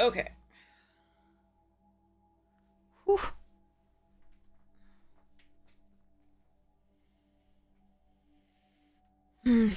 Okay. Whew. Hmm.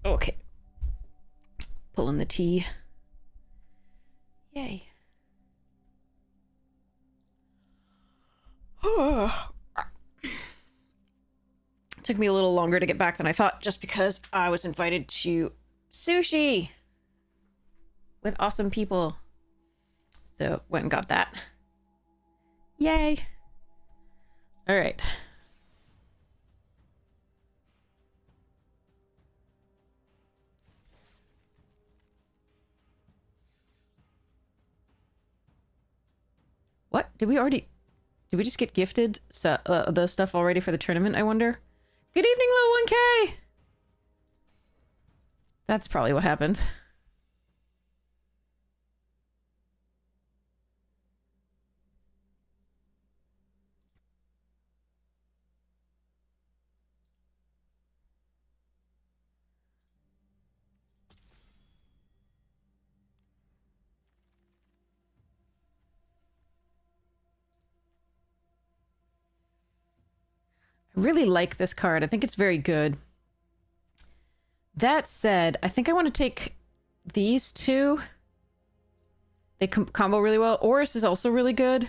Okay. Pulling the T. Yay. Took me a little longer to get back than I thought, just because I was invited to sushi with awesome people. So went and got that. Yay. All right. What? Did we just get gifted the stuff already for the tournament, I wonder? Good evening, little 1K! That's probably what happened. I really like this card. I think it's very good. That said, I think I want to take these two. They combo really well. Oris is also really good.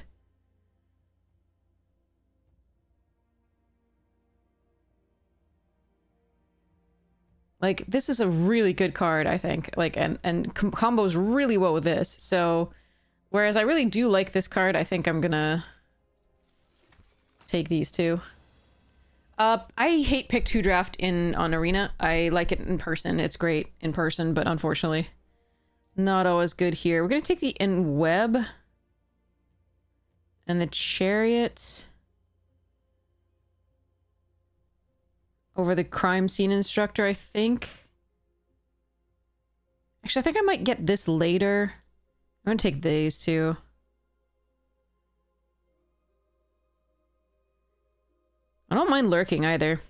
Like, this is a really good card, I think. Like, and combos really well with this. So, whereas I really do like this card, I think I'm gonna take these two. I hate pick 2 draft on Arena. I like it in person. It's great in person, but unfortunately, not always good here. We're gonna take the in web and the chariot over the crime scene instructor, I think. Actually, I think I might get this later. I'm gonna take these two. I don't mind lurking either.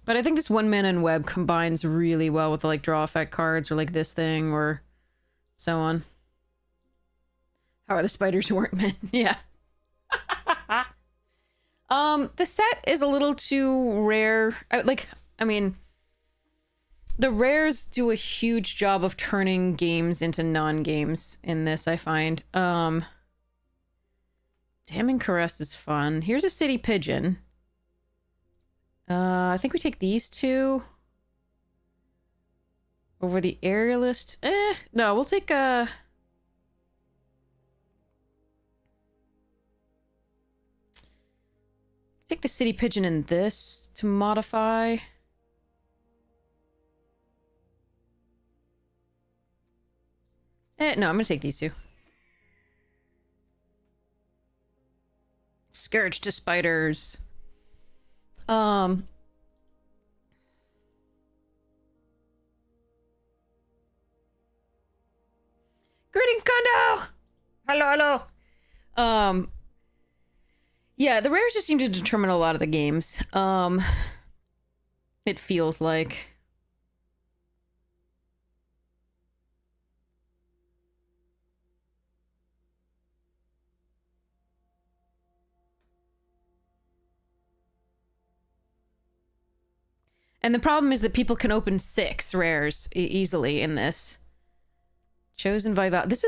But I think this 1-mana and web combines really well with the, like, draw effect cards or like this thing or so on. How are the spiders who weren't men? Yeah. The set is a little too rare. I mean, the rares do a huge job of turning games into non-games in this, I find. Damning Caress is fun. Here's a City Pigeon. I think we take these two over the Aerialist. No, we'll take take the City Pigeon in this to modify. No, I'm gonna take these two. Scourge to spiders. Greetings, Kondo! Hello, hello. Yeah, the rares just seem to determine a lot of the games. It feels like. And the problem is that people can open 6 rares easily in this. Chosen Vival. This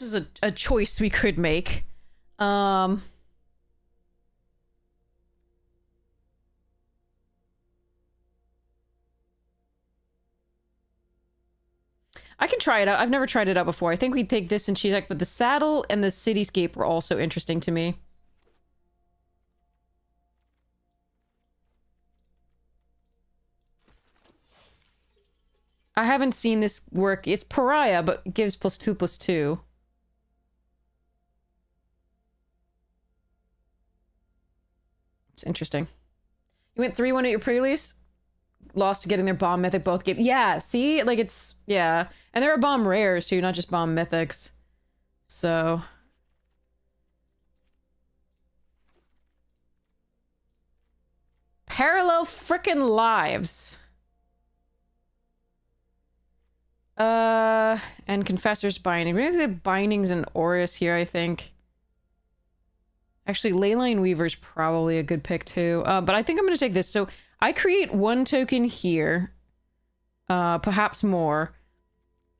is a choice we could make. I can try it out. I've never tried it out before. I think we'd take this and Chizak, but the saddle and the cityscape were also interesting to me. I haven't seen this work. It's Pariah, but gives +2/+2. It's interesting. You went 3-1 at your pre-release? Lost to getting their bomb mythic both game. Yeah, see? Like, it's... Yeah. And there are bomb rares, too, not just bomb mythics. So... Parallel frickin' lives. And Confessor's Binding. We're gonna do Bindings and Auras here, I think. Actually, Leyline Weaver's probably a good pick, too. But I think I'm gonna take this. So, I create 1 token here. Perhaps more.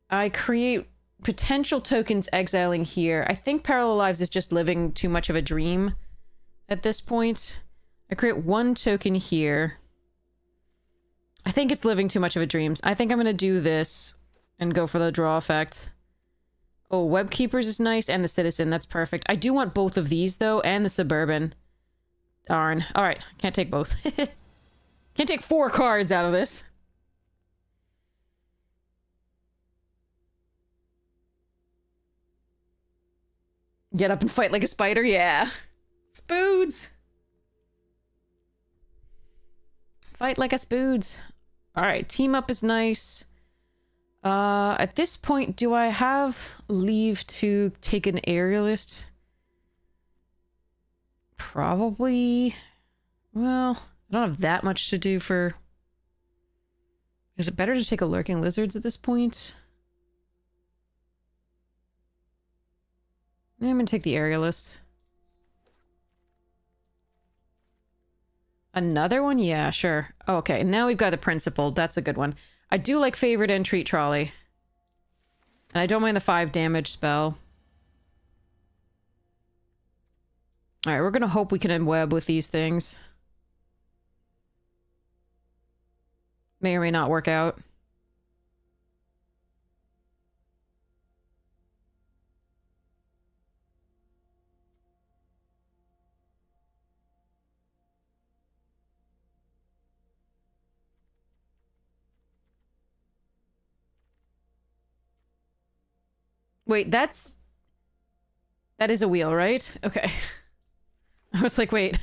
I create potential tokens exiling here. I think Parallel Lives is just living too much of a dream at this point. I create 1 token here. I think it's living too much of a dream. I think I'm gonna do this and go for the draw effect. Oh, Web Keepers is nice, and the Citizen, that's perfect. I do want both of these, though, and the Suburban. Darn. Alright, can't take both. Can't take 4 cards out of this. Get up and fight like a spider? Yeah. Spoods! Fight like a Spoods. Alright, team up is nice. At this point, do I have leave to take an aerialist? Probably. Well, I don't have that much to do for... Is it better to take a Lurking Lizards at this point? I'm gonna take the aerialist. Another one? Yeah, sure. Oh, okay, now we've got the Principled. That's a good one. I do like Favorite and Treat Trolley. And I don't mind the 5 damage spell. Alright, we're gonna hope we can unweb with these things. May or may not work out. Wait, that is a wheel, right? Okay. I was like, wait.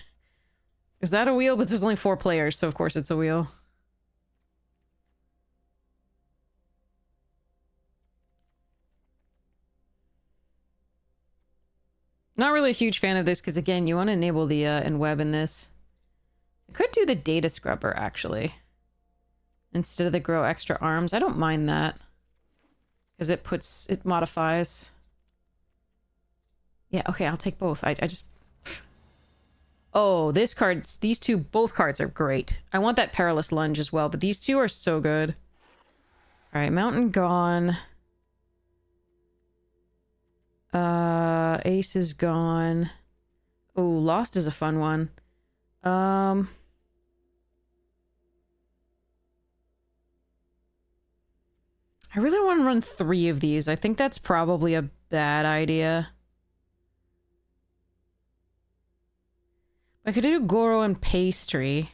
Is that a wheel? But there's only 4 players, so of course it's a wheel. Not really a huge fan of this, because again, you want to enable the web in this. I could do the Data Scrubber, actually. Instead of the Grow Extra Arms. I don't mind that. Because it modifies. Yeah, okay, I'll take both. I just... Oh, these both cards are great. I want that Perilous Lunge as well, but these two are so good. Alright, Mountain gone. Ace is gone. Oh, Lost is a fun one. I really want to run 3 of these. I think that's probably a bad idea. I could do Goro and Pastry.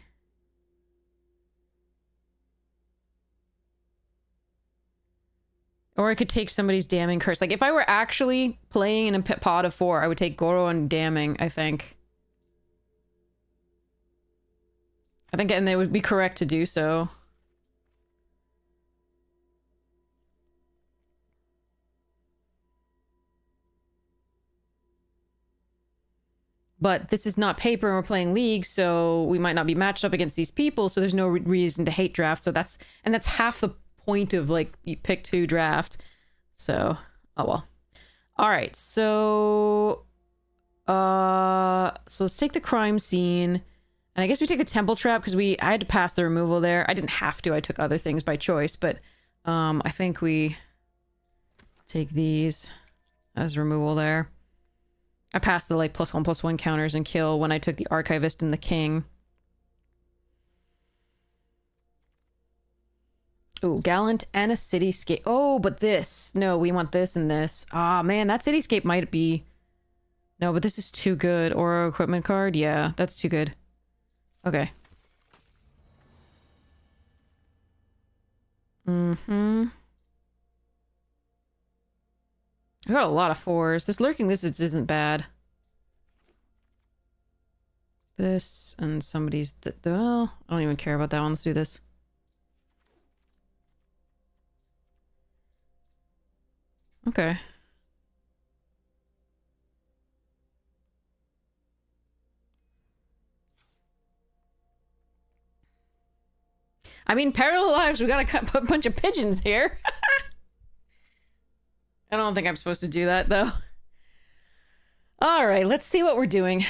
Or I could take somebody's Damning Curse. Like, if I were actually playing in a pot of 4, I would take Goro and Damning, I think. And they would be correct to do so. But this is not paper and we're playing League, so we might not be matched up against these people, so there's no reason to hate draft. So that's half the point of, like, you pick 2 draft. So, oh well. Alright, so let's take the crime scene. And I guess we take the Temple Trap, because I had to pass the removal there. I didn't have to, I took other things by choice, but I think we take these as removal there. I passed the, like, +1/+1 counters and kill when I took the Archivist and the King. Ooh, Gallant and a Cityscape. Oh, but this. No, we want this and this. Ah, man, that Cityscape might be... No, but this is too good. Oro equipment card? Yeah, that's too good. Okay. Mm-hmm. I got a lot of 4s. This Lurking Lizards isn't bad. This and somebody's... Well, I don't even care about that one. Let's do this. Okay. I mean, parallel lives, we gotta put a bunch of pigeons here. I don't think I'm supposed to do that, though. Alright, let's see what we're doing.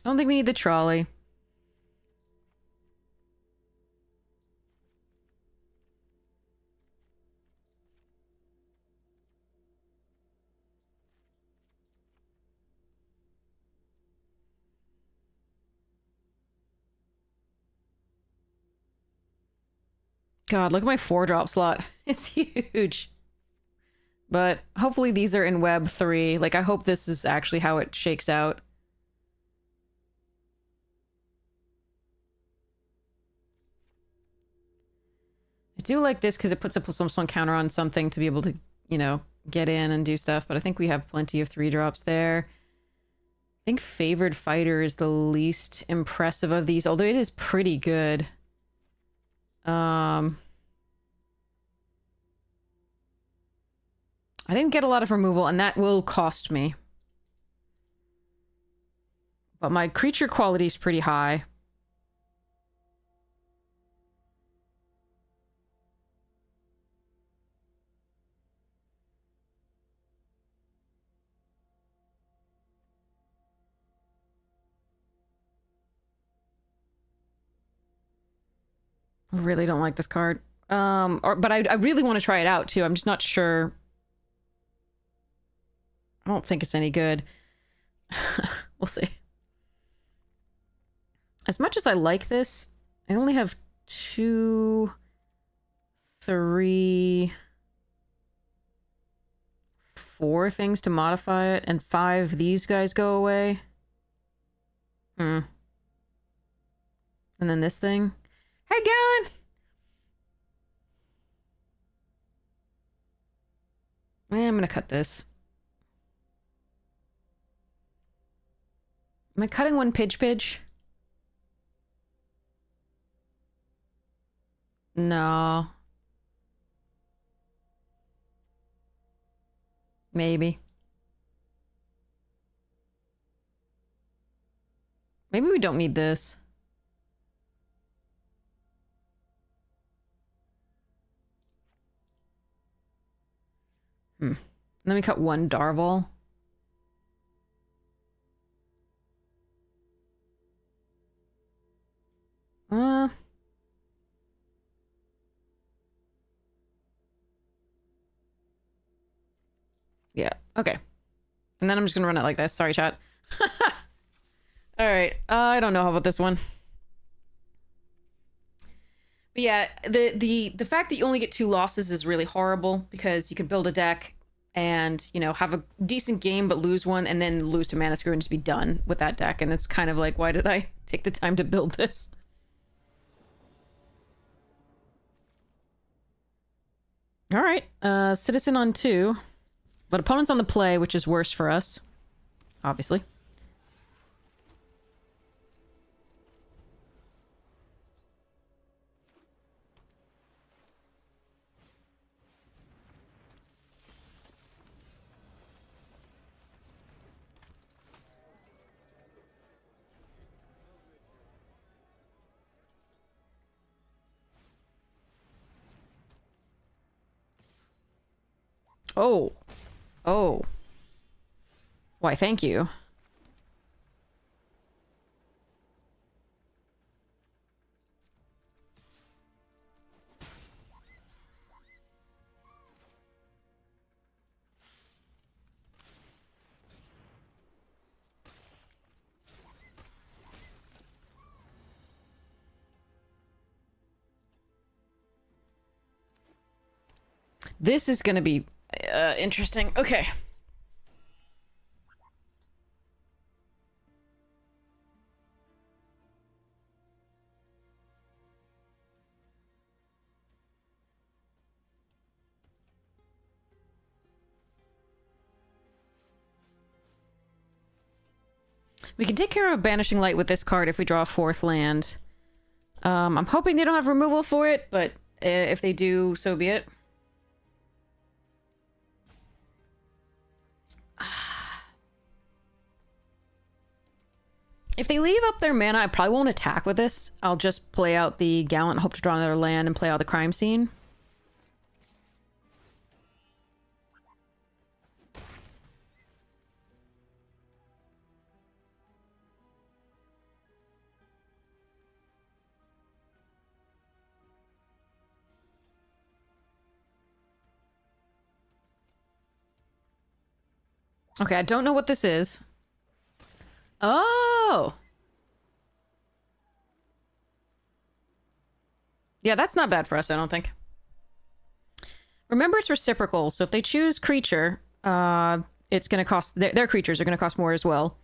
I don't think we need the trolley. God, look at my 4-drop slot. It's huge. But hopefully these are in Web 3. Like, I hope this is actually how it shakes out. I do like this because it puts a +1/+1 counter on something to be able to, you know, get in and do stuff. But I think we have plenty of 3-drops there. I think Favored Fighter is the least impressive of these, although it is pretty good. I didn't get a lot of removal, and that will cost me. But my creature quality is pretty high. I really don't like this card. But I really want to try it out, too. I'm just not sure. I don't think it's any good. We'll see. As much as I like this, I only have 2, 3, 4 things to modify it, and 5 these guys go away. And then this thing. Hey, Galen! I'm gonna cut this. Am I cutting one Pidge? No. Maybe. Maybe we don't need this. Let me cut one Darvel. Yeah, okay. And then I'm just gonna run it like this. Sorry, chat. Alright, I don't know how about this one. But yeah, the fact that you only get 2 losses is really horrible, because you can build a deck and, you know, have a decent game but lose one, and then lose to Mana Screw and just be done with that deck. And it's kind of like, why did I take the time to build this? Alright, Citizen on 2. But opponent's on the play, which is worse for us. Obviously. Oh. Oh. Why, thank you. This is gonna be interesting. Okay. We can take care of Banishing Light with this card if we draw a 4th land. I'm hoping they don't have removal for it, but if they do, so be it. If they leave up their mana, I probably won't attack with this. I'll just play out the Gallant, hope to draw another land, and play out the Crime Scene. Okay, I don't know what this is. Oh! Yeah, that's not bad for us, I don't think. Remember, it's reciprocal, so if they choose creature, it's gonna cost... Their creatures are gonna cost more as well.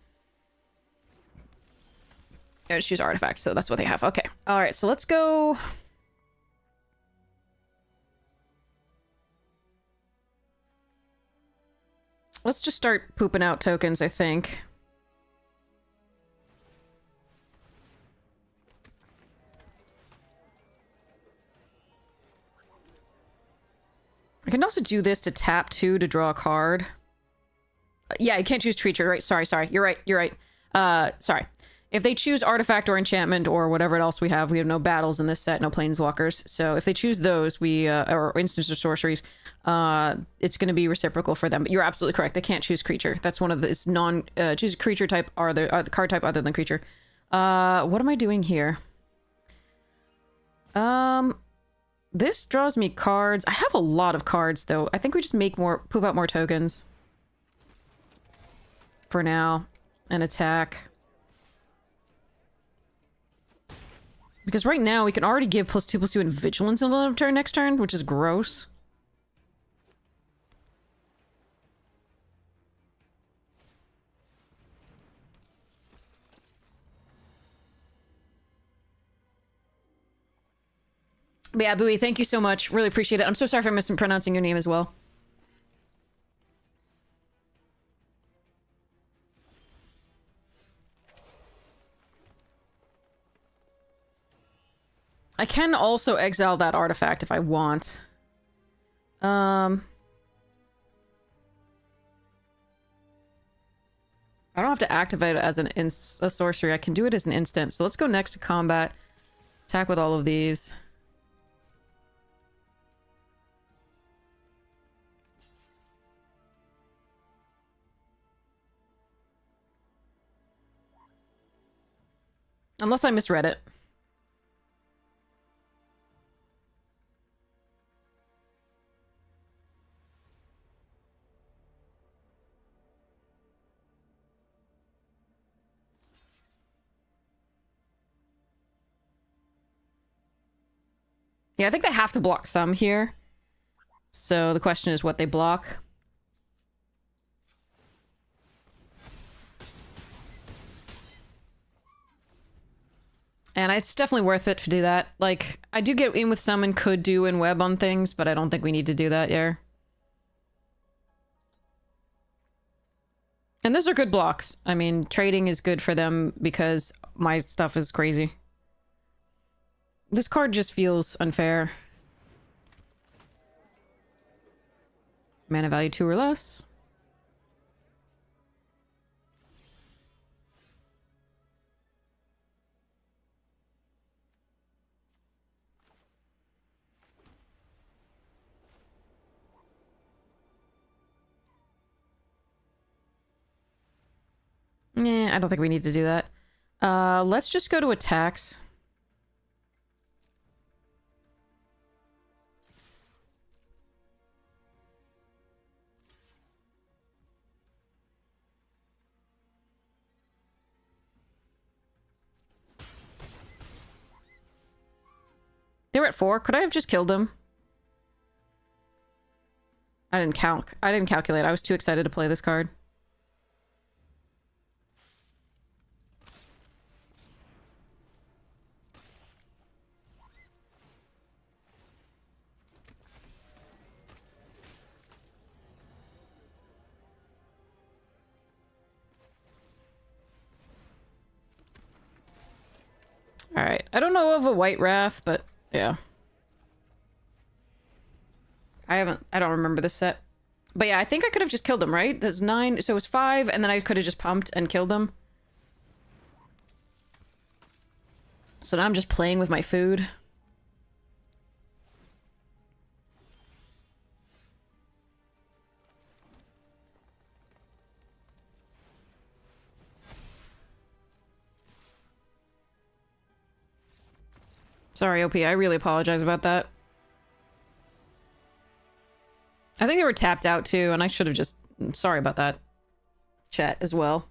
Just choose artifact, so that's what they have. Okay. Alright, so let's go... Let's just start pooping out tokens, I think. I can also do this to tap 2 to draw a card. Yeah, you can't choose creature, right? Sorry. You're right. Sorry. If they choose artifact or enchantment or whatever else we have no battles in this set, no planeswalkers. So if they choose those, or instants or sorceries, it's going to be reciprocal for them. But you're absolutely correct. They can't choose creature. That's one of the choose creature type or the card type other than creature. What am I doing here? This draws me cards. I have a lot of cards though. I think we just poop out more tokens for now and attack. Because right now we can already give +2/+2 and vigilance until turn next turn, which is gross. But yeah, Bowie, thank you so much. Really appreciate it. I'm so sorry for mispronouncing your name as well. I can also exile that artifact if I want. I don't have to activate it as a sorcery. I can do it as an instant. So let's go next to combat. Attack with all of these. Unless I misread it. Yeah, I think they have to block some here. So the question is what they block. And it's definitely worth it to do that. Like, I do get in with some and could do in web on things, but I don't think we need to do that here. And those are good blocks. I mean, trading is good for them because my stuff is crazy. This card just feels unfair. Mana value 2 or less. Yeah, I don't think we need to do that. Let's just go to attacks. They were at 4. Could I have just killed them? I didn't calculate. I was too excited to play this card. Alright. I don't know of a White Wrath, but yeah. I don't remember this set. But yeah, I think I could have just killed them, right? There's 9, so it was 5, and then I could have just pumped and killed them. So now I'm just playing with my food. Sorry, OP, I really apologize about that. I think they were tapped out too, and I should have just... Sorry about that. Chat as well.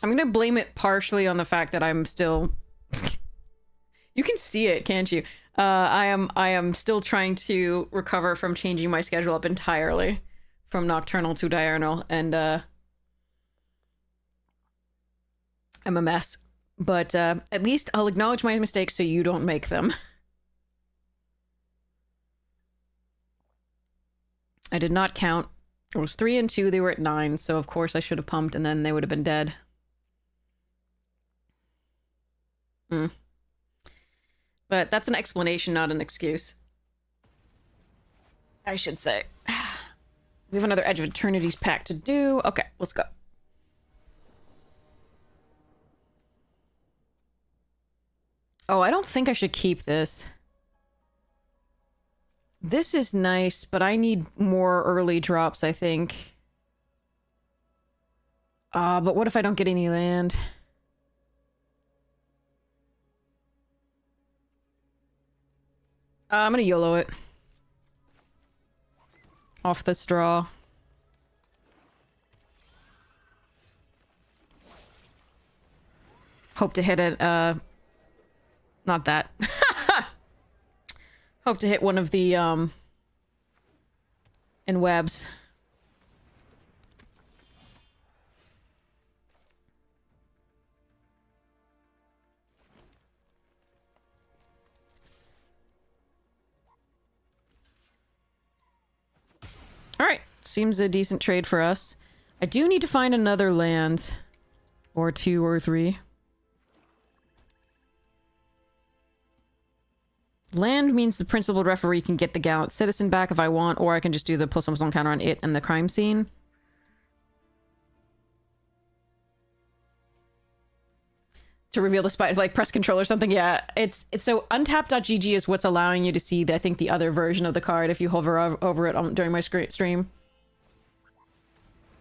I'm gonna blame it partially on the fact that I'm still... You can see it, can't you? I am still trying to recover from changing my schedule up entirely from nocturnal to diurnal, and I'm a mess. But at least I'll acknowledge my mistakes so you don't make them. I did not count. It was 3 and 2, they were at 9, so of course I should have pumped and then they would have been dead. But that's an explanation, not an excuse. I should say. We have another Edge of Eternity's pack to do. Okay, let's go. Oh, I don't think I should keep this. This is nice, but I need more early drops, I think. But what if I don't get any land? I'm gonna YOLO it. Off the straw. Hope to hit it, not that. Hope to hit one of the, in webs. Alright, seems a decent trade for us. I do need to find another land. Or 2 or 3. Land means the principled referee can get the gallant citizen back if I want, or I can just do the +1/+1 counter on it and the crime scene. To reveal the spy, like press control or something. Yeah, it's so untapped.gg is what's allowing you to see, I think, the other version of the card if you hover over it during my stream.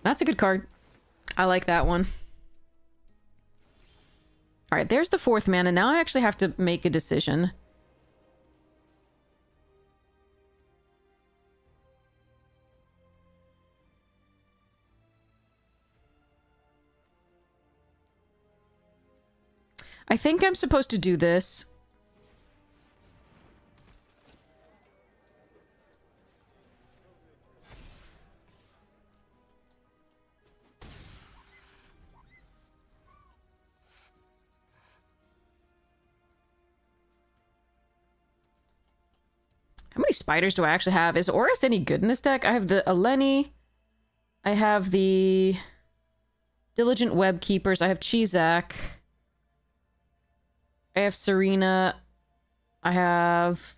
That's a good card. I like that one. All right, there's the 4th mana. Now I actually have to make a decision. I think I'm supposed to do this. How many spiders do I actually have? Is Oris any good in this deck? I have the Eleni. I have the Diligent Web Keepers. I have Chizak. I have Serena. I have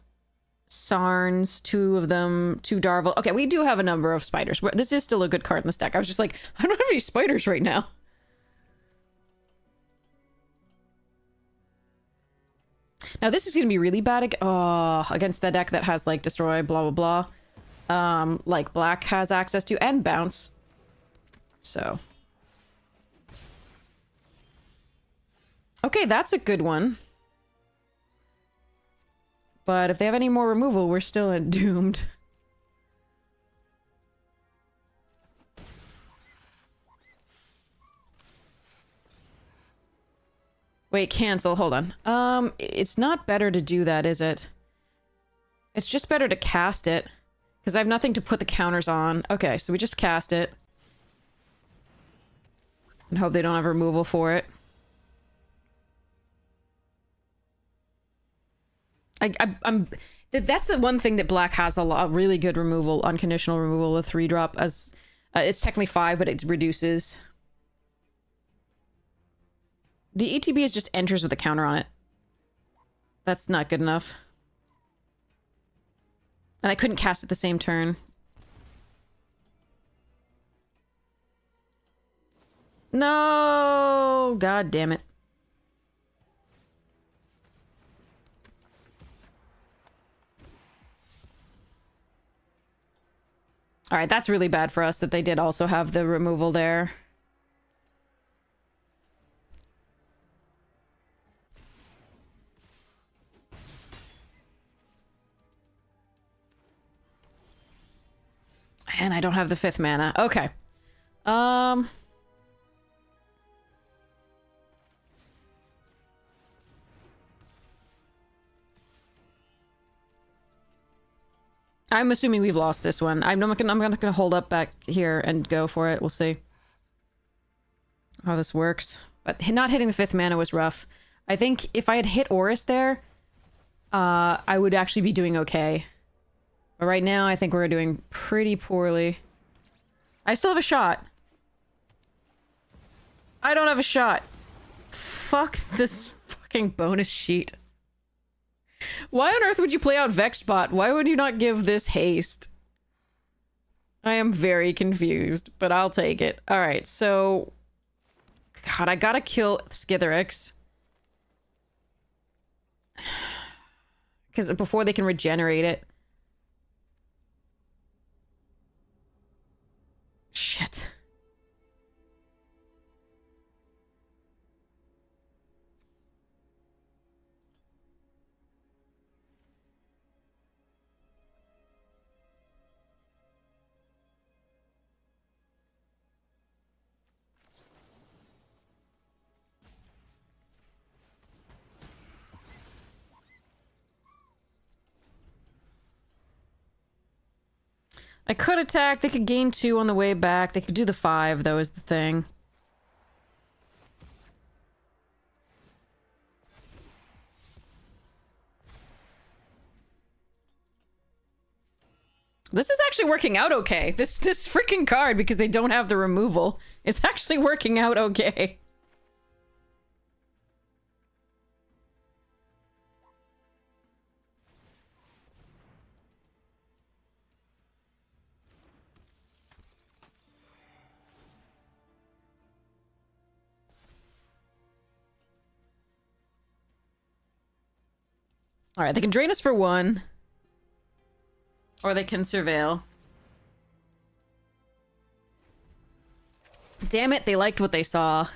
Sarns, 2 of them, 2 Darvel. Okay, we do have a number of spiders. This is still a good card in this deck. I was just like, I don't have any spiders right now. Now this is going to be really bad against the deck that has like Destroy, blah, blah, blah. Like Black has access to, and Bounce. So. Okay, that's a good one. But if they have any more removal, we're still doomed. Wait, cancel. Hold on. It's not better to do that, is it? It's just better to cast it. Because I have nothing to put the counters on. Okay, so we just cast it. And hope they don't have removal for it. I'm... That's the one thing that black has a lot, really good removal, unconditional removal, a 3-drop, as... it's technically 5, but it reduces. The ETB is just enters with a counter on it. That's not good enough. And I couldn't cast it the same turn. No! God damn it. Alright, that's really bad for us that they did also have the removal there. And I don't have the 5th mana. Okay. I'm assuming we've lost this one. I'm not gonna hold up back here and go for it. We'll see how this works. But not hitting the 5th mana was rough. I think if I had hit Oris there, I would actually be doing okay. But right now, I think we're doing pretty poorly. I still have a shot. I don't have a shot. Fuck this fucking bonus sheet. Why on earth would you play out Vexbot? Why would you not give this haste? I am very confused, but I'll take it. Alright, so... God, I gotta kill Skitherix. Because before they can regenerate it. Shit. I could attack. They could gain 2 on the way back. They could do the 5, though, is the thing. This is actually working out okay. This freaking card, because they don't have the removal, is actually working out okay. Alright, they can drain us for 1. Or they can surveil. Damn it, they liked what they saw.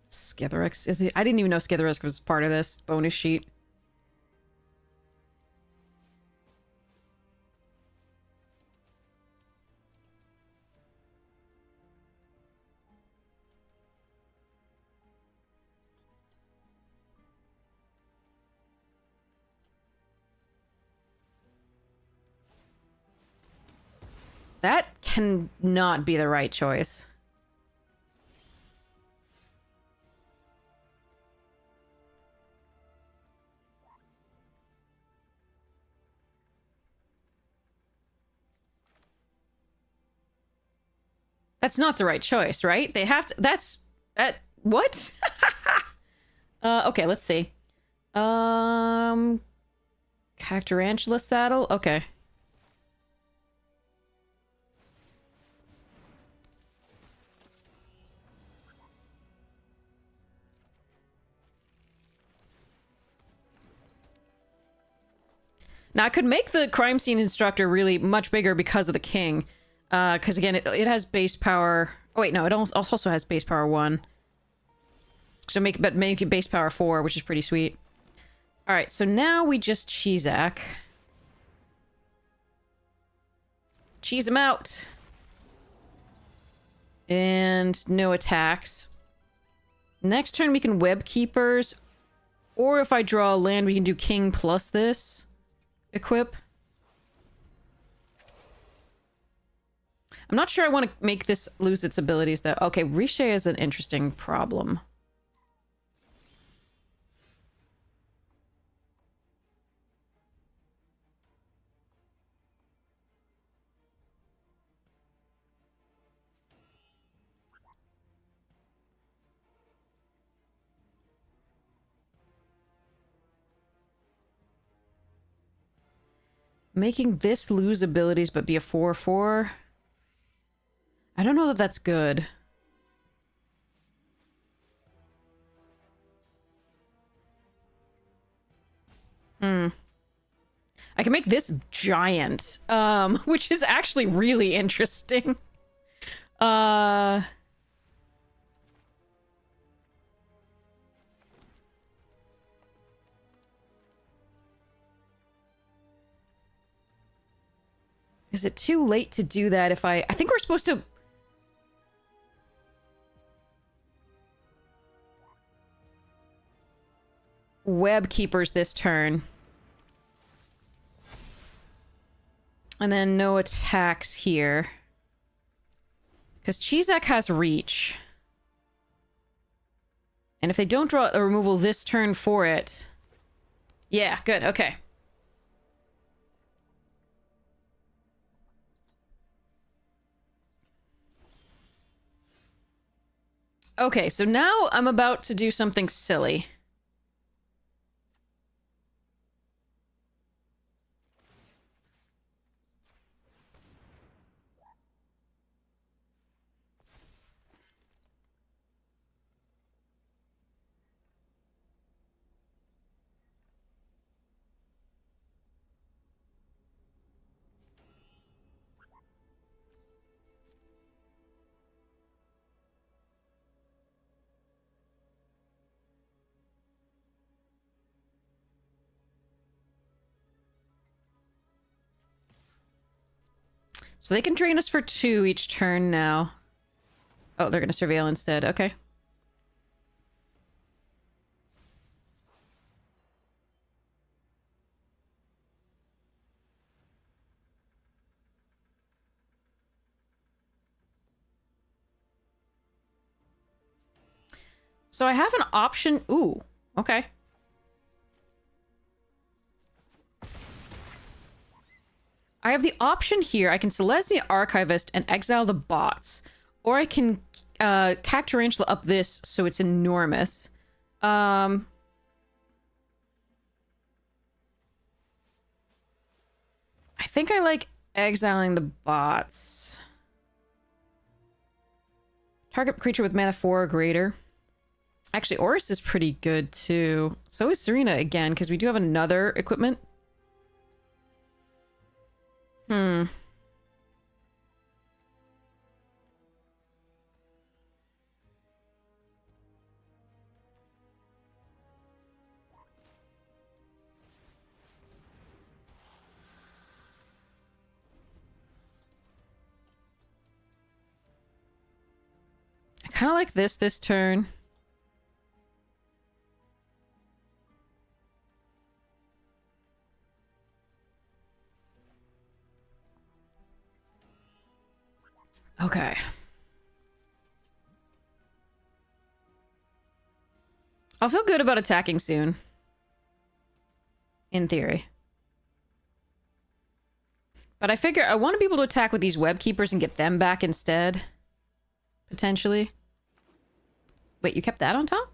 Skitherix. I didn't even know Skitherix was part of this bonus sheet. That cannot be the right choice. That's not the right choice, right? They have to... That's... what? Okay, let's see. Cactarantula saddle? Okay. Now, I could make the crime scene instructor really much bigger because of the king. Because, again, it has base power... Oh, wait, no, it also has base power 1. So make it base power 4, which is pretty sweet. Alright, so now we just Cheezak. Cheese him out. And no attacks. Next turn we can web keepers, or if I draw land, we can do king plus this equip. I'm not sure I want to make this lose its abilities though. Okay, Riche is an interesting problem. Making this lose abilities but be a 4/4. I don't know that that's good. I can make this giant, which is actually really interesting. Is it too late to do that if I think we're supposed to... web keepers this turn. And then no attacks here. Because Chizak has reach. And if they don't draw a removal this turn for it... Yeah, good, okay. Okay, so now I'm about to do something silly. So they can drain us for 2 each turn now. Oh, they're going to surveil instead. Okay. So I have an option. Ooh, okay. I have the option here. I can Selesnya Archivist and exile the bots. Or I can Cactarantula up this so it's enormous. I think I like exiling the bots. Target creature with mana 4 or greater. Actually, Oris is pretty good too. So is Serena again, because we do have another equipment. I kind of like this turn. Okay. I'll feel good about attacking soon. In theory. But I figure I want to be able to attack with these web keepers and get them back instead. Potentially. Wait, you kept that on top?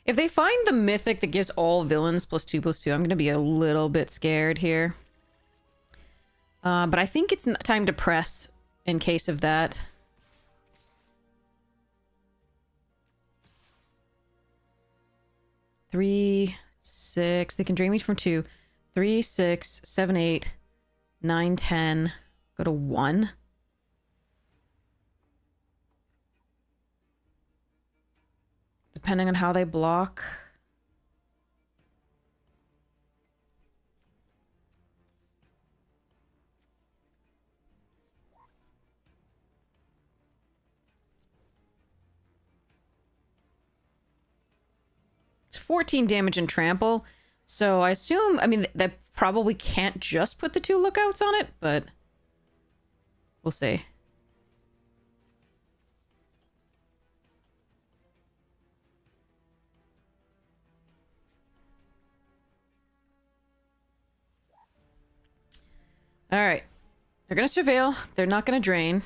If they find the mythic that gives all villains +2/+2, I'm going to be a little bit scared here. But I think it's time to press in case of that. Three, 6. They can drain me from 2. 3, 6, 7, 8, 9, 10. Go to 1. Depending on how they block. It's 14 damage and trample. So I assume, I mean, that probably can't just put the 2 lookouts on it, but we'll see. All right. They're going to surveil. They're not going to drain.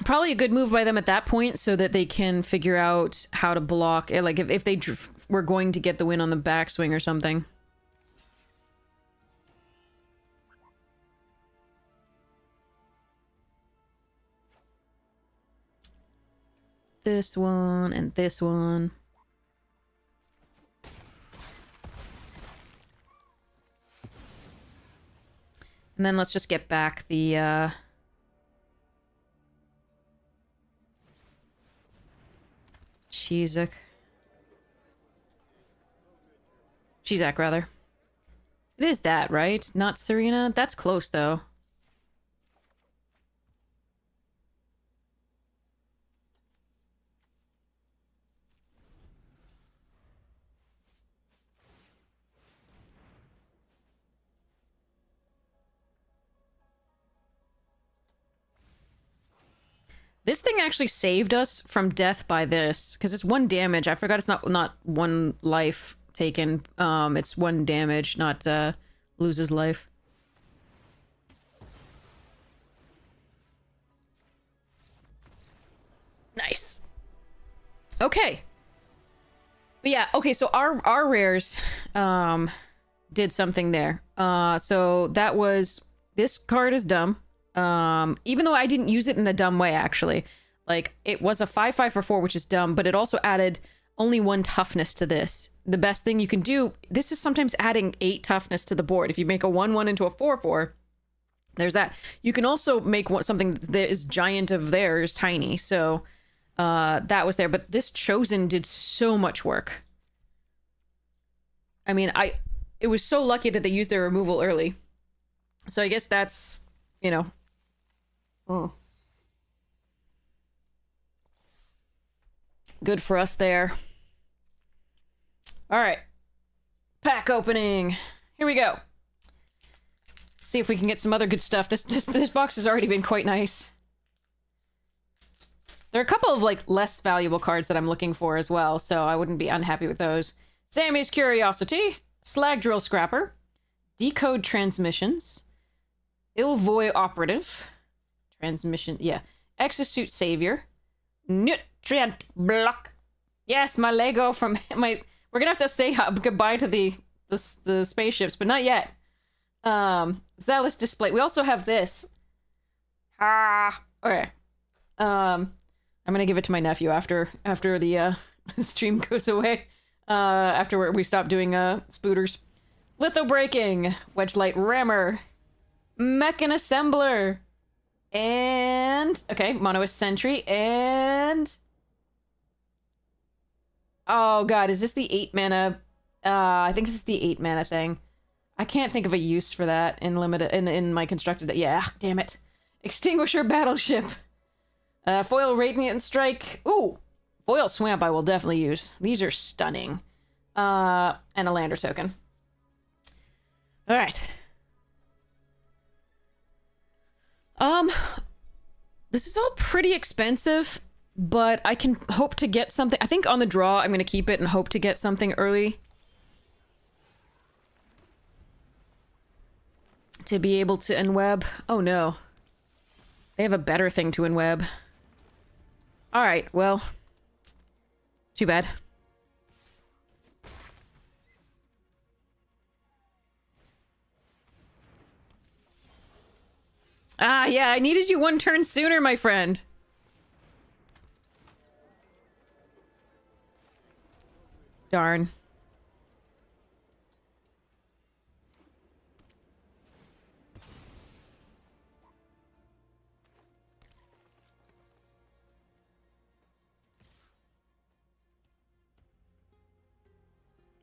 Probably a good move by them at that point so that they can figure out how to block. Like, if they were going to get the win on the backswing or something. This one and this one. And then let's just get back the, Chizak, rather. It is that, right? Not Serena? That's close, though. This thing actually saved us from death by this, because it's 1 damage. I forgot it's not 1 life taken. It's 1 damage, not loses life. Nice. Okay. But yeah, okay, so our rares did something there. So that was, this card is dumb. Even though I didn't use it in a dumb way, actually. Like, it was a 5/5 for 4, which is dumb, but it also added only 1 toughness to this. The best thing you can do, this is sometimes adding 8 toughness to the board. If you make a 1/1 into a 4/4, there's that. You can also make something that is giant of theirs tiny, so that was there. But this Chosen did so much work. I mean, it was so lucky that they used their removal early. So I guess that's, you know... Oh. Good for us there. All right. Pack opening. Here we go. See if we can get some other good stuff. This box has already been quite nice. There are a couple of, like, less valuable cards that I'm looking for as well, so I wouldn't be unhappy with those. Sammy's Curiosity. Slag Drill Scrapper. Decode Transmissions. Ilvoy Operative. Transmission, yeah. Exosuit Savior. Nutrient Block. Yes, my Lego from my... We're gonna have to say goodbye to the spaceships, but not yet. Zealous Display. We also have this. Okay. I'm gonna give it to my nephew after the stream goes away. After we stop doing spooters. Litho Breaking. Wedge Light Rammer. Mechan Assembler. And... Okay, Monoist Sentry. And... Oh god, is this the 8 mana? I think this is the 8 mana thing. I can't think of a use for that in my constructed... Yeah, damn it. Extinguisher Battleship. Foil Radiant Strike. Ooh! Foil Swamp I will definitely use. These are stunning. And a Lander token. Alright. This is all pretty expensive, but I can hope to get something. I think on the draw, I'm going to keep it and hope to get something early. To be able to enweb. Oh no. They have a better thing to enweb. Alright, well. Too bad. Ah, yeah, I needed you one turn sooner, my friend. Darn.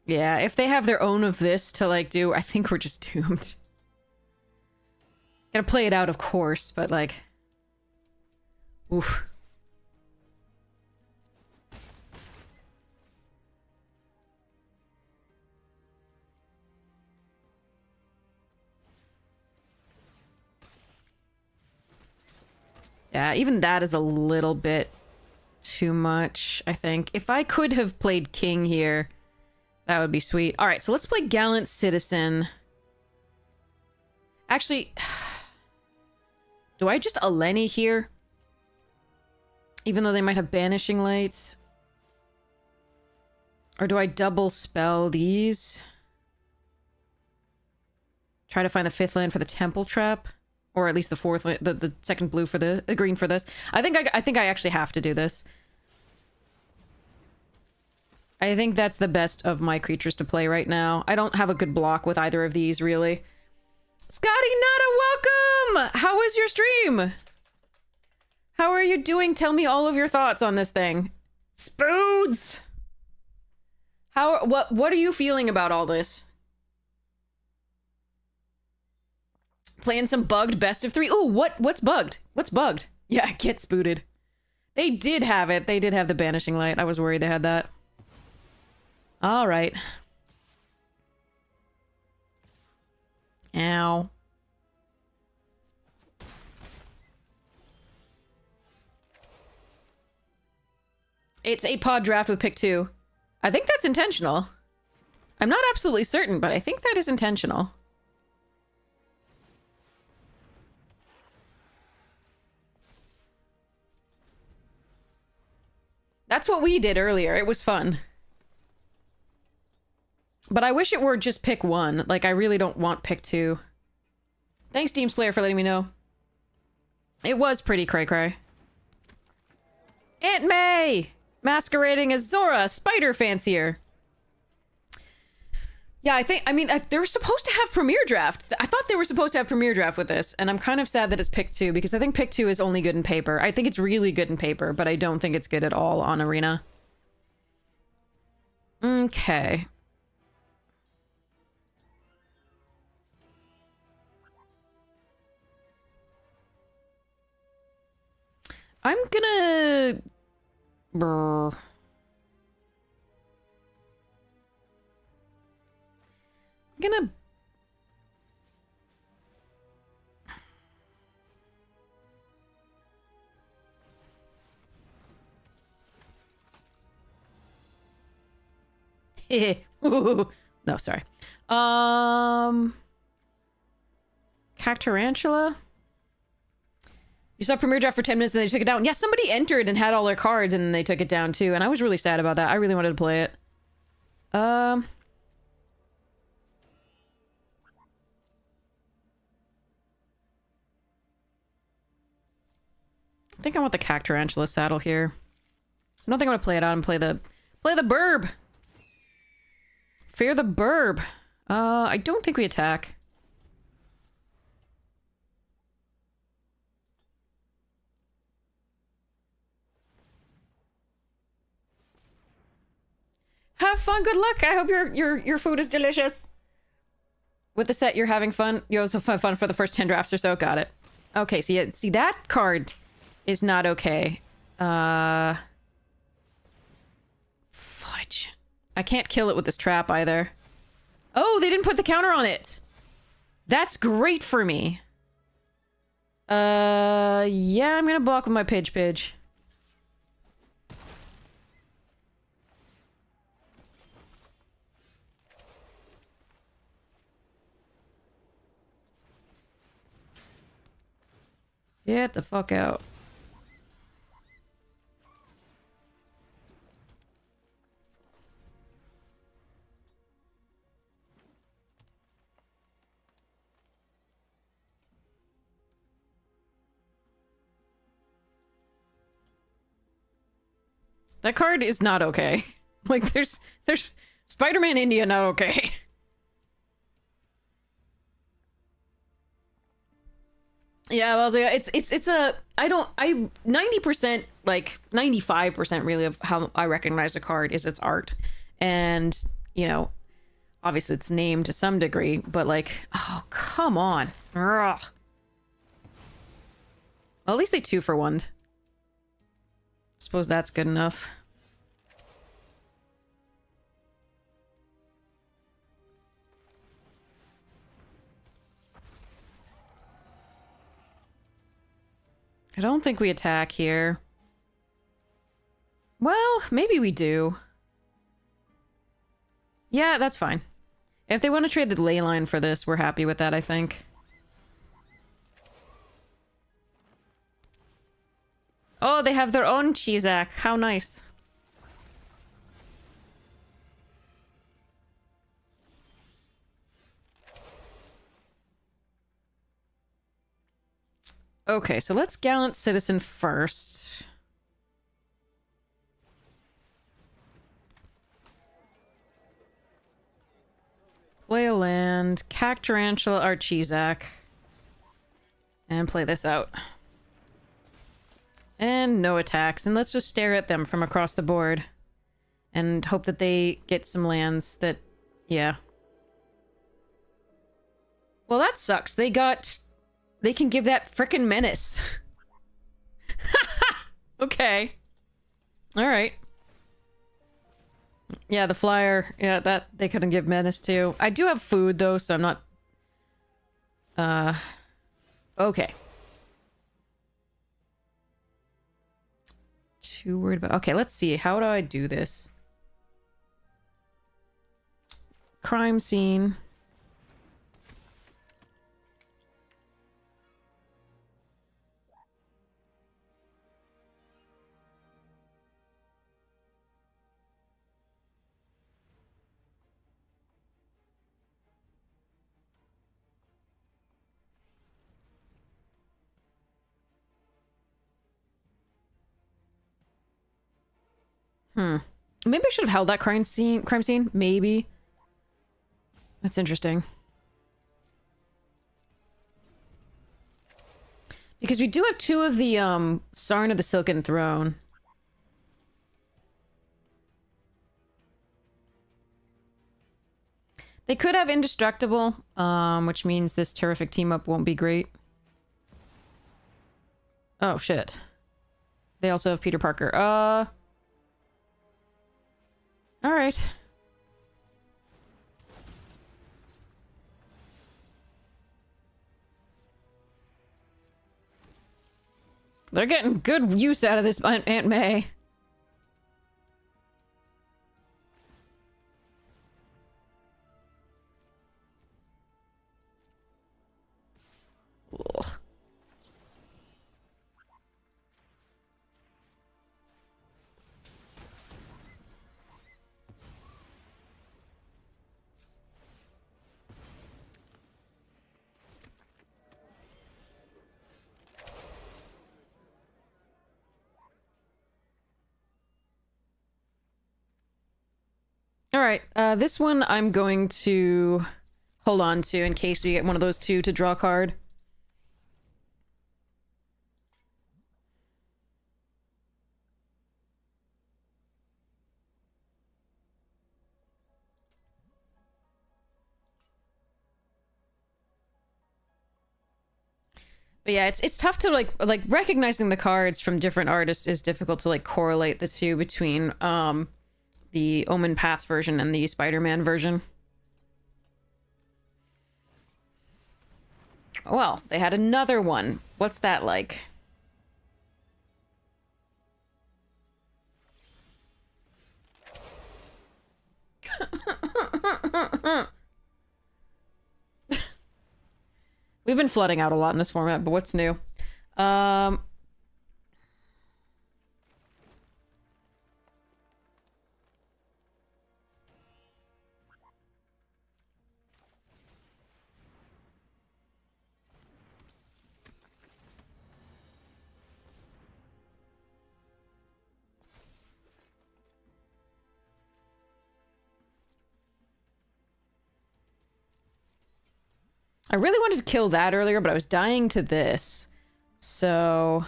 Yeah, if they have their own of this to, like, do, I think we're just doomed. Gotta play it out, of course, but, like... Oof. Yeah, even that is a little bit too much, I think. If I could have played King here, that would be sweet. Alright, so let's play Gallant Citizen. Actually... Do I just Eleni here? Even though they might have Banishing Lights? Or do I double spell these? Try to find the 5th land for the Temple Trap? Or at least the 4th land, the second blue for the green for this. I think I actually have to do this. I think that's the best of my creatures to play right now. I don't have a good block with either of these, really. Scotty Nada, welcome! How was your stream? How are you doing? Tell me all of your thoughts on this thing. Spoods! What are you feeling about all this? Playing some bugged best of 3. Ooh, what's bugged? What's bugged? Yeah, get spooted. They did have it. They did have the Banishing Light. I was worried they had that. All right. Ow. It's 8-pod draft with pick 2. I think that's intentional. I'm not absolutely certain, but I think that is intentional. That's what we did earlier. It was fun. But I wish it were just pick 1. Like, I really don't want pick 2. Thanks, Teams Player, for letting me know. It was pretty cray-cray. Aunt May! Masquerading as Zora, Spider Fancier. Yeah, I mean, they were supposed to have Premier Draft. I thought they were supposed to have Premier Draft with this, and I'm kind of sad that it's pick 2, because I think pick 2 is only good in paper. I think it's really good in paper, but I don't think it's good at all on Arena. Okay. I'm gonna... Brr. I'm gonna... No, sorry. Cactarantula? You saw Premier Draft for 10 minutes and they took it down. Yeah, somebody entered and had all their cards and they took it down too. And I was really sad about that. I really wanted to play it. I think I want the Cactarantula saddle here. I don't think I'm gonna play it out and play the burb. Fear the burb. I don't think we attack. Have fun, good luck. I hope your food is delicious. With the set, you're having fun. You also have fun for the first 10 drafts or so. Got it. Okay, see that card is not okay. Fudge. I can't kill it with this trap either. Oh, they didn't put the counter on it. That's great for me. Yeah, I'm gonna block with my Pidge. Get the fuck out. That card is not okay. Like, there's Spider-Man India not okay. Yeah, well, it's a I 90%, like 95% really of how I recognize a card is its art. And, you know, obviously it's named to some degree, but like, oh, come on. Ugh. Well, at least they 2-for-1'd. Suppose that's good enough. I don't think we attack here. Well, maybe we do. Yeah, that's fine. If they want to trade the ley line for this, we're happy with that, I think. Oh, they have their own Chizak. How nice. Okay, so let's Gallant Citizen first. Play a land, Cactarantula Archizak. And play this out. And no attacks. And let's just stare at them from across the board. And hope that they get some lands that... yeah. Well, that sucks. They can give that frickin' menace. Okay. Alright. Yeah, the flyer. Yeah, that they couldn't give menace to. I do have food, though, so I'm not... okay. Too worried about... okay, let's see. How do I do this? Crime scene. Maybe I should have held that crime scene. Maybe. That's interesting. Because we do have 2 of the, Sarn of the Silken Throne. They could have Indestructible, which means this terrific team-up won't be great. Oh, shit. They also have Peter Parker. Alright. They're getting good use out of this Aunt May. Ugh. Alright, this one I'm going to hold on to in case we get one of those 2 to draw a card. But yeah, it's tough to like recognizing the cards from different artists is difficult to like correlate the 2 between the Omen Paths version and the Spider-Man version. Well, they had another one. What's that like? We've been flooding out a lot in this format, but what's new? I really wanted to kill that earlier, but I was dying to this. So...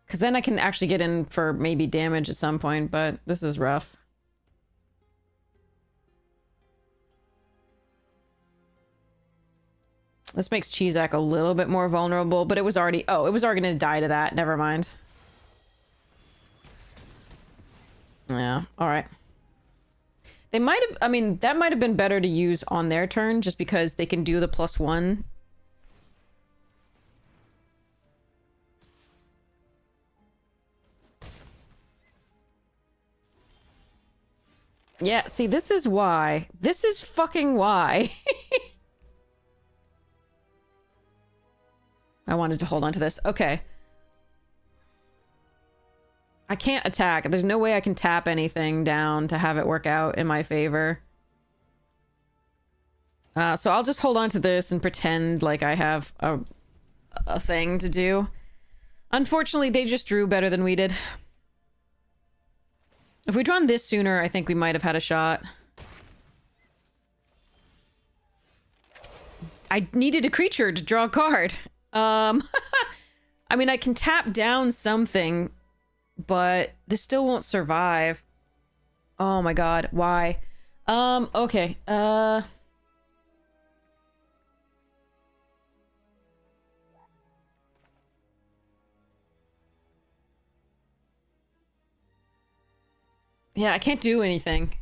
Because then I can actually get in for maybe damage at some point, but this is rough. This makes Chizak a little bit more vulnerable, but it was already... Oh, it was already going to die to that. Never mind. Yeah, alright. They might have... I mean, that might have been better to use on their turn, just because they can do the +1. Yeah, see, this is why. This is fucking why. I wanted to hold on to this. Okay. I can't attack. There's no way I can tap anything down to have it work out in my favor. So I'll just hold on to this and pretend like I have a thing to do. Unfortunately, they just drew better than we did. If we'd drawn this sooner, I think we might have had a shot. I needed a creature to draw a card. I mean, I can tap down something, but this still won't survive. Oh my god, why? Okay, yeah, I can't do anything.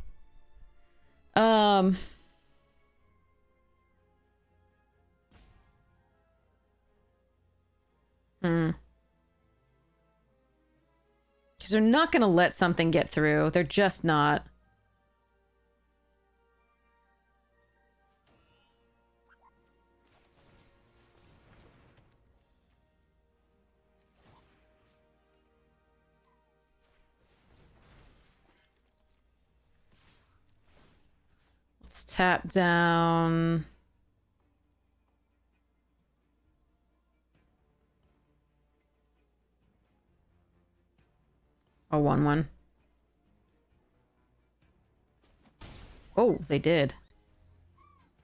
Because they're not gonna let something get through. They're just not. Let's tap down. A 1/1. Oh, they did.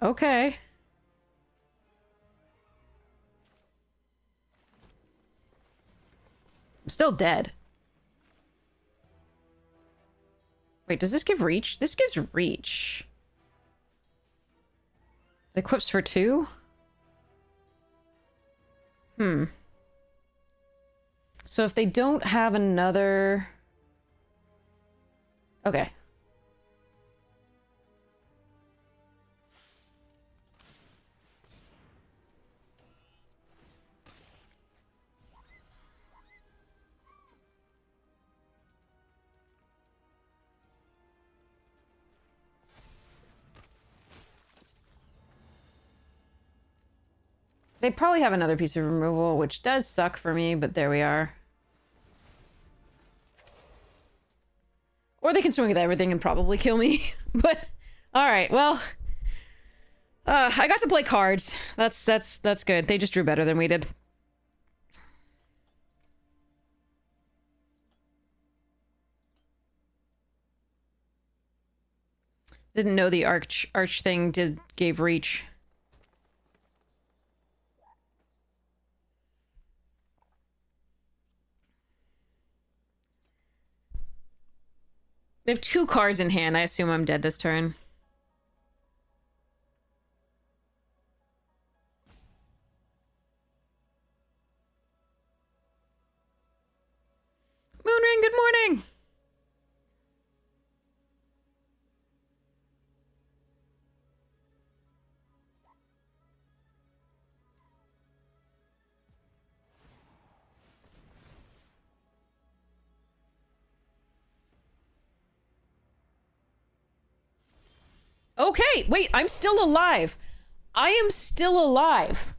Okay. I'm still dead. Wait, does this give reach? This gives reach. It equips for 2? So if they don't have another... Okay. They probably have another piece of removal, which does suck for me, but there we are. Or they can swing with everything and probably kill me. But, alright, well... I got to play cards. That's good. They just drew better than we did. Didn't know the arch thing gave reach. They have 2 cards in hand. I assume I'm dead this turn. Moonring, good morning! Okay, wait, I'm still alive. I am still alive.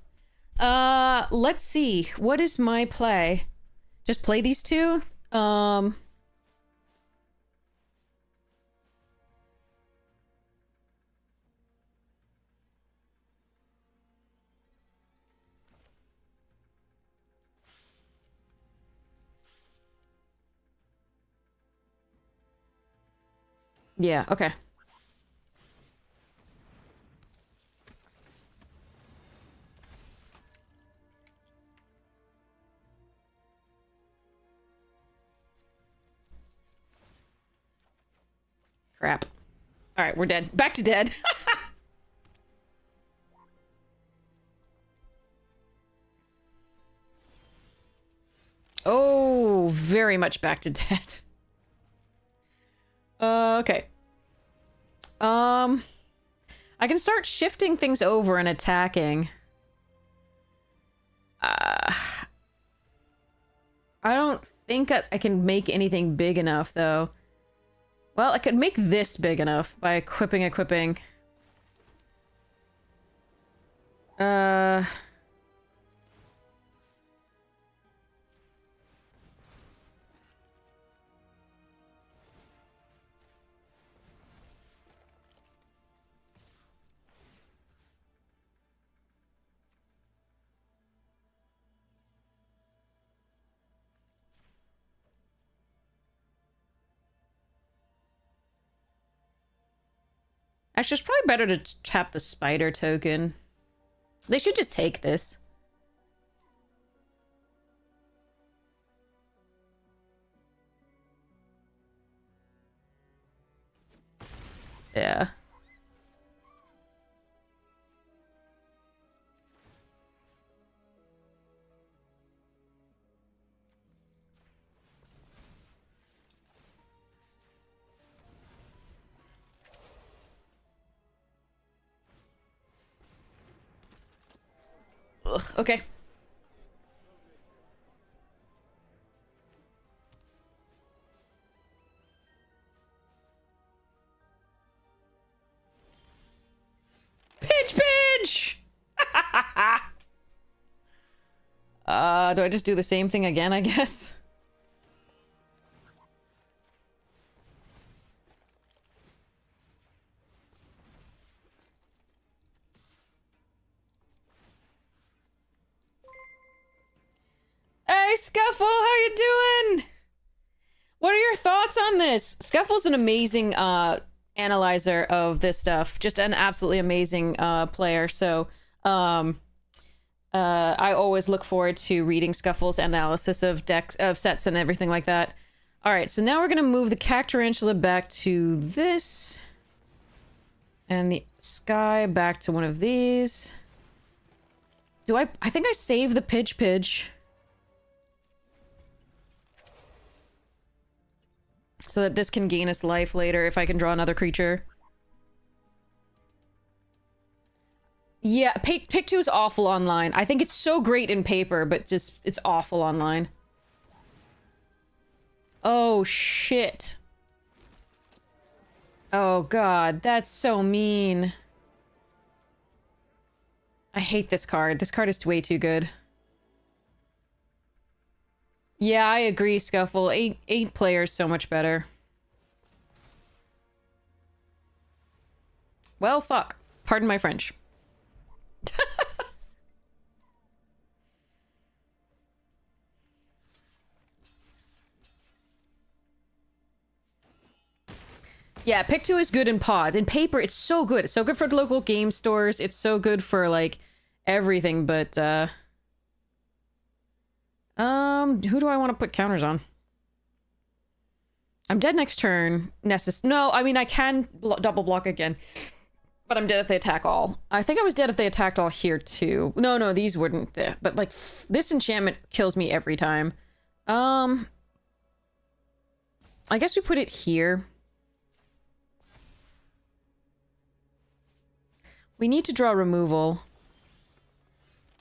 Let's see. What is my play? Just play these 2? Yeah, okay. Crap. Alright, we're dead. Back to dead. Oh, very much back to dead. Okay. I can start shifting things over and attacking. I don't think I can make anything big enough, though. Well, I could make this big enough by equipping. Actually, it's probably better to tap the spider token. They should just take this. Yeah. Ugh, okay. Pitch! Do I just do the same thing again, I guess? Hey, Scuffle, how you doing? What are your thoughts on this? Scuffle's an amazing analyzer of this stuff. Just an absolutely amazing player. So I always look forward to reading Scuffle's analysis of decks, of sets and everything like that. All right, so now we're gonna move the Cactarantula back to this, and the Sky back to one of these. Do I think I saved the Pidge, so that this can gain us life later if I can draw another creature. Yeah, Pick 2 is awful online. I think it's so great in paper, but just, it's awful online. Oh, shit. Oh, God, that's so mean. I hate this card. This card is way too good. Yeah, I agree, Scuffle. Eight players so much better. Well, fuck. Pardon my French. Yeah, Pick 2 is good in pods. In paper, it's so good. It's so good for local game stores. It's so good for, like, everything, but, who do I want to put counters on? I'm dead next turn. No, I mean, I can double block again. But I'm dead if they attack all. I think I was dead if they attacked all here, too. No, these wouldn't. But, like, this enchantment kills me every time. I guess we put it here. We need to draw removal.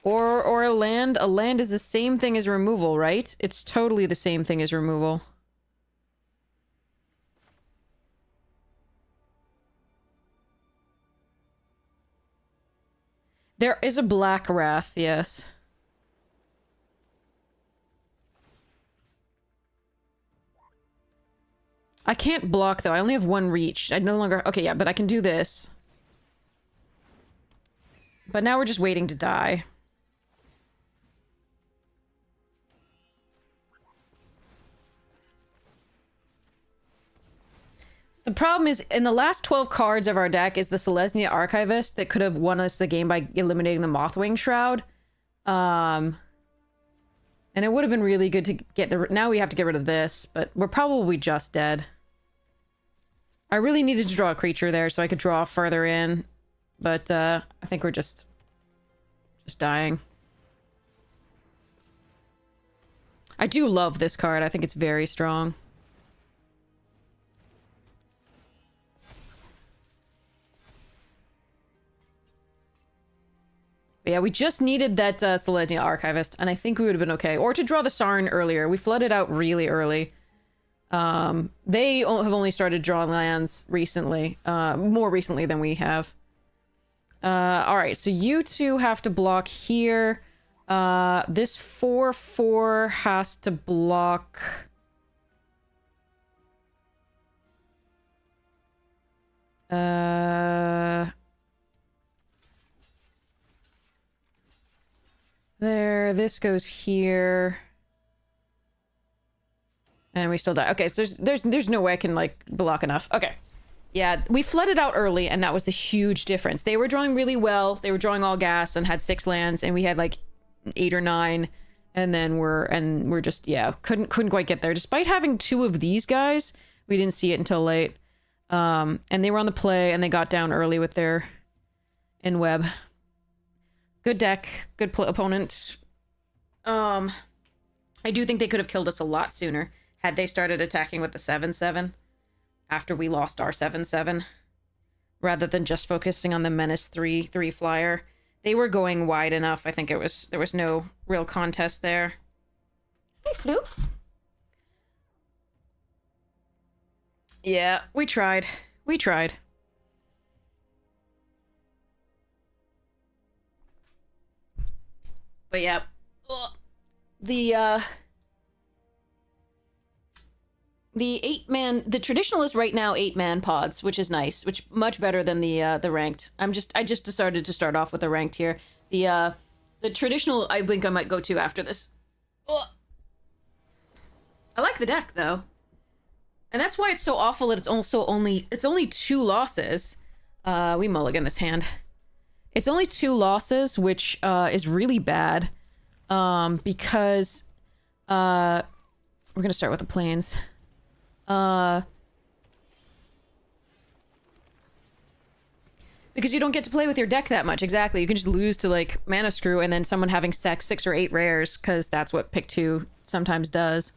Or a land. A land is the same thing as removal, right? It's totally the same thing as removal. There is a Black Wrath, yes. I can't block, though. I only have one reach. I no longer... Okay, yeah, but I can do this. But now we're just waiting to die. The problem is, in the last 12 cards of our deck is the Selesnya Archivist that could have won us the game by eliminating the Mothwing Shroud. And it would have been really good to get the... Now we have to get rid of this, but we're probably just dead. I really needed to draw a creature there so I could draw further in. But, I think we're just dying. I do love this card. I think it's very strong. But yeah, we just needed that Selenia Archivist, and I think we would have been okay. Or to draw the Sarn earlier. We flooded out really early. They have only started drawing lands recently. More recently than we have. Alright, so you two have to block here. This 4/4 has to block... There, this goes here. And we still die. Okay, so there's no way I can, like, block enough. Okay. Yeah, we flooded out early, and that was the huge difference. They were drawing really well. They were drawing all gas and had 6 lands, and we had, like, 8 or 9. And then we're just, yeah, couldn't quite get there. Despite having 2 of these guys, we didn't see it until late. And they were on the play, and they got down early with their in-web. Good deck, good opponent. I do think they could have killed us a lot sooner had they started attacking with the 7/7 after we lost our 7/7, rather than just focusing on the Menace 3/3 flyer. They were going wide enough. I think there was no real contest there. Hey, Floof. Yeah, we tried. We tried. But yeah, the 8-man, the traditional is right now 8-man pods, which is nice, which much better than the ranked. I just decided to start off with the ranked here. The traditional, I think I might go to after this. Ugh. I like the deck though, and that's why it's so awful that it's only 2 losses. We mulligan this hand. It's only 2 losses, which is really bad, because we're gonna start with the planes. Because you don't get to play with your deck that much. Exactly, you can just lose to like Mana Screw and then someone having 6 or 8 rares, because that's what pick 2 sometimes does.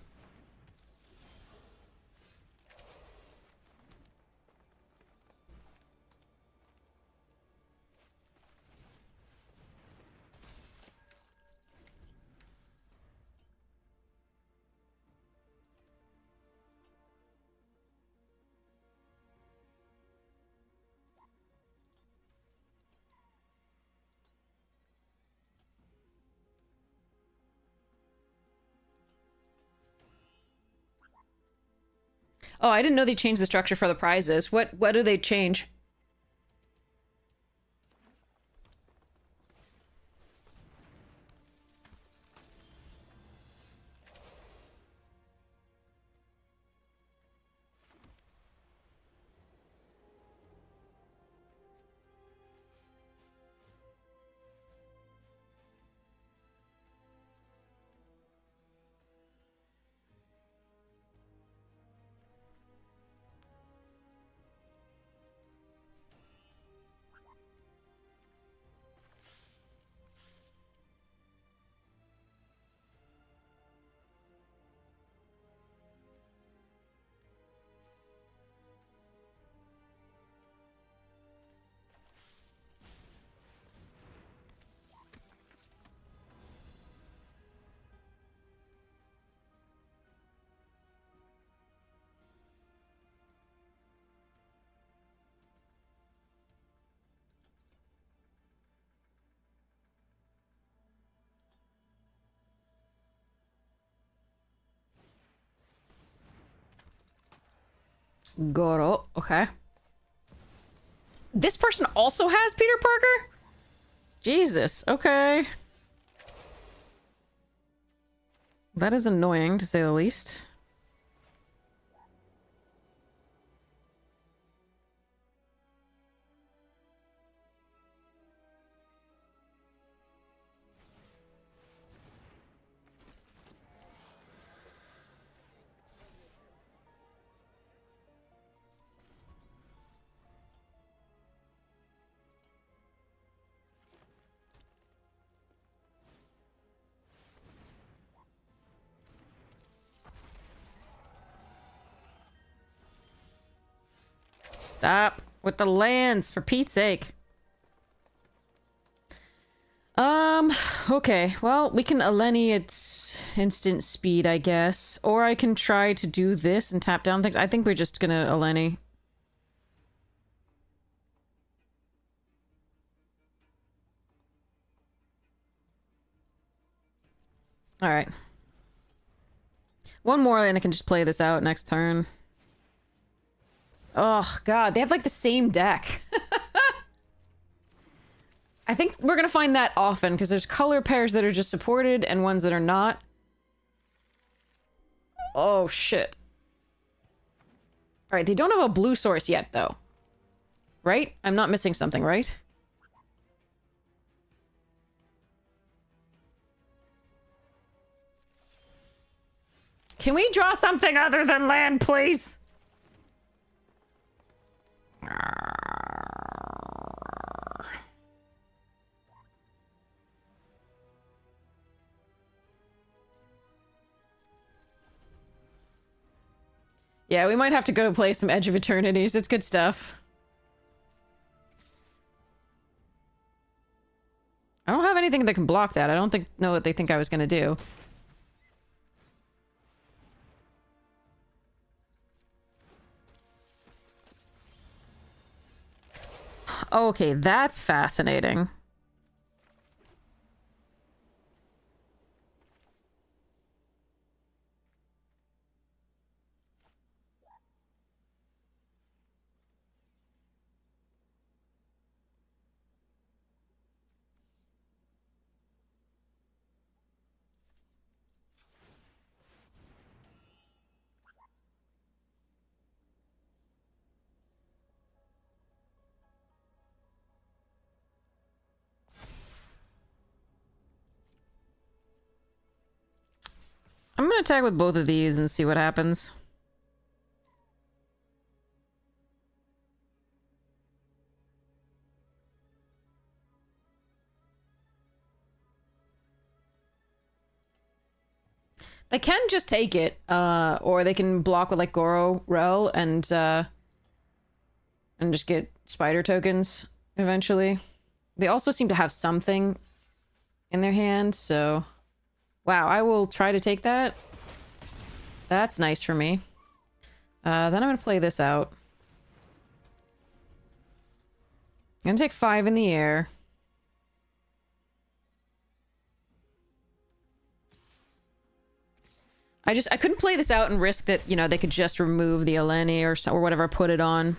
Oh, I didn't know they changed the structure for the prizes. What do they change? Goro, okay. This person also has Peter Parker? Jesus, okay. That is annoying, to say the least. Stop with the lands, for Pete's sake. Okay. Well, we can Eleni its instant speed, I guess. Or I can try to do this and tap down things. I think we're just gonna Eleni. Alright. One more and I can just play this out next turn. Oh, God. They have, like, the same deck. I think we're gonna find that often, because there's color pairs that are just supported and ones that are not. Oh, shit. Alright, they don't have a blue source yet, though. Right? I'm not missing something, right? Can we draw something other than land, please? Yeah, we might have to go to play some Edge of Eternities. It's good stuff. I don't have anything that can block that. I don't know what they think I was gonna do. Okay, that's fascinating. I'm gonna attack with both of these and see what happens. They can just take it, or they can block with, like, Goro Rel and just get spider tokens eventually. They also seem to have something in their hand, so... Wow, I will try to take that. That's nice for me. Then I'm gonna play this out. I'm gonna take 5 in the air. I couldn't play this out and risk that, you know, they could just remove the Eleni or whatever, put it on.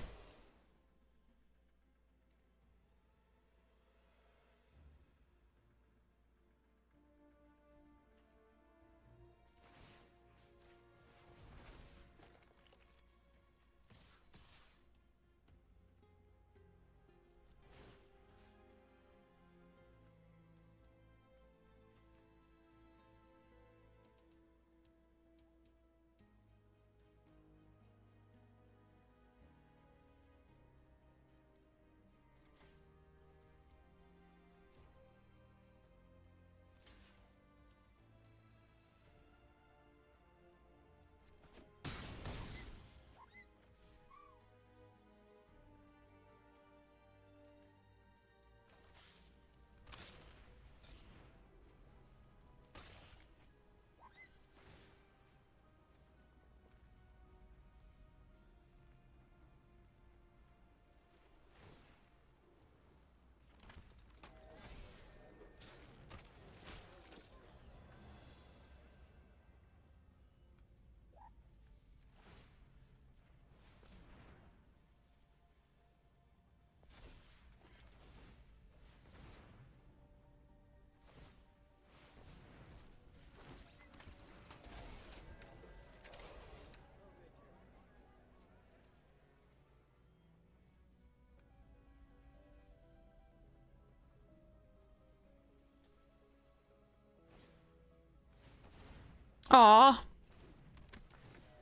Aw.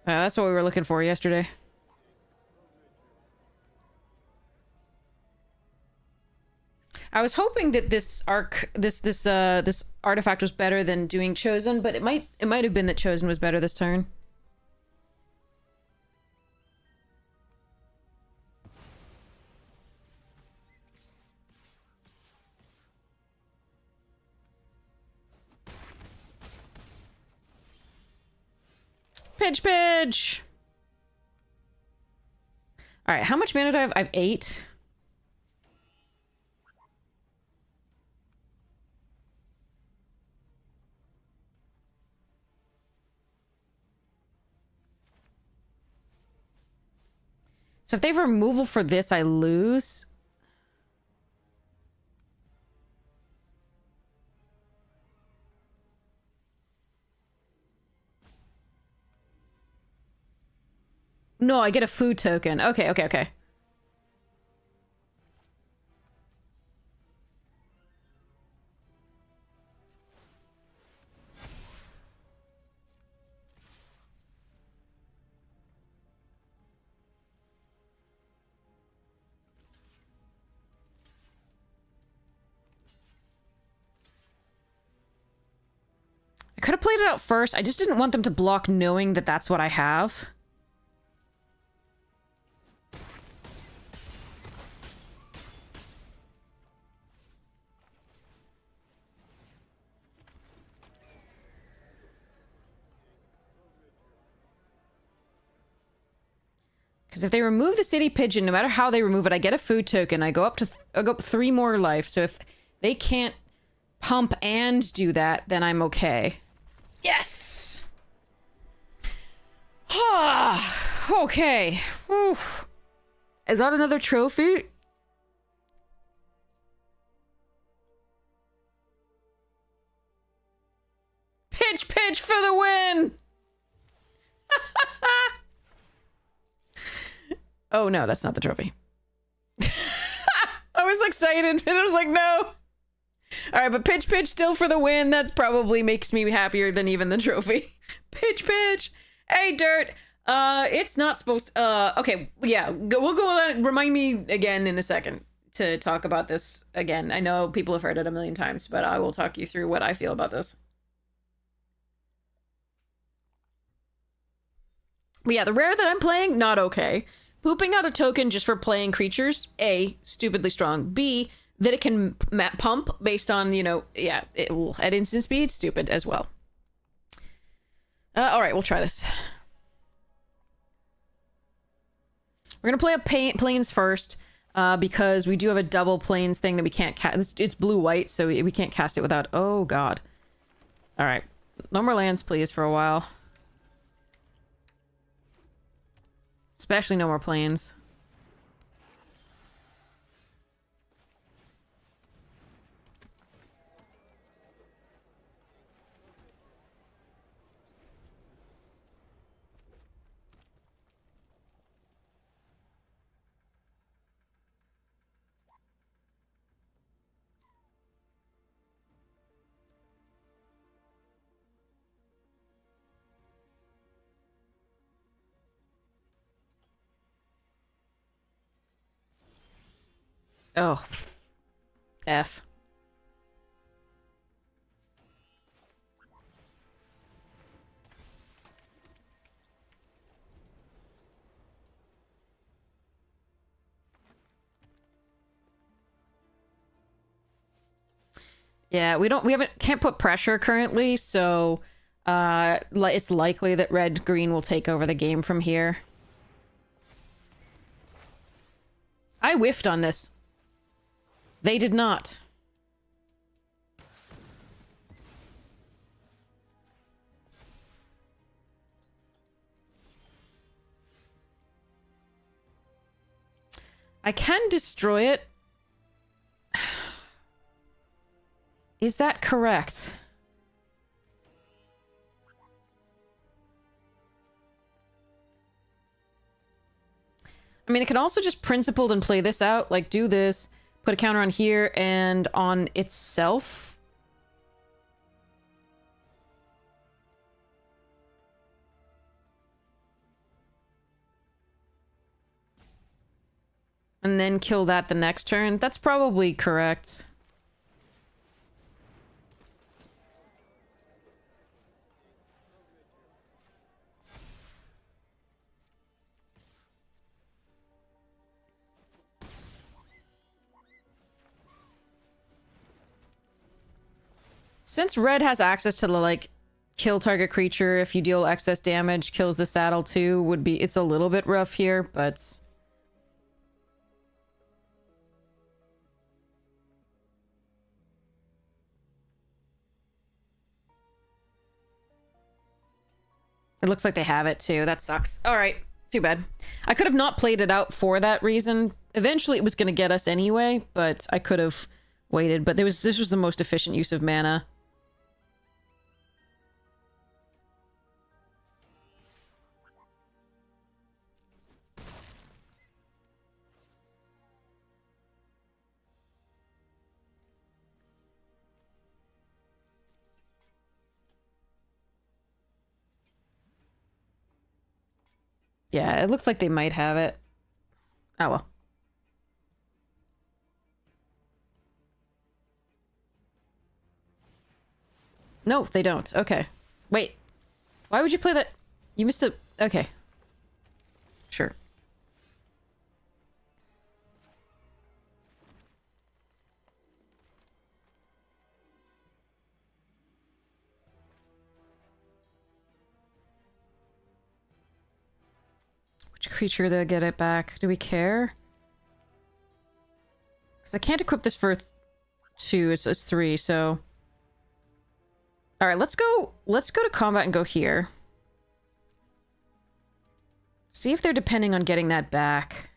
Yeah, that's what we were looking for yesterday. I was hoping that this artifact was better than doing Chosen, but it might have been that Chosen was better this turn. Pidge, Pidge! Alright, how much mana do I have? I have 8. So if they have removal for this, I lose. No, I get a food token. Okay, okay, okay. I could have played it out first. I just didn't want them to block knowing that that's what I have. Because if they remove the city pigeon, no matter how they remove it, I get a food token. I go up to I go up 3 more life. So if they can't pump and do that, then I'm okay. Yes! Ah, okay. Whew. Is that another trophy? Pitch, pitch for the win! Oh no, that's not the trophy. I was excited, and I was like, no. Alright, but pitch, pitch still for the win. That's probably makes me happier than even the trophy. Pitch, pitch. Hey, Dirt. It's not supposed to... okay, yeah. We'll go on. Remind me again in a second to talk about this again. I know people have heard it a million times, but I will talk you through what I feel about this. But yeah, the rare that I'm playing, not okay. Pooping out a token just for playing creatures, A, stupidly strong. B, that it can pump based on, you know, yeah, at instant speed, stupid as well. All right, we'll try this. We're gonna play a planes first, because we do have a double planes thing that we can't cast. It's blue-white, so we can't cast it without... Oh, God. All right. No more lands, please, for a while. Especially no more planes. Oh. F. Yeah, can't put pressure currently, so it's likely that red-green will take over the game from here. I whiffed on this. They did not. I can destroy it. Is that correct? I mean, it can also just principled and play this out. Like, do this, put a counter on here and on itself. And then kill that the next turn. That's probably correct. Since red has access to the, like, kill target creature if you deal excess damage, kills the saddle too, would be... It's a little bit rough here, but... It looks like they have it too. That sucks. Alright, too bad. I could have not played it out for that reason. Eventually it was going to get us anyway, but I could have waited. But this was the most efficient use of mana. Yeah, it looks like they might have it. Oh well. No, they don't. Okay. Wait. Why would you play that? You missed a... Okay. Sure. Which creature to get it back? Do we care? Because I can't equip this for 2. It's 3, so... Alright, let's go to combat and go here. See if they're depending on getting that back.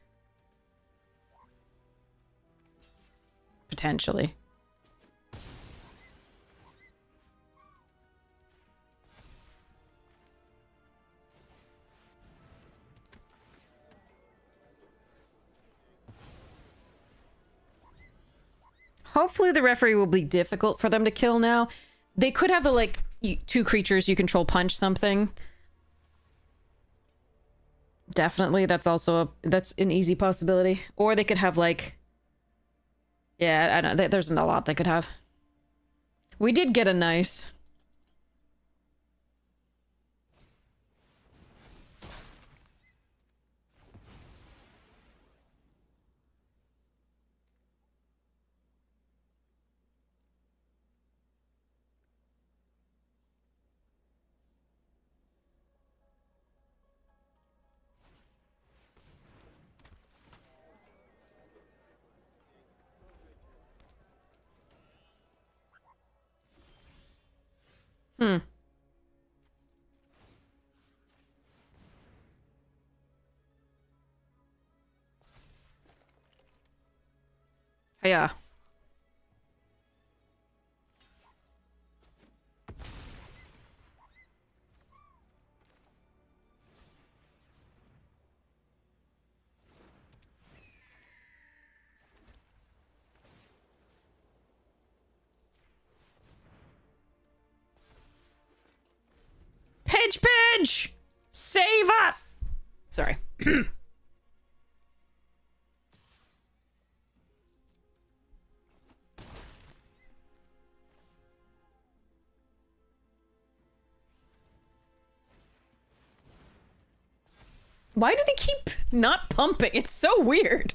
Potentially. Hopefully the referee will be difficult for them to kill now. They could have the, like, 2 creatures you control punch something. Definitely, that's also that's an easy possibility. Or they could have, like... Yeah, I don't know. There's a lot they could have. We did get a nice... Hmm. Yeah. Pidge Pidge! Save us! Sorry. Why do they keep not pumping? It's so weird.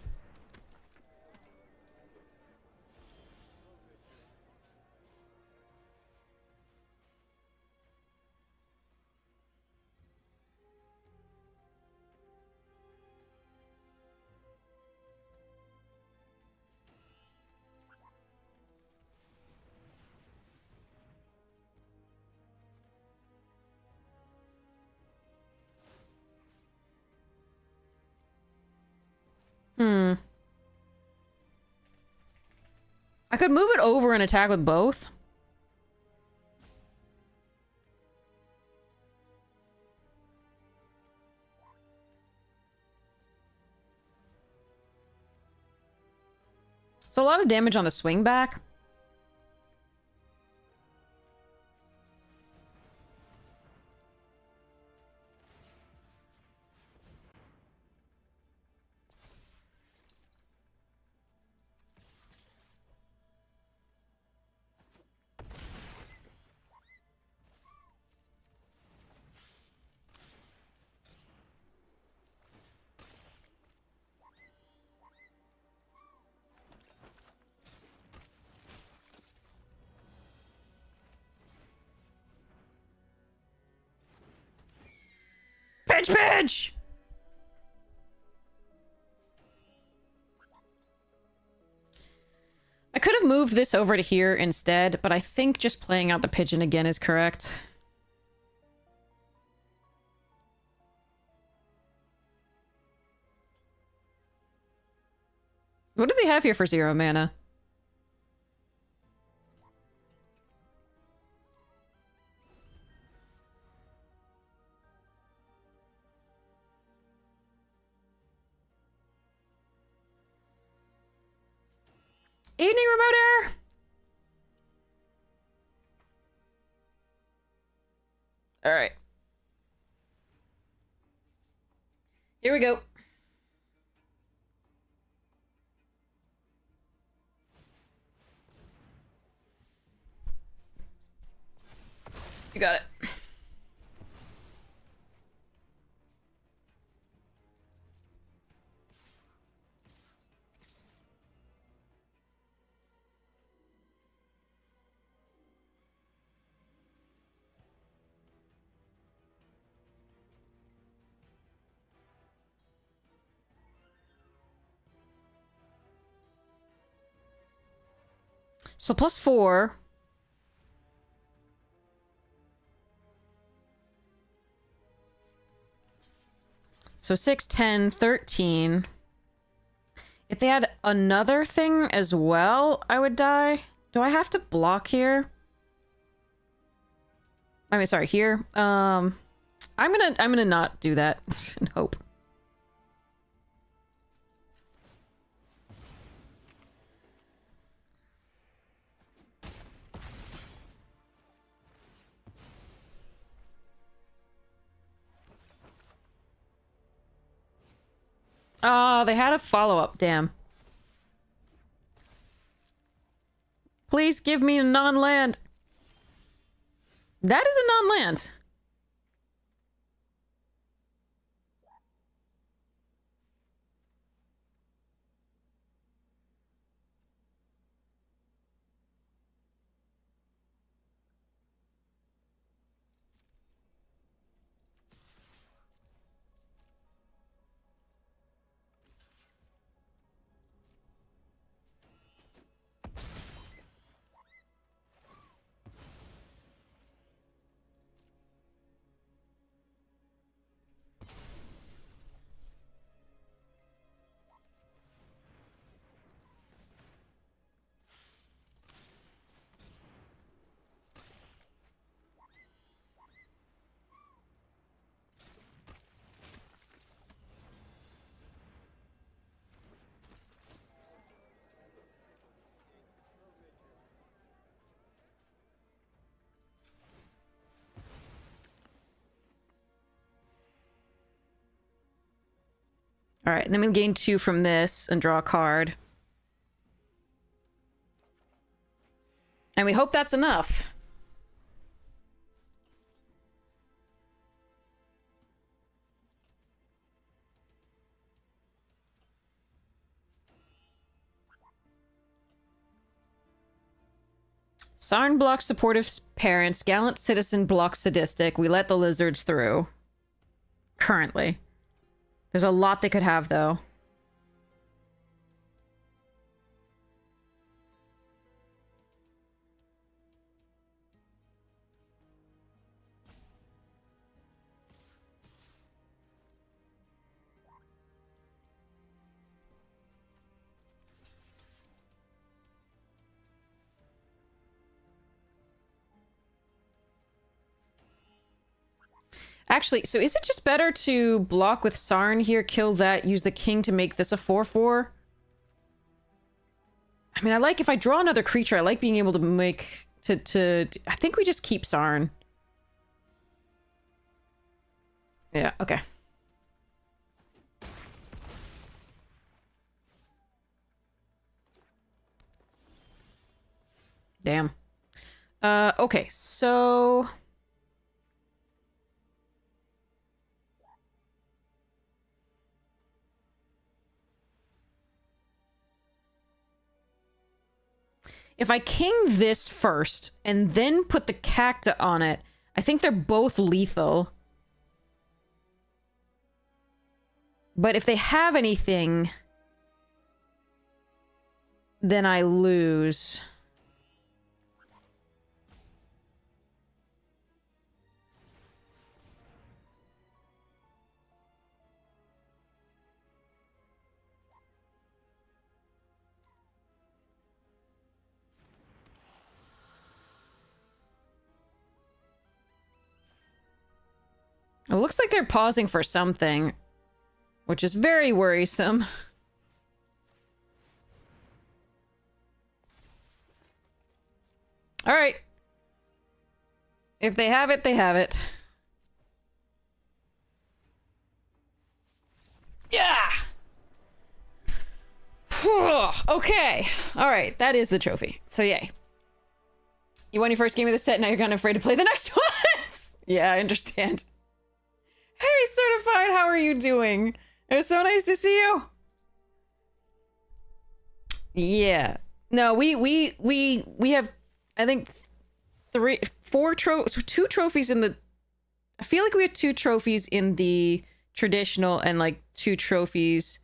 Hmm. I could move it over and attack with both. It's a lot of damage on the swing back. French pitch! I could have moved this over to here instead, but I think just playing out the pigeon again is correct. What do they have here for 0 mana? Evening, remote error! Alright. Here we go. You got it. So +4. So 6, 10, 13. If they had another thing as well, I would die. Do I have to block here? I mean, sorry, here. I'm gonna not do that and hope. Oh, they had a follow-up, damn. Please give me a non-land. That is a non-land. All right, and then we gain 2 from this and draw a card. And we hope that's enough. Sarn blocks supportive parents. Gallant citizen blocks sadistic. We let the lizards through. Currently. There's a lot they could have, though. Actually, so is it just better to block with Sarn here, kill that, use the king to make this a 4/4? I mean, I like, if I draw another creature, I like being able to make, I think we just keep Sarn. Yeah, okay. Damn. Okay, so... if I king this first, and then put the cacta on it, I think they're both lethal. But if they have anything, then I lose. It looks like they're pausing for something, which is very worrisome. All right. If they have it, they have it. Yeah. Okay. All right. That is the trophy. So yay. You won your first game of the set. Now you're kind of afraid to play the next ones. Yeah, I understand. Hey, Certified, how are you doing? It was so nice to see you. Yeah. No, we have, I think, two trophies in the. I feel like we have 2 trophies in the traditional and like 2 trophies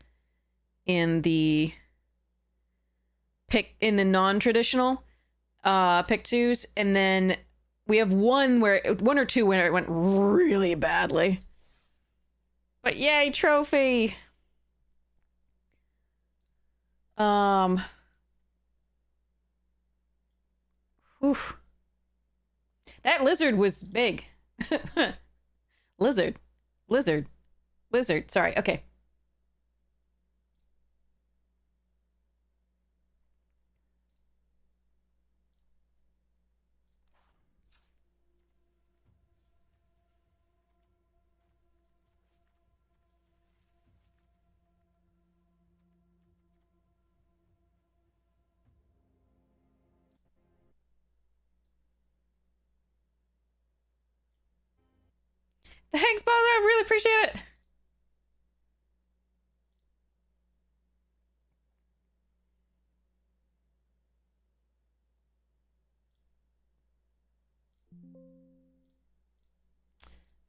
in the non-traditional pick 2s, and then we have one or two where it went really badly. But yay, trophy! Oof. That lizard was big. Lizard. Sorry, okay. Thanks, Bowser. I really appreciate it.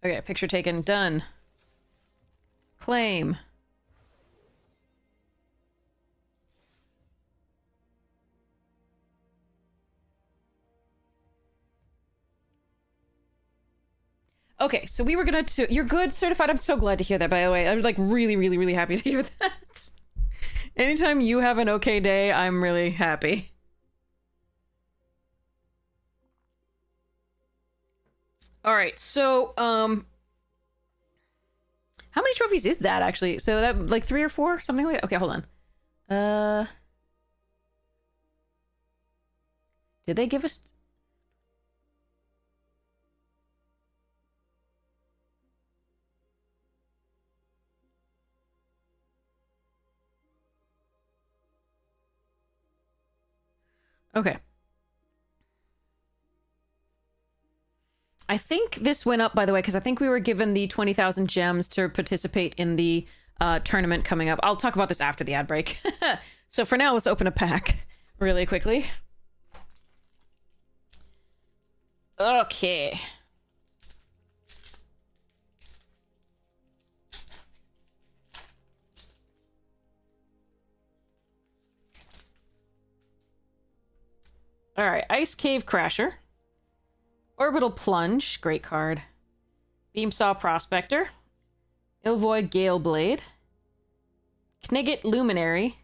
Okay, picture taken. Done. Claim. Okay, so we were gonna... You're good, Certified? I'm so glad to hear that, by the way. I'm like really, really, really happy to hear that. Anytime you have an okay day, I'm really happy. Alright, so, how many trophies is that, actually? So that, like, 3 or 4? Something like that? Okay, hold on. Did they give us... Okay. I think this went up, by the way, because I think we were given the 20,000 gems to participate in the tournament coming up. I'll talk about this after the ad break. So for now, let's open a pack really quickly. Okay. All right, Ice Cave Crasher. Orbital Plunge, great card. Beamsaw Prospector. Ilvoy Galeblade. Knigget Luminary.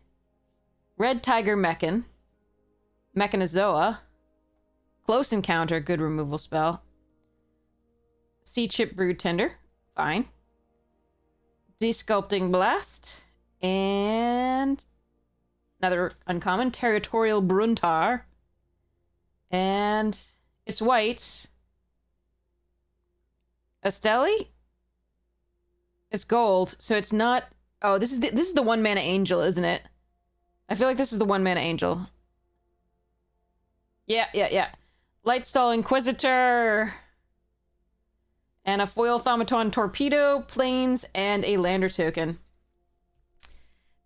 Red Tiger Mechan. Mechanizoa. Close Encounter, good removal spell. Sea Chip Brood Tender, fine. Desculpting Blast. And another uncommon, Territorial Bruntar. And it's white. Esteli? It's gold, so it's not... Oh, this is the 1 mana angel, isn't it? I feel like this is the 1 mana angel. Yeah. Lightstall Inquisitor. And a foil automaton torpedo, planes, and a lander token.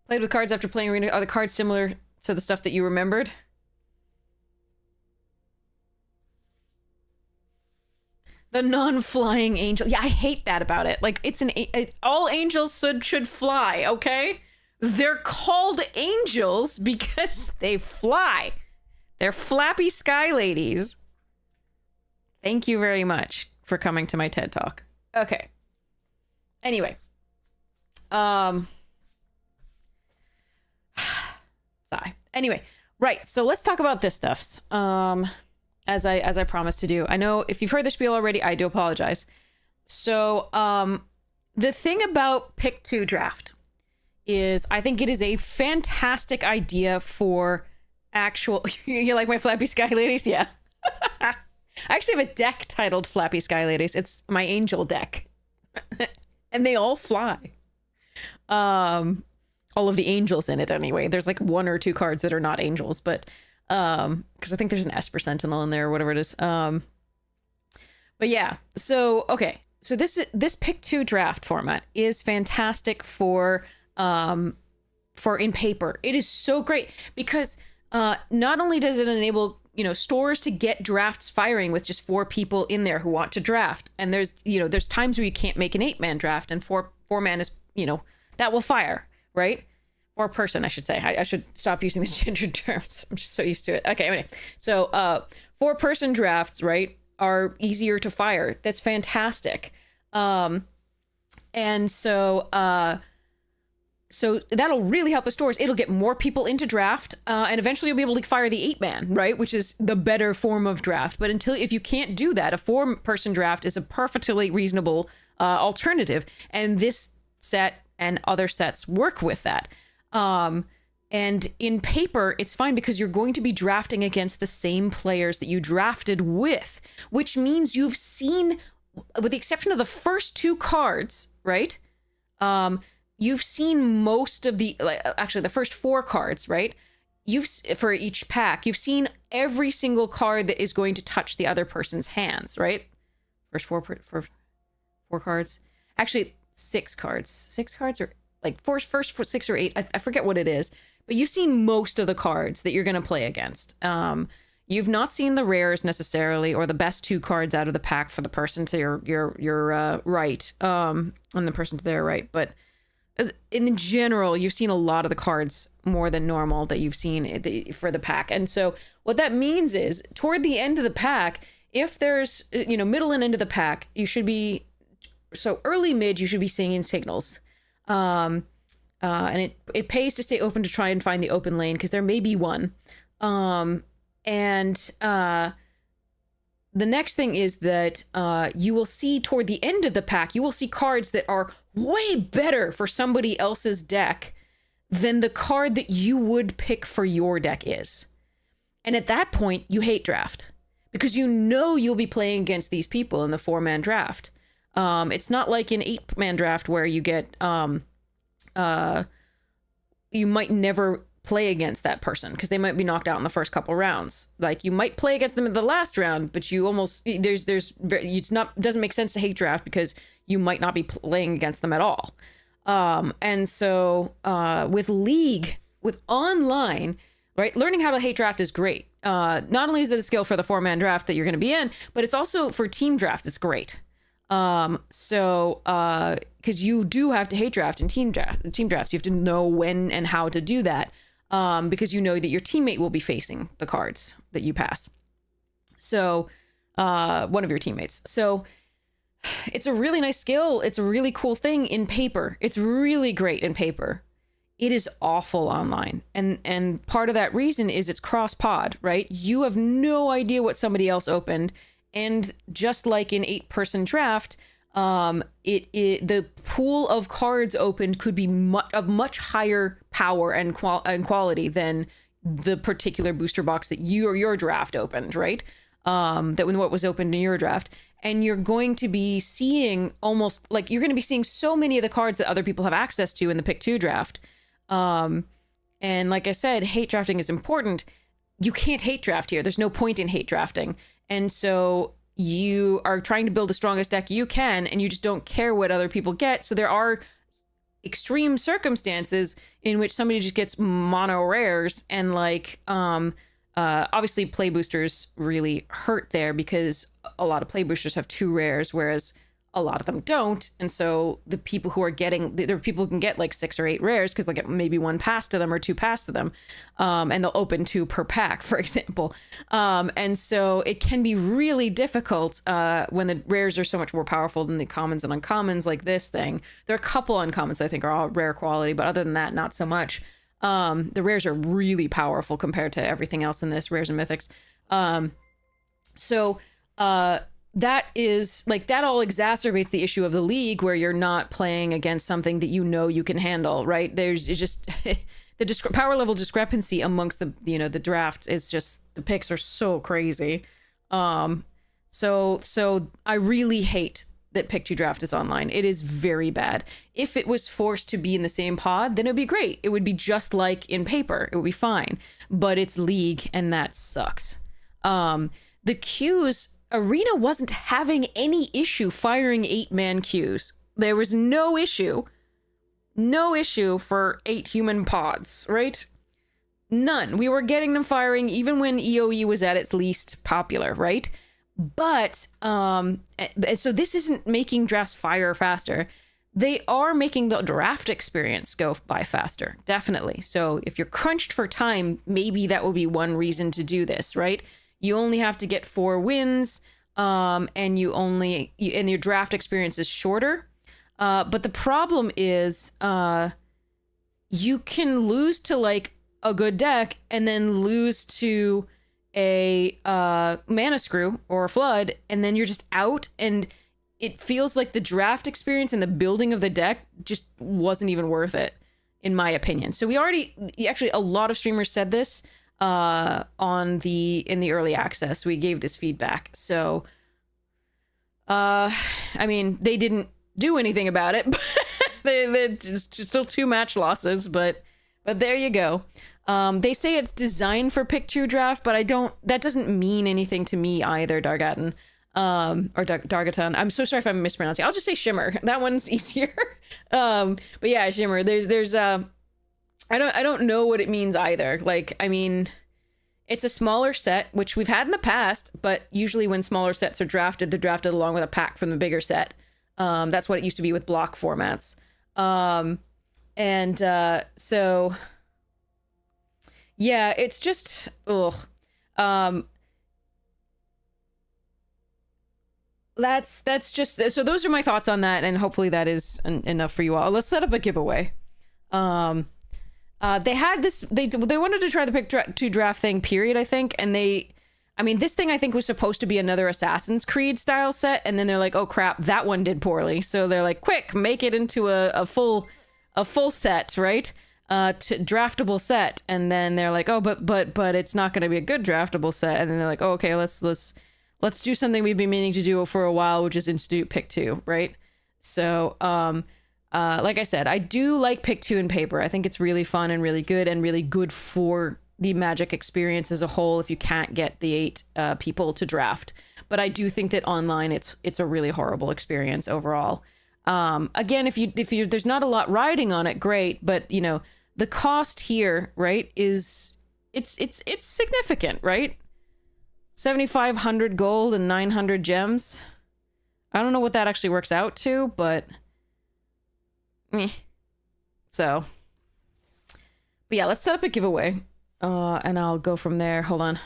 Played with cards after playing arena. Are the cards similar to the stuff that you remembered? The non-flying angel. Yeah, I hate that about it. Like, it's all angels should fly, okay? They're called angels because they fly. They're flappy sky ladies. Thank you very much for coming to my TED Talk. Okay. Anyway. Sigh. Anyway, right. So let's talk about this stuffs. As I promised to do. I know if you've heard the spiel already, I do apologize. So, the thing about Pick 2 draft is I think it is a fantastic idea for actual... You like my Flappy Sky Ladies? Yeah. I actually have a deck titled Flappy Sky Ladies. It's my angel deck. And they all fly. All of the angels in it anyway. There's like 1 or 2 cards that are not angels, but... because I think there's an Esper Sentinel in there or whatever it is. But yeah, so okay, so this Pick 2 draft format is fantastic for in paper. It is so great because not only does it enable stores to get drafts firing with just 4 people in there who want to draft, and there's times where you can't make an 8-man draft, and four man is that will fire, right? Or person, I should say. I should stop using the gendered terms. I'm just so used to it. Okay, anyway. So 4-person drafts, right, are easier to fire. That's fantastic. And so that'll really help the stores. It'll get more people into draft, and eventually you'll be able to fire the 8-man, right, which is the better form of draft. But if you can't do that, a 4-person draft is a perfectly reasonable alternative, and this set and other sets work with that. And in paper, it's fine because you're going to be drafting against the same players that you drafted with, which means you've seen, with the exception of the first 2 cards, right? You've seen most of the first 4 cards, right? For each pack, you've seen every single card that is going to touch the other person's hands, right? First 4 cards. Actually, 6 cards. 6 cards or... like first 6 or 8, I forget what it is, but you've seen most of the cards that you're going to play against. You've not seen the rares necessarily, or the best 2 cards out of the pack for the person to your right, and the person to their right. But in general, you've seen a lot of the cards more than normal that you've seen for the pack. And so what that means is toward the end of the pack, if there's middle and end of the pack, you should be early mid, you should be seeing signals. And it pays to stay open to try and find the open lane because there may be one. The next thing is that you will see toward the end of the pack, you will see cards that are way better for somebody else's deck than the card that you would pick for your deck is. And at that point, you hate draft because you'll be playing against these people in the 4-man draft. It's not like an 8-man draft where you get you might never play against that person because they might be knocked out in the first couple rounds. Like you might play against them in the last round, but you almost doesn't make sense to hate draft because you might not be playing against them at all. And so with League, with online, right, learning how to hate draft is great. Not only is it a skill for the 4-man draft that you're going to be in, but it's also for team draft. It's great. Because you do have to hate draft in team drafts. You have to know when and how to do that, because you know that your teammate will be facing the cards that you pass. So, one of your teammates. So, it's a really nice skill. It's a really cool thing in paper. It's really great in paper. It is awful online. And part of that reason is it's cross-pod, right? You have no idea what somebody else opened. And just like in 8-person draft, the pool of cards opened could be of much higher power and quality than the particular booster box that your draft opened, right? What was opened in your draft. And you're going to be seeing you're going to be seeing so many of the cards that other people have access to in the Pick 2 draft. And like I said, hate drafting is important. You can't hate draft here. There's no point in hate drafting. And so you are trying to build the strongest deck you can, and you just don't care what other people get. So there are extreme circumstances in which somebody just gets mono rares and Obviously, play boosters really hurt there because a lot of play boosters have 2 rares, whereas a lot of them don't. And so the people who are getting, there are people who can get like 6 or 8 rares because they'll get maybe 1 pass to them or 2 pass to them. And they'll open 2 per pack, for example. And so it can be really difficult when the rares are so much more powerful than the commons and uncommons, like this thing. There are a couple uncommons that I think are all rare quality, but other than that, not so much. The rares are really powerful compared to everything else in this, rares and mythics. That is like, that all exacerbates the issue of the league where you're not playing against something that you know you can handle, right? It's just the power level discrepancy amongst the, you know, the draft is just, the picks are so crazy. So I really hate that Pick 2 Draft is online. It is very bad. If it was forced to be in the same pod, then it would be great. It would be just like in paper. It would be fine. But it's league, and that sucks. The queues, Arena wasn't having any issue firing 8-man queues. There was no issue for 8 human pods, right? None. We were getting them firing even when EOE was at its least popular, right? But, so this isn't making drafts fire faster. They are making the draft experience go by faster, definitely. So if you're crunched for time, maybe that will be one reason to do this, right? You only have to get 4 wins, and and your draft experience is shorter. But the problem is, you can lose to like a good deck and then lose to a mana screw or a flood, and then you're just out, and it feels like the draft experience and the building of the deck just wasn't even worth it, in my opinion. So actually a lot of streamers said this in the early access. We gave this feedback. So I mean, they didn't do anything about it. They just still 2 match losses, but there you go. They say it's designed for Pick 2 Draft, but that doesn't mean anything to me either, Dargatan. Or Dargatan. I'm so sorry if I'm mispronouncing. I'll just say Shimmer. That one's easier. But yeah, Shimmer. There's I don't know what it means either. Like, I mean, it's a smaller set, which we've had in the past, but usually when smaller sets are drafted, they're drafted along with a pack from the bigger set. That's what it used to be with block formats. So yeah, it's just, ugh. That's just, so those are my thoughts on that, and hopefully that is enough for you all. Let's set up a giveaway. They had this, they wanted to try the Pick 2 Draft thing, period, I think, and this thing I think was supposed to be another Assassin's Creed style set, and then they're like, oh crap, that one did poorly, so they're like, quick, make it into a full set, right? Draftable set, and then they're like, oh, but it's not going to be a good draftable set, and then they're like, oh, okay, let's do something we've been meaning to do for a while, which is institute Pick 2, right? So like I said, I do like Pick 2 in paper. I think it's really fun and really good for the Magic experience as a whole if you can't get the 8 people to draft. But I do think that online it's a really horrible experience overall. Again, if you there's not a lot riding on it, great, but you know, the cost here, right, is it's significant, right? 7,500 gold and 900 gems. I don't know what that actually works out to, but so, but yeah, let's set up a giveaway, and I'll go from there. Hold on.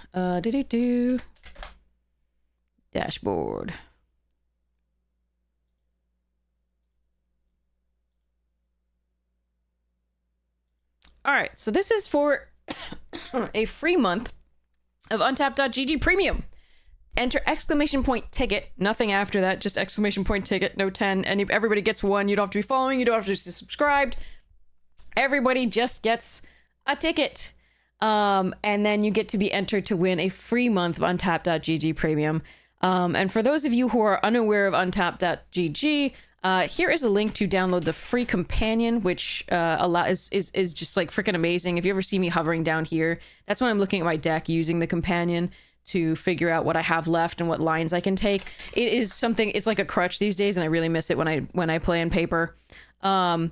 Dashboard. All right, so this is for a free month of Untapped.gg Premium. Enter exclamation point ticket, nothing after that, just exclamation point ticket, no 10, and everybody gets one. You don't have to be following, you don't have to be subscribed. Everybody just gets a ticket. And then you get to be entered to win a free month of Untapped.gg Premium. And for those of you who are unaware of Untapped.gg, here is a link to download the free companion, which is just like freaking amazing. If you ever see me hovering down here, that's when I'm looking at my deck using the companion to figure out what I have left and what lines I can take. It is something, it's like a crutch these days, and I really miss it when I play in paper. But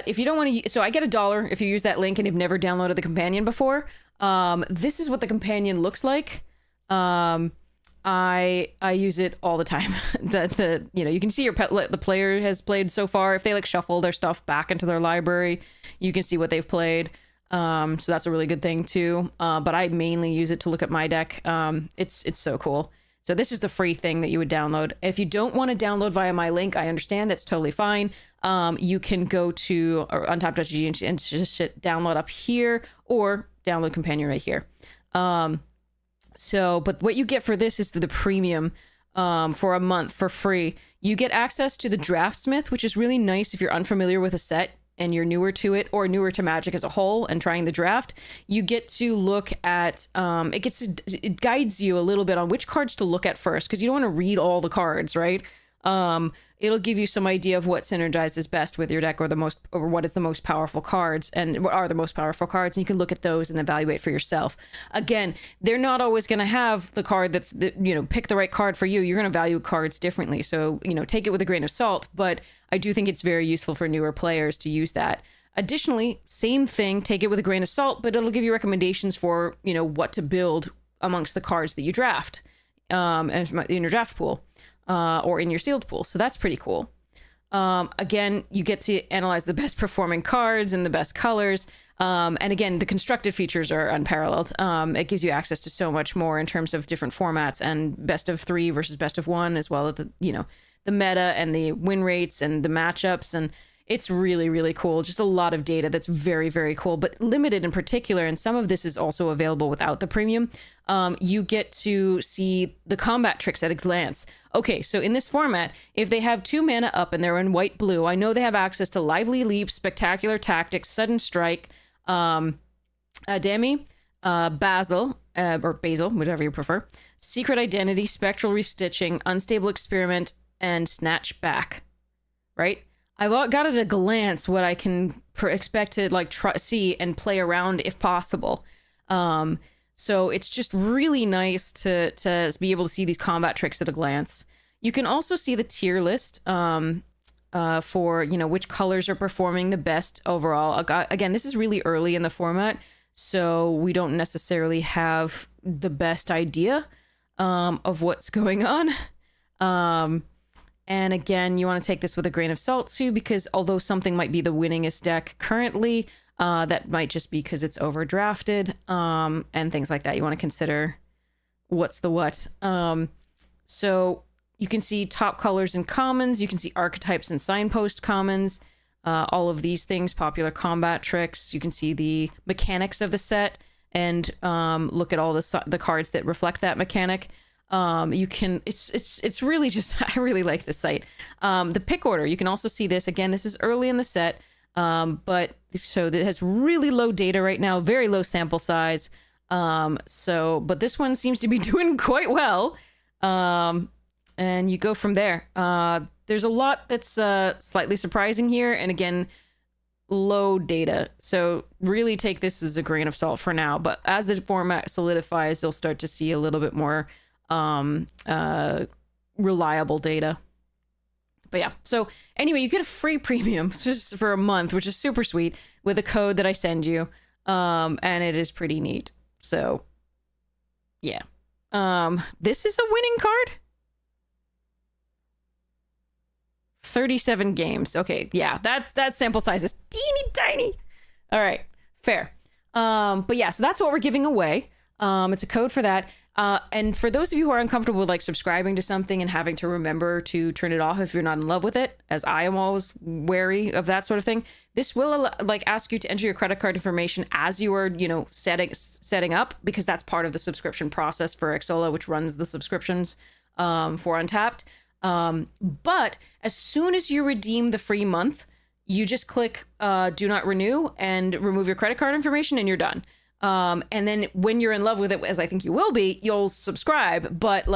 if you don't want to, so I get $1 if you use that link and you've never downloaded the companion before. This is what the companion looks like. I use it all the time. You can see the player has played so far. If they like shuffle their stuff back into their library, you can see what they've played. So that's a really good thing too. But I mainly use it to look at my deck. It's so cool. So this is the free thing that you would download. If you don't want to download via my link, I understand, that's totally fine. You can go to untap.gg and just hit download up here, or download companion right here. But what you get for this is the premium for a month for free. You get access to the Draftsmith, which is really nice if you're unfamiliar with a set and you're newer to it or newer to Magic as a whole and trying the draft. You get to look at it guides you a little bit on which cards to look at first, because you don't want to read all the cards, right? It'll give you some idea of what synergizes best with your deck, or what is the most powerful cards, and what are the most powerful cards, and you can look at those and evaluate for yourself. Again, they're not always going to have the card that's pick the right card for you. You're going to value cards differently, so take it with a grain of salt. But I do think it's very useful for newer players to use that. Additionally, same thing, take it with a grain of salt, but it'll give you recommendations for what to build amongst the cards that you draft in your draft pool. Or in your sealed pool. So that's pretty cool. Again, you get to analyze the best performing cards and the best colors. And again, the constructed features are unparalleled. It gives you access to so much more in terms of different formats and best of 3 versus best of 1, as well as the meta and the win rates and the matchups. And it's really, really cool. Just a lot of data that's very, very cool, but limited in particular. And some of this is also available without the premium. You get to see the combat tricks at a glance. Okay, so in this format, if they have 2 mana up and they're in white blue, I know they have access to Lively Leap, Spectacular Tactics, Sudden Strike, Ademi, Basil, or Basil, whatever you prefer, Secret Identity, Spectral Restitching, Unstable Experiment, and Snatch Back, right? I've got at a glance what I can expect to see and play around if possible. So it's just really nice to be able to see these combat tricks at a glance. You can also see the tier list for which colors are performing the best overall. Again, this is really early in the format, so we don't necessarily have the best idea of what's going on. And again, you want to take this with a grain of salt too, because although something might be the winningest deck currently, that might just be because it's overdrafted, and things like that. You want to consider what's the what. So you can see top colors and commons. You can see archetypes and signpost commons. All of these things, popular combat tricks. You can see the mechanics of the set and look at all the cards that reflect that mechanic. You can, it's really just, I really like this site. The pick order, you can also see this. Again, this is early in the set, but so it has really low data right now, very low sample size. But this one seems to be doing quite well. And you go from there. There's a lot that's slightly surprising here, and again, low data. So really take this as a grain of salt for now. But as the format solidifies, you'll start to see a little bit more reliable data. But yeah, so anyway, you get a free premium just for a month, which is super sweet, with a code that I send you, and it is pretty neat. So yeah, this is a winning card. 37 games. Okay, yeah, that sample size is teeny tiny. All right, fair. But yeah, so that's what we're giving away. It's a code for that. And for those of you who are uncomfortable with subscribing to something and having to remember to turn it off if you're not in love with it, as I am always wary of that sort of thing, this will ask you to enter your credit card information as you are, setting up, because that's part of the subscription process for Xsola, which runs the subscriptions for Untapped. But as soon as you redeem the free month, you just click do not renew and remove your credit card information, and you're done. And then when you're in love with it, as I think you will be, you'll subscribe, but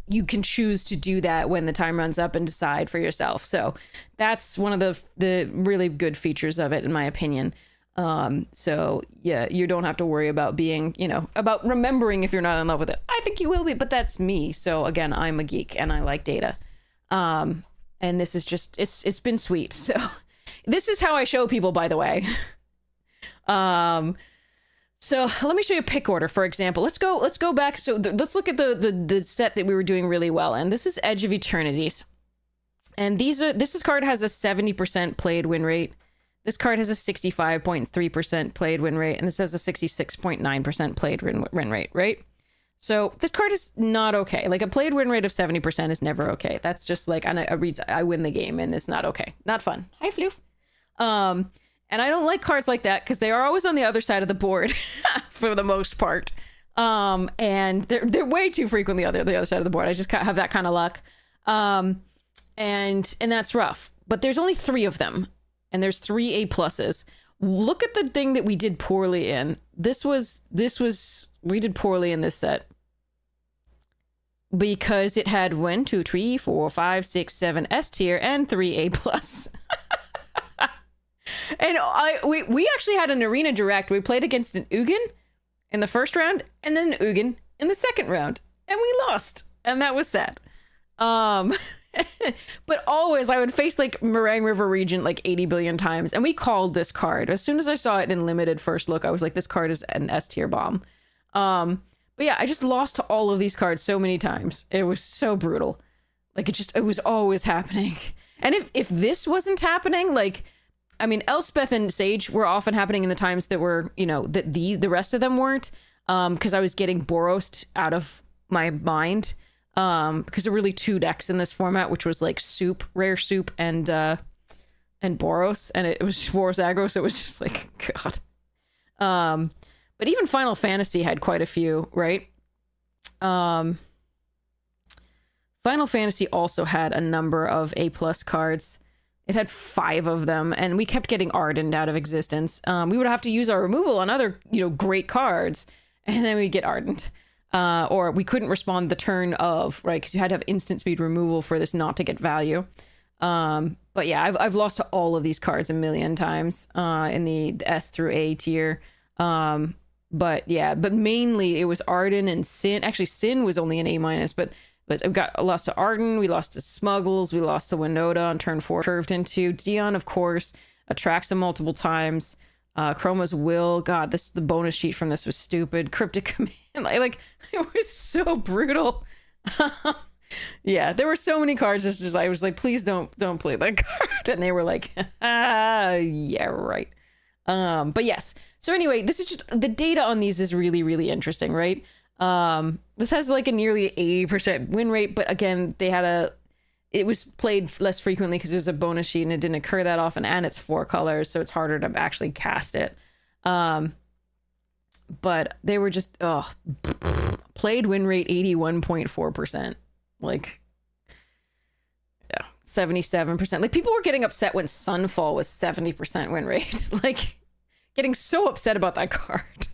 you can choose to do that when the time runs up and decide for yourself. So that's one of the really good features of it, in my opinion. So yeah, you don't have to worry about being, about remembering if you're not in love with it. I think you will be, but that's me. So again, I'm a geek and I like data. And this is just, it's been sweet. So this is how I show people, by the way. So let me show you a pick order, for example. Let's go back. So let's look at the set that we were doing really well in. This is Edge of Eternities. And this card has a 70% played win rate. This card has a 65.3% played win rate, and this has a 66.9% played win rate, right? So this card is not okay. Like, a played win rate of 70% is never okay. That's just like, I win the game, and it's not okay. Not fun. Hi, Floof. And I don't like cards like that because they are always on the other side of the board for the most part. And they're way too frequently on the other side of the board. I just have that kind of luck. And that's rough. But there's only 3 of them, and there's 3 A+. Look at the thing that we did poorly in. We did poorly in this set because it had 1, 2, 3, 4, 5, 6, 7 S tier and 3 A+. And we actually had an arena direct. We played against an Ugin in the first round and then an Ugin in the second round, and we lost, and that was sad. But always I would face like Meringue River Regent like 80 billion times, and we called this card. As soon as I saw it in limited first look, I was like, this card is an S tier bomb. But yeah, I just lost to all of these cards so many times. It was so brutal. Like, it was always happening. And if this wasn't happening, like, I mean, Elspeth and Sage were often happening in the times that were, you know, that the rest of them weren't, because I was getting Boros out of my mind, because there were really 2 decks in this format, which was like Soup, Rare Soup, and Boros, and it was Boros aggro, so it was just like, God. But even Final Fantasy had quite a few, right? Final Fantasy also had a number of A+ cards. It had 5 of them, and we kept getting Ardent out of existence. We would have to use our removal on other, you know, great cards, and then we'd get Ardent. Or we couldn't respond the turn of, right? Because you had to have instant speed removal for this not to get value. But yeah, I've lost to all of these cards a million times in the S through A tier. But yeah, but mainly it was Arden and Sin. Actually, Sin was only an A-, but I lost to Arden, we lost to Smuggles, we lost to Winota on turn 4, curved into Dion, of course, Atraxa multiple times, Chroma's Will. God, the bonus sheet from this was stupid. Cryptic Command, like it was so brutal. Yeah, there were so many cards. Just I was like, please don't play that card, and they were like, yeah, right. But yes. So anyway, this is just the data on these is really, really interesting, right? This has like a nearly 80% win rate, but again, it was played less frequently because it was a bonus sheet and it didn't occur that often, and it's 4 colors, so it's harder to actually cast it. But they were just, played win rate 81.4%. Like, yeah, 77%. Like, people were getting upset when Sunfall was 70% win rate. Like, getting so upset about that card.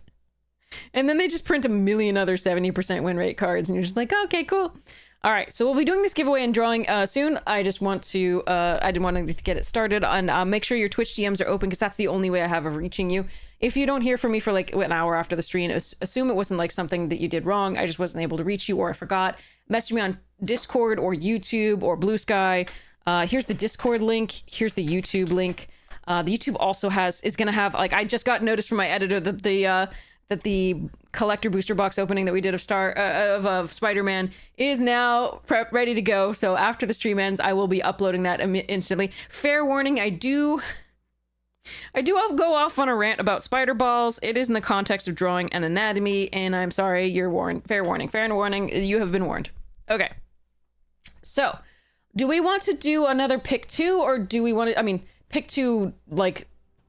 And then they just print a million other 70% win rate cards, and you're just like, okay, cool. All right, so we'll be doing this giveaway and drawing soon. I just want to, I didn't want to get it started, and make sure your Twitch DMs are open, because that's the only way I have of reaching you. If you don't hear from me for like an hour after the stream, assume it wasn't like something that you did wrong. I just wasn't able to reach you, or I forgot. Message me on Discord or YouTube or Blue Sky. Here's the Discord link. Here's the YouTube link. The YouTube also is going to have, like, I just got notice from my editor that the collector booster box opening that we did of Spider-Man is now ready to go. So after the stream ends, I will be uploading that instantly. Fair warning, I do go off on a rant about spider balls. It is in the context of drawing an anatomy, and I'm sorry, you're warned. Fair warning, you have been warned. Okay. So, do we want to do another pick 2, or do we want to, pick 2 like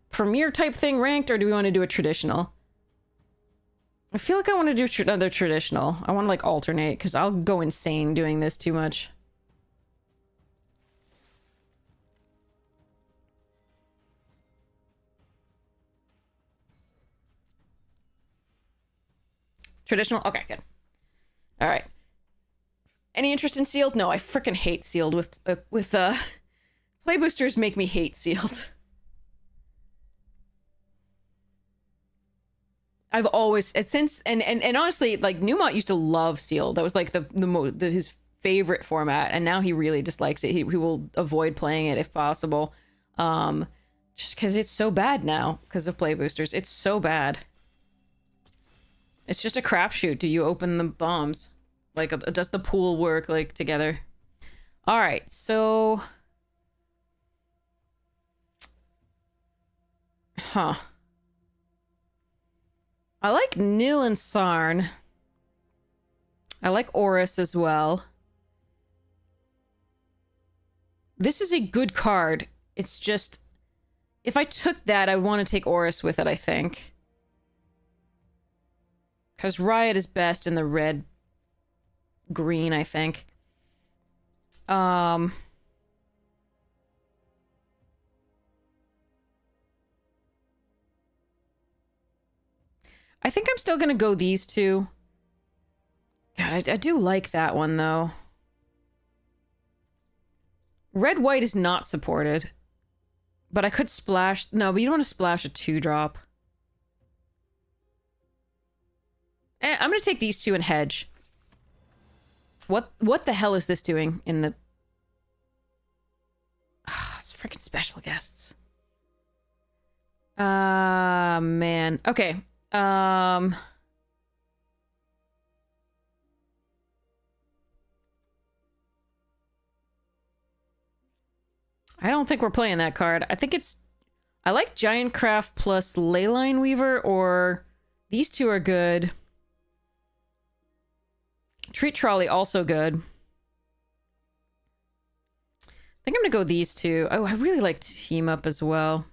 premiere type thing ranked, or do we want to do a traditional? I feel like I want to do another traditional. I want to like alternate, because I'll go insane doing this too much. Traditional? Okay, good. All right. Any interest in sealed? No, I freaking hate sealed with play boosters make me hate sealed. I've always, since, and honestly, like, Newmont used to love sealed. That was like his favorite format, and now he really dislikes it. He will avoid playing it if possible, just because it's so bad now because of play boosters. It's so bad. It's just a crapshoot. Do you open the bombs? Like, does the pool work, like, together? Alright, so... Huh. I like Nil and Sarn. I like Oris as well. This is a good card. It's just... If I took that, I'd want to take Oris with it, I think. Because Riot is best in the red-green, I think. I think I'm still gonna go these two. God, I do like that one, though. Red-white is not supported. But I could splash... No, but you don't want to splash a 2-drop. I'm gonna take these two and hedge. What the hell is this doing in the... It's freaking special guests. Man. Okay. I don't think we're playing that card. I think it's... I like Giant Craft plus Leyline Weaver, or... These two are good. Treat Trolley also good. I think I'm gonna go these two. Oh, I really like Team Up as well.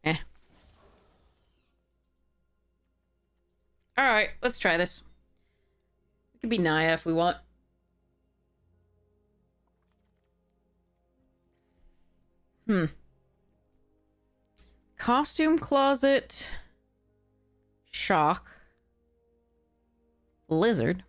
Eh. Alright, let's try this. It could be Naya if we want. Costume Closet. Shock. Lizard.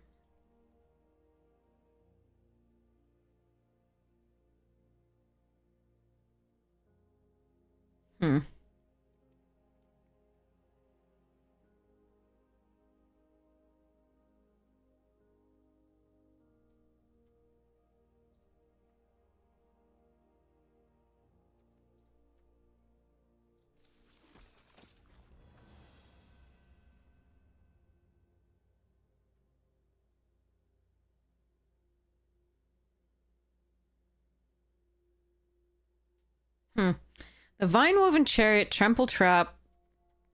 The Vine-Woven Chariot, Trample Trap,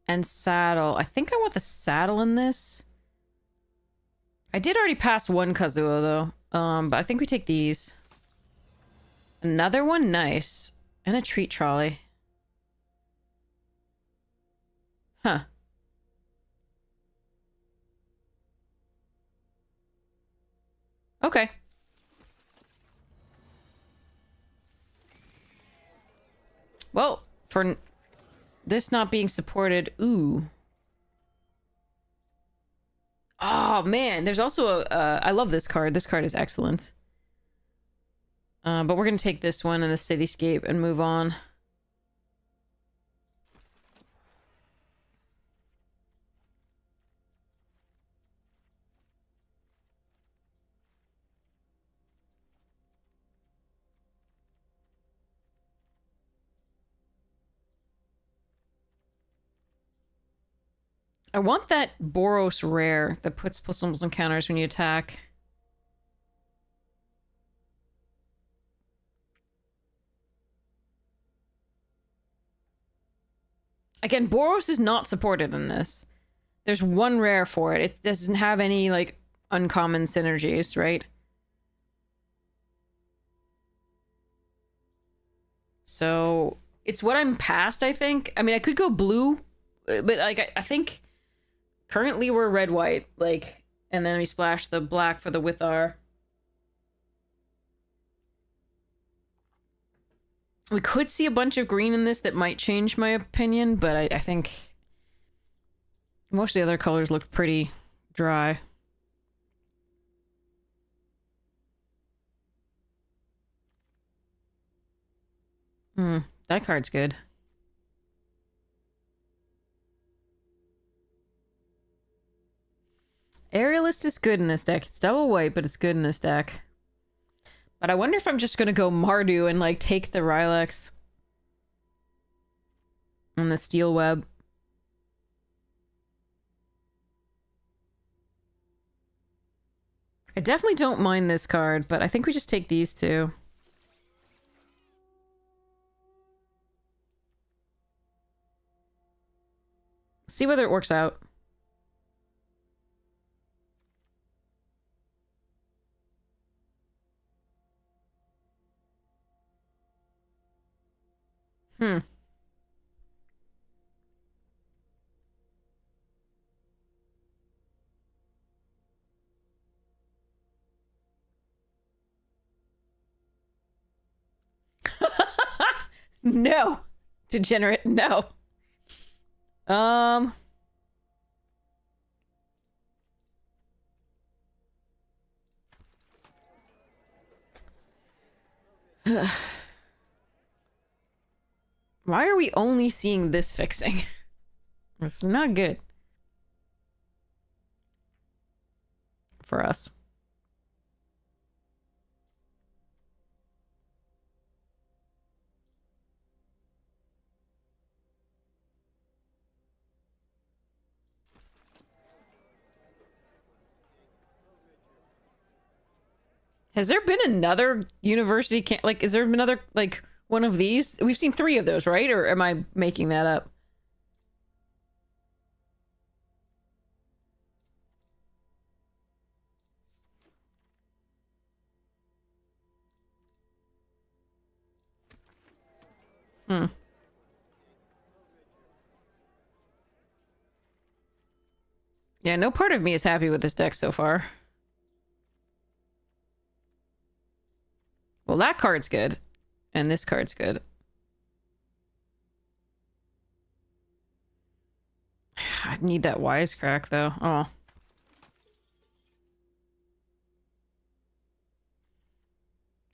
and Saddle. I think I want the Saddle in this. I did already pass one Kazuo, though. But I think we take these. Another one? Nice. And a Treat Trolley. Huh. Okay. Well, for this not being supported... Ooh. Oh, man. There's also a... I love this card. This card is excellent. But we're going to take this one and the Cityscape and move on. I want that Boros rare that puts plus symbols on counters when you attack. Again, Boros is not supported in this. There's one rare for it. It doesn't have any, like, uncommon synergies, right? So, it's what I'm past, I think. I mean, I could go blue, but, like, I think... Currently, we're red-white, like, and then we splash the black for the Withar. We could see a bunch of green in this that might change my opinion, but I think most of the other colors look pretty dry. That card's good. Aerialist is good in this deck. It's double white, but it's good in this deck. But I wonder if I'm just gonna go Mardu and, like, take the Rylex. And the Steel Web. I definitely don't mind this card, but I think we just take these two. See whether it works out. Hmm. No. Degenerate, no. Why are we only seeing this fixing? It's not good. For us. Has there been another university like, is there another, like, one of these? We've seen 3 of those, right? Or am I making that up? Hmm. Yeah, no part of me is happy with this deck so far. Well, that card's good. And this card's good. I need that wisecrack, though. Oh.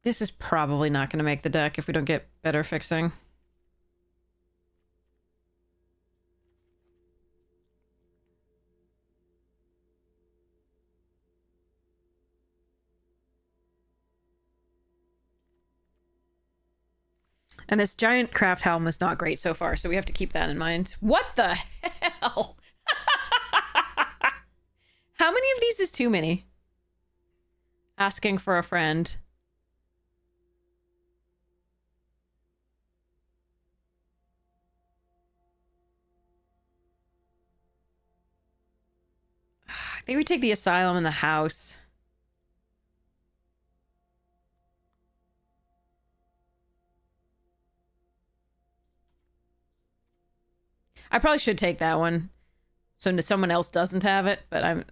This is probably not going to make the deck if we don't get better fixing. And this giant craft helm is not great so far, so we have to keep that in mind. What the hell? How many of these is too many? Asking for a friend. I think we take the asylum and the house. I probably should take that one. So someone else doesn't have it, but I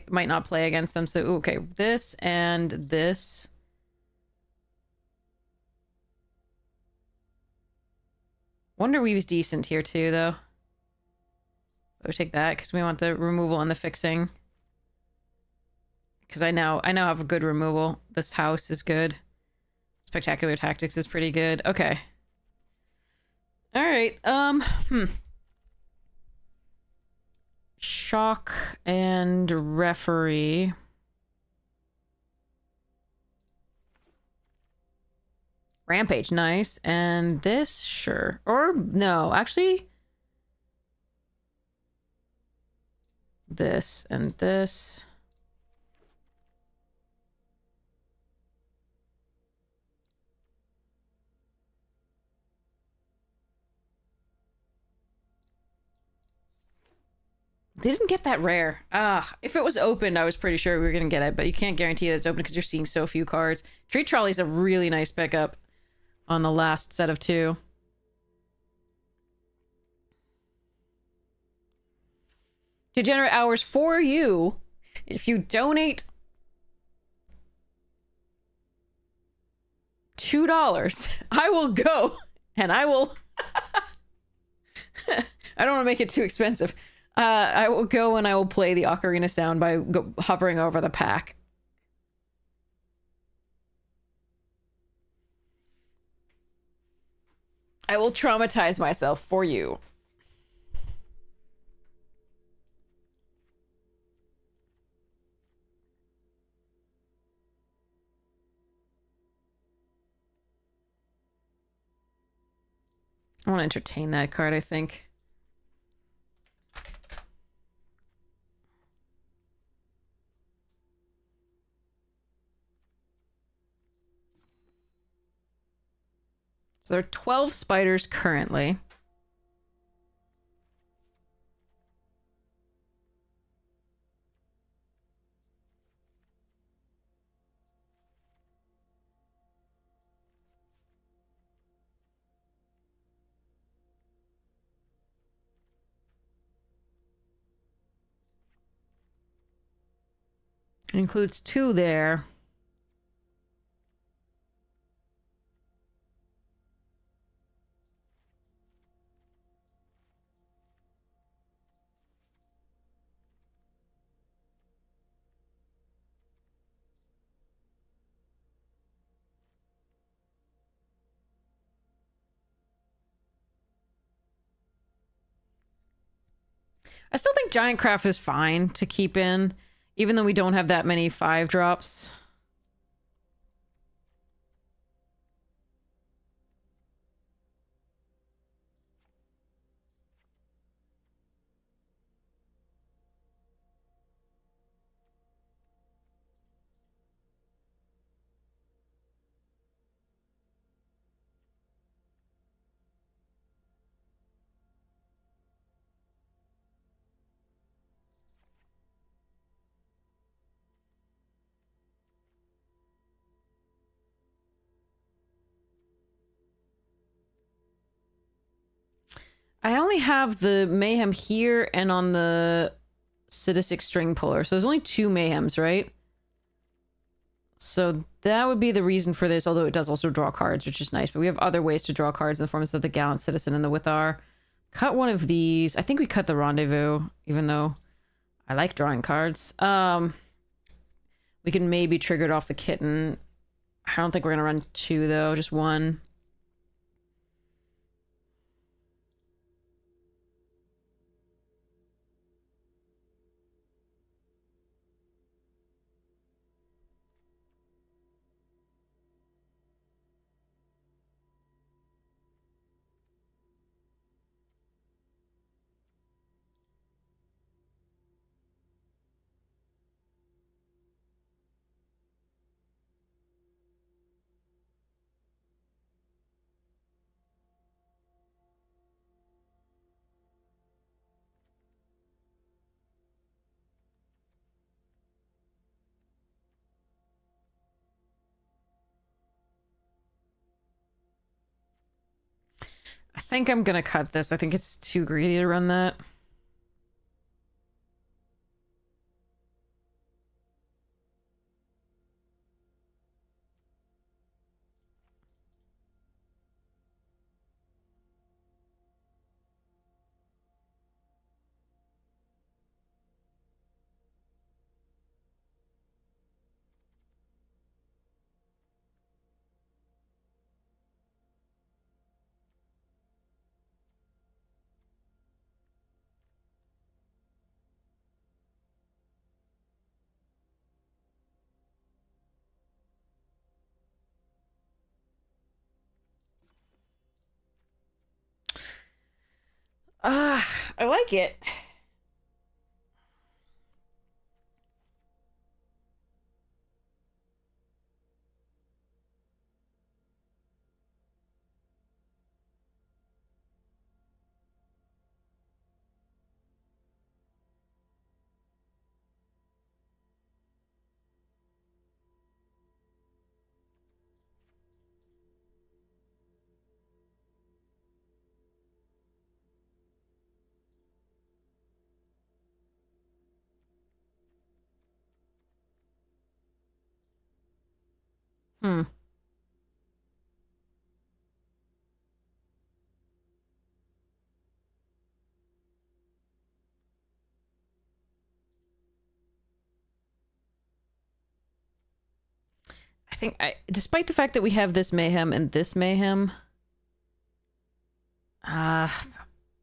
might not play against them. So, okay, this and this. Wonder Weave's decent here too, though. We'll take that because we want the removal and the fixing. Because I now have a good removal. This house is good. Spectacular Tactics is pretty good. Okay. All right. Shock and referee. Rampage, nice. And this, sure. Or no, actually. This and this. They didn't get that rare. If it was opened, I was pretty sure we were going to get it, but you can't guarantee that it's open because you're seeing so few cards. Tree Trolley's a really nice pickup on the last set of 2. Degenerate hours for you. If you donate $2, I will go and I will... I don't want to make it too expensive. I will go and I will play the Ocarina sound by hovering over the pack. I will traumatize myself for you. I want to entertain that card, I think. So there are 12 spiders currently. It includes 2 there. I still think Giant Craft is fine to keep in, even though we don't have that many 5 drops. I only have the Mayhem here and on the Sadistic String Puller, so there's only 2 Mayhems, right? So that would be the reason for this, although it does also draw cards, which is nice. But we have other ways to draw cards in the forms of the Gallant Citizen and the Withar. Cut one of these. I think we cut the Rendezvous, even though I like drawing cards. We can maybe trigger it off the Kitten. I don't think we're going to run 2, though. Just 1. I think I'm going to cut this. I think it's too greedy to run that. I like it. Hmm. I think, despite the fact that we have this Mayhem and this Mayhem, I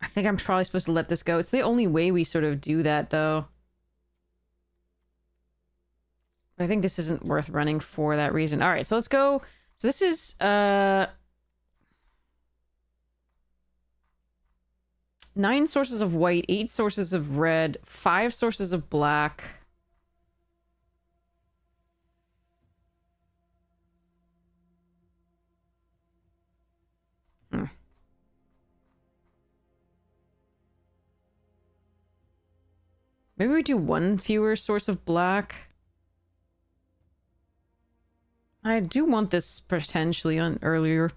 think I'm probably supposed to let this go. It's the only way we sort of do that, though. I think this isn't worth running for that reason. All right, so let's go. So this is 9 sources of white, 8 sources of red, 5 sources of black. Maybe we do one fewer source of black. I do want this potentially on earlier.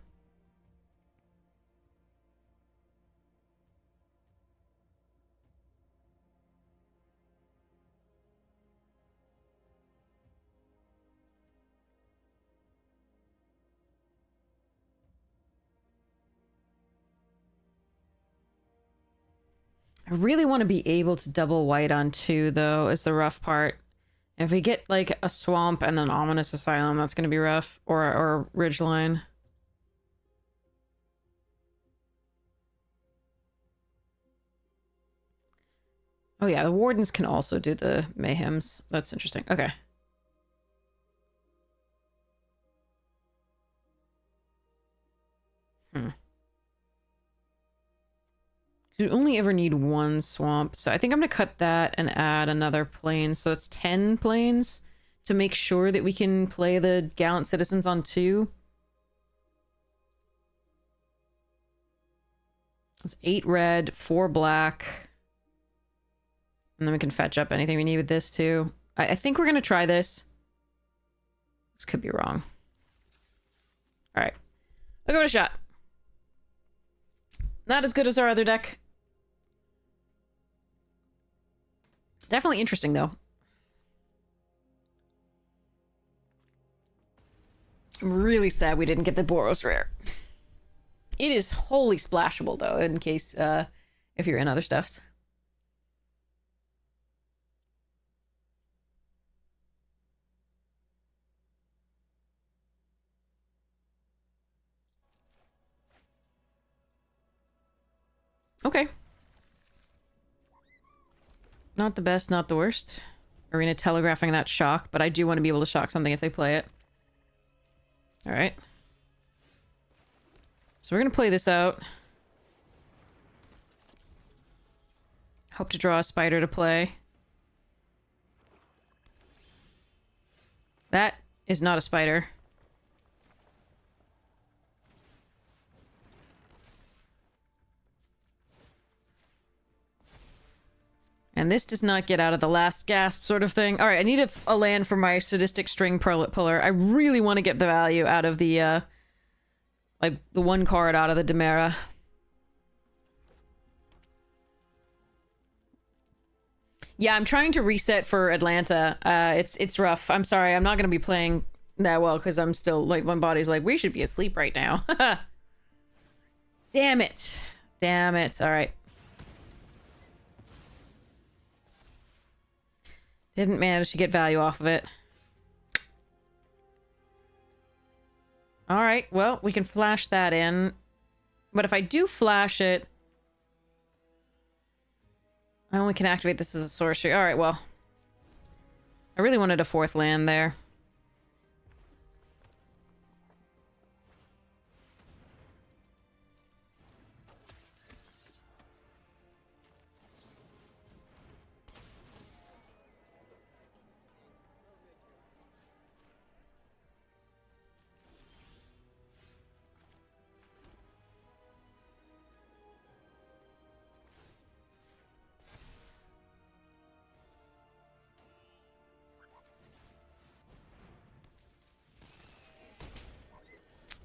I really want to be able to double white on 2, though, is the rough part. If we get, like, a swamp and an ominous asylum, that's going to be rough. Or ridgeline. Oh yeah, the wardens can also do the mayhems. That's interesting. Okay. You only ever need 1 swamp, so I think I'm gonna cut that and add another plane, so it's 10 planes to make sure that we can play the Gallant Citizens on 2. It's 8 red, 4 black. And then we can fetch up anything we need with this too. I think we're gonna try this. This could be wrong. Alright. I'll give it a shot. Not as good as our other deck. Definitely interesting, though. I'm really sad we didn't get the Boros rare. It is wholly splashable, though, in case, if you're in other stuffs. Okay. Not the best, not the worst. Arena telegraphing that shock, but I do want to be able to shock something if they play it. Alright. So we're going to play this out. Hope to draw a spider to play. That is not a spider. And this does not get out of the last gasp sort of thing. All right, I need a land for my sadistic string puller. I really want to get the value out of the, like, the 1 card out of the Demera. Yeah, I'm trying to reset for Atlanta. It's rough. I'm sorry, I'm not going to be playing that well because I'm still, like, my body's like, we should be asleep right now. Damn it. Damn it. All right. Didn't manage to get value off of it. Alright, well, we can flash that in. But if I do flash it... I only can activate this as a sorcery. Alright, well. I really wanted a 4th land there.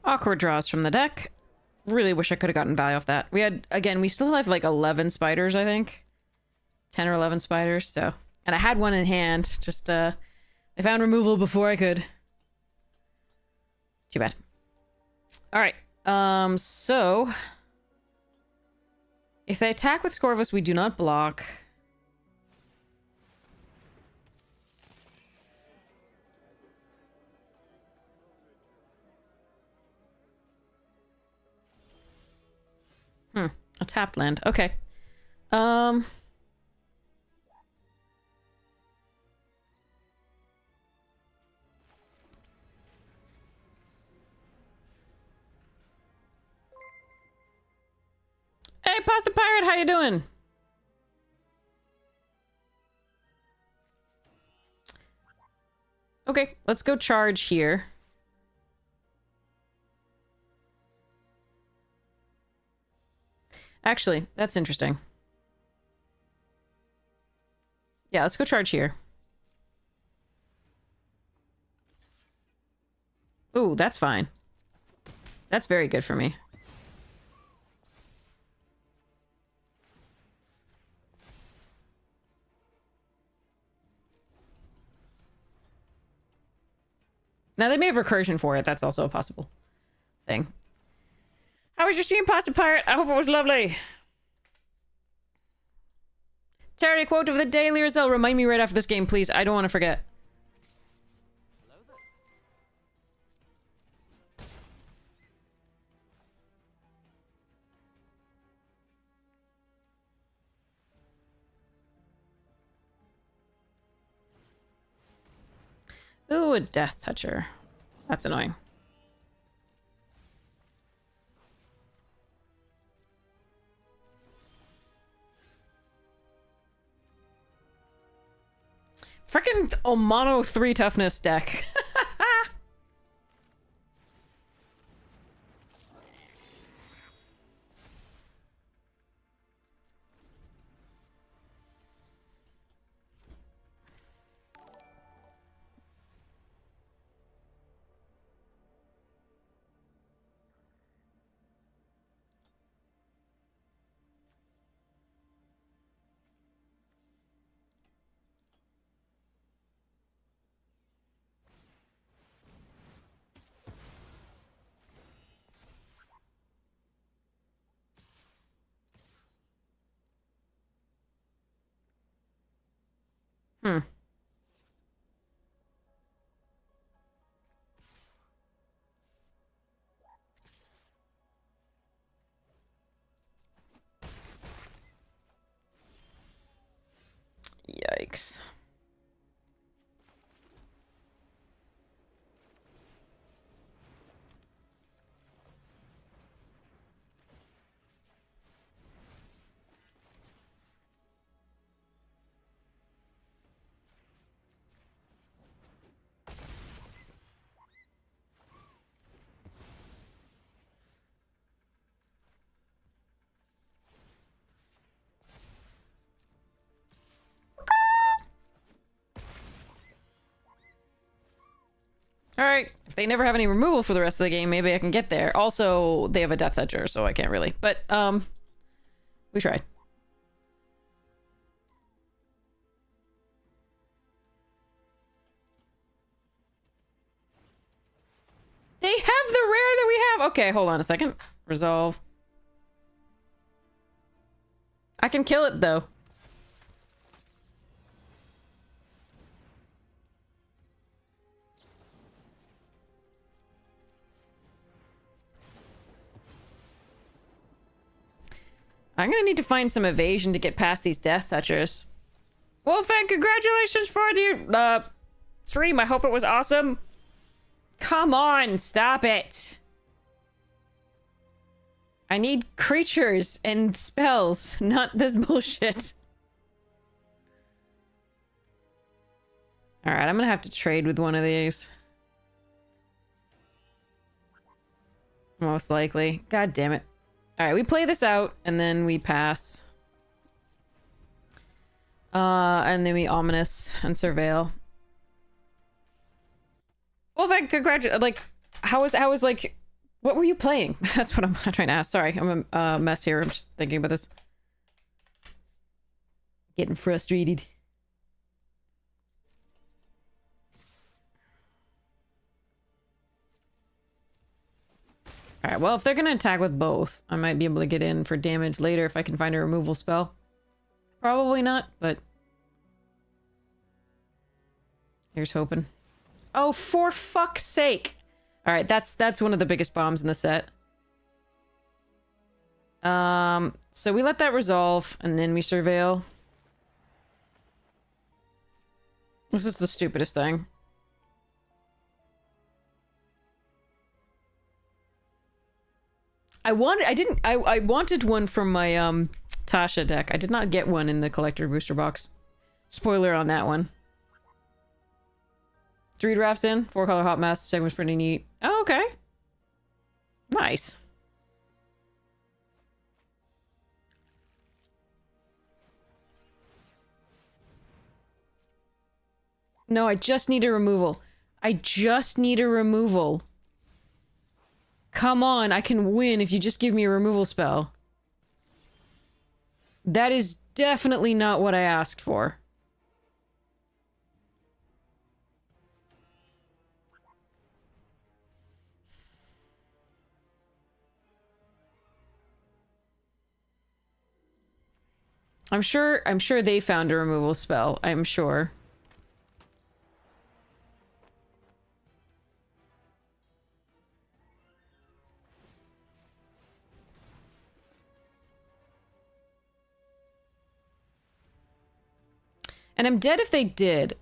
Awkward draws from the deck. Really wish I could have gotten value off that. We had, again, we still have like 11 spiders, I think. 10 or 11 spiders, so. And I had one in hand, just, I found removal before I could. Too bad. Alright, so... If they attack with Scorvus, we do not block. A tapped land. Okay. Hey, Pasta Pirate, how you doing? Okay, let's go charge here. Actually, that's interesting. Yeah, let's go charge here. Ooh, that's fine. That's very good for me. Now, they may have recursion for it. That's also a possible thing. How was your stream, Pasta Pirate? I hope it was lovely. Charity quote of the day, Lyrizel. Remind me right after this game, please. I don't want to forget. Ooh, a Death Toucher. That's annoying. Frickin' Omano 3 toughness deck. Hmm. Yikes. Alright, if they never have any removal for the rest of the game, maybe I can get there. Also, they have a Death Toucher, so I can't really. But, we tried. They have the rare that we have! Okay, hold on a second. Resolve. I can kill it, though. I'm gonna need to find some evasion to get past these Death Touchers. Wolfang, congratulations for the stream. I hope it was awesome. Come on, stop it. I need creatures and spells, not this bullshit. Alright, I'm gonna have to trade with one of these. Most likely. God damn it. Alright, we play this out, and then we pass. And then we Ominous and Surveil. Well, if congratulate, like, how was, like, what were you playing? That's what I'm trying to ask. Sorry, I'm a mess here. I'm just thinking about this. Getting frustrated. Alright, well, if they're gonna attack with both, I might be able to get in for damage later if I can find a removal spell. Probably not, but... here's hoping. Oh, for fuck's sake! Alright, that's one of the biggest bombs in the set. So we let that resolve, and then we Surveil. This is the stupidest thing. I wanted one from my, Tasha deck. I did not get one in the collector booster box. Spoiler on that one. 3 drafts in, 4-color hot mess. Second was pretty neat. Oh, okay. Nice. No, I just need a removal. I just need a removal. Come on, I can win if you just give me a removal spell. That is definitely not what I asked for. I'm sure they found a removal spell. I'm sure. And I'm dead if they did.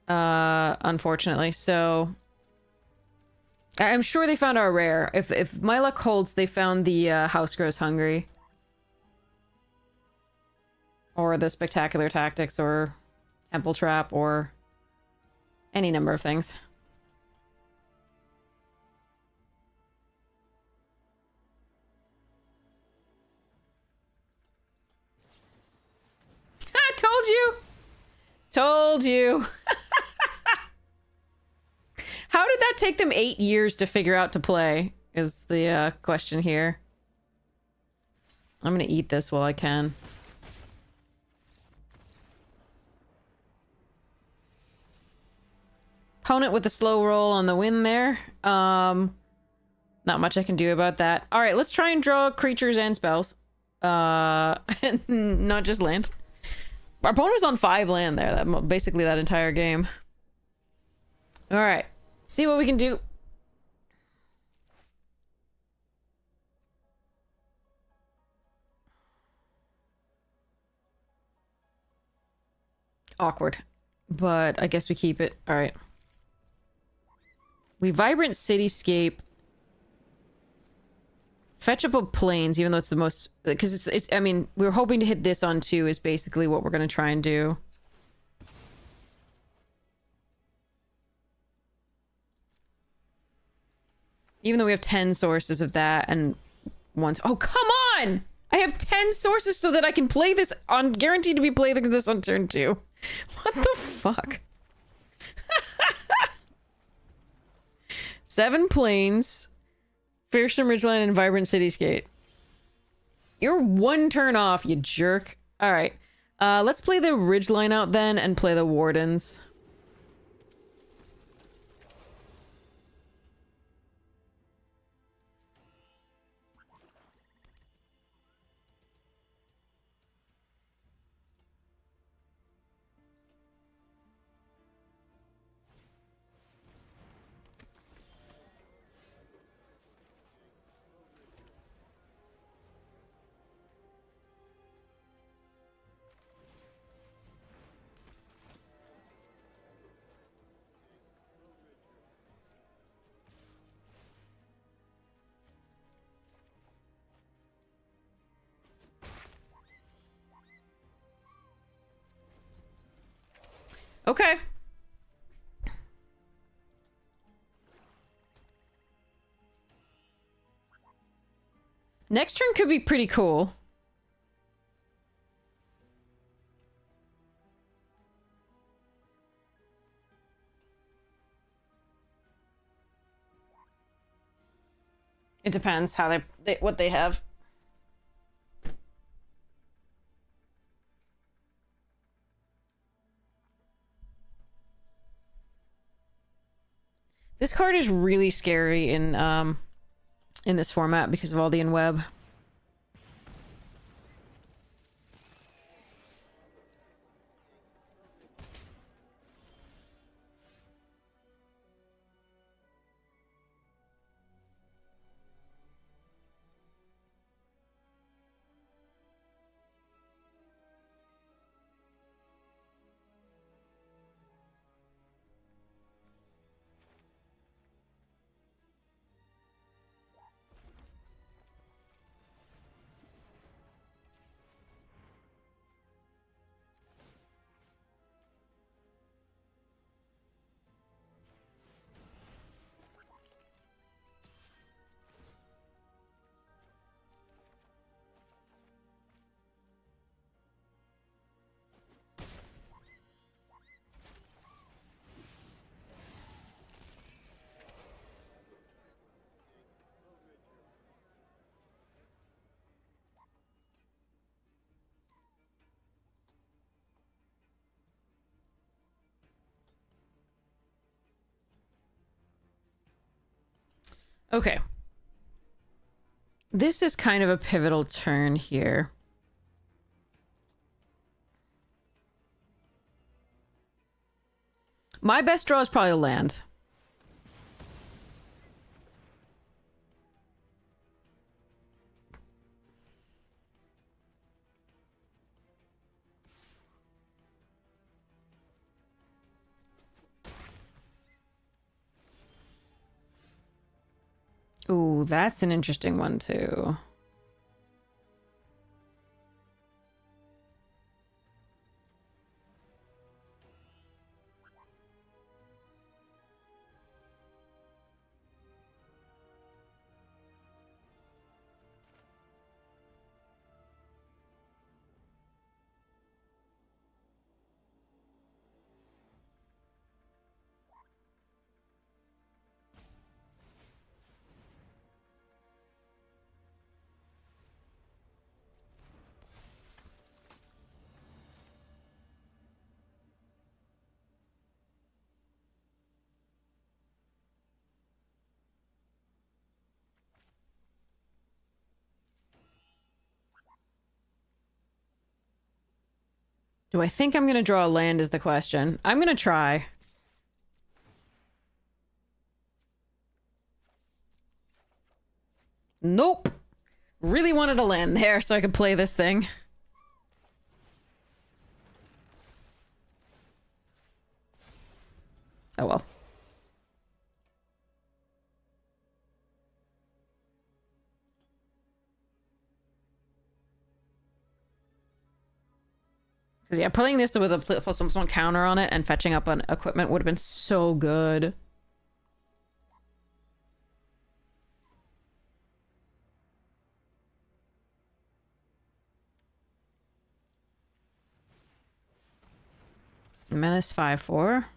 Unfortunately. So I'm sure they found our rare. If my luck holds, they found the House Grows Hungry. Or the Spectacular Tactics, or Temple Trap, or any number of things. I told you! Told you! How did that take them 8 years to figure out to play, is the question here. I'm gonna eat this while I can. Opponent with a slow roll on the win there. Not much I can do about that. Alright, let's try and draw creatures and spells. Not just land. Our opponent was on 5 land there, basically that entire game. Alright, see what we can do. Awkward. But I guess we keep it. Alright. We Vibrant Cityscape. Fetch up a Plains, even though it's the most... Because it's I mean, we were hoping to hit this on 2 is basically what we're going to try and do. Even though we have 10 sources of that and once... Oh, come on! I have 10 sources so that I can play this on... Guaranteed to be playing this on turn 2. What the fuck? 7 Plains, Fearsome Ridgeline, and Vibrant Cityscape. You're 1 turn off, you jerk. Alright. Let's play the Ridgeline out then and play the Wardens. Okay. Next turn could be pretty cool. It depends how what they have. This card is really scary in this format because of all the in-web. Okay. This is kind of a pivotal turn here. My best draw is probably land. Ooh, that's an interesting one too. Do I think I'm gonna draw a land is the question. I'm gonna try. Nope. Really wanted a land there so I could play this thing. Oh well. Because yeah, playing this with a +1/+1 counter on it and fetching up on equipment would have been so good. Menace 5/4.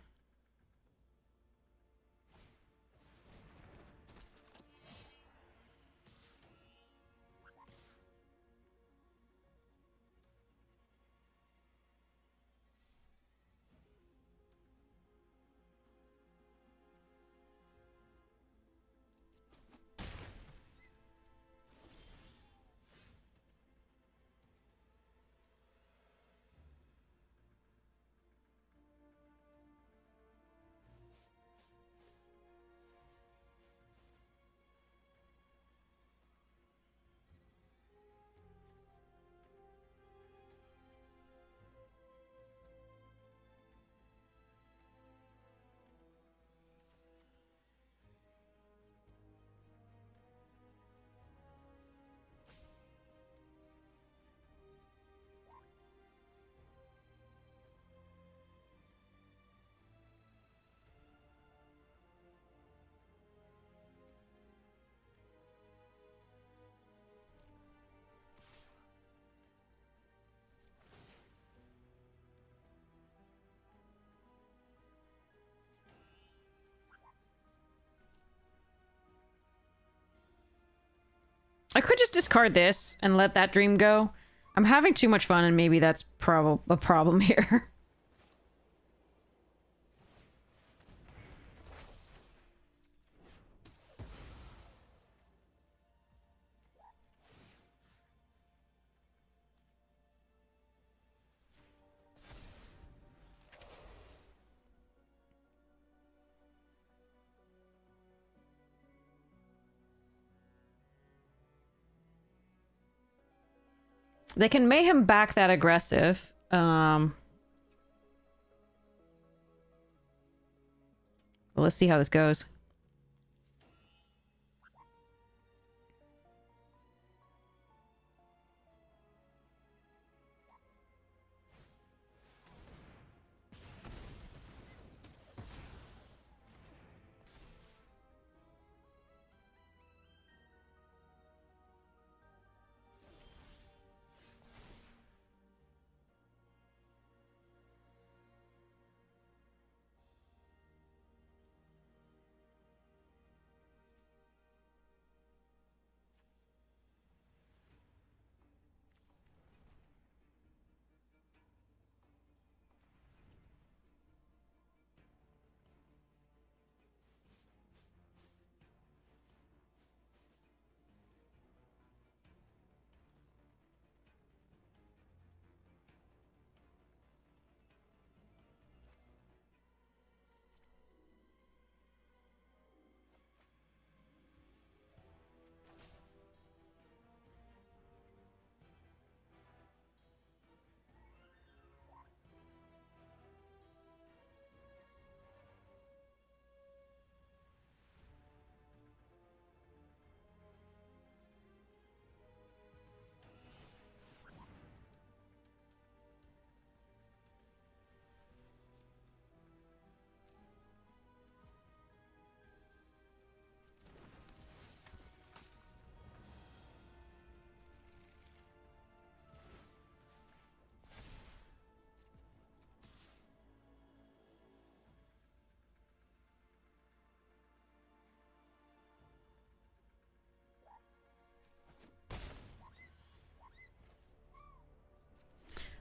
I could just discard this and let that dream go. I'm having too much fun and maybe that's a problem here. They can mayhem back that aggressive. Well, let's see how this goes.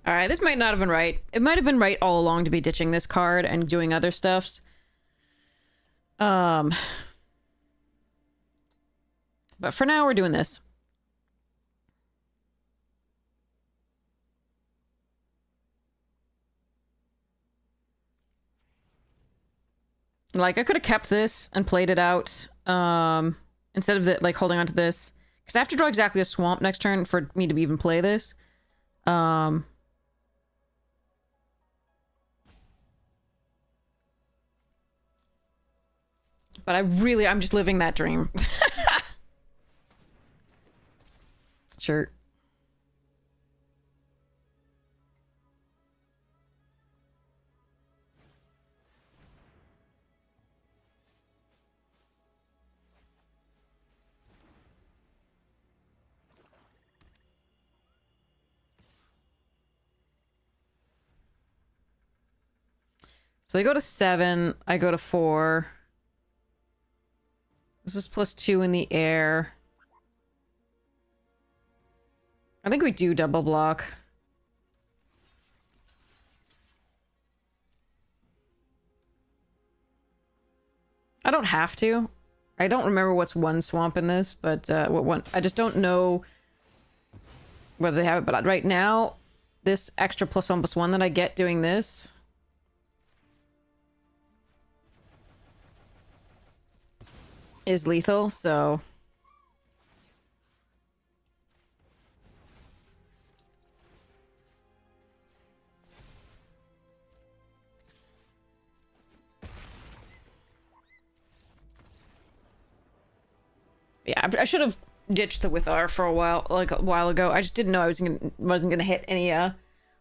All right, this might not have been right. It might have been right all along to be ditching this card and doing other stuffs. But for now, we're doing this. Like, I could have kept this and played it out, instead of like holding on to this. Because I have to draw exactly a swamp next turn for me to even play this. But I'm just living that dream. Sure. So they go to 7, I go to 4. This is +2 in the air. I think we do double block. I don't have to. I don't remember what's one swamp in this, but what one... I just don't know whether they have it, but right now, this extra +1/+1 that I get doing this... is lethal, so... Yeah, I should have ditched the Withar for a while, like a while ago. I just didn't know I wasn't gonna hit any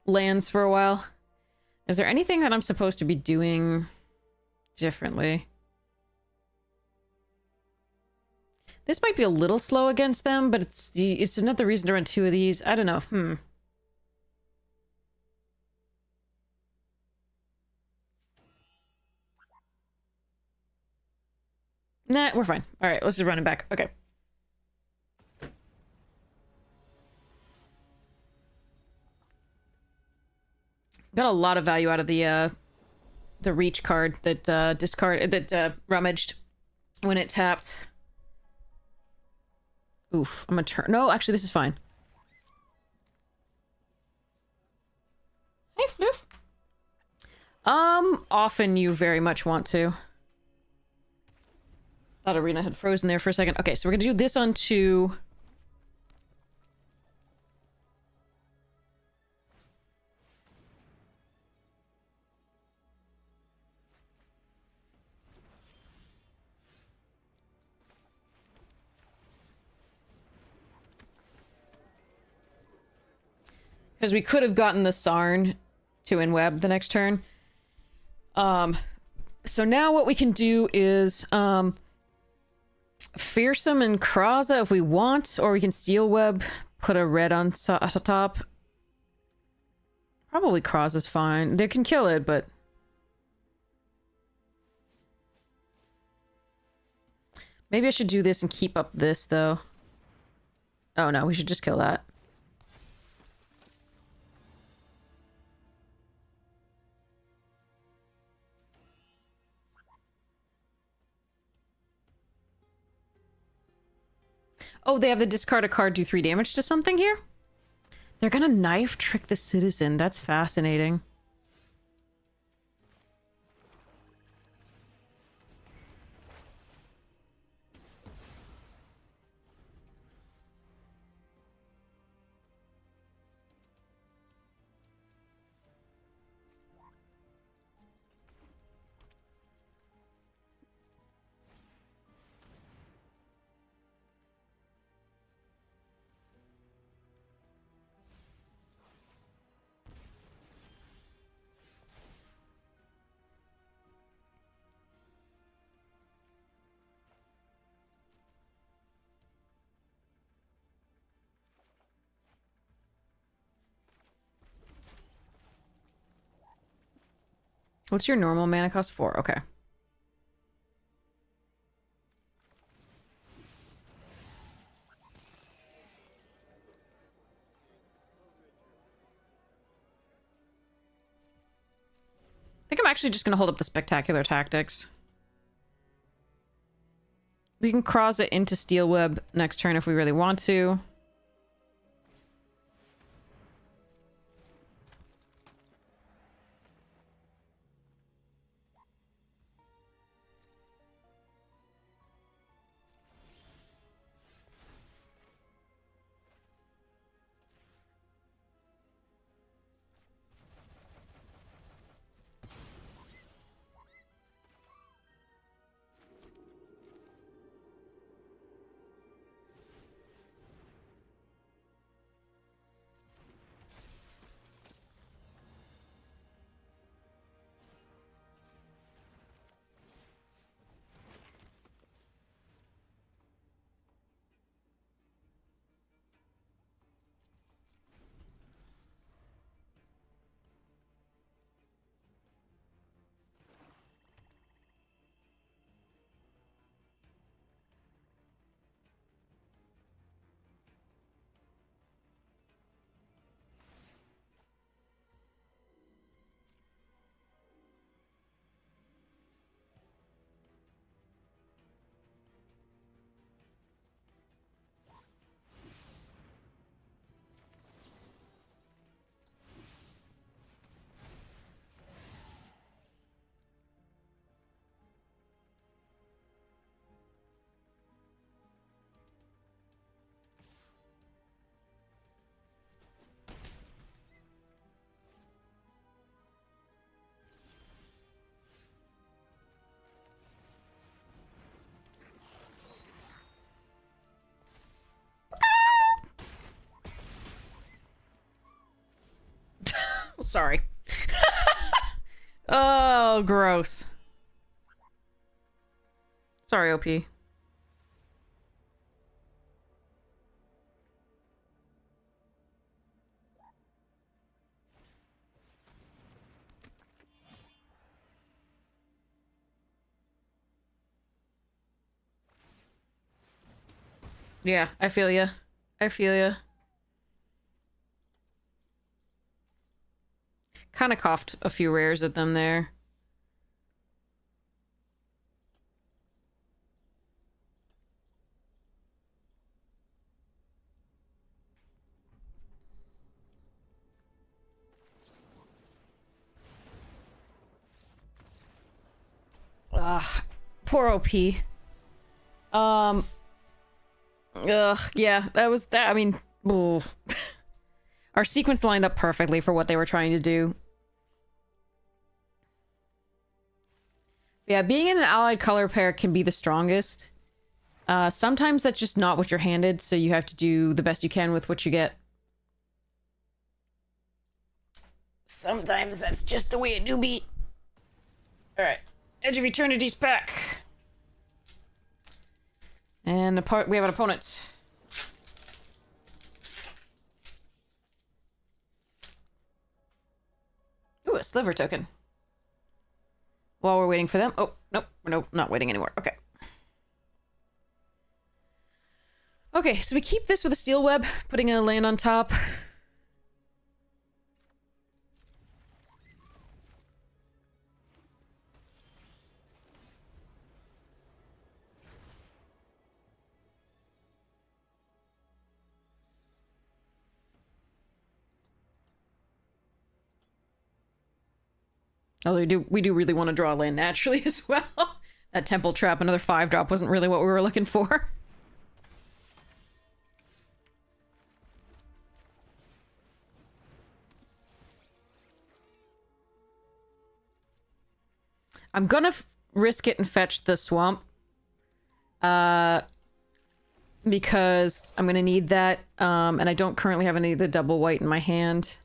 lands for a while. Is there anything that I'm supposed to be doing differently? This might be a little slow against them, but it's another reason to run 2 of these. I don't know. Nah, we're fine. All right, let's just run it back. Okay. Got a lot of value out of the reach card that rummaged when it tapped. Oof, I'm gonna turn. No, actually, this is fine. Hey, Floof. Often you very much want to. Thought Arena had frozen there for a second. Okay, so we're gonna do this on 2. Because we could have gotten the Sarn to Inweb the next turn. So now what we can do is, Fearsome and Kraza if we want, or we can Steel Web, put a red on at the top. Probably Kraza's fine. They can kill it, but... Maybe I should do this and keep up this, though. Oh no, we should just kill that. Oh, they have the discard a card, do 3 damage to something here? They're gonna knife trick the citizen. That's fascinating. What's your normal mana cost? 4. Okay. actually just going to hold up the spectacular tactics. We can cross it into Steel Web next turn if we really want to. Sorry. Oh, gross. Sorry, OP. Yeah, I feel ya. I feel ya. Kind of coughed a few rares at them there. Ugh, poor OP. Yeah, that was that. I mean, our sequence lined up perfectly for what they were trying to do. Yeah, being in an allied color pair can be the strongest. Sometimes that's just not what you're handed, so you have to do the best you can with what you get. Sometimes that's just the way it do be. Alright. Edge of Eternity's back. And we have an opponent. Ooh, a sliver token. While we're waiting for them. Oh, nope. Nope, not waiting anymore. Okay. Okay, so we keep this with a steel web, putting a land on top. Although we do really want to draw land naturally as well. That temple trap, another 5-drop, wasn't really what we were looking for. I'm gonna risk it and fetch the swamp. Because I'm gonna need that, and I don't currently have any of the double white in my hand.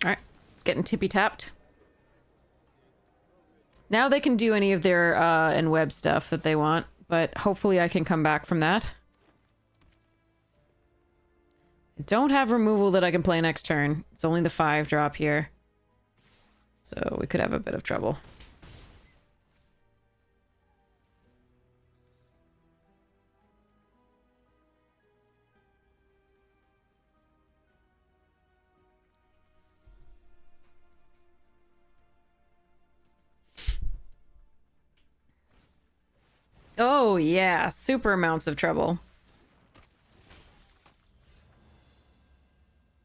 Alright, it's getting tippy-tapped. Now they can do any of their and web stuff that they want, but hopefully I can come back from that. I don't have removal that I can play next turn. It's only the 5 drop here. So we could have a bit of trouble. Oh, yeah. Super amounts of trouble.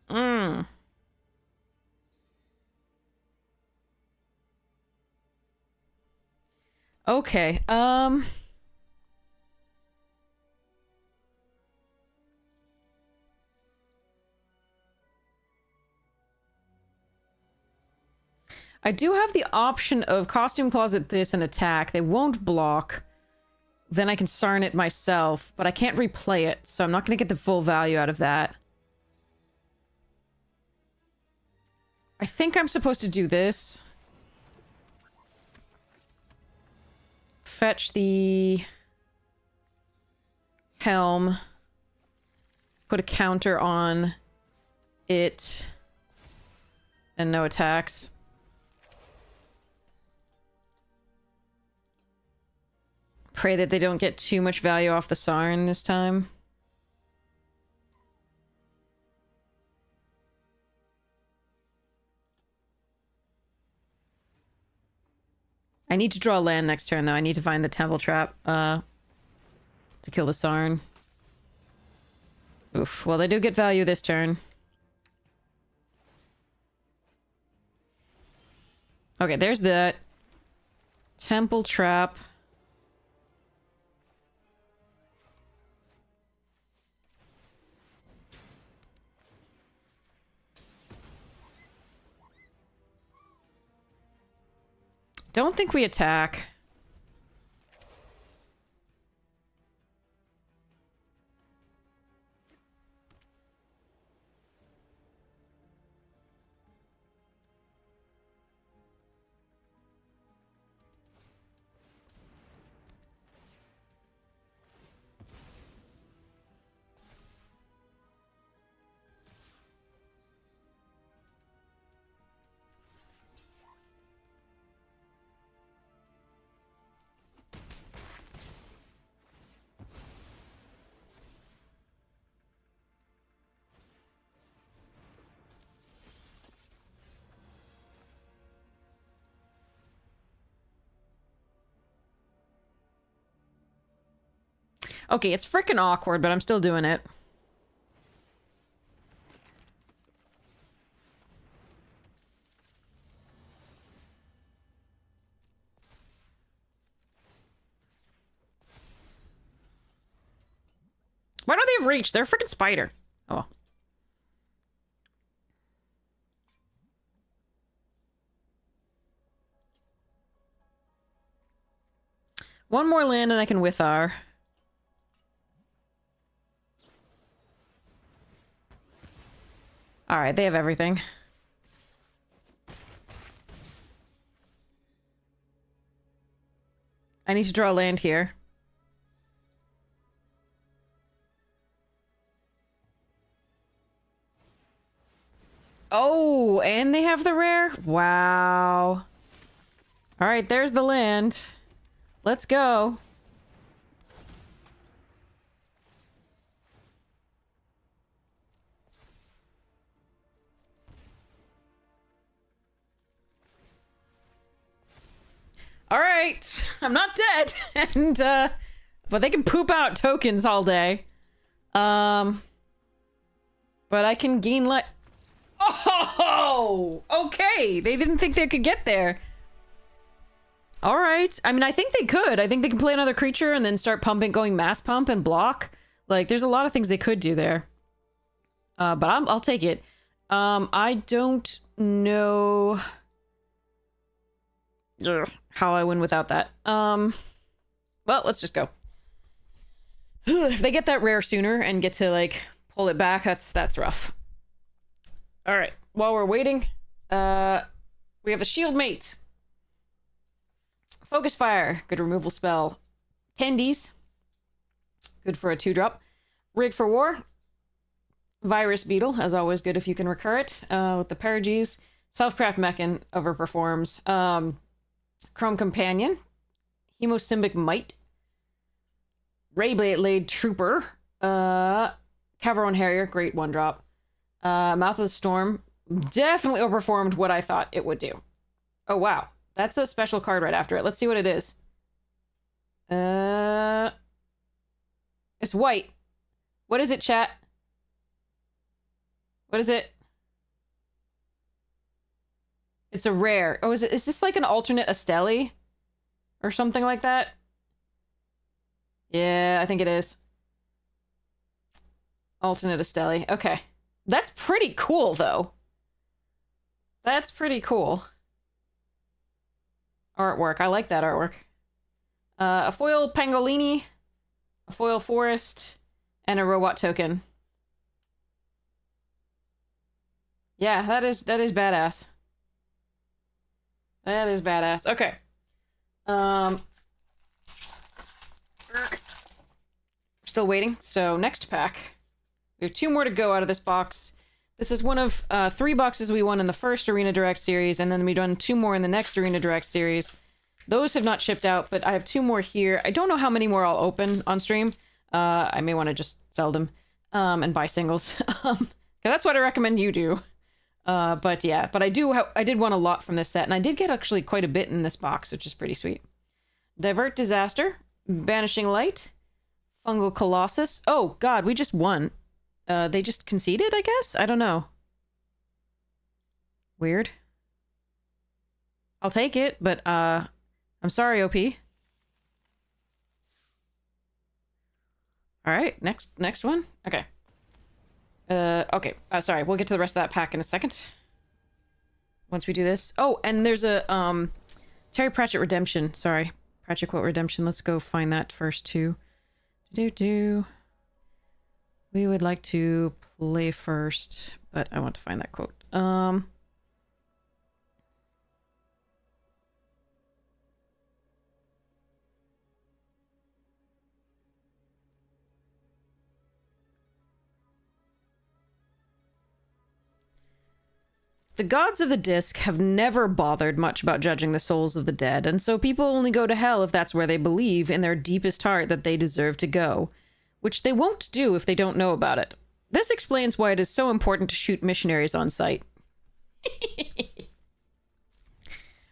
Mm. Okay, I do have the option of Costume Closet this and attack. They won't block. Then I can Sarn it myself, but I can't replay it, so I'm not going to get the full value out of that. I think I'm supposed to do this. Fetch the helm. Put a counter on it. And no attacks. Pray that they don't get too much value off the Sarn this time. I need to draw land next turn, though. I need to find the Temple Trap, to kill the Sarn. Oof. Well, they do get value this turn. Okay, there's that. Temple Trap. Don't think we attack. Okay, it's freaking awkward, but I'm still doing it. Why don't they have reach? They're a freaking spider. Oh. One more land and I can Withar. Alright, they have everything. I need to draw land here. Oh, and they have the rare? Wow. Alright, there's the land. Let's go. Alright, I'm not dead. And, but they can poop out tokens all day. But I can gain Oh! Okay, they didn't think they could get there. Alright, I mean, I think they could. I think they can play another creature and then start pumping, going mass pump and block. Like, there's a lot of things they could do there. But I'll take it. I don't know... how I win without that. Well, let's just go. If they get that rare sooner and get to, like, pull it back, that's rough. Alright, while we're waiting, we have a shield mate. Focus Fire, good removal spell. Tendies, good for a 2-drop. Rig for War. Virus Beetle, as always, good if you can recur it. With the Parages. Selfcraft Mechan overperforms. Chrome Companion. Hemosymbic Might. Rayblade Trooper. Caveron Harrier, great 1-drop. Mouth of the Storm. Definitely overperformed what I thought it would do. Oh, wow. That's a special card right after it. Let's see what it is. It's white. What is it, chat? What is it? It's a rare. Oh, is this like an alternate Estelle? Or something like that? Yeah, I think it is. Alternate Estelle. Okay. That's pretty cool, though. That's pretty cool. Artwork. I like that artwork. A foil Pangolini, a foil Forest, and a robot token. Yeah, that is badass. That is badass. Okay. Still waiting. So next pack. We have 2 more to go out of this box. This is one of 3 boxes we won in the first Arena Direct series, and then we've done 2 more in the next Arena Direct series. Those have not shipped out, but I have 2 more here. I don't know how many more I'll open on stream. I may want to just sell them and buy singles. 'Cause that's what I recommend you do. But yeah, but I did want a lot from this set, and I did get actually quite a bit in this box, which is pretty sweet. Divert Disaster, Banishing Light, Fungal Colossus. Oh god, we just won. They just conceded, I guess? I don't know. Weird. I'll take it, but I'm sorry, OP. Alright, next one? Okay. Okay. Sorry, we'll get to the rest of that pack in a second. Once we do this. Oh, and there's a, Terry Pratchett Redemption. Sorry. Pratchett Quote Redemption. Let's go find that first, too. We would like to play first, but I want to find that quote. The gods of the disc have never bothered much about judging the souls of the dead, and so people only go to hell if that's where they believe in their deepest heart that they deserve to go, which they won't do if they don't know about it. This explains why it is so important to shoot missionaries on sight.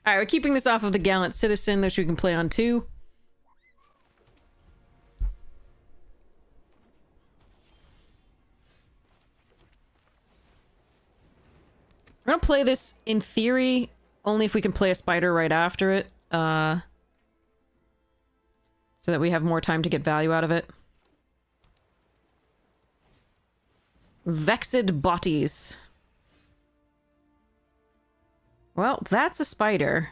Alright, we're keeping this off of the Gallant Citizen, which we can play on too. We're gonna play this, in theory, only if we can play a spider right after it, so that we have more time to get value out of it. Vexed Bodies. Well, that's a spider.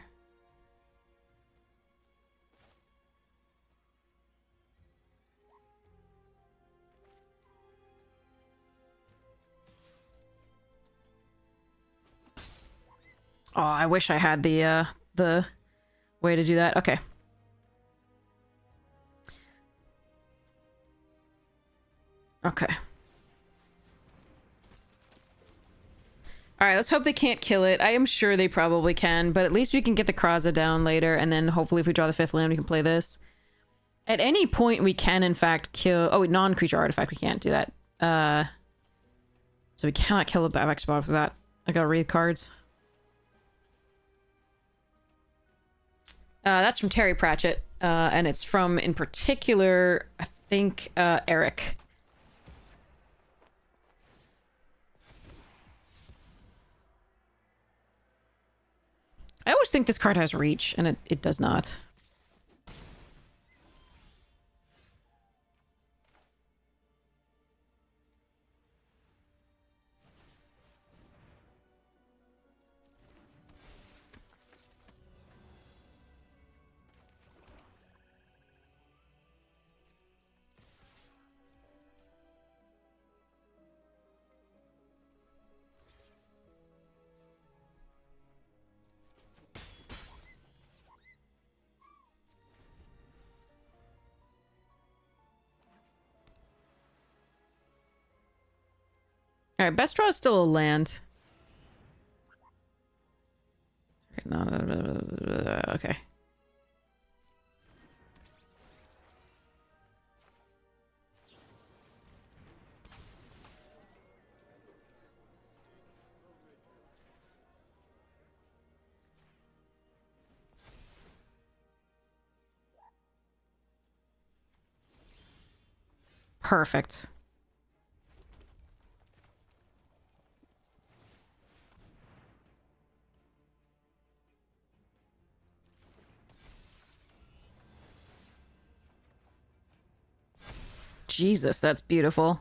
Oh, I wish I had the way to do that. Okay. Okay. Alright, let's hope they can't kill it. I am sure they probably can, but at least we can get the Kraza down later, and then hopefully if we draw the 5th land, we can play this. At any point, we can, in fact, kill... Oh, non-creature artifact, we can't do that. So we cannot kill a Bavex Bob for that. I gotta read cards. That's from Terry Pratchett, and it's from, in particular, I think, Eric. I always think this card has reach, and it does not. Alright, best draw is still a land. Okay. Perfect. Jesus, that's beautiful.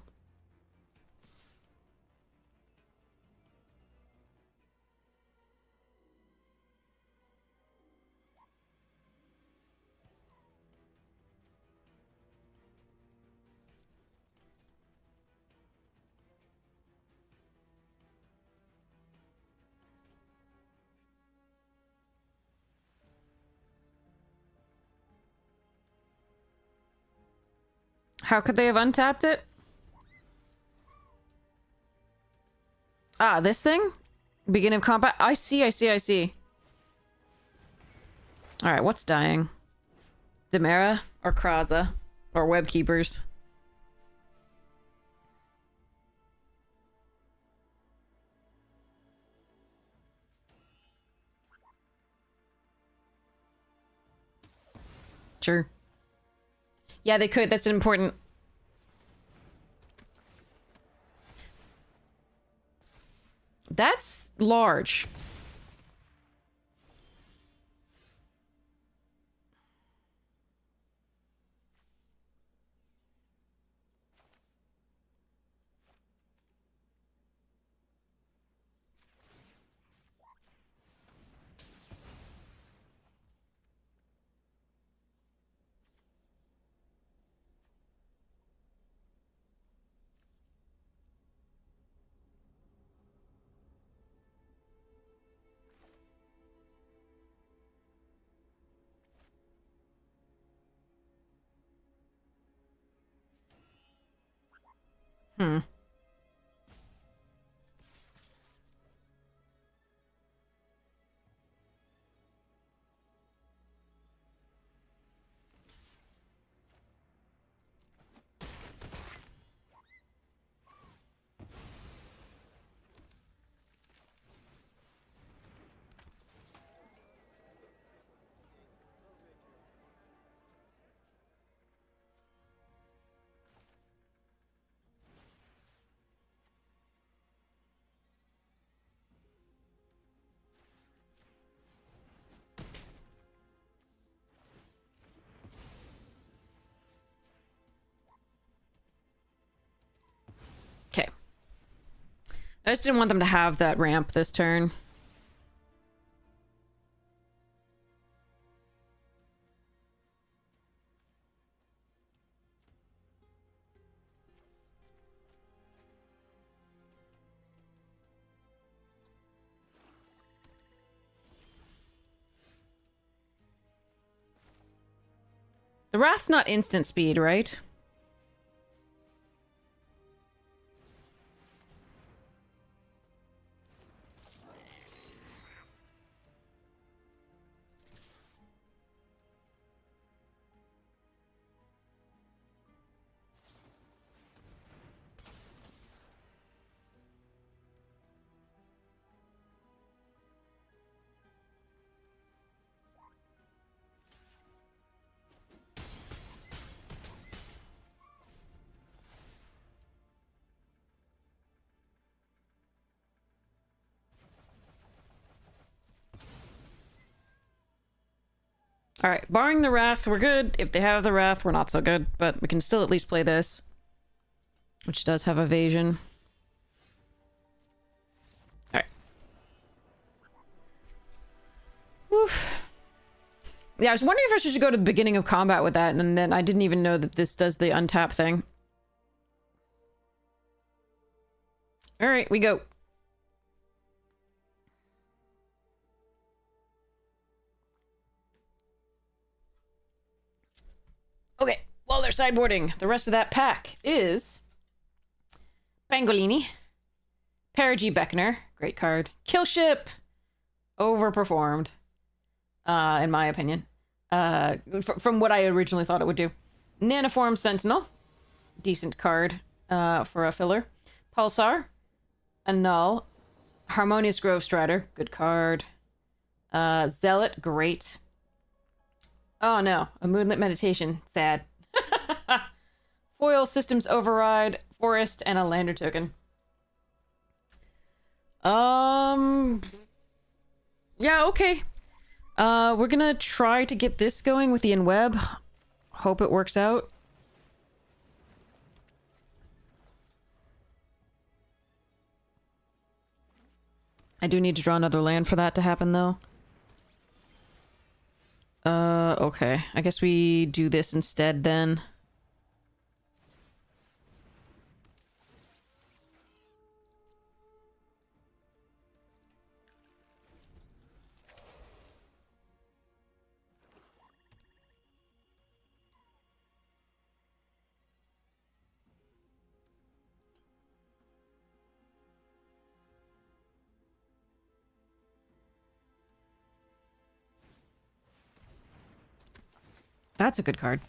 How could they have untapped it? Ah, this thing? Beginning of combat? I see. Alright, what's dying? Demera or Kraza? Or Webkeepers? Sure. Yeah, they could. That's important. That's large. Hmm. Okay. I just didn't want them to have that ramp this turn. The Wrath's not instant speed, right? Alright, barring the Wrath, we're good. If they have the Wrath, we're not so good. But we can still at least play this. Which does have evasion. Alright. Oof. Yeah, I was wondering if I should go to the beginning of combat with that, and then I didn't even know that this does the untap thing. Alright, we go. Okay, while they're sideboarding, the rest of that pack is Pangolini, Perigi Beckner, great card. Kill Ship, overperformed, in my opinion, from what I originally thought it would do. Nanoform Sentinel, decent card for a filler. Pulsar, a null. Harmonious Grove Strider, good card. Zealot, great. Oh no, a Moonlit Meditation, sad. Foil Systems Override, Forest, and a Lander token. Yeah, okay. We're gonna try to get this going with the InWeb. Hope it works out. I do need to draw another land for that to happen, though. Okay. I guess we do this instead, then. That's a good card.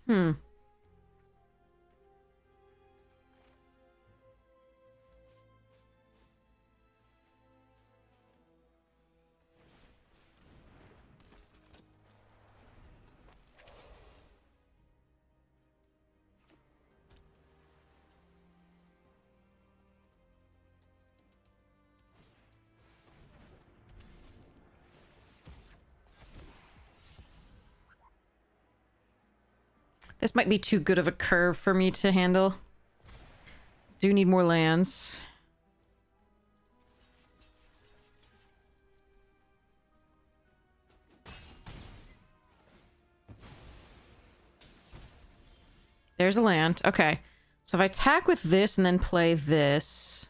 Hmm. This might be too good of a curve for me to handle. Do need more lands. There's a land. Okay. So if I attack with this and then play this...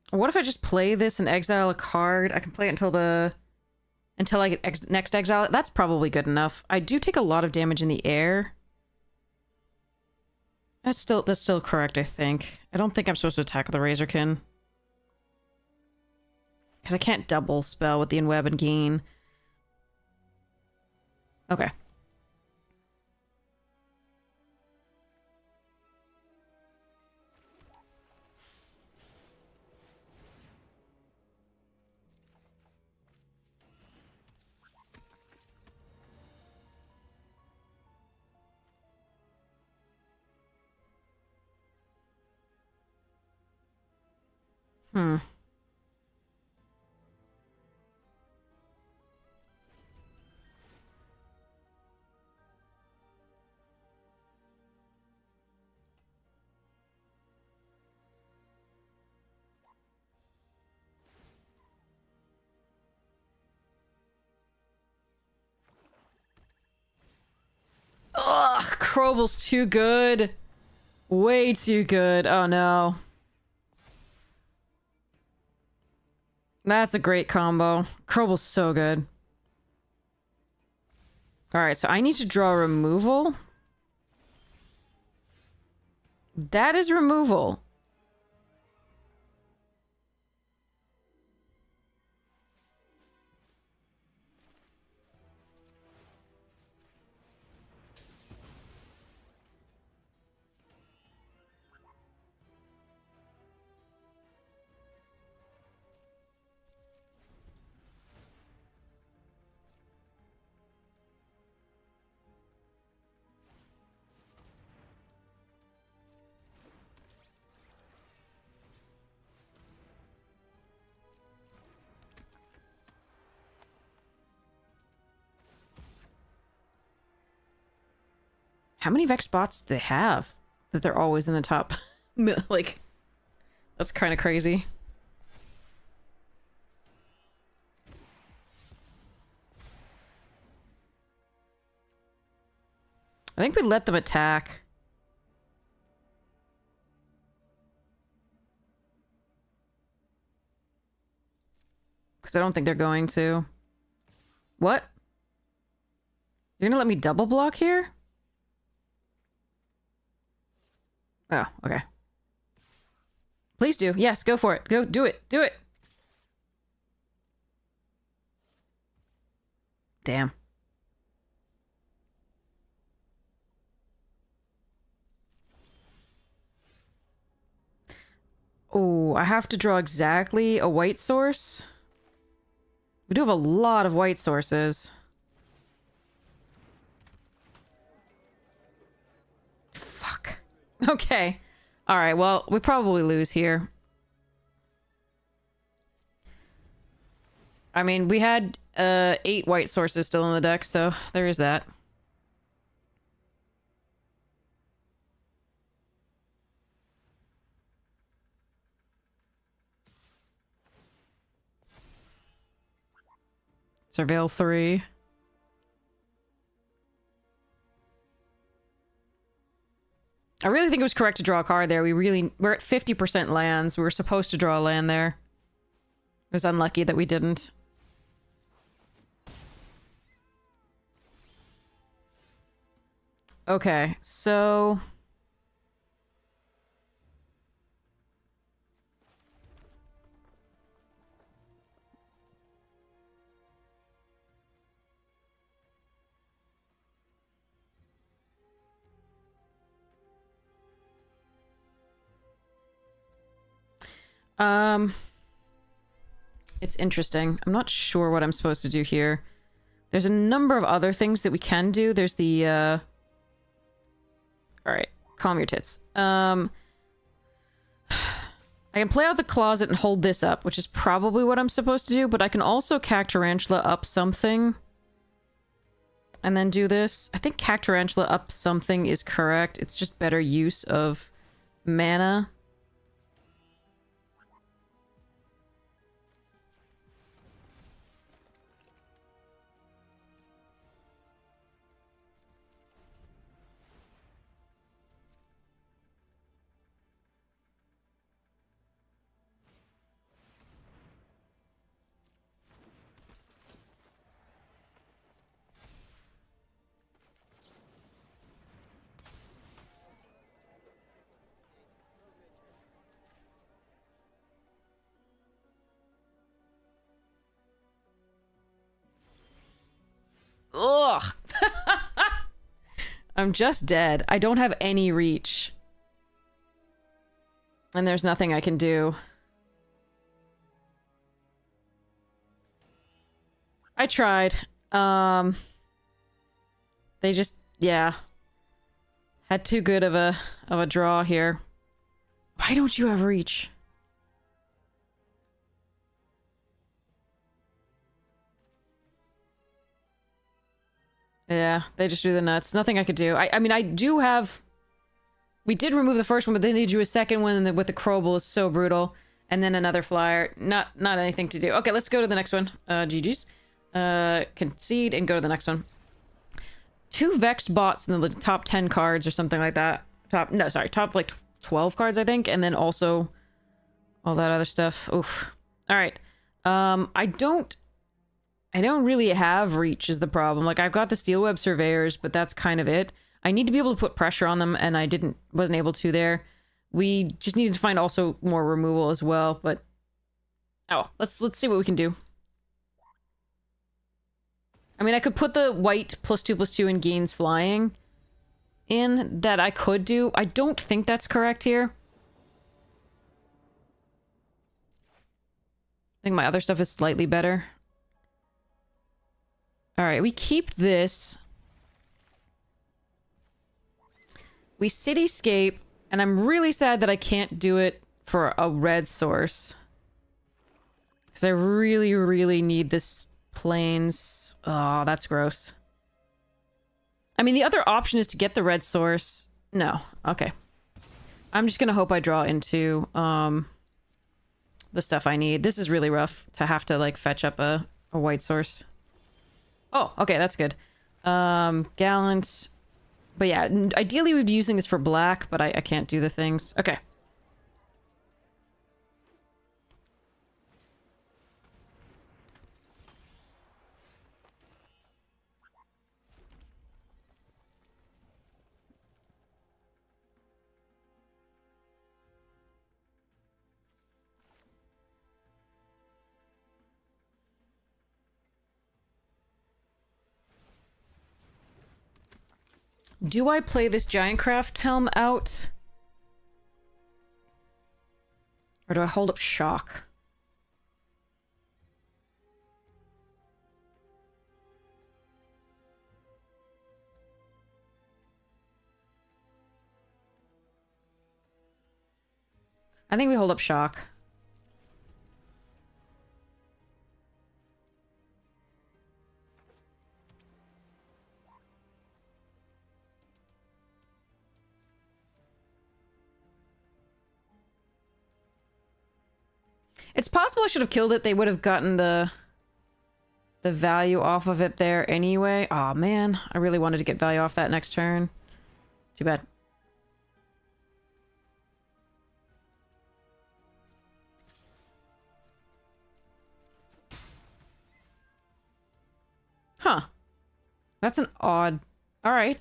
What if I just play this and exile a card? I can play it until the... Until I get next exile. That's probably good enough. I do take a lot of damage in the air. That's still correct, I think. I don't think I'm supposed to attack with the Razorkin. Because I can't double spell with the InWeb and gain. Okay. Hmm. Ugh, Krobel's too good. Way too good. Oh no. That's a great combo. Krobel's so good. Alright, so I need to draw removal. That is removal. How many Vex spots do they have that they're always in the top? Like, that's kind of crazy. I think we let them attack. Because Because I don't think they're going to. What? You're gonna let me double block here? Oh, okay. Please do. Yes, go for it. Go, do it. Do it. Damn. Oh, I have to draw exactly a white source. We do have a lot of white sources. Fuck. Okay. Alright, well, we probably lose here. I mean, we had 8 white sources still in the deck, so there is that. Surveil 3. I really think it was correct to draw a card there. We're at 50% lands. We were supposed to draw a land there. It was unlucky that we didn't. Okay, so... It's interesting. I'm not sure what I'm supposed to do here. There's a number of other things that we can do. There's the, Alright, calm your tits. I can play out the closet and hold this up, which is probably what I'm supposed to do, but I can also Cactarantula up something. And then do this. I think Cactarantula up something is correct. It's just better use of mana. Ugh. I'm just dead. I don't have any reach. And there's nothing I can do. I tried. They just, yeah. Had too good of a draw here. Why don't you have reach? Yeah, they just drew the nuts. Nothing I could do. I mean, I do have... We did remove the first one, but then they drew a second one and with the Crobel is so brutal. And then another flyer. Not anything to do. Okay, let's go to the next one. GG's. Concede and go to the next one. 2 Vexed bots in the top 10 cards or something like that. Top like 12 cards, I think. And then also all that other stuff. Oof. Alright. I don't really have reach is the problem. Like, I've got the Steelweb Surveyors, but that's kind of it. I need to be able to put pressure on them, and I wasn't able to there. We just needed to find also more removal as well, but... Oh, let's see what we can do. I mean, I could put the white +2/+2 and gains flying in. That I could do. I don't think that's correct here. I think my other stuff is slightly better. Alright, we keep this. We Cityscape, and I'm really sad that I can't do it for a red source. Because I really, really need this plains. Oh, that's gross. I mean, the other option is to get the red source. No. Okay. I'm just gonna hope I draw into, the stuff I need. This is really rough to have to, like, fetch up a white source. Oh, okay, that's good. Gallant. But yeah, ideally we'd be using this for black, but I can't do the things. Okay. Do I play this Giant Craft helm out? Or do I hold up shock? I think we hold up shock. It's possible I should have killed it. They would have gotten the value off of it there anyway. Aw, man. I really wanted to get value off that next turn. Too bad. Huh. That's an odd... Alright.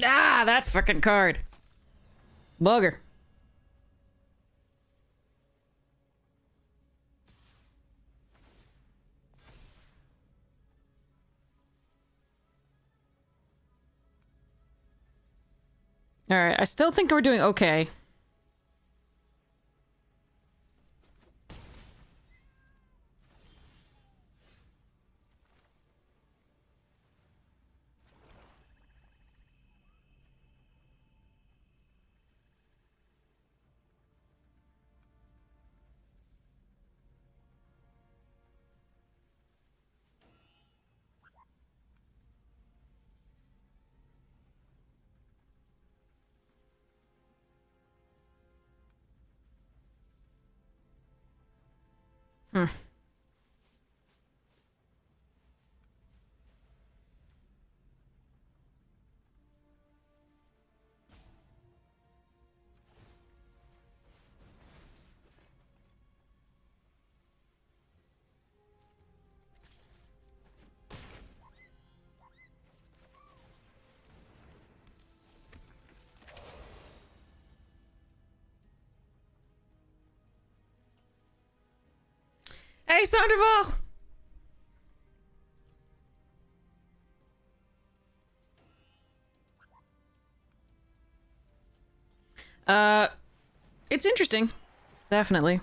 Ah, that fucking card. Bugger. Alright, I still think we're doing okay. Hmm. Sandoval! It's interesting. Definitely.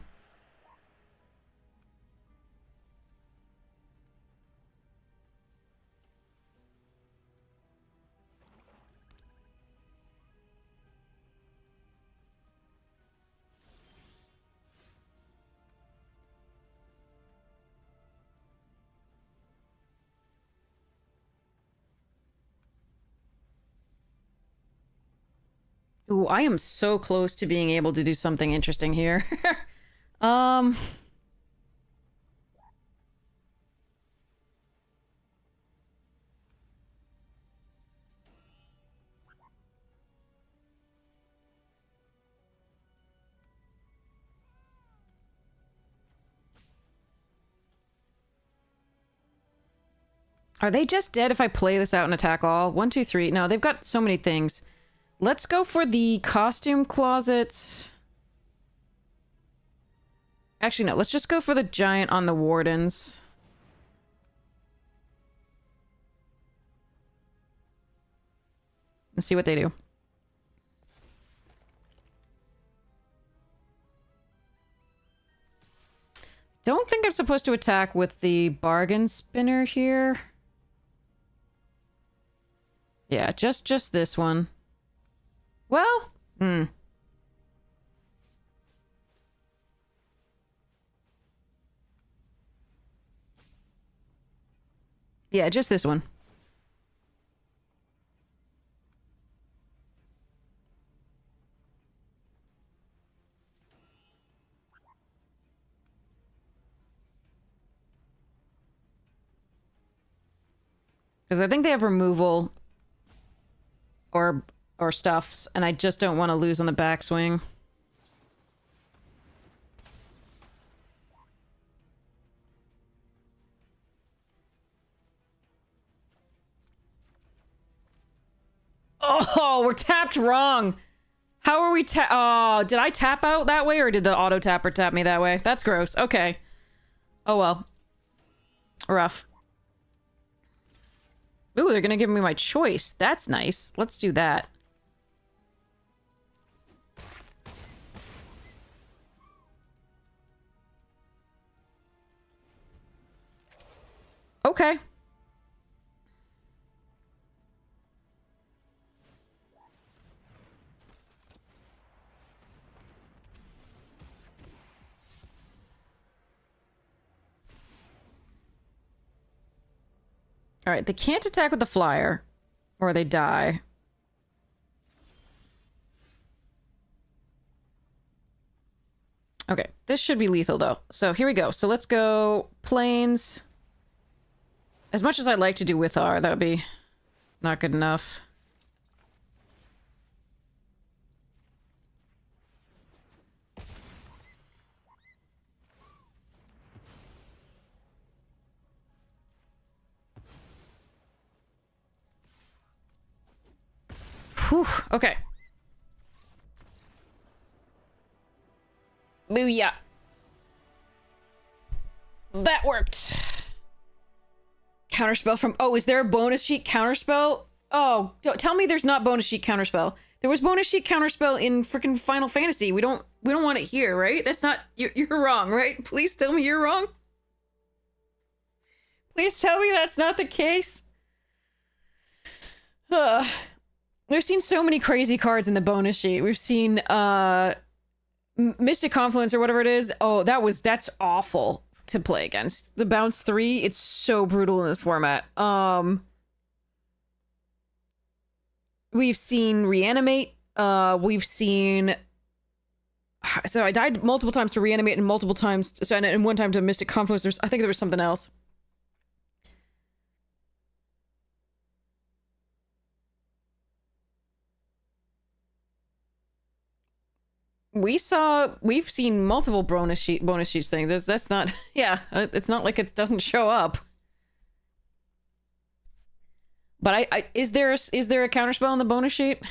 Ooh, I am so close to being able to do something interesting here. um... Are they just dead if I play this out and attack all? 1, 2, 3. No, they've got so many things. Let's go for the costume closet. Actually, no. Let's just go for the giant on the wardens. Let's see what they do. Don't think I'm supposed to attack with the bargain spinner here. Yeah, just this one. Well, yeah, just this one. Because I think they have removal or stuffs, and I just don't want to lose on the backswing. Oh, we're tapped wrong. How are we oh, did I tap out that way or did the auto tapper tap me that way? That's gross. Okay. Oh well. Rough. Ooh, they're gonna give me my choice. That's nice. Let's do that. Okay. Alright, they can't attack with the flyer. Or they die. Okay, this should be lethal, though. So here we go. So let's go planes. As much as I'd like to do with R, that would be not good enough. Whew, okay. Booyah. That worked. Counterspell from... Oh, is there a bonus sheet counterspell? Oh, tell me there's not bonus sheet counterspell. There was bonus sheet counterspell in freaking Final Fantasy. We don't want it here, right? That's not... You're wrong, right? Please tell me you're wrong. Please tell me that's not the case. We've seen so many crazy cards in the bonus sheet. We've seen Mystic Confluence or whatever it is. Oh, that's awful to play against. The bounce 3, it's so brutal in this format. We've seen Reanimate. We've seen... So I died multiple times to Reanimate and multiple times... So, and one time to Mystic Confluence. I think there was something else. We've seen multiple bonus sheets things. That's not, yeah, it's not like it doesn't show up. But is there a counterspell on the bonus sheet?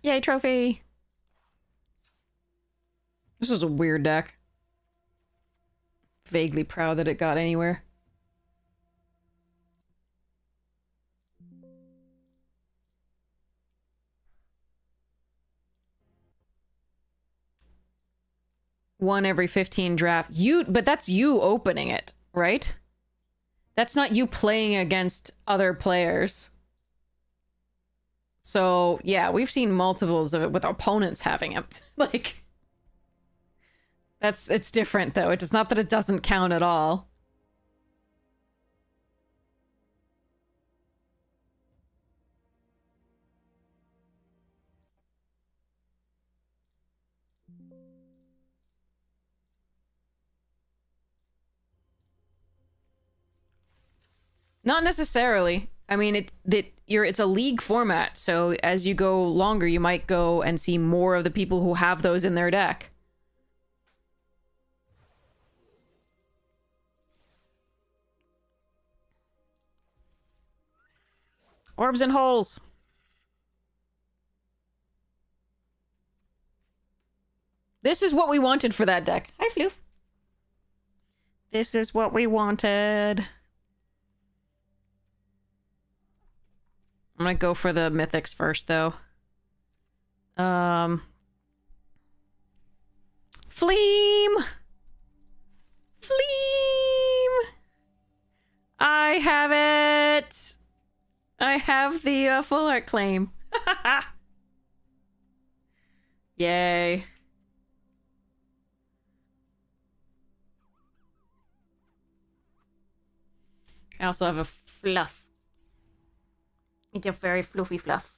Yay, trophy! This was a weird deck. Vaguely proud that it got anywhere. One every 15 draft. But that's you opening it, right? That's not you playing against other players. So, yeah, we've seen multiples of it with opponents having it. Like, it's different, though. It's not that it doesn't count at all. Not necessarily. I mean, it's a league format, so as you go longer, you might go and see more of the people who have those in their deck. Orbs and holes. This is what we wanted for that deck. Hi, Floof. This is what we wanted. I'm gonna go for the mythics first, though. Fleam! Fleam! I have it! I have the full art claim. Yay. I also have a fluff. It's a very fluffy fluff.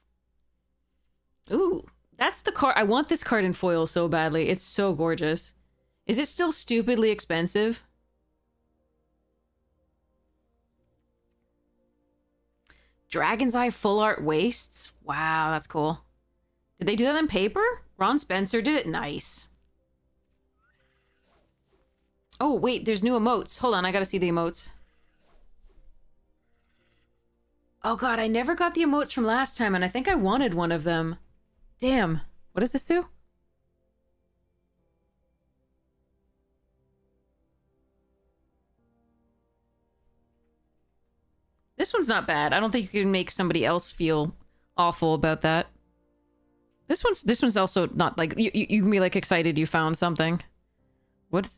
Ooh, that's the card. I want this card in foil so badly. It's so gorgeous. Is it still stupidly expensive? Dragon's Eye full art wastes? Wow, that's cool. Did they do that on paper? Ron Spencer did it? Nice. Oh, wait, there's new emotes. Hold on, I gotta see the emotes. Oh god, I never got the emotes from last time, and I think I wanted one of them. Damn. What does this do? This one's not bad. I don't think you can make somebody else feel awful about that. This one's also not like you can be like excited you found something. What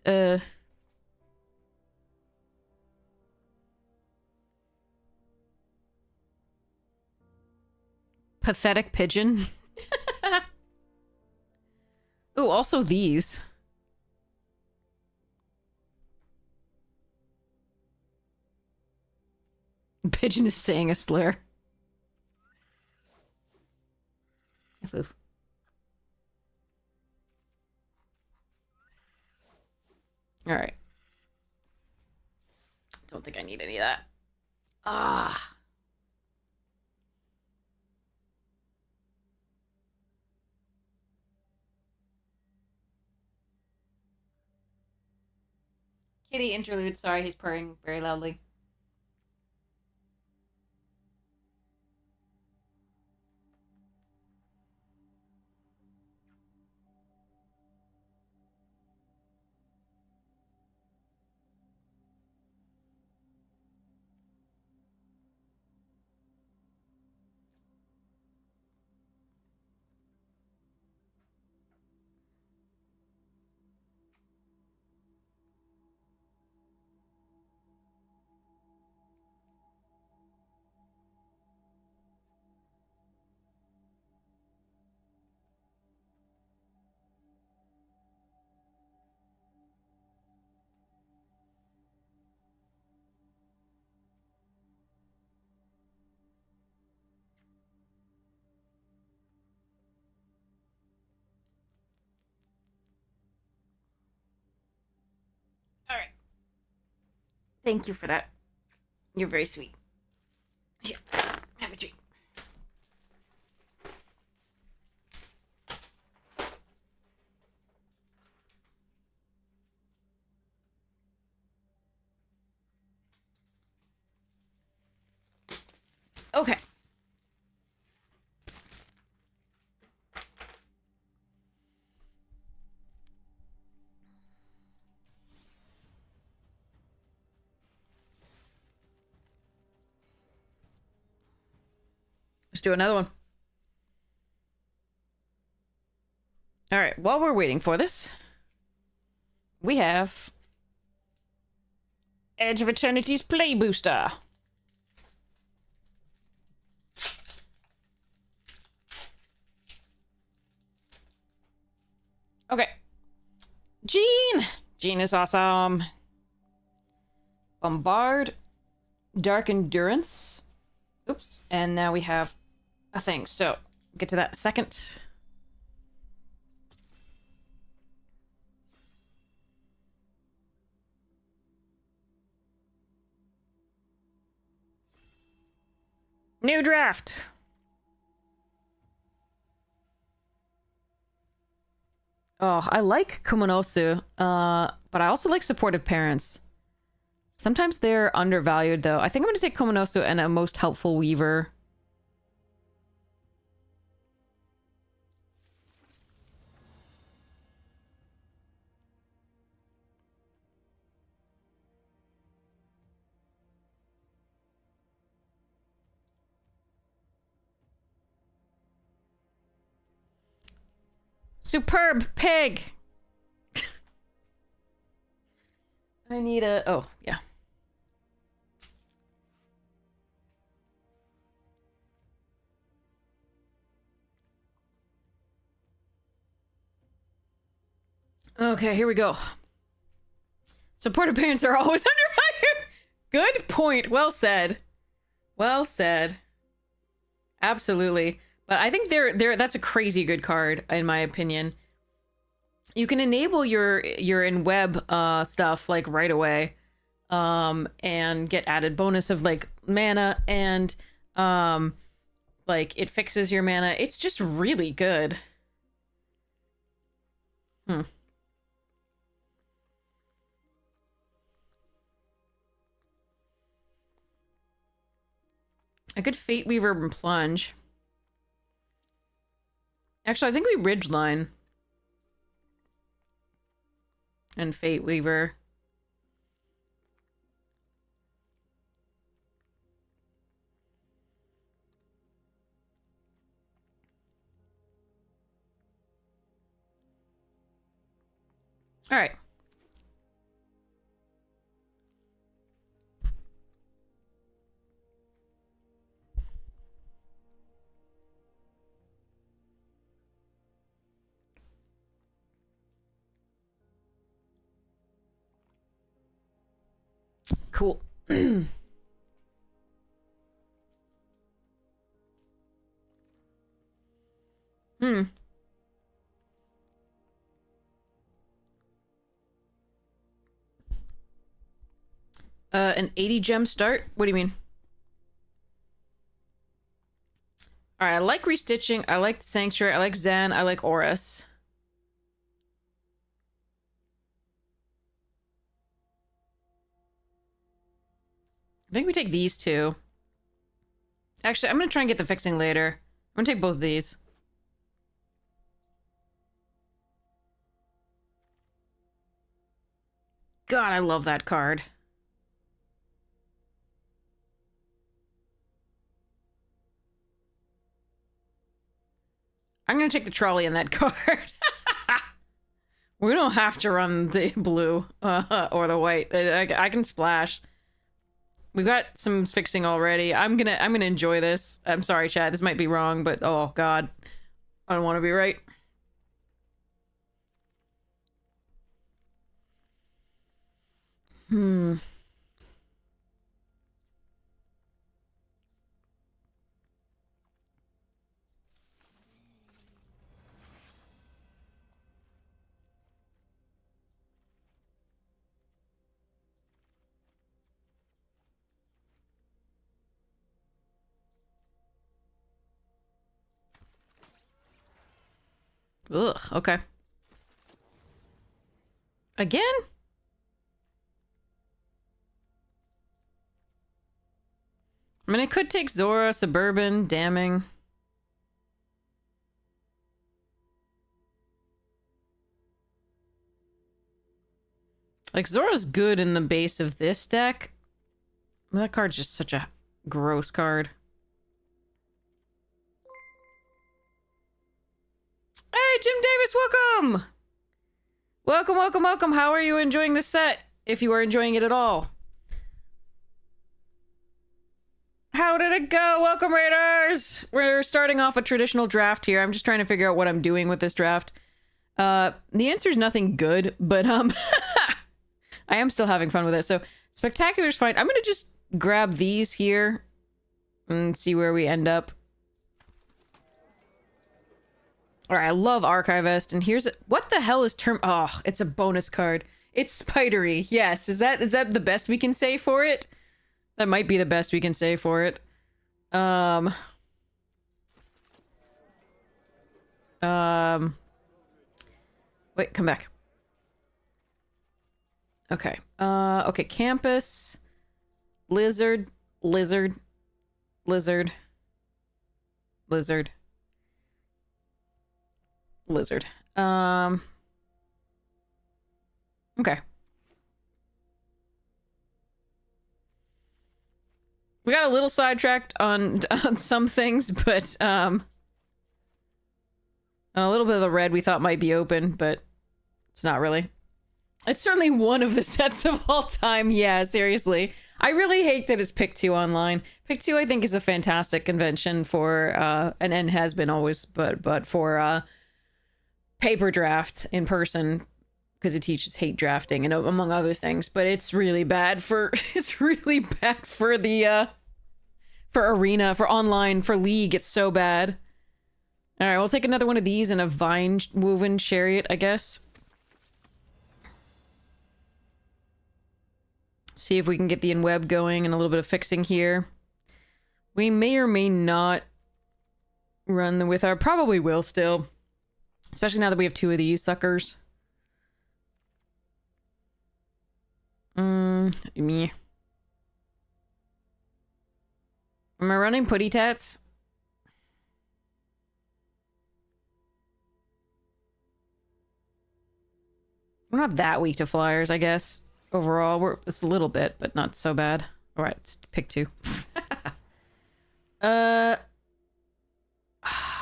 pathetic pigeon? Oh, also these. Pigeon is saying a slur. Oof. All right. Don't think I need any of that. Ah. Kitty interlude. Sorry, he's purring very loudly. All right. Thank you for that. You're very sweet. Here, have a treat. Okay. do another one. All right, while we're waiting for this, we have Edge of Eternity's Play Booster. Okay. Jean! Jean is awesome. Bombard. Dark Endurance. Oops. And now we have a thing. So, get to that in a second. New draft. Oh, I like Kumonosu, but I also like supportive parents. Sometimes they're undervalued, though. I think I'm going to take Kumonosu and a most helpful weaver. Superb pig! I need a... Oh, yeah. Okay, here we go. Supportive parents are always undervalued! Good point. Well said. Well said. Absolutely. But I think that's a crazy good card, in my opinion. You can enable your in-web stuff, like, right away. And get added bonus of, like, mana, and, like, it fixes your mana. It's just really good. A good Fate Weaver and Plunge. Actually, I think we Ridgeline. And Fate Weaver. All right. Cool. An 80 gem start? What do you mean? Alright, I like Restitching, I like Sanctuary, I like Zen, I like Horus. I think we take these two. Actually, I'm gonna try and get the fixing later. I'm gonna take both of these. God, I love that card. I'm gonna take the trolley in that card. We don't have to run the blue or the white. I can splash. We've got some fixing already. I'm gonna enjoy this. I'm sorry, chat. This might be wrong, but oh god, I don't want to be right. Ugh, okay. Again? I mean, I could take Zora, Suburban, Damning. Like, Zora's good in the base of this deck. That card's just such a gross card. Hey, Jim Davis, welcome! Welcome, welcome, welcome. How are you enjoying this set? If you are enjoying it at all. How did it go? Welcome, Raiders! We're starting off a traditional draft here. I'm just trying to figure out what I'm doing with this draft. The answer is nothing good, but, I am still having fun with it. So, Spectacular's fine. I'm gonna just grab these here and see where we end up. Alright, I love Archivist, and here's what the hell is term? Oh, it's a bonus card. It's spidery. Yes, is that the best we can say for it? That might be the best we can say for it. Wait, come back. Okay. Okay, Campus, Lizard, Lizard, Lizard, Lizard, Lizard. Okay. We got a little sidetracked on some things, but, a little bit of the red we thought might be open, but it's not really. It's certainly one of the sets of all time. Yeah, seriously. I really hate that it's Pick 2 online. Pick 2, I think, is a fantastic convention for, and has been always, but for, paper draft in person, because it teaches hate drafting and among other things, but it's really bad for, it's really bad for the, for arena, for online, for league. It's so bad. All right, we'll take another one of these and a vine woven chariot, I guess. See if we can get the in-web going and a little bit of fixing here. We may or may not run with our... Probably will still. Especially now that we have two of these suckers. Me. Am I running Putty Tats? We're not that weak to flyers, I guess. Overall, it's a little bit, but not so bad. All right, let's pick two.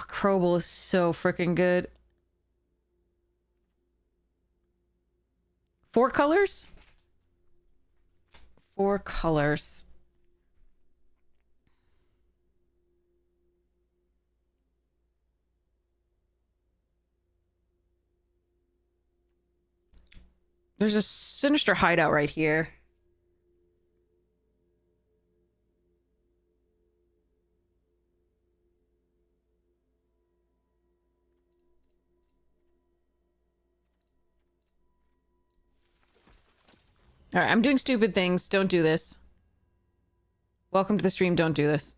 Crobel is so freaking good. 4 colors? 4 colors. There's a sinister hideout right here. Alright, I'm doing stupid things. Don't do this. Welcome to the stream. Don't do this.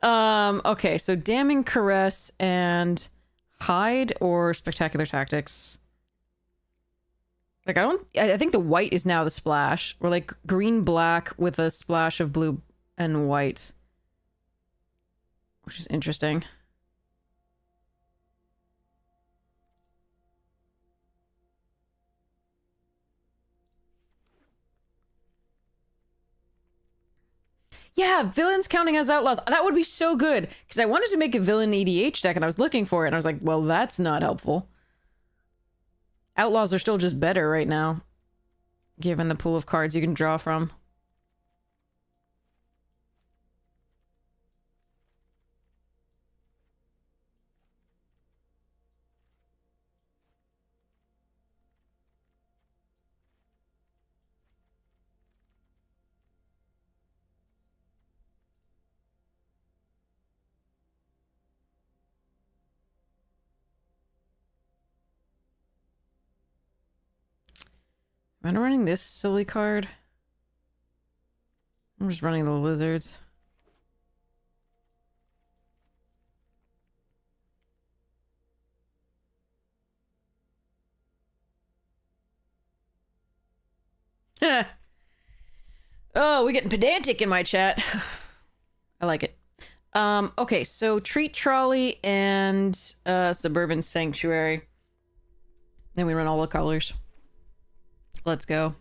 Okay, so Damning Caress and Hide or Spectacular Tactics. Like, I think the white is now the splash. Or like green black with a splash of blue and white. Which is interesting. Yeah, villains counting as outlaws. That would be so good. Because I wanted to make a villain EDH deck and I was looking for it. And I was like, well, that's not helpful. Outlaws are still just better right now. Given the pool of cards you can draw from. Am I running this silly card? I'm just running the lizards. Oh, we're getting pedantic in my chat. I like it. Okay, so Treat Trolley and Suburban Sanctuary. Then we run all the colors. Let's go.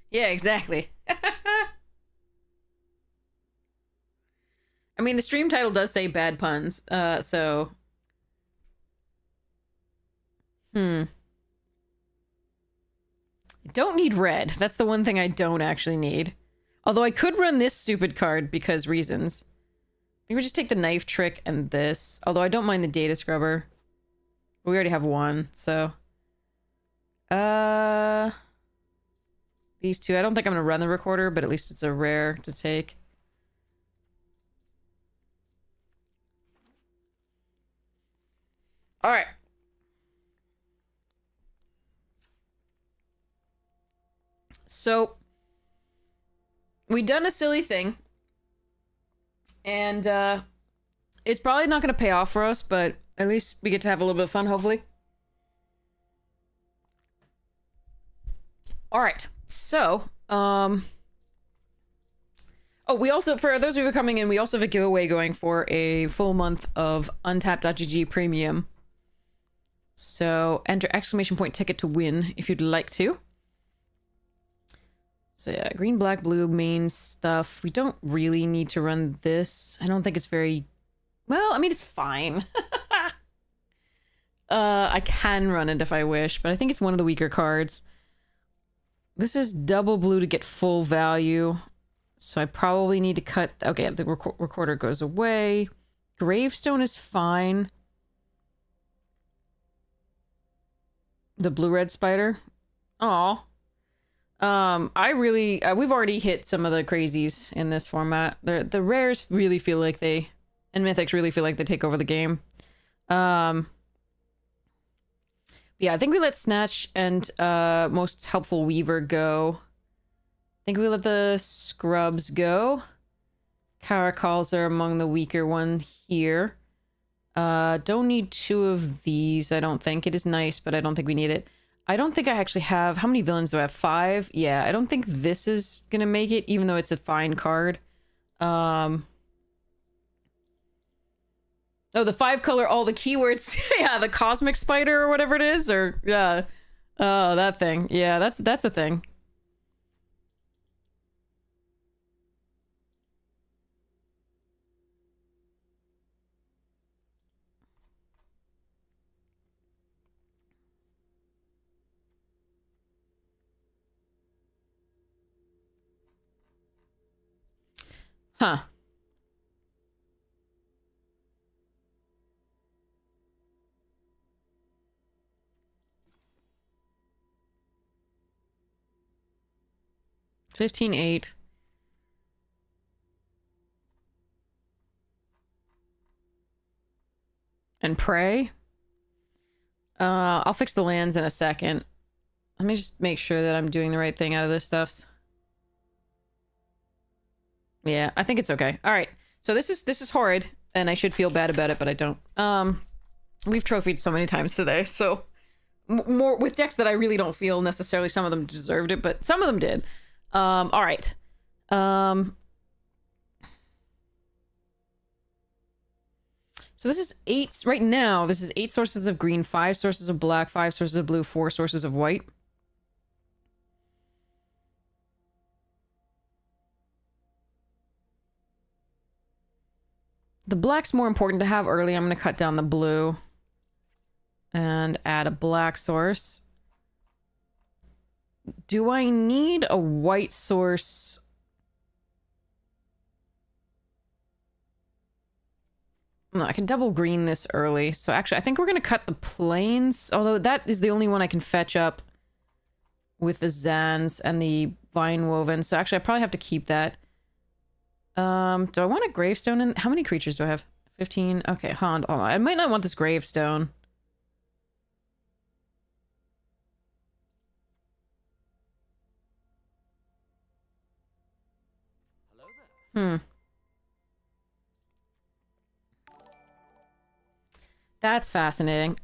Yeah, exactly. I mean, the stream title does say bad puns, so... I don't need red. That's the one thing I don't actually need. Although I could run this stupid card because reasons. I think we just take the knife trick and this. Although I don't mind the data scrubber. But we already have one, so... These two. I don't think I'm going to run the recorder, but at least it's a rare to take. Alright. So, we done a silly thing. And, it's probably not going to pay off for us, but at least we get to have a little bit of fun, hopefully. Alright, so, oh, we also, for those of you who are coming in, we also have a giveaway going for a full month of Untapped.gg Premium. So, enter exclamation point ticket to win if you'd like to. So yeah, green, black, blue, main stuff. We don't really need to run this. I don't think it's very... Well, I mean, it's fine. I can run it if I wish, but I think it's one of the weaker cards. This is double blue to get full value. So I probably need to cut... Okay, the recorder goes away. Gravestone is fine. The blue-red spider. Aw. I really... we've already hit some of the crazies in this format. The rares really feel like they... And mythics really feel like they take over the game. Yeah, I think we let Snatch and Most Helpful Weaver go. I think we let the Scrubs go. Caracals are among the weaker one here. Don't need two of these, I don't think. It is nice, but I don't think we need it. I don't think I actually have... How many villains do I have? 5? Yeah, I don't think this is gonna make it, even though it's a fine card. Oh, the 5-color, all the keywords. Yeah, the Cosmic Spider or whatever it is, or... Yeah. Oh, that thing. Yeah, that's a thing. Huh. $15.8. And Prey. I'll fix the lands in a second. Let me just make sure that I'm doing the right thing out of this stuffs. Yeah, I think it's okay. All right. So this is horrid, and I should feel bad about it, but I don't. We've trophied so many times today, so more with decks that I really don't feel necessarily some of them deserved it, but some of them did. All right. So this is 8 right now. This is 8 sources of green, 5 sources of black, 5 sources of blue, 4 sources of white. The black's more important to have early. I'm going to cut down the blue and add a black source. Do I need a white source? No, I can double green this early. So actually, I think we're going to cut the plains, although that is the only one I can fetch up with the Zans and the Vine Woven. So actually, I probably have to keep that. Do I want a gravestone in? How many creatures do I have? 15? Okay, hold on. I might not want this gravestone. That's fascinating.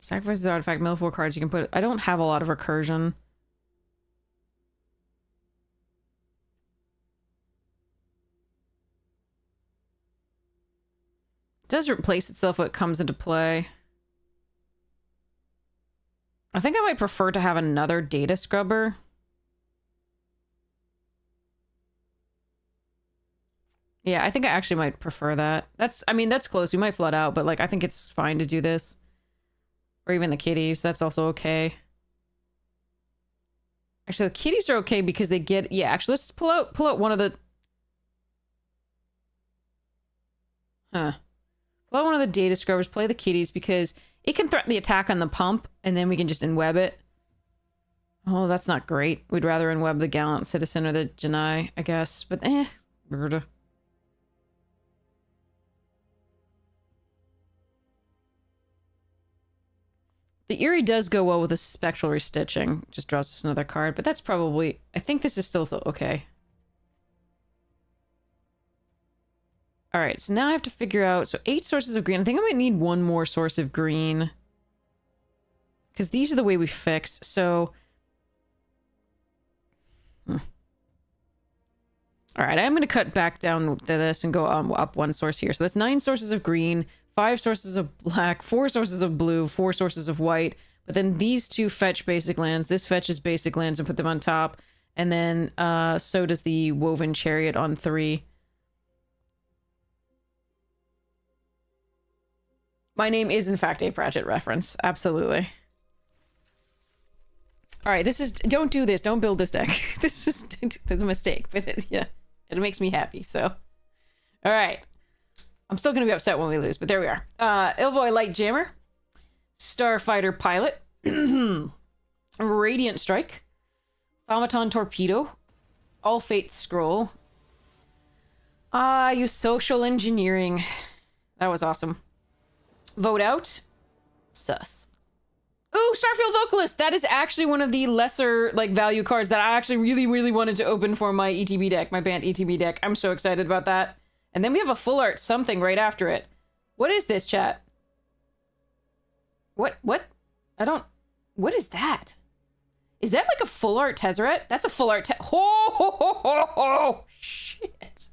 Sacrifice the artifact, mill 4 cards. You can put... I don't have a lot of recursion. does replace itself when it comes into play. I think I might prefer to have another data scrubber. Yeah, I think I actually might prefer that. I mean, that's close. We might flood out, but like, I think it's fine to do this. Or even the kitties. That's also okay. Actually, the kitties are okay because they get... Yeah, actually, let's pull out one of the... Huh. Pull out one of the data scrubbers, play the kitties, because it can threaten the attack on the pump, and then we can just inweb it. Oh, that's not great. We'd rather inweb the gallant citizen or the Janai, I guess. But Berta. The Eerie does go well with the spectral restitching. Just draws us another card, but that's probably... I think this is still okay. Alright, so now I have to figure out... So 8 sources of green. I think I might need one more source of green. Because these are the way we fix, so... Alright, I'm going to cut back down to this and go up one source here. So that's 9 sources of green, 5 sources of black, 4 sources of blue, 4 sources of white. But then these two fetch basic lands. This fetches basic lands and put them on top. And then so does the Woven Chariot on 3. My name is, in fact, a Pratchett reference. Absolutely. Alright, this is... Don't do this. Don't build this deck. This is a mistake. But yeah, it makes me happy, so... Alright. I'm still going to be upset when we lose, but there we are. Ilvoy Light Jammer. Starfighter Pilot. Radiant Strike. Thaumaton Torpedo. All Fate Scroll. You social engineering. That was awesome. Vote out. Sus. Ooh, Starfield Vocalist! That is actually one of the lesser, like, value cards that I actually really, really wanted to open for my ETB deck, my Bant ETB deck. I'm so excited about that. And then we have a full art something right after it. What is this, chat? What? I don't... What is that? Is that like a full art Tezzeret? That's a full art Shit.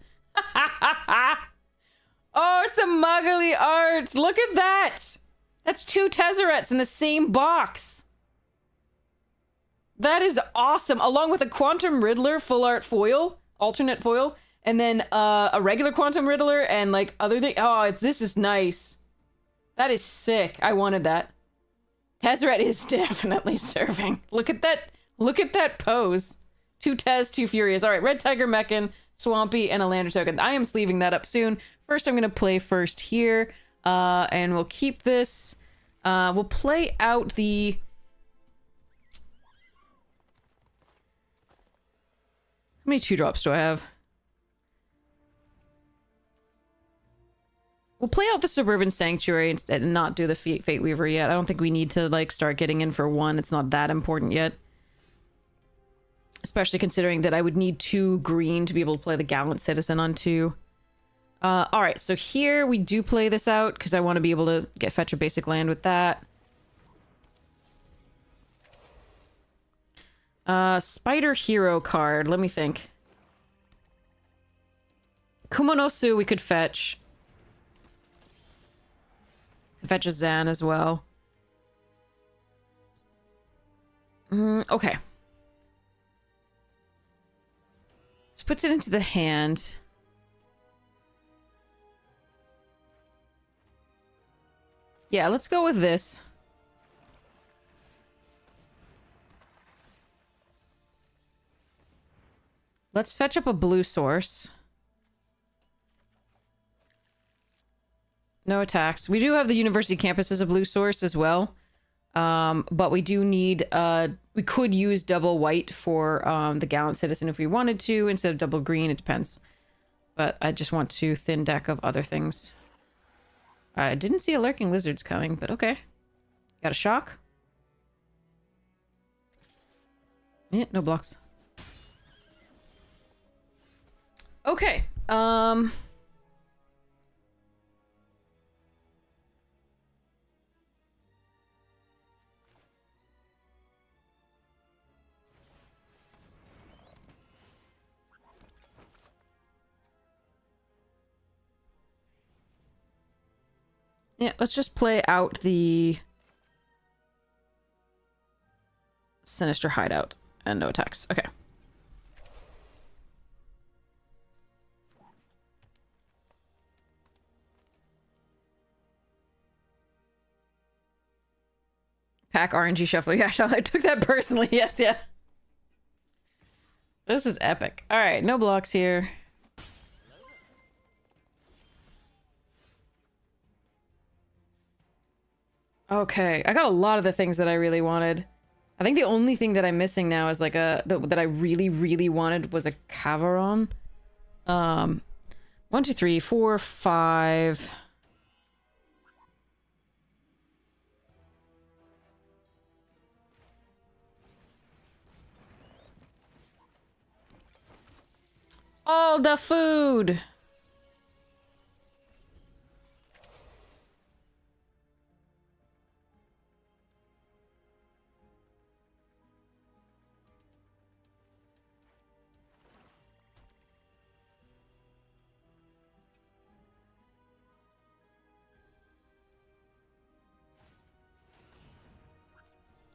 Oh, it's the Muggly art. Look at that. That's 2 Tezzerets in the same box. That is awesome. Along with a Quantum Riddler full art foil, alternate foil, and then a regular Quantum Riddler and like other things. Oh, this is nice. That is sick. I wanted that. Tezzeret is definitely serving. Look at that. Look at that pose. 2 Tez, 2 Furious. All right, Red Tiger Mechan, Swampy, and a Lander token. I am sleeving that up soon. First, I'm going to play first here. And we'll keep this. We'll play out the... How many 2-drops do I have? We'll play out the Suburban Sanctuary and not do the Fate Weaver yet. I don't think we need to, like, start getting in for 1. It's not that important yet. Especially considering that I would need 2 green to be able to play the Gallant Citizen on 2. Alright, so here we do play this out, because I want to be able to fetch a basic land with that. Spider Hero card, let me think. Kumonosu we could fetch. Fetch a Zan as well. Okay. This puts it into the hand. Yeah, let's go with this. Let's fetch up a blue source. No attacks. We do have the University Campus as a blue source as well. But we do need... we could use double white for the Gallant Citizen if we wanted to, instead of double green. It depends. But I just want to thin deck of other things. I didn't see a Lurking Lizards coming, but okay. Got a shock. Yeah, no blocks. Okay. Yeah, let's just play out the Sinister Hideout and no attacks. Okay. Pack RNG Shuffler. Yeah, I took that personally. Yes, yeah. This is epic. All right, no blocks here. Okay, I got a lot of the things that I really wanted. I think the only thing that I'm missing now is like that I really, really wanted was a Cavaron. 1, 2, 3, 4, 5. All the food!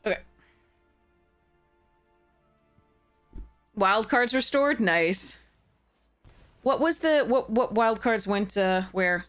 Okay. Wild cards restored? Nice. What was the... What wild cards went, where?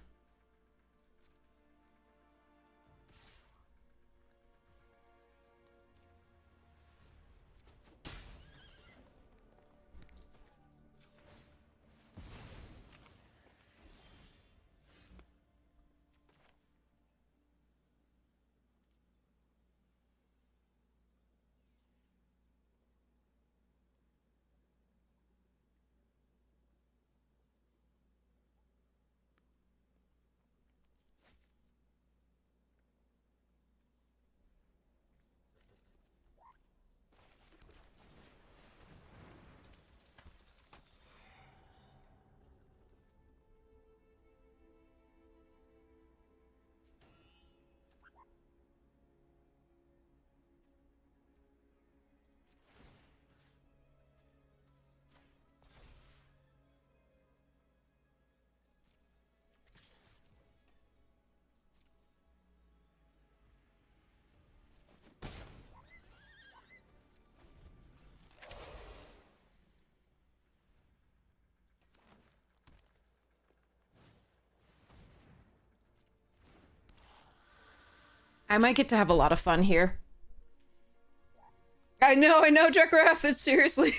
I might get to have a lot of fun here. I know, Drekarath, it's seriously...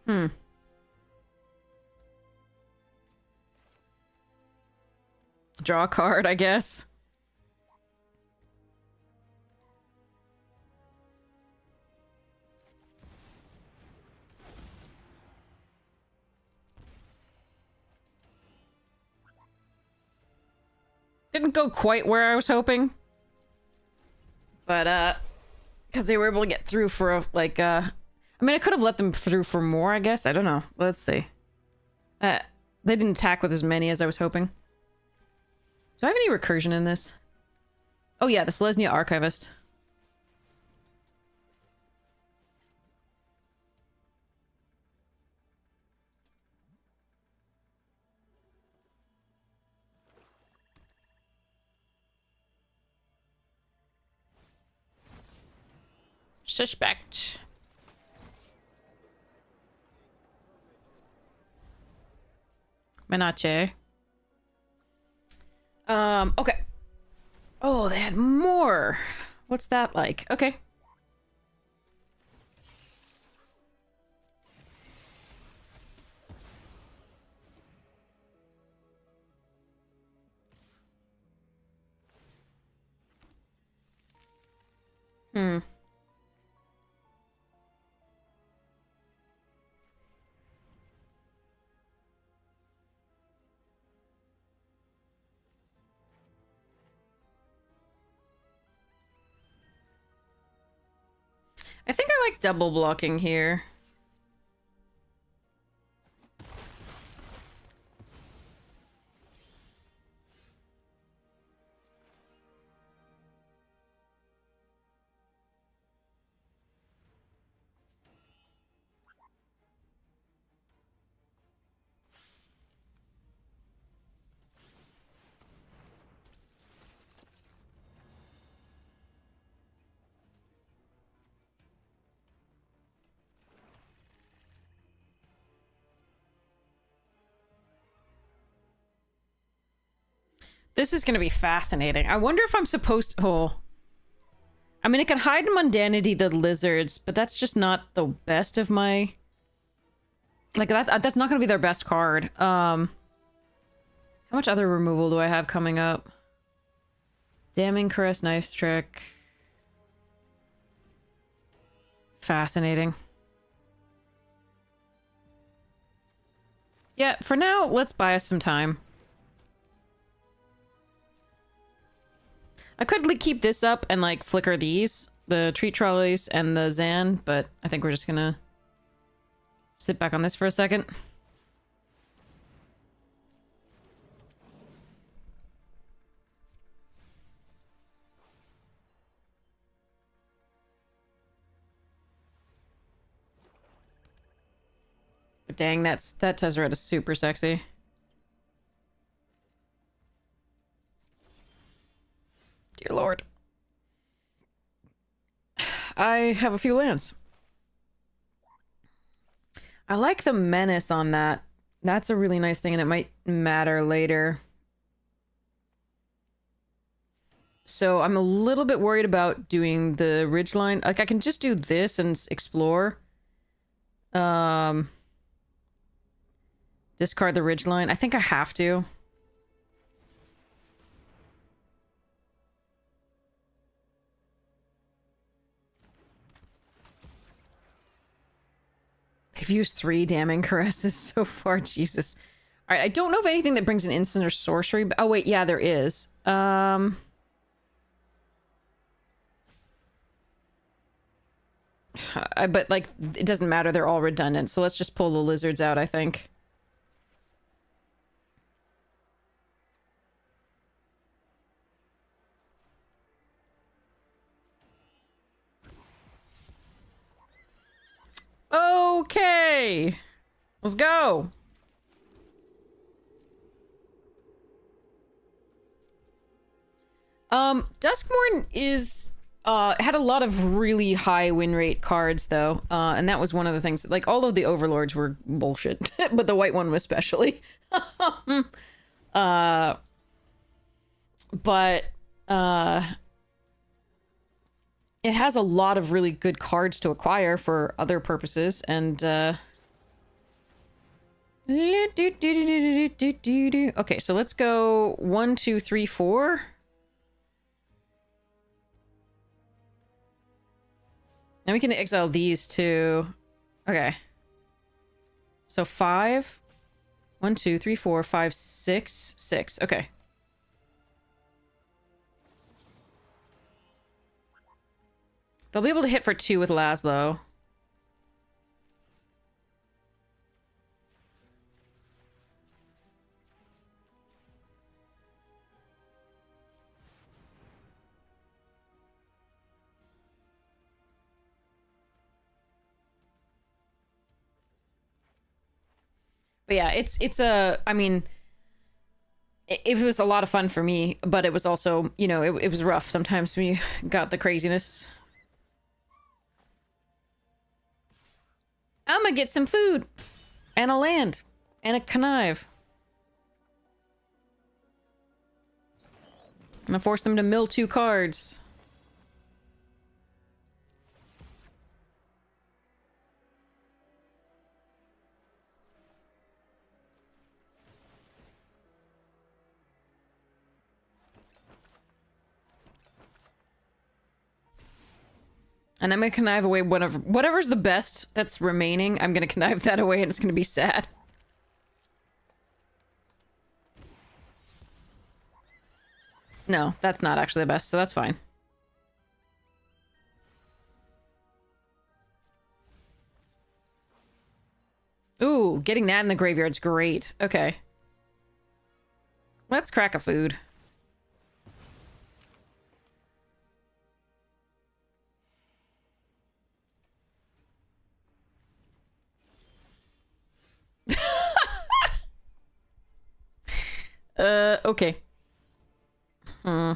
Hmm. Draw a card, I guess. Didn't go quite where I was hoping. But, because they were able to get through for, like, I mean, I could have let them through for more, I guess. I don't know. Let's see. They didn't attack with as many as I was hoping. Do I have any recursion in this? Oh yeah, the Selesnya Archivist. Suspect. Menace. Okay. Oh, they had more. What's that like? Okay. Hmm. I think I like double blocking here. This is going to be fascinating. I wonder if I'm supposed to... Oh. I mean, it can hide in mundanity the lizards, but that's just not the best of my... Like, that's not going to be their best card. How much other removal do I have coming up? Damning Caress, Knife Trick. Fascinating. Yeah, for now, let's buy us some time. I could keep this up and, like, flicker these. The treat trolleys and the Zan, but I think we're just gonna sit back on this for a second. But dang, that Tezzeret is super sexy. Dear Lord. I have a few lands. I like the menace on that. That's a really nice thing, and it might matter later. So I'm a little bit worried about doing the ridgeline. Like, I can just do this and explore. Discard the ridgeline. I think I have to. I've used 3 damning caresses so far. Jesus. All right, I don't know of anything that brings an instant or sorcery. But, oh, wait, yeah, there is. But, like, it doesn't matter. They're all redundant. So let's just pull the lizards out, I think. Okay. Let's go. Duskmourn is had a lot of really high win rate cards though. And that was one of the things, like, all of the overlords were bullshit, but the white one especially. But it has a lot of really good cards to acquire for other purposes, and okay, so let's go 1, 2, 3, 4. Now we can exile these two. Okay. So 5. 1, 2, 3, 4, 5, 6. 6. Okay. They'll be able to hit for 2 with Laszlo. But yeah, it's a, I mean, it was a lot of fun for me, but it was also, you know, it was rough sometimes when you got the craziness. I'm gonna get some food and a land and a connive. I'm gonna force them to mill 2 cards. And I'm gonna connive away whatever's the best that's remaining. I'm gonna connive that away, and it's gonna be sad. No, that's not actually the best, so that's fine. Ooh, getting that in the graveyard's great. Okay. Let's crack a food. Okay. Hmm.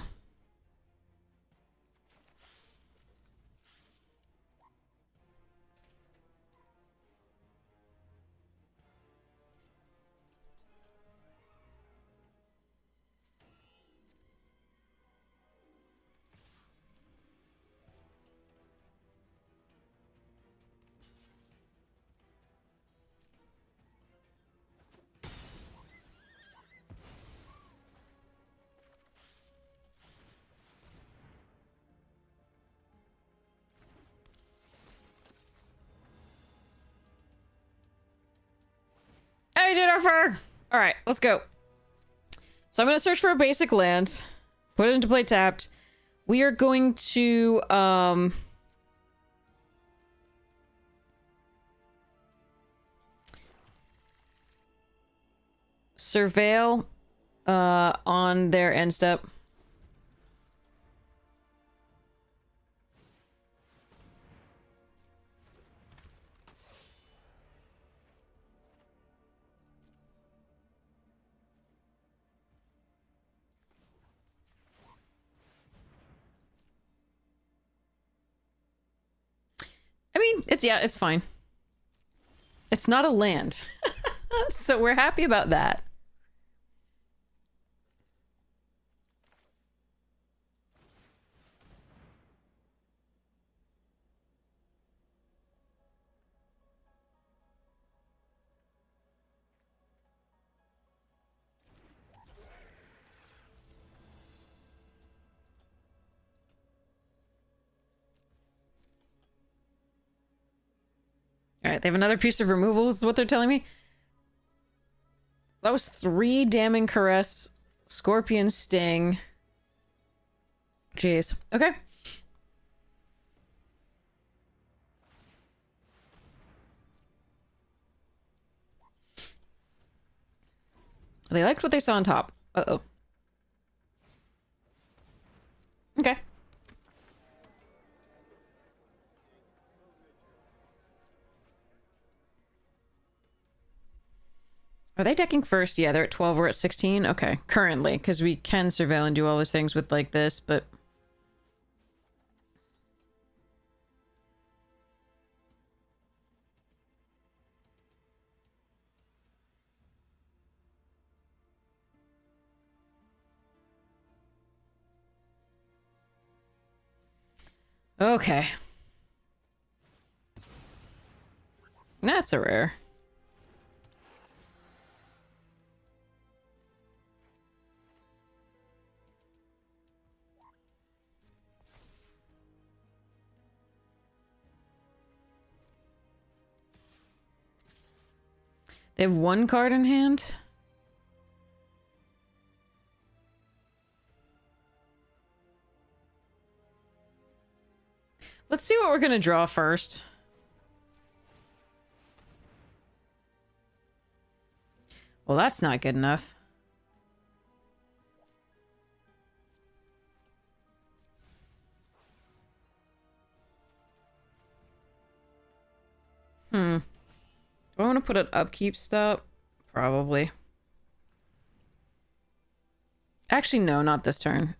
Hey, Jennifer! Alright, let's go. So I'm going to search for a basic land. Put it into play tapped. We are going to, surveil, on their end step. I mean, it's fine. It's not a land. So we're happy about that. Alright, they have another piece of removal, is what they're telling me. That was 3 Damning Caress, Scorpion Sting. Jeez. Okay. They liked what they saw on top. Uh-oh. Okay. Are they decking first? Yeah, they're at 12, we're at 16. Okay, currently, because we can surveil and do all those things with, like, this, but... Okay. That's a rare. They have 1 card in hand? Let's see what we're gonna draw first. Well, that's not good enough. Do I want to put an upkeep stop? Probably. Actually, no, not this turn.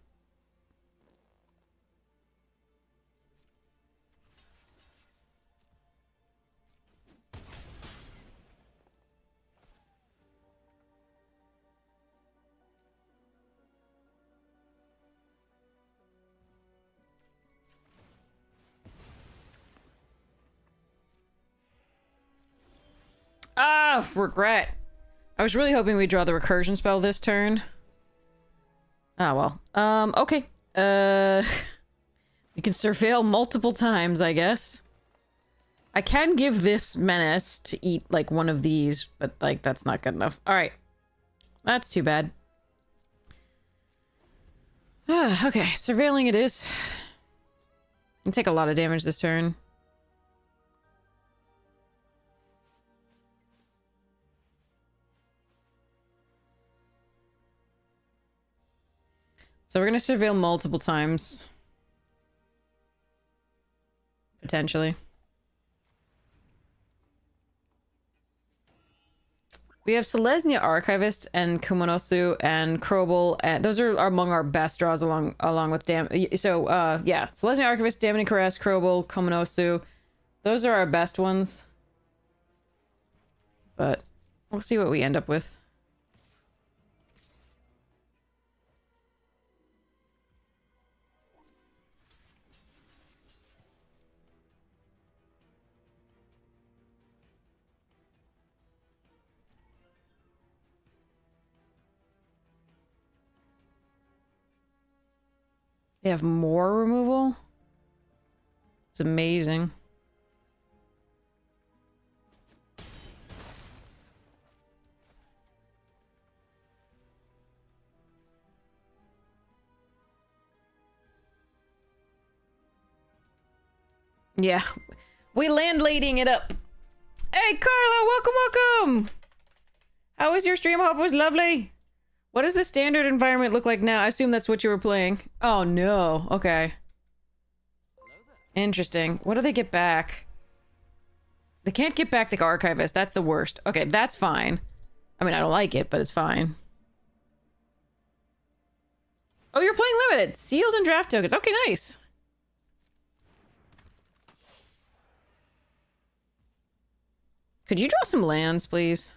Ah, regret. I was really hoping we'd draw the recursion spell this turn. Ah, well. Okay. We can surveil multiple times, I guess. I can give this menace to eat, like, one of these, but, like, that's not good enough. Alright. That's too bad. Okay, surveilling it is. Can take a lot of damage this turn. So we're gonna surveil multiple times. Potentially. We have Selesnya Archivist and Kumonosu and Krobel, and those are among our best draws along with yeah, Selesnya Archivist, Damning Caress, Krobel, Kumonosu. Those are our best ones. But we'll see what we end up with. They have more removal? It's amazing. Yeah. We landlading it up. Hey, Carla, welcome, welcome! How was your stream? Hope it was lovely. What does the standard environment look like now? I assume that's what you were playing. Oh, no. Okay. Interesting. What do they get back? They can't get back the Archivist. That's the worst. Okay, that's fine. I mean, I don't like it, but it's fine. Oh, you're playing limited. Sealed and draft tokens. Okay, nice. Could you draw some lands, please?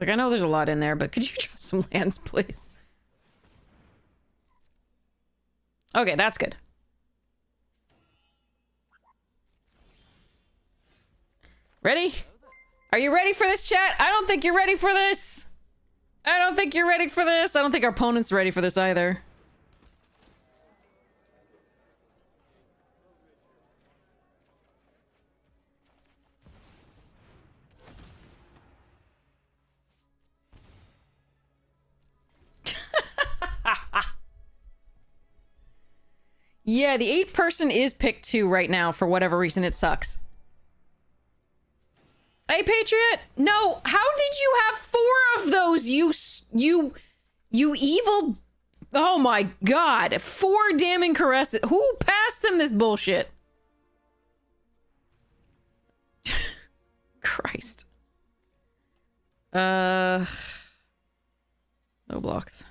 Like, I know there's a lot in there, but could you draw some lands, please? Okay, that's good. Ready? Are you ready for this, chat? I don't think you're ready for this. I don't think you're ready for this. I don't think our opponent's ready for this either. Yeah, the 8-person is pick 2 right now for whatever reason. It sucks. Hey, Patriot! No, how did you have 4 of those, you evil... Oh my god, 4 damning caresses. Who passed them this bullshit? Christ. No blocks.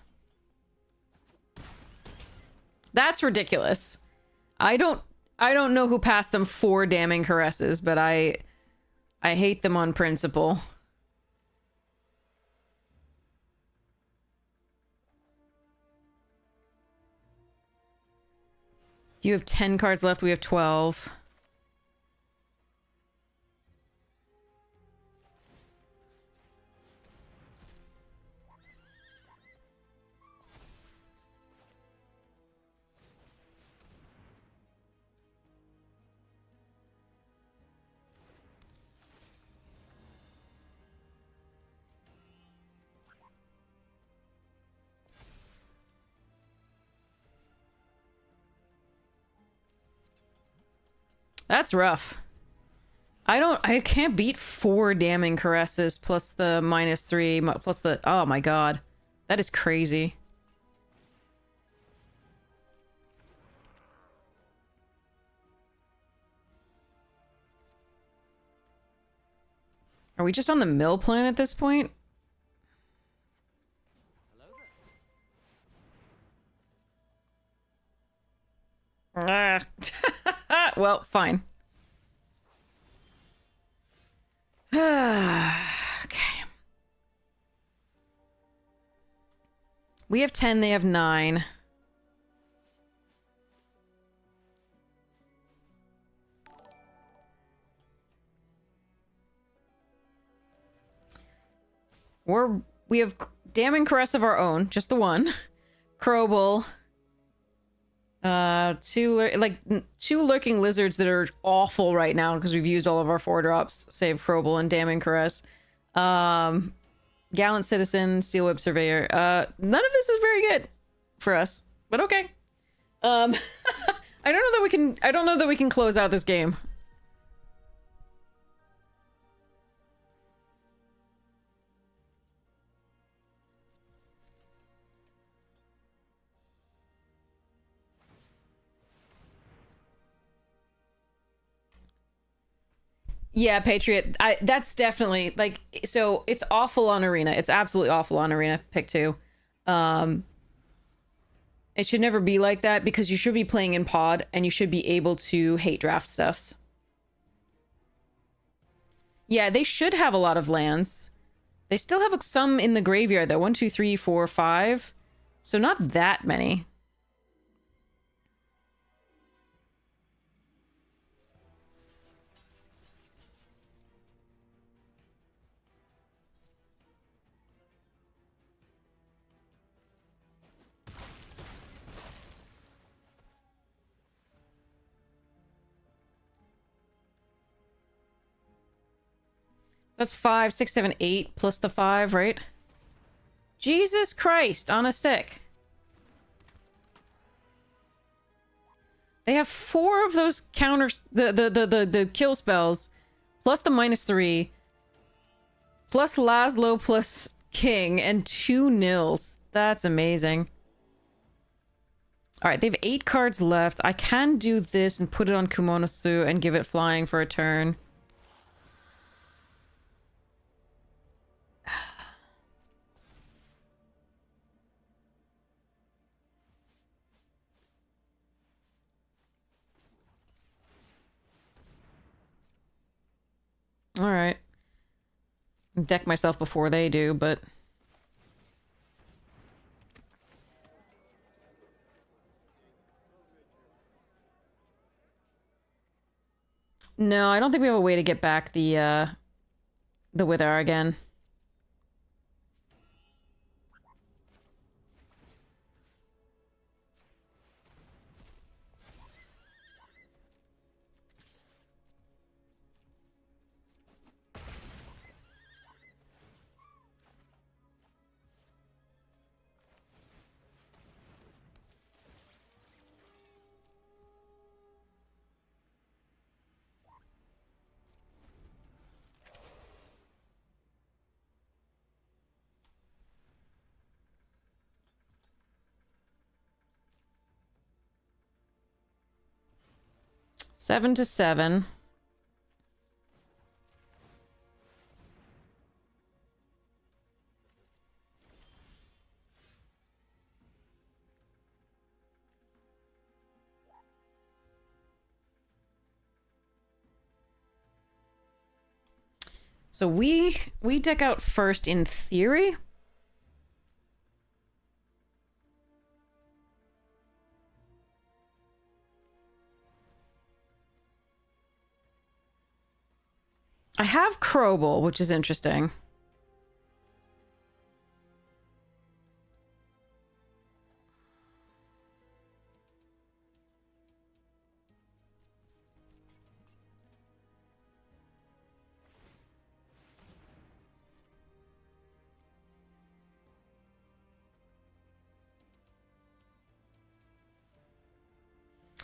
That's ridiculous. I don't know who passed them 4 damning caresses, but I hate them on principle. You have 10 cards left, we have 12. That's rough. I can't beat 4 damning caresses plus the -3 plus the, oh my god. That is crazy. Are we just on the mill plan at this point? Well, fine. Okay. We have 10, they have 9. We have Damning Caress of our own, just the one. Krobel. 2 lurking lizards that are awful right now because we've used all of our 4-drops, save Krobel and Damning Caress. Gallant Citizen, Steel Whip Surveyor. None of this is very good for us, but okay. I don't know that we can close out this game. Yeah, Patriot. That's definitely like, so it's awful on Arena. It's absolutely awful on Arena. Pick 2. It should never be like that because you should be playing in pod and you should be able to hate draft stuffs. Yeah, they should have a lot of lands. They still have some in the graveyard though. 1, 2, 3, 4, 5. So not that many. That's 5, 6, 7, 8 plus the 5, right? Jesus Christ, on a stick. They have 4 of those counters, the kill spells, plus the -3, plus Laszlo, plus King, and 2 nils. That's amazing. All right, they have 8 cards left. I can do this and put it on Kumonosu and give it flying for a turn. All right. Deck myself before they do, but... No, I don't think we have a way to get back the Wither again. Seven to 7. So we deck out first in theory. I have Crowball, which is interesting.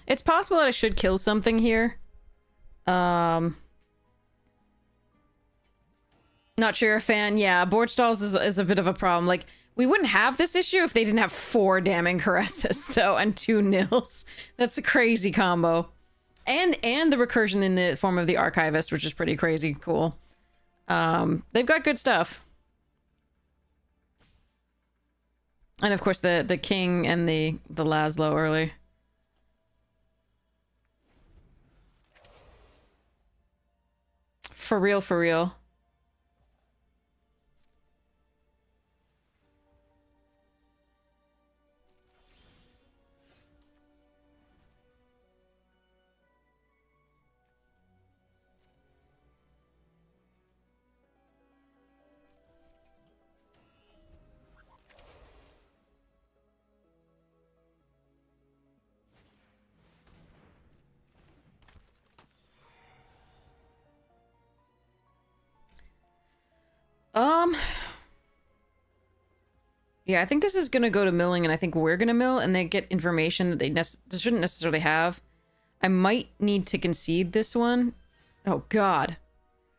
It's possible that I should kill something here. Not sure you're a fan. Yeah, board stalls is a bit of a problem. Like, we wouldn't have this issue if they didn't have 4 damning caresses, though, and 2 nils. That's a crazy combo. And the recursion in the form of the Archivist, which is pretty crazy cool. They've got good stuff. And of course the King and the Laszlo early. For real, for real. Yeah, I think this is gonna go to milling, and I think we're gonna mill, and they get information that they shouldn't necessarily have. I might need to concede this one. Oh, God.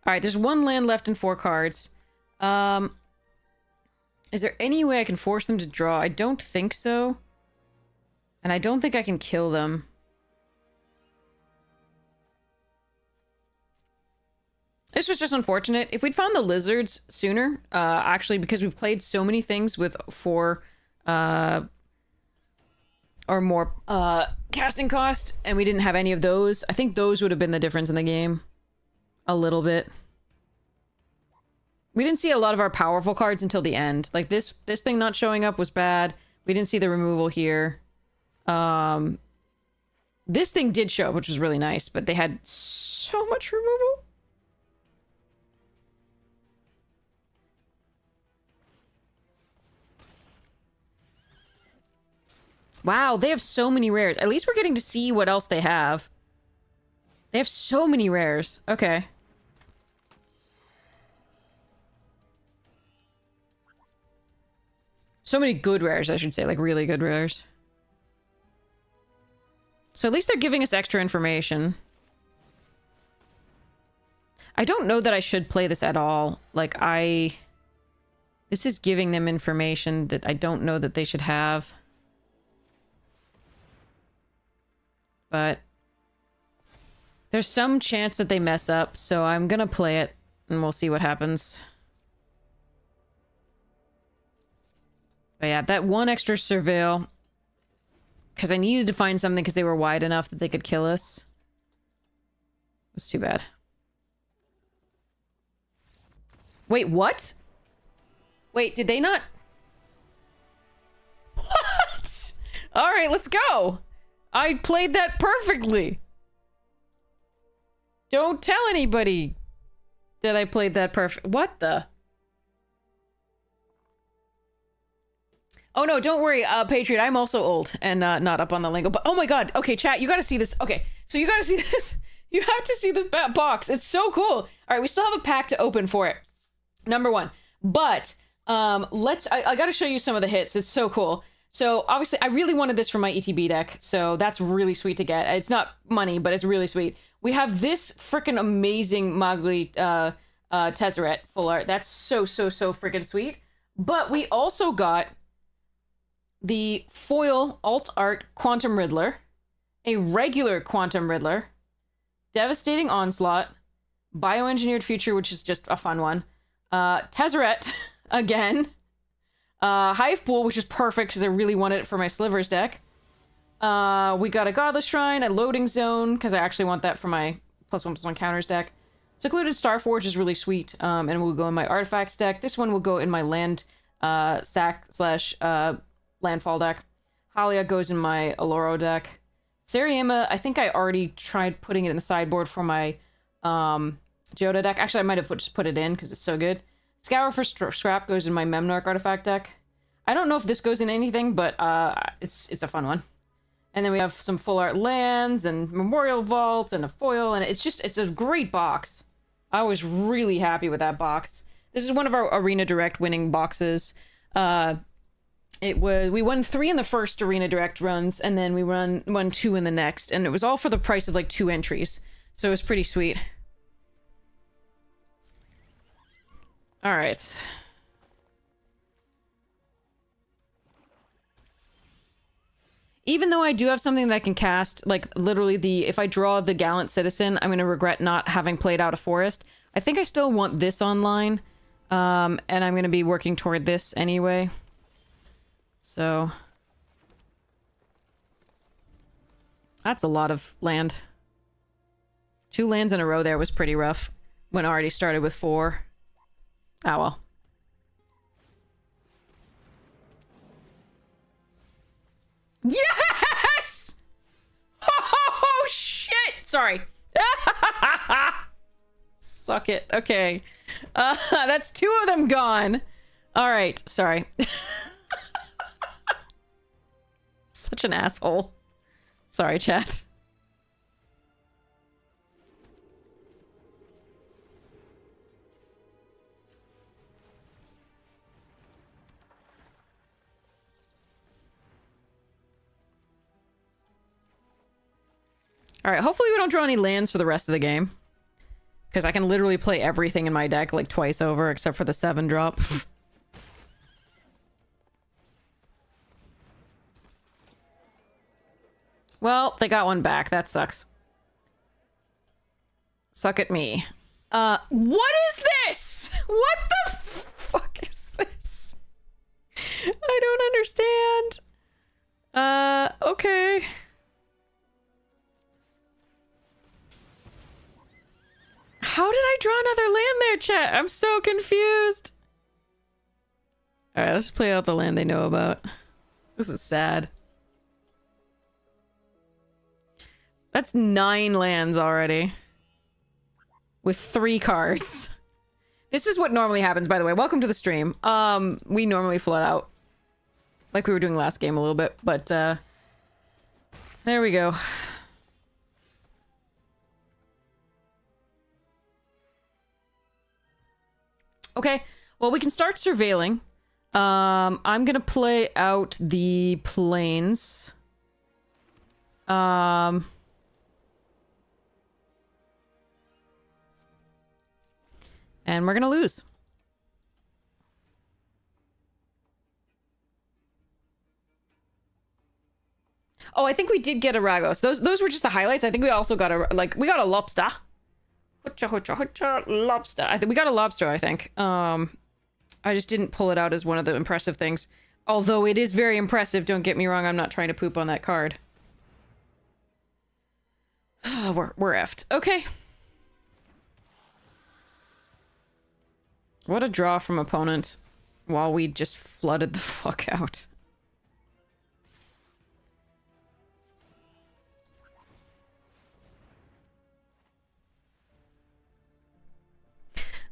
Alright, there's 1 land left and 4 cards. Is there any way I can force them to draw? I don't think so. And I don't think I can kill them. This was just unfortunate. If we'd found the lizards sooner, actually, because we've played so many things with 4 or more casting cost, and we didn't have any of those, I think those would have been the difference in the game. A little bit. We didn't see a lot of our powerful cards until the end. Like, this thing not showing up was bad. We didn't see the removal here. This thing did show up, which was really nice, but they had so much removal. Wow, they have so many rares. At least we're getting to see what else they have. They have so many rares. Okay. So many good rares, I should say. Like, really good rares. So at least they're giving us extra information. I don't know that I should play this at all. Like, this is giving them information that I don't know that they should have. But there's some chance that they mess up, so I'm gonna play it, and we'll see what happens. But yeah, that one extra surveil, because I needed to find something because they were wide enough that they could kill us. It was too bad. Wait, what? Wait, did they not? What? All right, let's go. I played that perfectly. Don't tell anybody that I played that perfect. What the? Oh no, don't worry, Patriot. I'm also old and not up on the lingo. But oh my god. Okay, chat, you gotta see this. Okay, so you gotta see this. You have to see this box. It's so cool. All right, we still have a pack to open for it. Number 1. But I gotta show you some of the hits. It's so cool. So obviously I really wanted this for my ETB deck, so that's really sweet to get. It's not money, but it's really sweet. We have this freaking amazing Mowgli Tezzeret full art. That's so freaking sweet. But we also got the foil alt art Quantum Riddler, a regular Quantum Riddler, Devastating Onslaught, Bioengineered Future, which is just a fun one, Tezzeret again, Hive Pool, which is perfect because I really wanted it for my Slivers deck. We got a Godless Shrine, a Loading Zone, because I actually want that for my +1/+1 counters deck. Secluded Starforge is really sweet, and will go in my Artifacts deck. This one will go in my land sack / landfall deck. Halia goes in my Aloro deck. Seriema, I think I already tried putting it in the sideboard for my Joda deck. Actually, I might have just put it in because it's so good. Scour for Scrap goes in my Memnarch artifact deck. I don't know if this goes in anything, but it's a fun one. And then we have some full art lands and Memorial Vault and a foil, and it's a great box. I was really happy with that box. This is one of our Arena Direct winning boxes. We won 3 in the first Arena Direct runs, and then we won 2 in the next, and it was all for the price of like 2 entries. So it was pretty sweet. All right. Even though I do have something that I can cast, like literally if I draw the Gallant Citizen, I'm going to regret not having played out a forest. I think I still want this online, and I'm going to be working toward this anyway. So that's a lot of land. 2 lands in a row there was pretty rough when I already started with 4. Ah, well. Yes! Oh, shit! Sorry. Suck it. Okay. That's 2 of them gone. All right. Sorry. Such an asshole. Sorry, chat. Alright, hopefully we don't draw any lands for the rest of the game. Because I can literally play everything in my deck like twice over, except for the 7 drop. Well, they got one back. That sucks. Suck at me. What is this? What the fuck is this? I don't understand. Okay. How did I draw another land there, chat? I'm so confused. Alright, let's play out the land they know about. This is sad. That's 9 lands already. With 3 cards. This is what normally happens, by the way. Welcome to the stream. We normally flood out. Like we were doing last game a little bit, but, there we go. Okay, well, we can start surveilling. I'm gonna play out the planes. And we're gonna lose. Oh, I think we did get a Ragos. Those were just the highlights. I think we also got we got a lobster. Lobster. I think we got a lobster, I think. I just didn't pull it out as one of the impressive things. Although it is very impressive, don't get me wrong, I'm not trying to poop on that card. We're effed. Okay. What a draw from opponent while we just flooded the fuck out.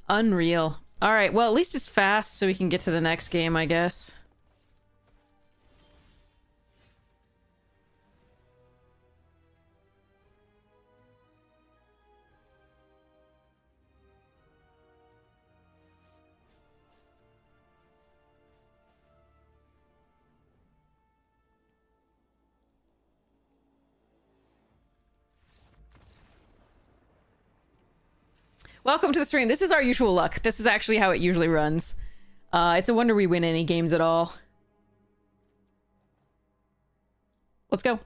Unreal. Alright, well, at least it's fast, so we can get to the next game, I guess. Welcome to the stream. This is our usual luck. This is actually how it usually runs. It's a wonder we win any games at all. Let's go.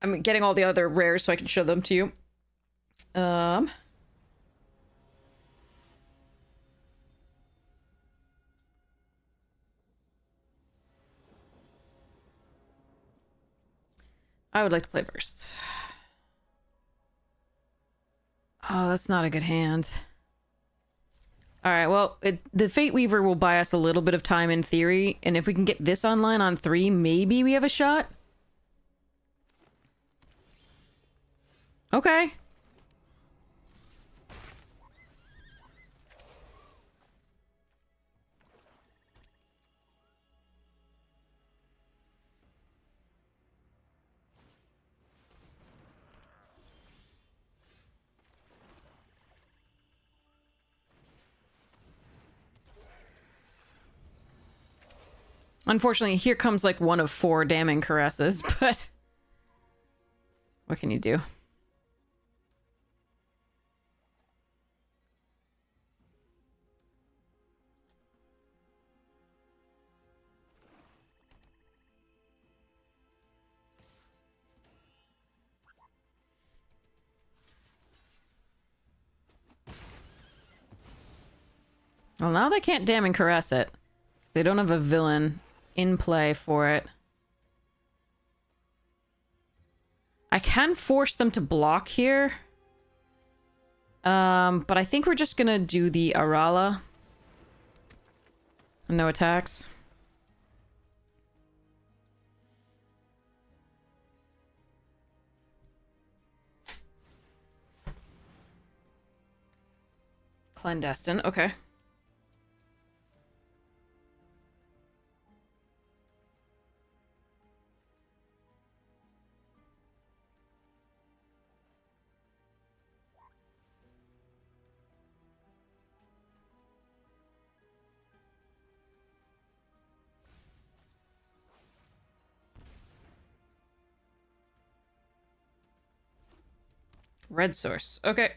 I'm getting all the other rares so I can show them to you. I would like to play first. Oh, that's not a good hand. Alright, well, the Fate Weaver will buy us a little bit of time in theory, and if we can get this online on 3, maybe we have a shot? Okay. Unfortunately, here comes like one of 4 damning caresses, but what can you do? Well, now they can't damn and caress it. They don't have a villain in play for it. I can force them to block here. But I think we're just gonna do the Arala. No attacks. Clandestine, okay. Red source. Okay.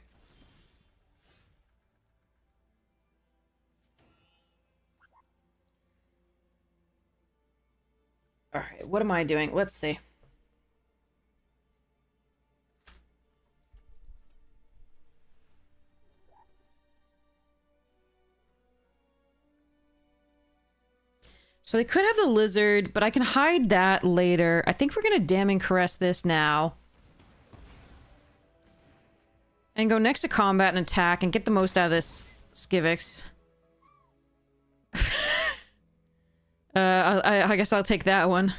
All right, what am I doing? Let's see. So they could have the lizard, but I can hide that later. I think we're gonna damning caress this now. And go next to combat and attack and get the most out of this Skivix. I guess I'll take that one.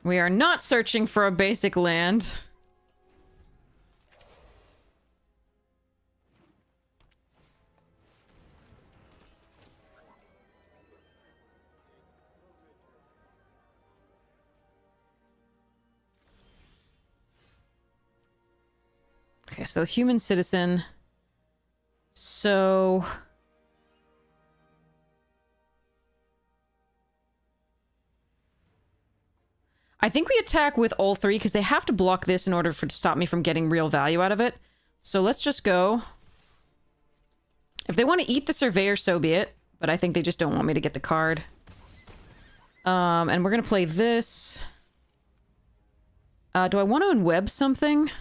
We are not searching for a basic land. Okay, so human citizen. So... I think we attack with all three because they have to block this in order to stop me from getting real value out of it. So let's just go. If they want to eat the surveyor, so be it. But I think they just don't want me to get the card. And we're going to play this. Do I want to unweb something?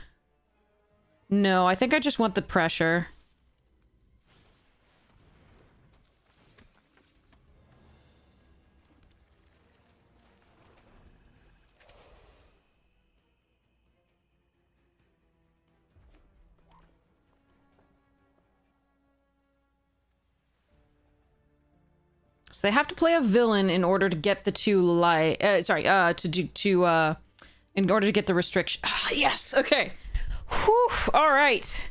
No, I think I just want the pressure. So they have to play a villain in order to get the two in order to get the restriction. Ah, yes, okay. Whew, all right.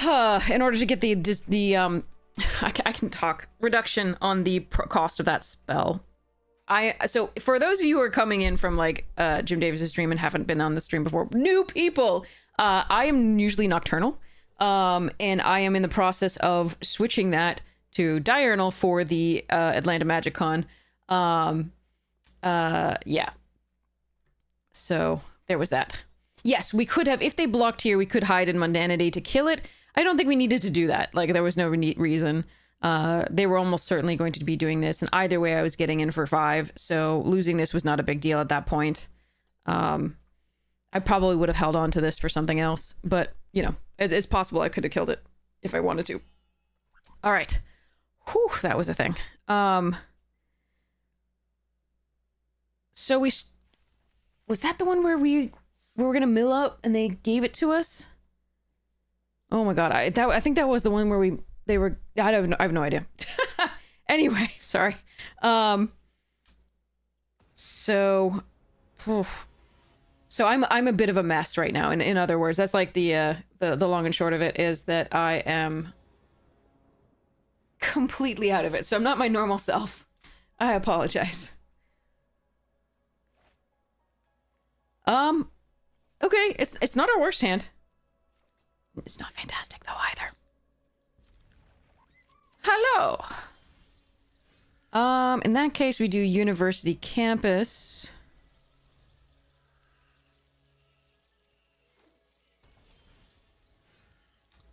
In order to get I can talk reduction on the cost of that spell. So for those of you who are coming in from like Jim Davis's stream and haven't been on the stream before, new people, I am usually nocturnal, and I am in the process of switching that to diurnal for the Atlanta Magic Con. Yeah. So there was that. Yes, we could have, if they blocked here, we could hide in mundanity to kill it. I don't think we needed to do that. Like, there was no reason. They were almost certainly going to be doing this, and either way I was getting in for 5, so losing this was not a big deal at that point. I probably would have held on to this for something else, but, you know, it's possible I could have killed it if I wanted to. All right. Whew, that was a thing. So was that the one where we were gonna mill out and they gave it to us? Oh my god, I think that was the one where I have no idea. Anyway, sorry. So I'm a bit of a mess right now. In other words, that's like the long and short of it is that I am completely out of it. So I'm not my normal self. I apologize. Okay, it's not our worst hand. It's not fantastic though either. Hello. In that case we do University Campus.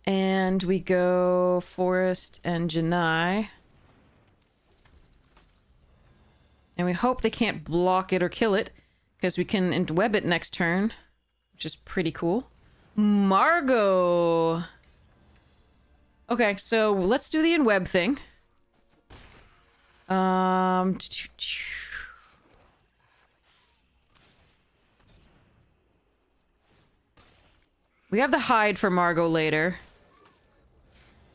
And we go Forest and Janai. And we hope they can't block it or kill it, because we can web it next turn, which is pretty cool. Margot! Okay, so let's do the in-web thing. We have the hide for Margot later.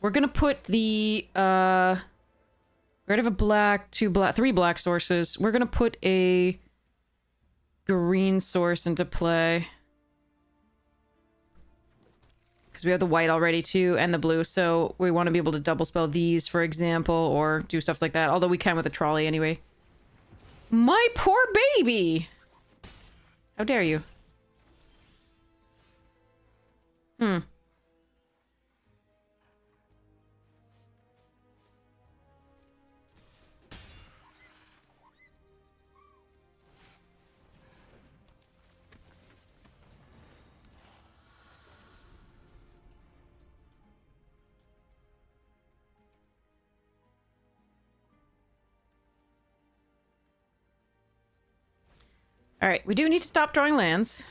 We're gonna put the, we already have a black, 3 black sources. We're gonna put a green source into play. Because we have the white already too, and the blue, so we want to be able to double spell these, for example, or do stuff like that. Although we can with a trolley anyway. My poor baby! How dare you? Alright, we do need to stop drawing lands.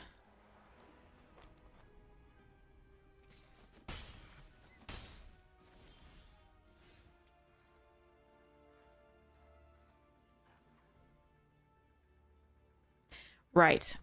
Right.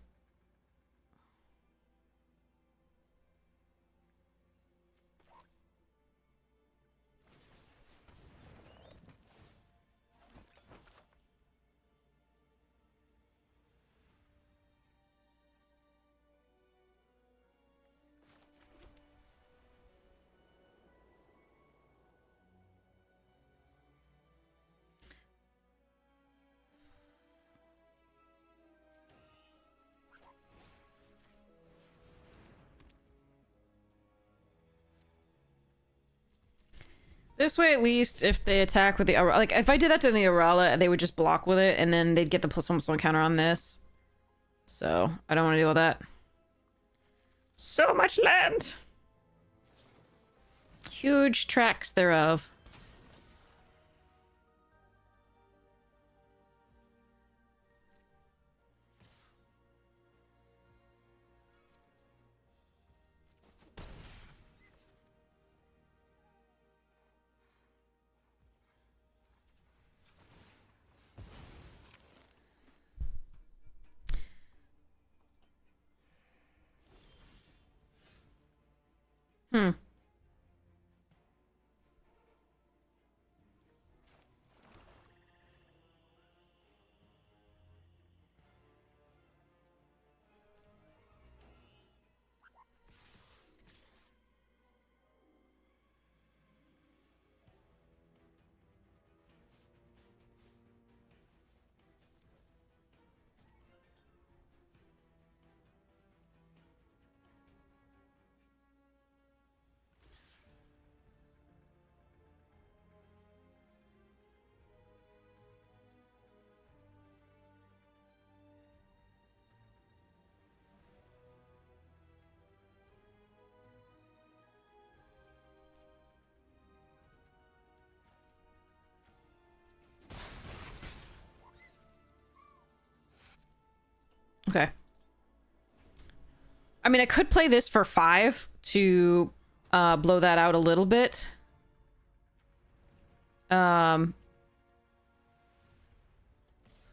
This way, at least, if they attack with the Aurora... Like, if I did that to the Aurora, they would just block with it, and then they'd get the +1/+1 counter on this. So, I don't want to deal with that. So much land! Huge tracts thereof. Hmm. Okay. I mean, I could play this for 5 to blow that out a little bit. But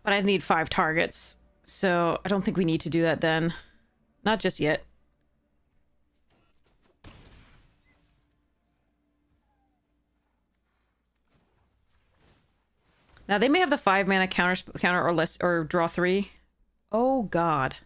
I'd need 5 targets. So I don't think we need to do that then. Not just yet. Now they may have the 5 mana counter or less, or draw 3. Oh god.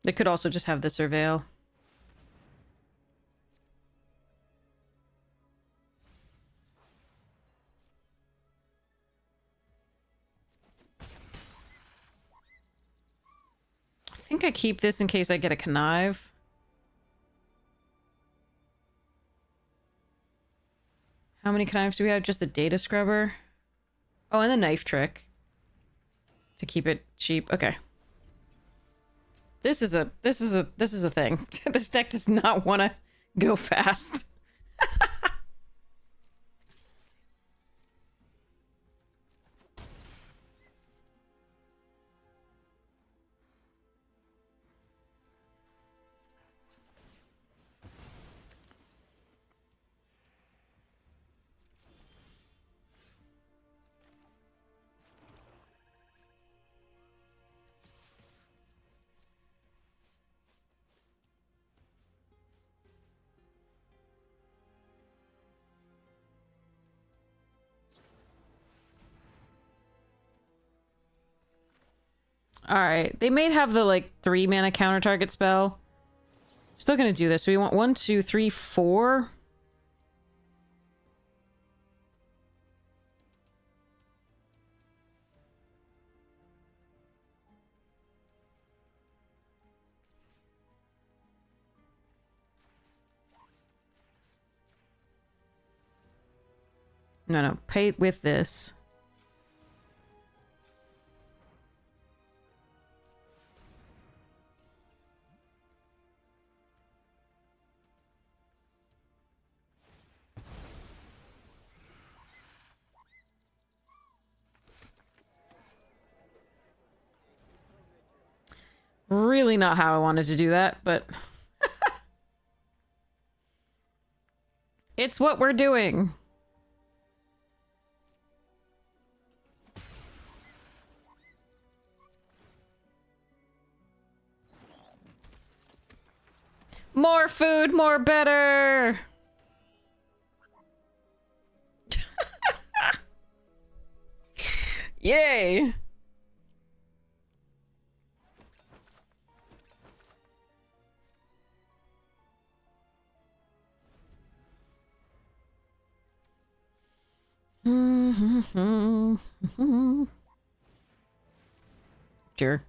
They could also just have the surveil. I think I keep this in case I get a connive. How many connives do we have? Just the data scrubber. Oh, and the knife trick. To keep it cheap. Okay. This is a thing. This deck does not want to go fast. Alright, they may have the, like, 3 mana counter target spell. Still gonna do this. So we want 1, 2, 3, 4. No, no. Pay with this. Really not how I wanted to do that, but... it's what we're doing. More food, more better! Yay! Sure.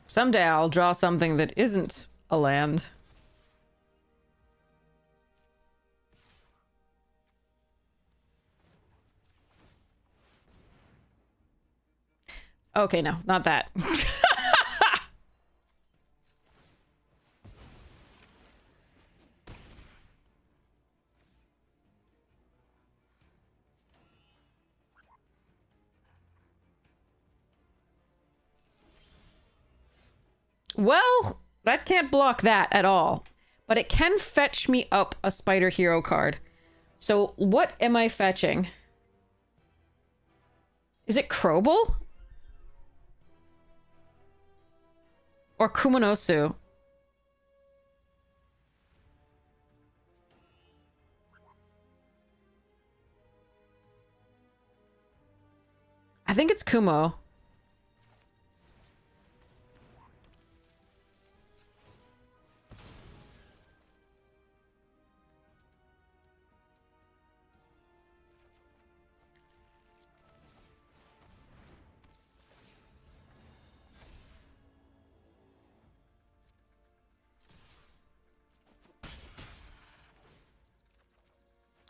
Someday I'll draw something that isn't a land. Okay, no, not that. Well, that can't block that at all. But it can fetch me up a Spider Hero card. So what am I fetching? Is it Krobel? Or Kumanosu? I think it's Kumo.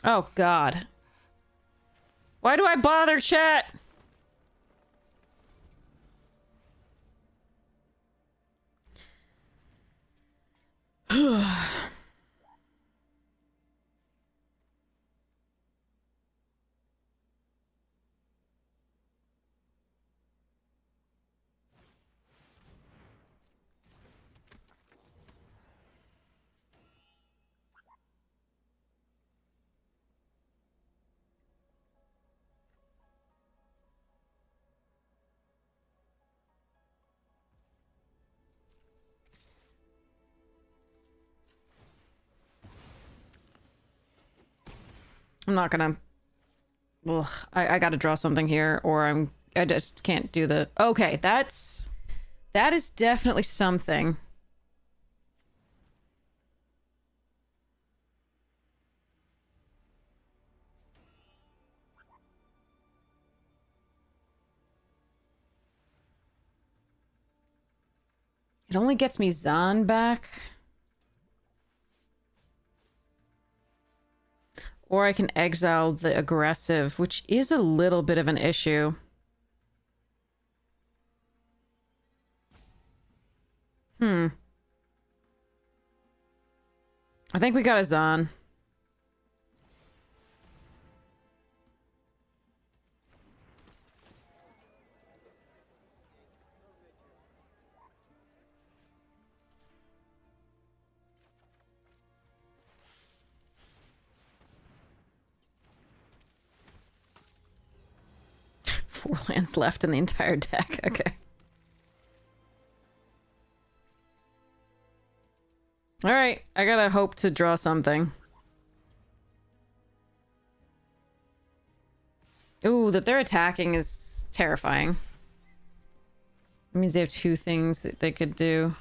Oh, God. Why do I bother, chat? I'm not gonna... Ugh, I gotta draw something here, or I just can't do the... Okay, that is definitely something. It only gets me Zahn back. Or I can exile the aggressive, which is a little bit of an issue. I think we got a Zahn. Four lands left in the entire deck. Okay. Alright, I gotta hope to draw something. Ooh, that they're attacking is terrifying. It means they have two things that they could do.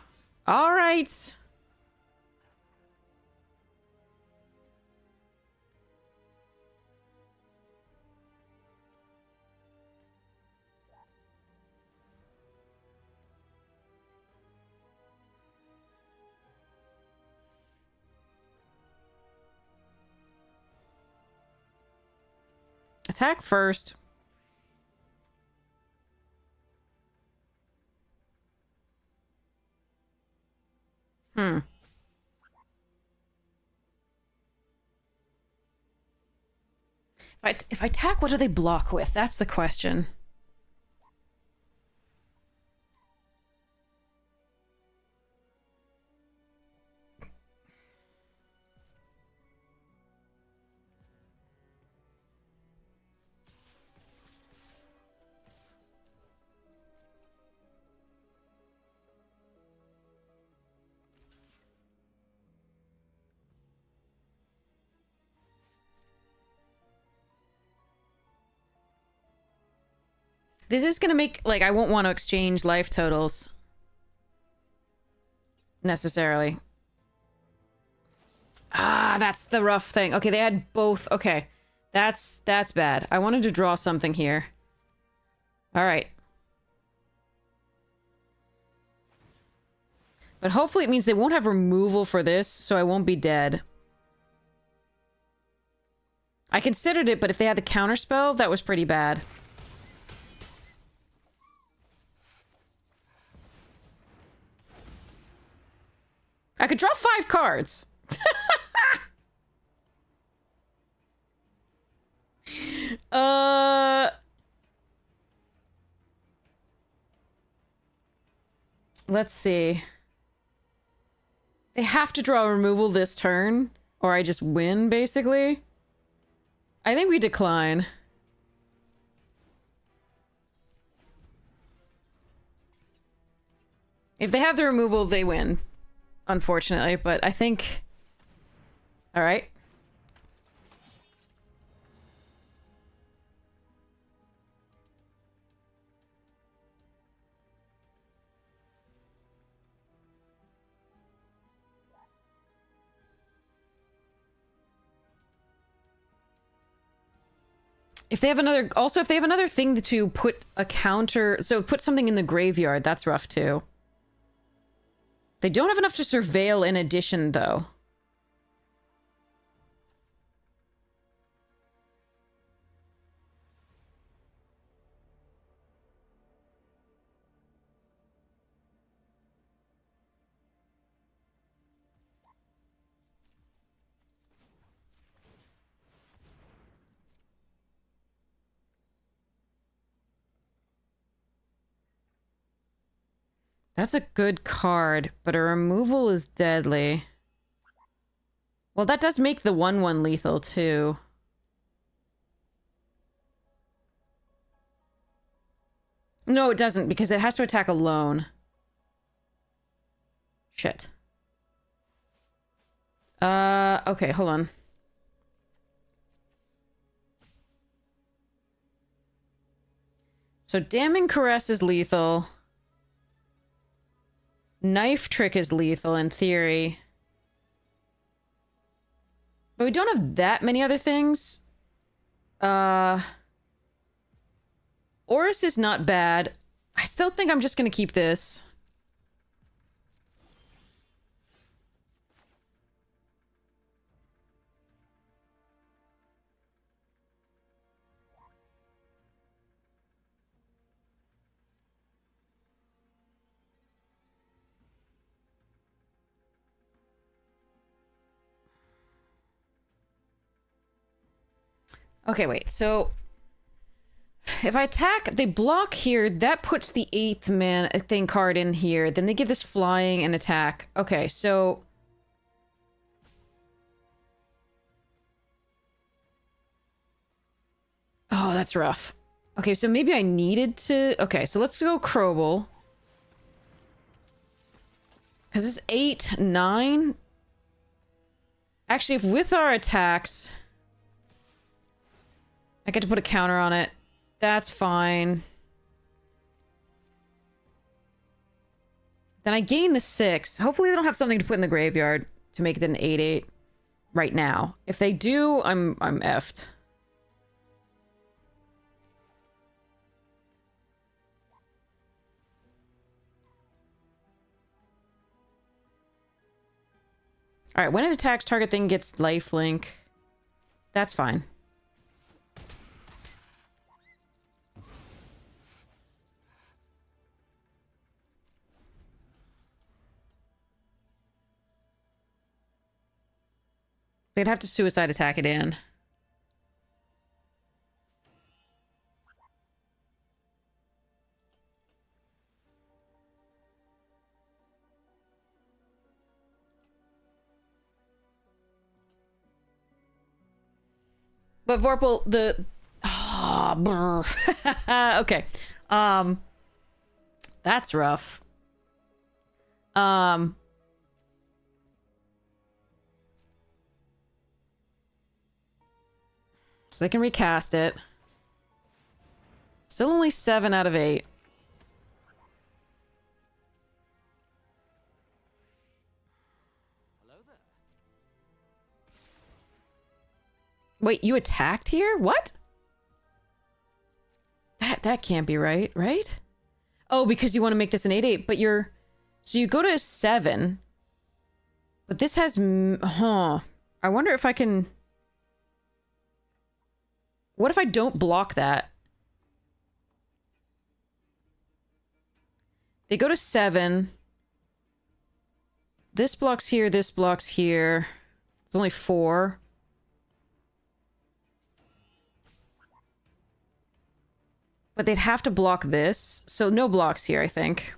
Alright! attack first. Hmm. If I attack, what do they block with? That's the question. This is gonna make, like, I won't want to exchange life totals. Necessarily. Ah, that's the rough thing. Okay, they had both. Okay. That's bad. I wanted to draw something here. Alright. But hopefully it means they won't have removal for this, so I won't be dead. I considered it, but if they had the counterspell, that was pretty bad. I could draw 5 cards. Let's see. They have to draw removal this turn, or I just win, basically. I think we decline. If they have the removal, they win. Unfortunately, but I think... Alright. If they have another... Also, if they have another thing to put a counter... So put something in the graveyard, that's rough too. They don't have enough to surveil in addition, though. That's a good card, but a removal is deadly. Well, that does make the 1/1 lethal, too. No, it doesn't, because it has to attack alone. Shit. Okay, hold on. So, Damning Caress is lethal. Knife Trick is lethal in theory. But we don't have that many other things. Oris is not bad. I still think I'm just gonna keep this. Okay, wait, so... If I attack, they block here, that puts the 8th man thing card in here. Then they give this flying and attack. Okay, so... Oh, that's rough. Okay, so maybe I needed to... Okay, so let's go Crobel. Because it's 8, 9... Actually, if with our attacks... I get to put a counter on it. That's fine. Then I gain the 6. Hopefully they don't have something to put in the graveyard to make it an 8/8 right now. If they do, I'm effed. Alright, when it attacks, target thing gets lifelink. That's fine. They'd have to suicide attack it in. But Vorpal, the... Oh, okay. That's rough. So they can recast it. Still only 7 out of 8. Wait, you attacked here? What? That can't be right, right? Oh, because you want to make this an 8-8, but you're... So you go to 7. But this has... Huh. I wonder if I can... What if I don't block that? They go to 7. This blocks here, this blocks here. It's only 4. But they'd have to block this. So no blocks here, I think.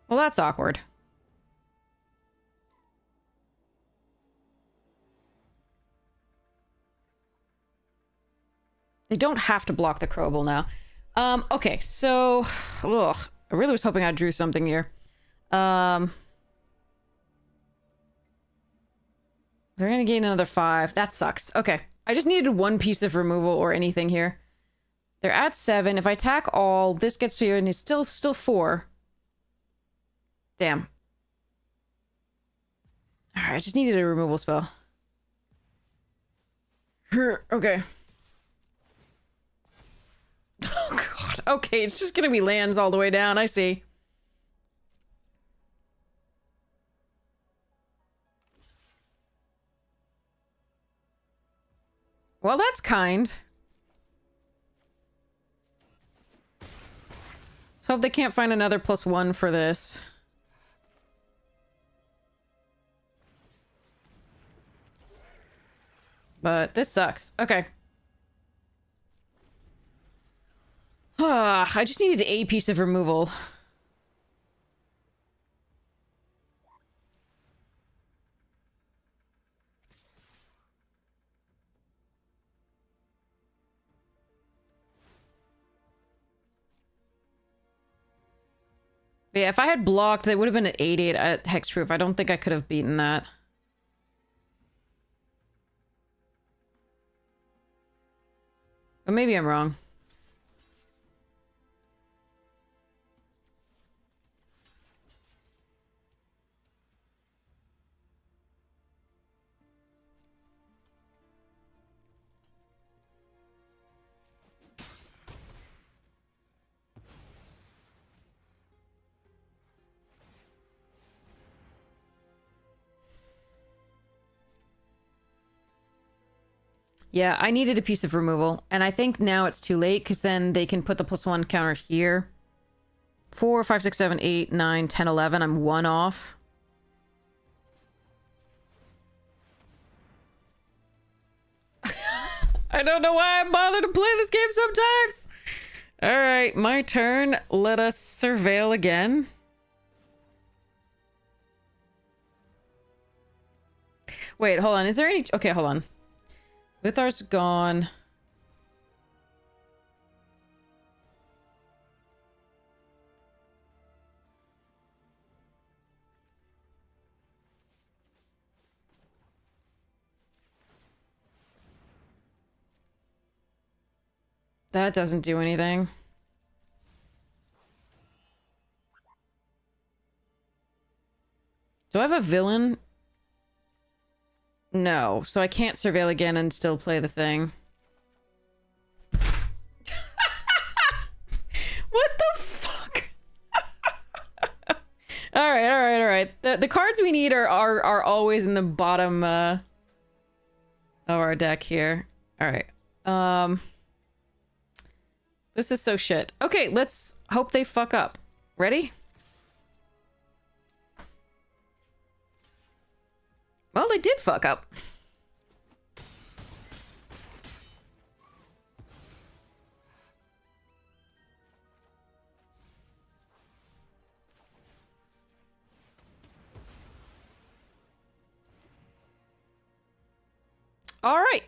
Well, that's awkward. They don't have to block the Crobel now. Okay, so... Ugh, I really was hoping I drew something here. They're gonna gain another 5. That sucks. Okay. I just needed 1 piece of removal or anything here. They're at 7. If I attack all, this gets here and it's still 4. Damn. Alright, I just needed a removal spell. Okay. Oh god. Okay, it's just gonna be lands all the way down. I see. Well, that's kind. Let's hope they can't find another +1 for this. But this sucks. Okay. I just needed a piece of removal. But yeah, if I had blocked, that would have been an 8-8 at Hexproof. I don't think I could have beaten that. But maybe I'm wrong. Yeah, I needed a piece of removal. And I think now it's too late, because then they can put the +1 counter here. 4, 5, 6, 7, 8, 9, 10, 11. I'm 1 off. I don't know why I bother to play this game sometimes. Alright, my turn. Let us surveil again. Wait, hold on. Is there any... Okay, hold on. Lithar's gone. That doesn't do anything. Do I have a villain? No, so I can't surveil again and still play the thing. What the fuck? Alright. The cards we need are always in the bottom of our deck here. Alright. This is so shit. Okay, let's hope they fuck up. Ready? Well, they did fuck up. All right.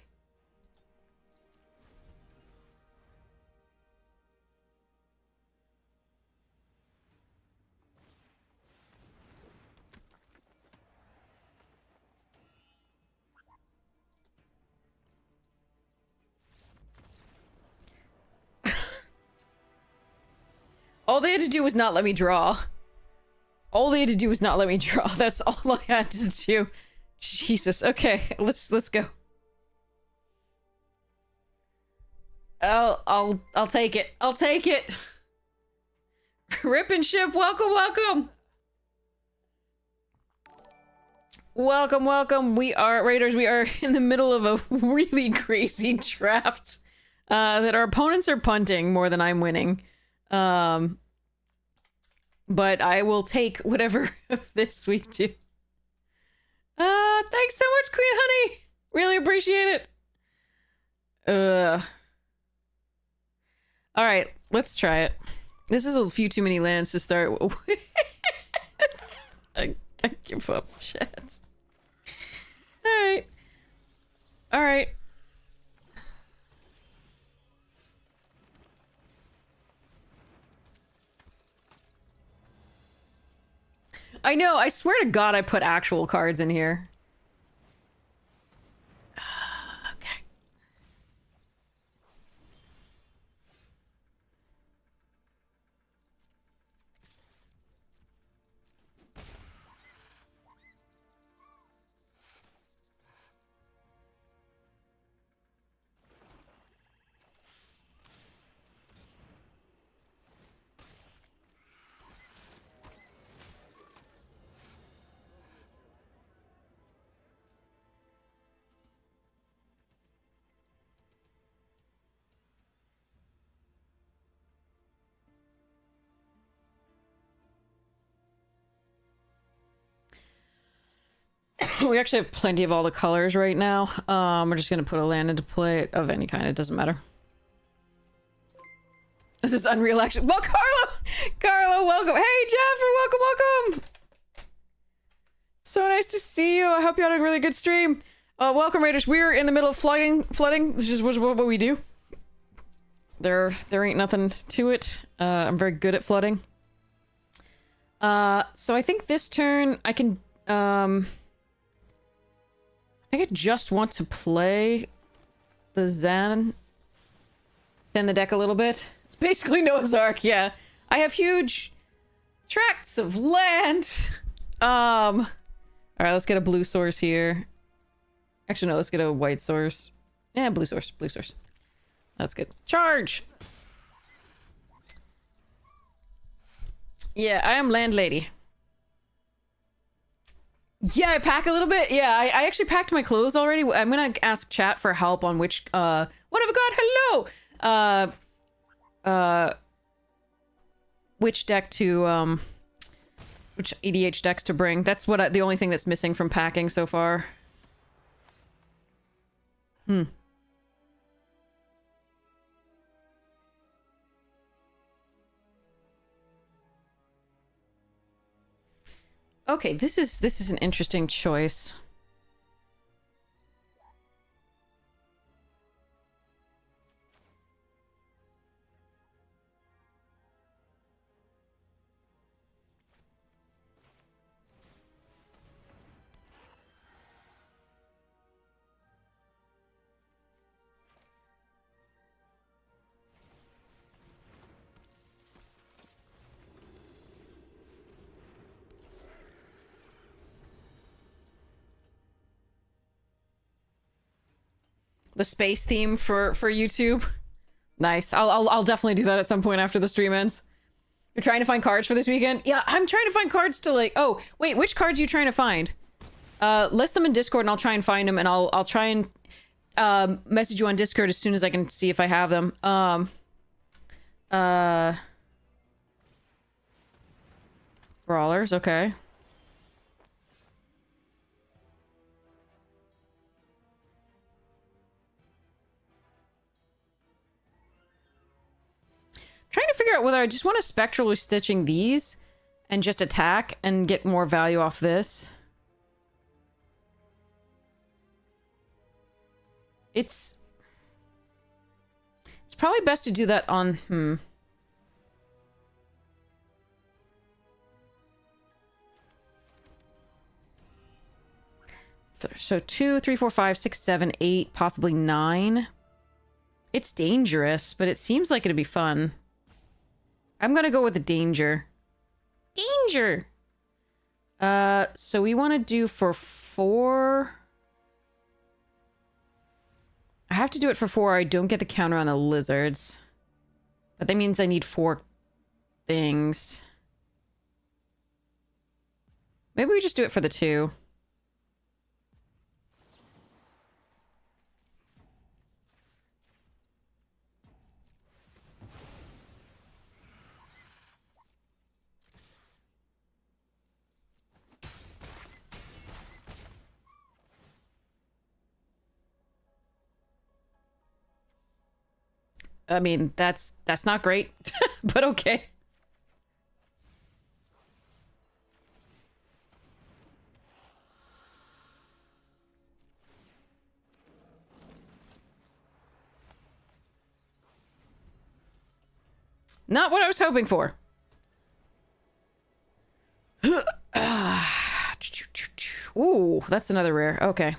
All they had to do was not let me draw. All they had to do was not let me draw. That's all I had to do. Jesus. Okay, let's go. I'll take it. I'll take it. Rip and ship, welcome. Welcome. We are Raiders. We are in the middle of a really crazy draft that our opponents are punting more than I'm winning. But I will take whatever of this we do. Thanks so much, Queen Honey. Really appreciate it. All right, let's try it. This is a few too many lands to start. I give up, chat. All right. I know, I swear to God I put actual cards in here. Okay. We actually have plenty of all the colors right now. We're just gonna put a land into play of any kind. It doesn't matter. This is Unreal Action. Well, Carlo, welcome. Hey, Jeffrey, welcome. So nice to see you. I hope you had a really good stream. Welcome, Raiders. We're in the middle of flooding. This is what we do. There ain't nothing to it. I'm very good at flooding. So I think this turn I can, I think I just want to play the Zan. Thin the deck a little bit. It's basically Noah's Ark, yeah. I have huge tracts of land. Alright, let's get a blue source here. Actually, no, let's get a white source. Yeah, blue source. That's good. Charge! Yeah, I am landlady. Yeah, I pack a little bit. Yeah, I actually packed my clothes already. I'm gonna ask chat for help on which, what have I got? Hello! Which deck to, which EDH decks to bring. That's what the only thing that's missing from packing so far. Okay, this is an interesting choice. the space theme for YouTube. Nice. I'll definitely do that at some point after the stream ends. You're trying to find cards for this weekend? Yeah, I'm trying to find cards to like... Oh, wait, which cards are you trying to find? List them in Discord and I'll try and find them, and I'll try and message you on Discord as soon as I can see if I have them. Brawlers, okay. Trying to figure out whether I just want to spectrally stitching these and just attack and get more value off this. It's probably best to do that on So 2, 3, 4, 5, 6, 7, 8, possibly 9. It's dangerous, but it seems like it'd be fun. I'm gonna go with the danger. Danger! So we want to do for 4... I have to do it for 4 or I don't get the counter on the lizards. But that means I need 4 things. Maybe we just do it for the 2. I mean, that's not great, but okay. Not what I was hoping for. Ooh, that's another rare. Okay.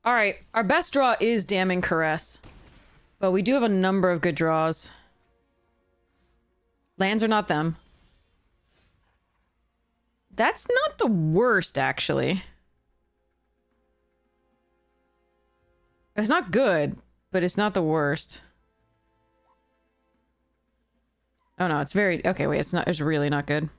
Alright, our best draw is Damning Caress. But we do have a number of good draws. Lands are not them. That's not the worst, actually. It's not good, but it's not the worst. Oh no, it's very... Okay, wait, it's really not good.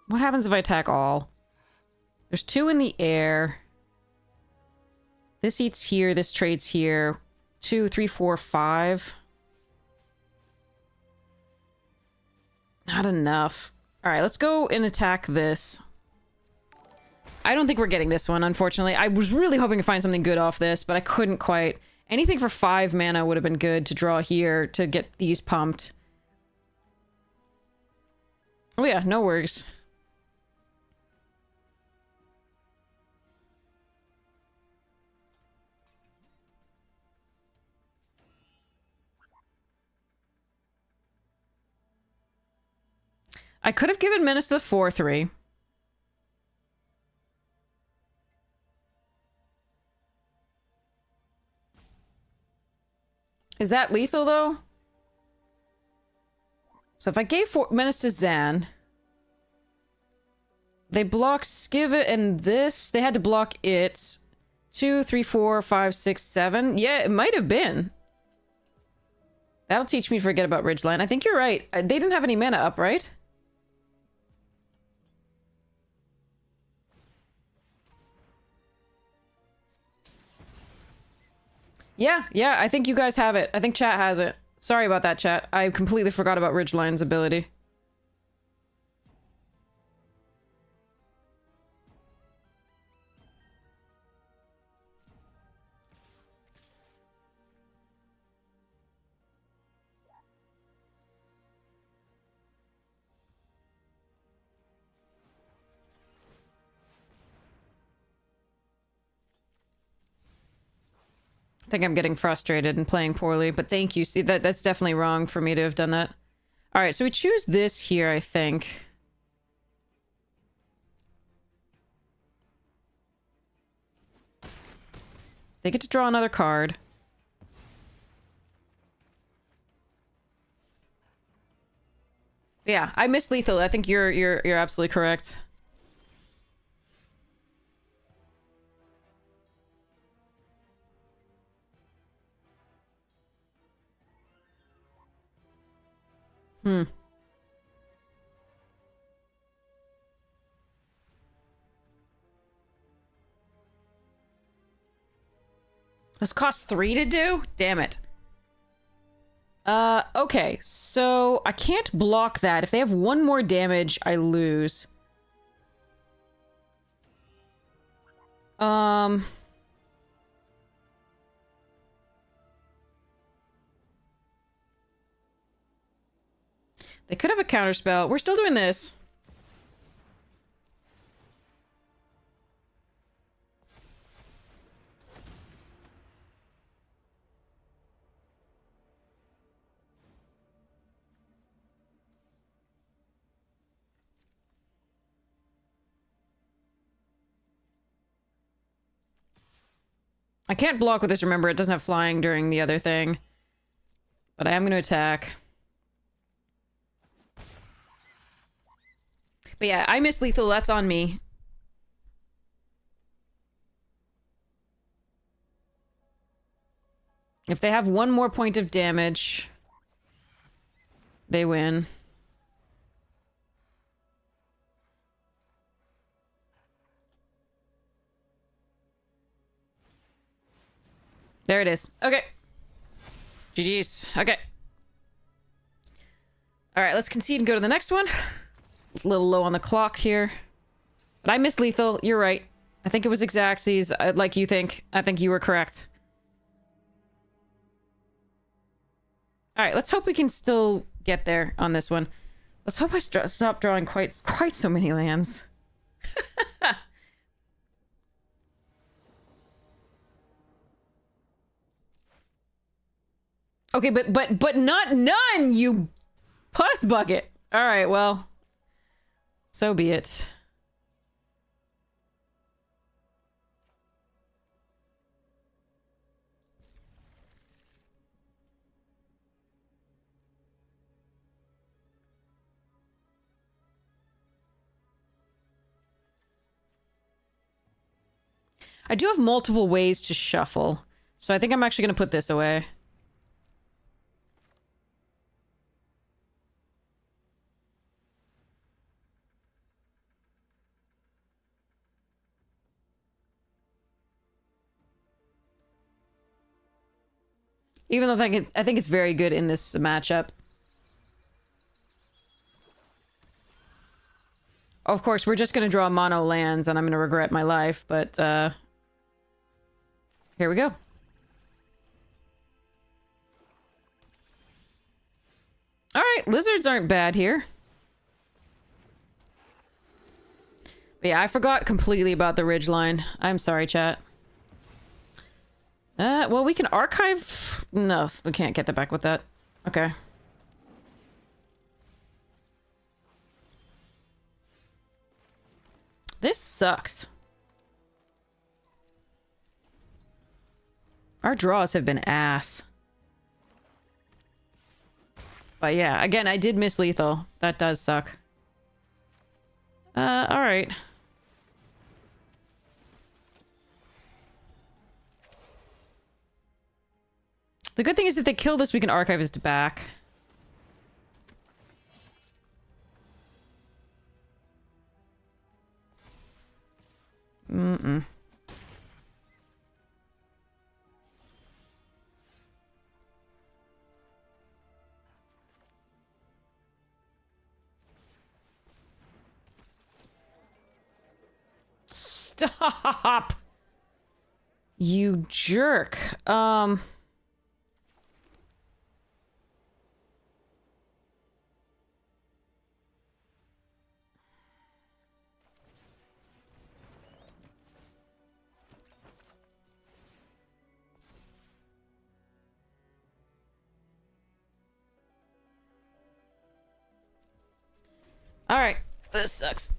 What happens if I attack all? There's 2 in the air. This eats here, this trades here. 2, 3, 4, 5. Not enough. Alright, let's go and attack this. I don't think we're getting this one, unfortunately. I was really hoping to find something good off this, but I couldn't quite. Anything for 5 mana would have been good to draw here to get these pumped. Oh yeah, no worries. I could have given Menace to the 4/3. Is that lethal, though? So if I gave Menace to Zan... They block Skivet and this. They had to block it. 2, 3, 4, 5, 6, 7. Yeah, it might have been. That'll teach me to forget about Ridgeline. I think you're right. They didn't have any mana up, right? Yeah, I think you guys have it. I think chat has it. Sorry about that, chat. I completely forgot about Ridgeline's ability. think I'm getting frustrated and playing poorly, but thank you. See, that's definitely wrong for me to have done that. All right, so we choose this here, I think. They get to draw another card. Yeah, I missed lethal. I think you're absolutely correct. Hmm. This costs 3 to do? Damn it. Okay, so I can't block that. If they have 1 more damage, I lose. They could have a counterspell. We're still doing this. I can't block with this, remember. It doesn't have flying during the other thing. But I am going to attack. But yeah, I miss lethal. That's on me. If they have 1 more point of damage, they win. There it is. Okay. GG's. Okay. Alright, let's concede and go to the next one. A little low on the clock here. But I missed lethal. You're right. I think it was Xaxes, like you think. I think you were correct. Alright, let's hope we can still get there on this one. Let's hope I stop drawing quite so many lands. Okay, but not none, you puss bucket. All right, well, so be it. I do have multiple ways to shuffle, so I think I'm actually going to put this away. Even though I think it's very good in this matchup. Of course, we're just going to draw mono lands, and I'm going to regret my life, but, here we go. Alright, lizards aren't bad here. But yeah, I forgot completely about the ridgeline. I'm sorry, chat. Well, we can archive... No, we can't get that back with that. Okay. This sucks. Our draws have been ass. But yeah, again, I did miss lethal. That does suck. Alright. The good thing is if they kill this, we can archive his back. Mm-mm. Stop! You jerk. Alright. This sucks.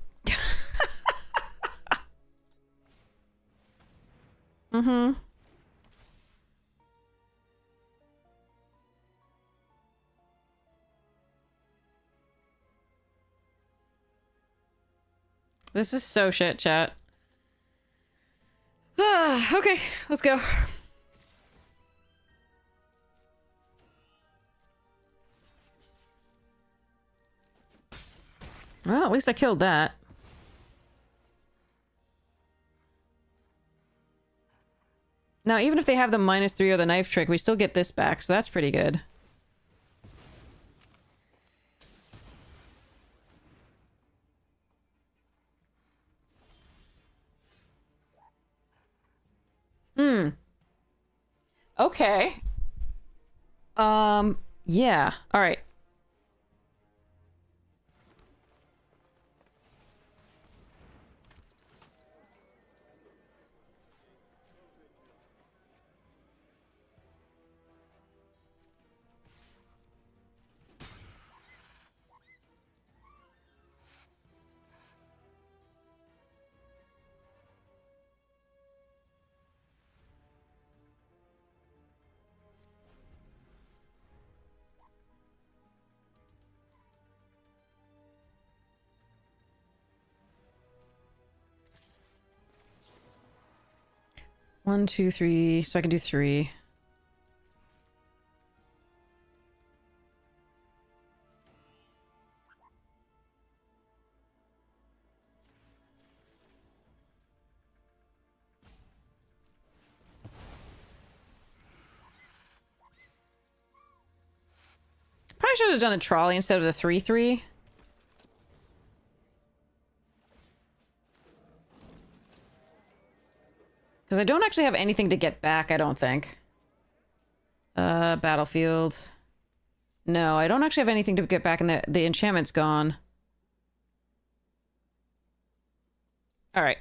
Mm-hmm. This is so shit, chat. Okay, let's go. Well, at least I killed that. Now, even if they have the -3 or the knife trick, we still get this back, so that's pretty good. Hmm. Okay. Yeah. Alright. One, two, three. So I can do 3. Probably should have done the trolley instead of the 3-3. Because I don't actually have anything to get back, I don't think. Battlefield. No, I don't actually have anything to get back, and the enchantment's gone. Alright.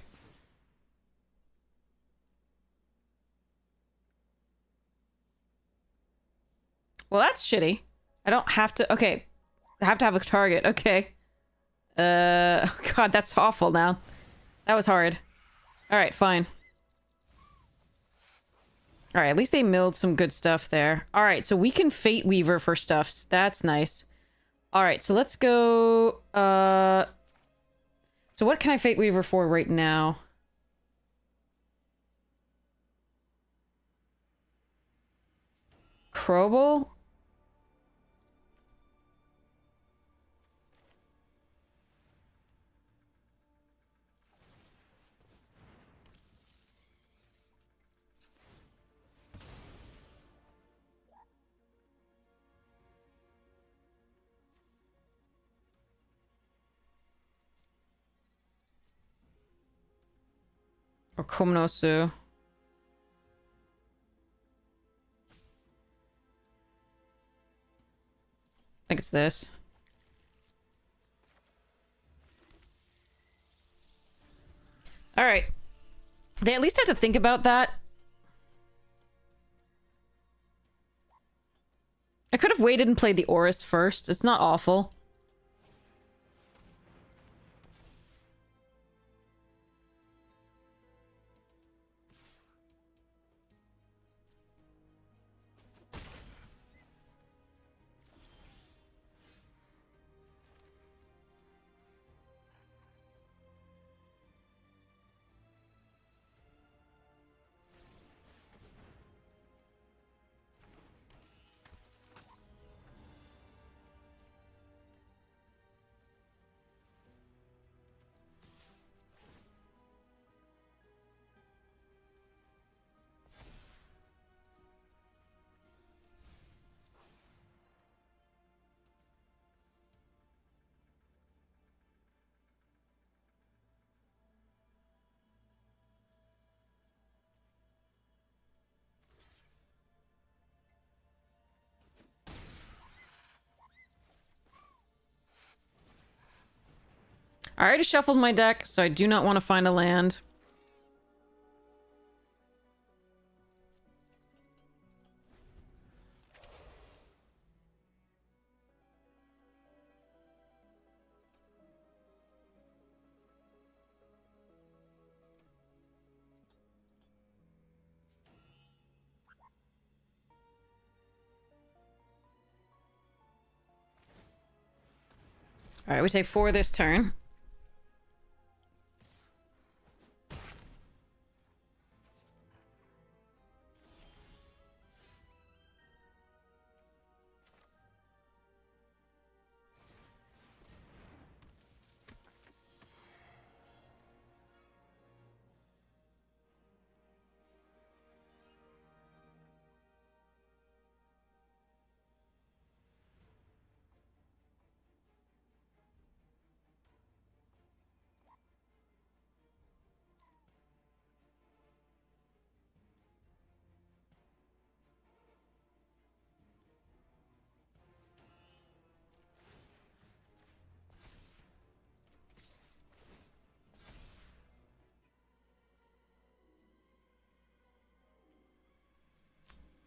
Well, that's shitty. I don't have to... Okay. I have to have a target. Okay. Oh god, that's awful now. That was hard. Alright, fine. Alright, at least they milled some good stuff there. Alright, so we can Fate Weaver for stuffs. That's nice. Alright, so let's go... So what can I Fate Weaver for right now? Crobel? Or Komnosu? I think it's this. Alright. They at least have to think about that. I could have waited and played the Oris first. It's not awful. I already shuffled my deck, so I do not want to find a land. All right, we take 4 this turn.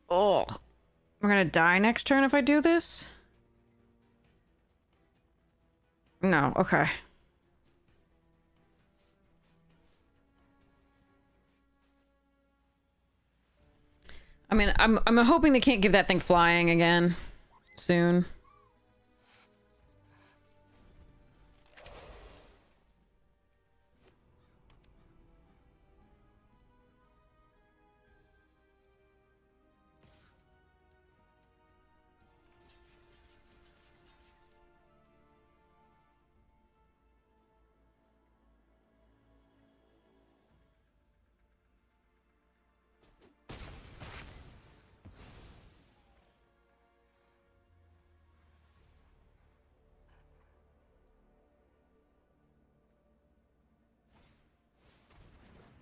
Oh, we're gonna die next turn if I do this? No, okay. I mean, I'm hoping they can't give that thing flying again soon.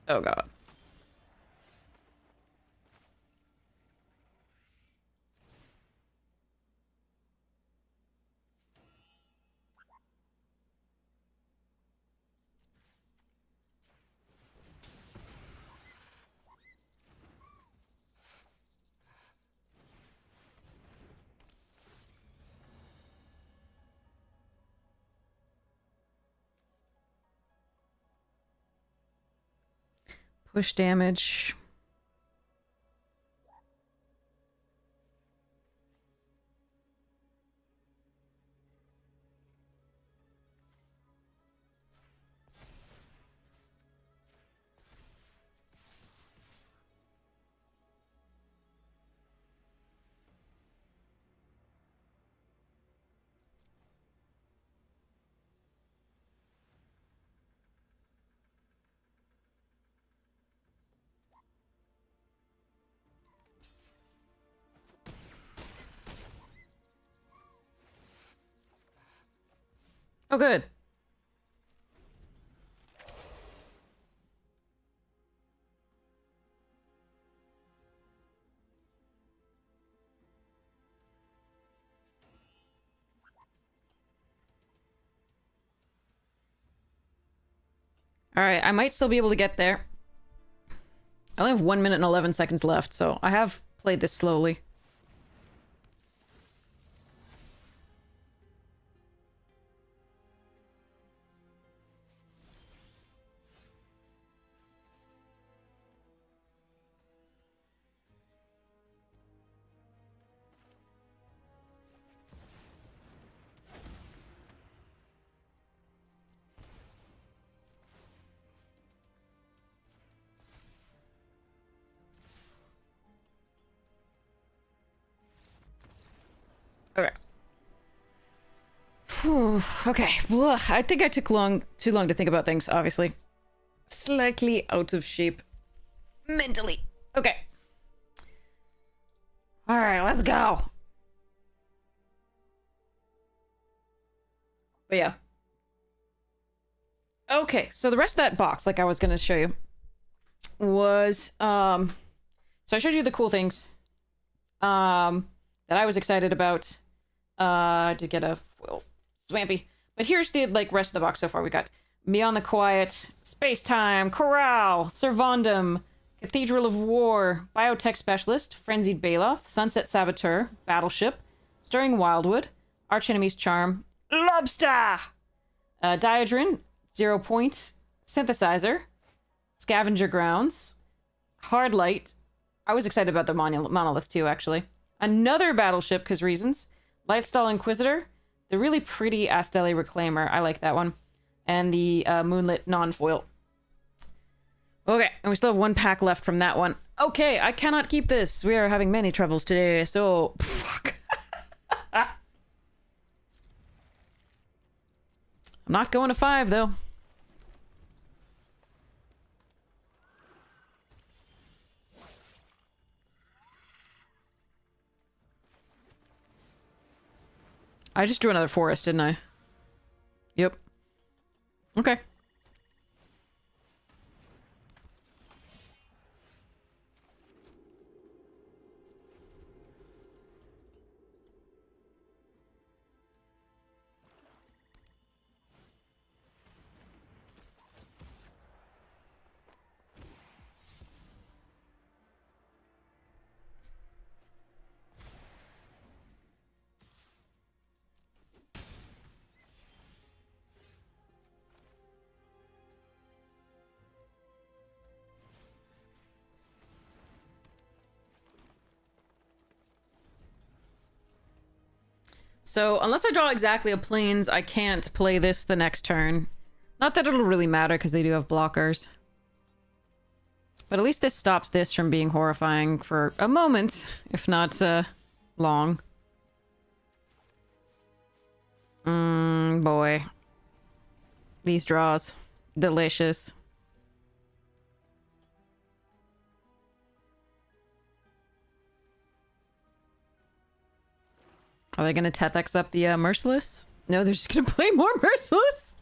Oh god. Push damage. Oh, good. Alright, I might still be able to get there. I only have 1 minute and 11 seconds left, so I have played this slowly. Okay. Whew, okay. Ugh, I think I took too long to think about things, obviously. Slightly out of shape. Mentally. Okay. Alright, let's go. But yeah. Okay, so the rest of that box, like I was gonna show you, was, so I showed you the cool things, that I was excited about. To get a foil Swampy. But here's the, like, rest of the box so far. We got Beyond the Quiet, Space Time, Corral, Servandum, Cathedral of War, Biotech Specialist, Frenzied Baloth, Sunset Saboteur, Battleship, Stirring Wildwood, Archenemy's Charm, Lobster, Diadrin, 0 Point, Synthesizer, Scavenger Grounds, Hard Light. I was excited about the Monolith too, actually. Another Battleship, because reasons. Lightstall Inquisitor, The really pretty Astelli Reclaimer. I like that one. And the Moonlit Non-Foil. Okay, and we still have 1 pack left from that one. Okay, I cannot keep this. We are having many troubles today, so... Fuck. I'm not going to 5, though. I just drew another forest, didn't I? Yep. Okay. So, unless I draw exactly a plains, I can't play this the next turn. Not that it'll really matter, because they do have blockers. But at least this stops this from being horrifying for a moment, if not, long. Boy. These draws. Delicious. Are they going to Tethex up the Merciless? No, they're just going to play more Merciless?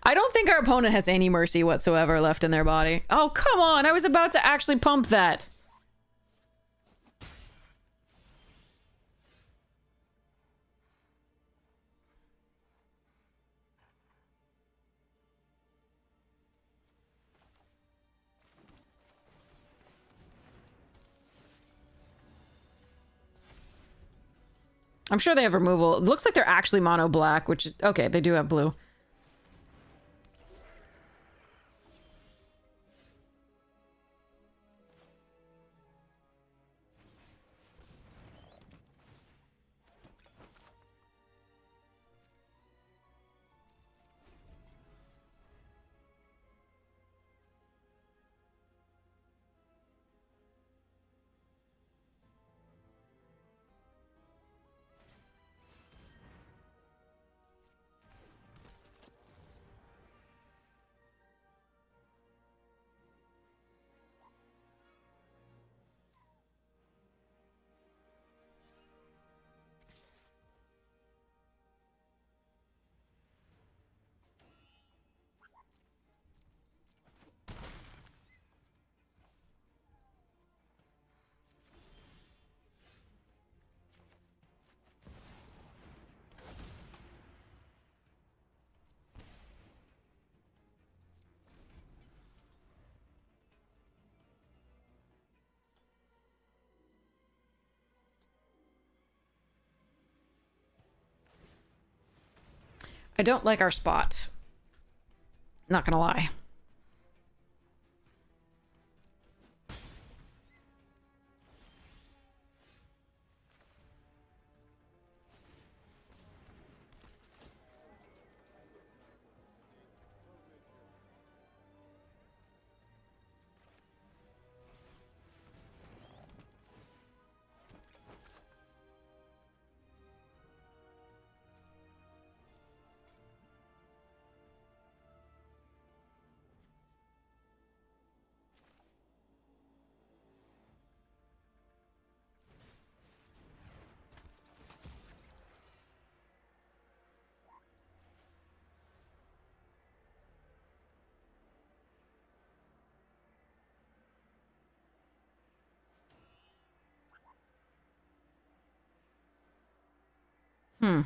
I don't think our opponent has any mercy whatsoever left in their body. Oh, come on! I was about to actually pump that! I'm sure they have removal. It looks like they're actually mono black, which is... Okay, they do have blue. I don't like our spot. Not gonna lie. Hmm.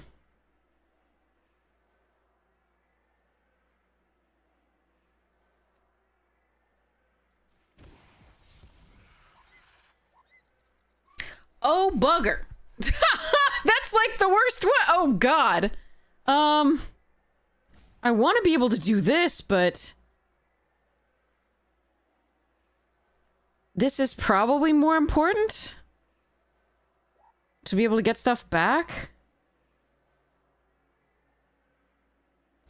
Oh, bugger. That's like the worst one. Oh, God. I want to be able to do this, but... This is probably more important? To be able to get stuff back?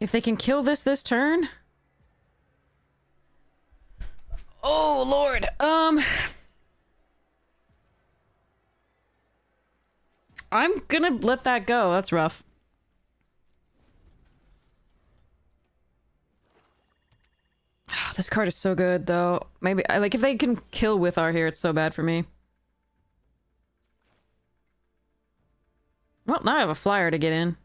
If they can kill this turn... Oh, Lord. I'm gonna let that go. That's rough. Oh, this card is so good, though. Maybe, like, if they can kill with our here, it's so bad for me. Well, now I have a flyer to get in.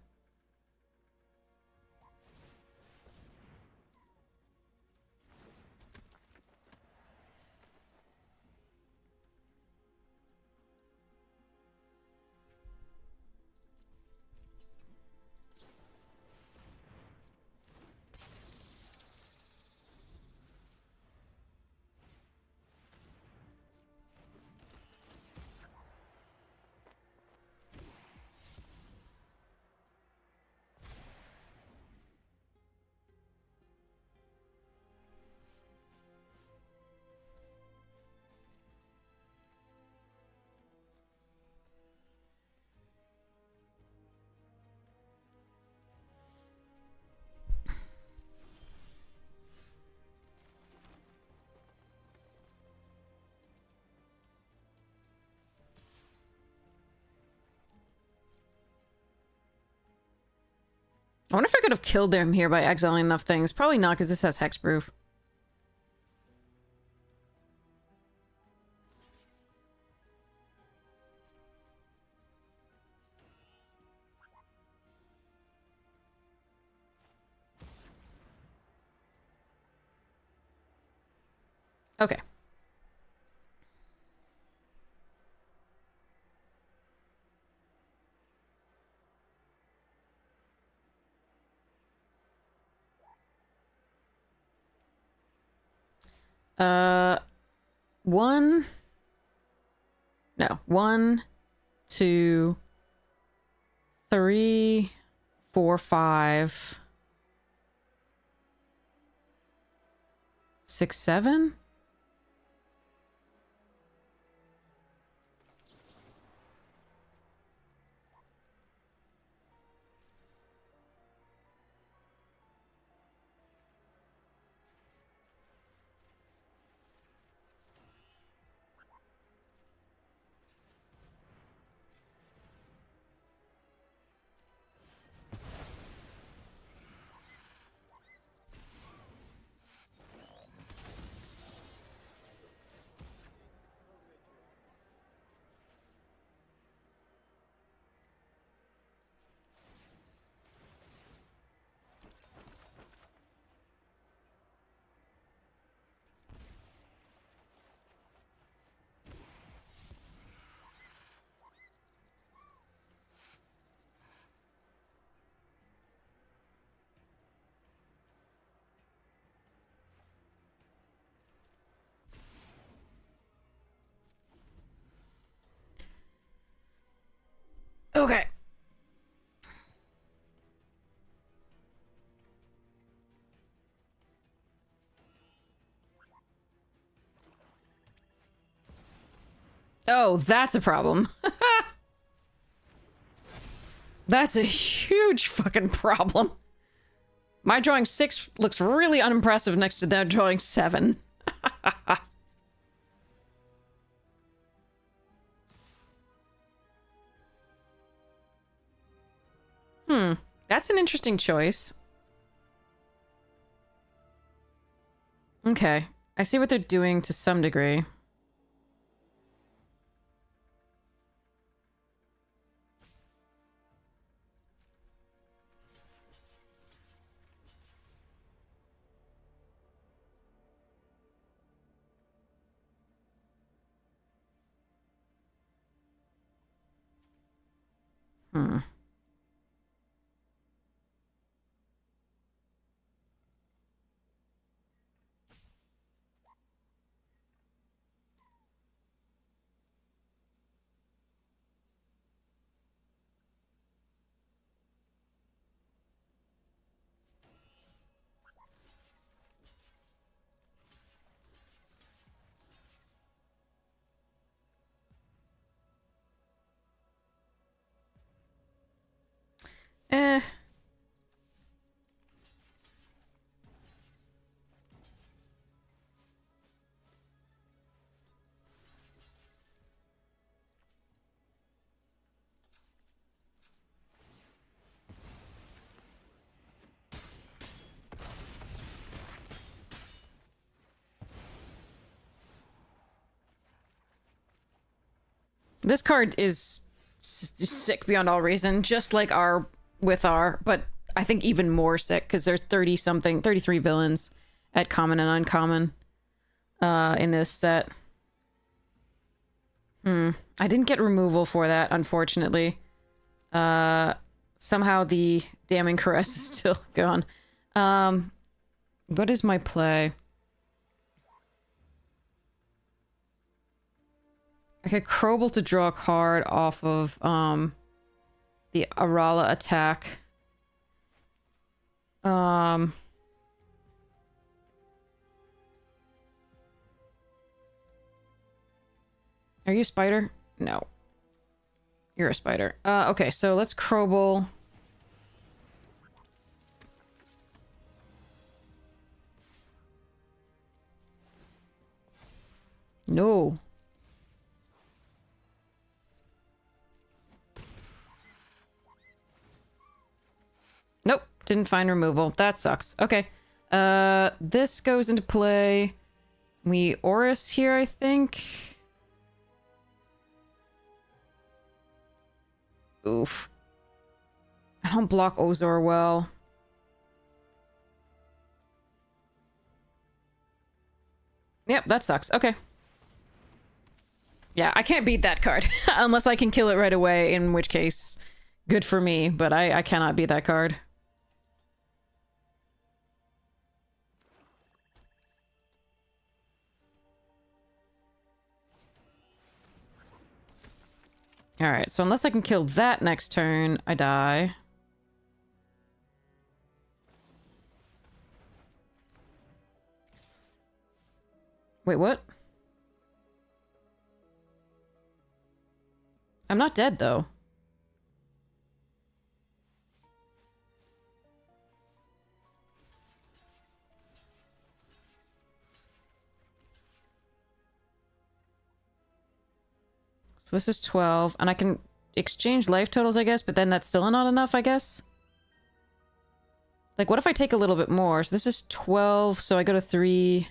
I wonder if I could have killed them here by exiling enough things. Probably not, because this has hexproof. Okay. One... No. 1, 2, 3, 4, 5... 6, 7? Okay. Oh, that's a problem. That's a huge fucking problem. My drawing 6 looks really unimpressive next to that drawing 7. That's an interesting choice. Okay. I see what they're doing to some degree. This card is sick beyond all reason, just like our with our, but I think even more sick because there's 30 something, 33 villains at common and uncommon in this set. I didn't get removal for that, unfortunately. Somehow the damning caress is still gone. What is my play? I could Crobble to draw a card off of the Arala attack. Are you a spider? No. You're a spider. Okay, so let's Crobble. No. Nope, didn't find removal. That sucks. Okay. This goes into play. We Oris here, I think. Oof. I don't block Ozor well. Yep, that sucks. Okay. Yeah, I can't beat that card. Unless I can kill it right away, in which case, good for me, but I cannot beat that card. Alright, so unless I can kill that next turn, I die. Wait, what? I'm not dead, though. So this is 12, and I can exchange life totals, I guess, but then that's still not enough, I guess? Like, what if I take a little bit more? So this is 12, so I go to 3...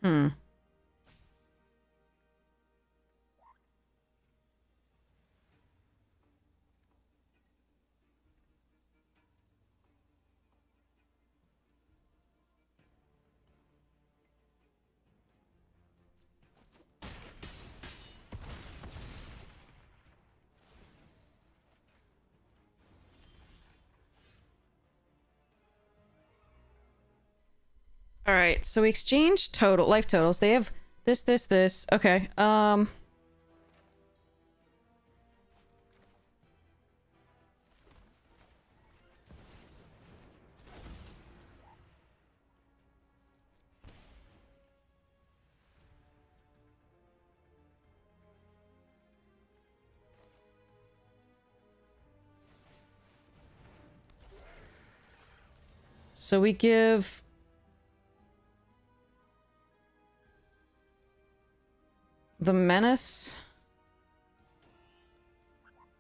Hmm. Alright, so we exchange life totals. They have this, this, this. Okay, so we give... the Menace?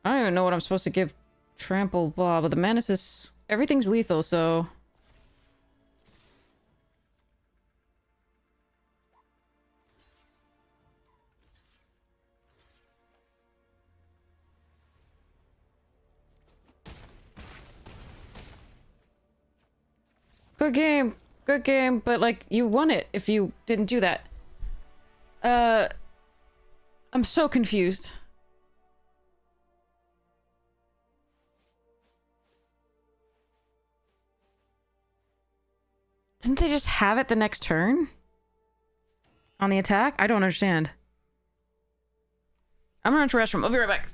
I don't even know what I'm supposed to give Trample, blah, but the Menace is... everything's lethal, so... good game, but, like, you won it if you didn't do that. I'm so confused. Didn't they just have it the next turn? On the attack? I don't understand. I'm gonna run to the restroom. I'll be right back.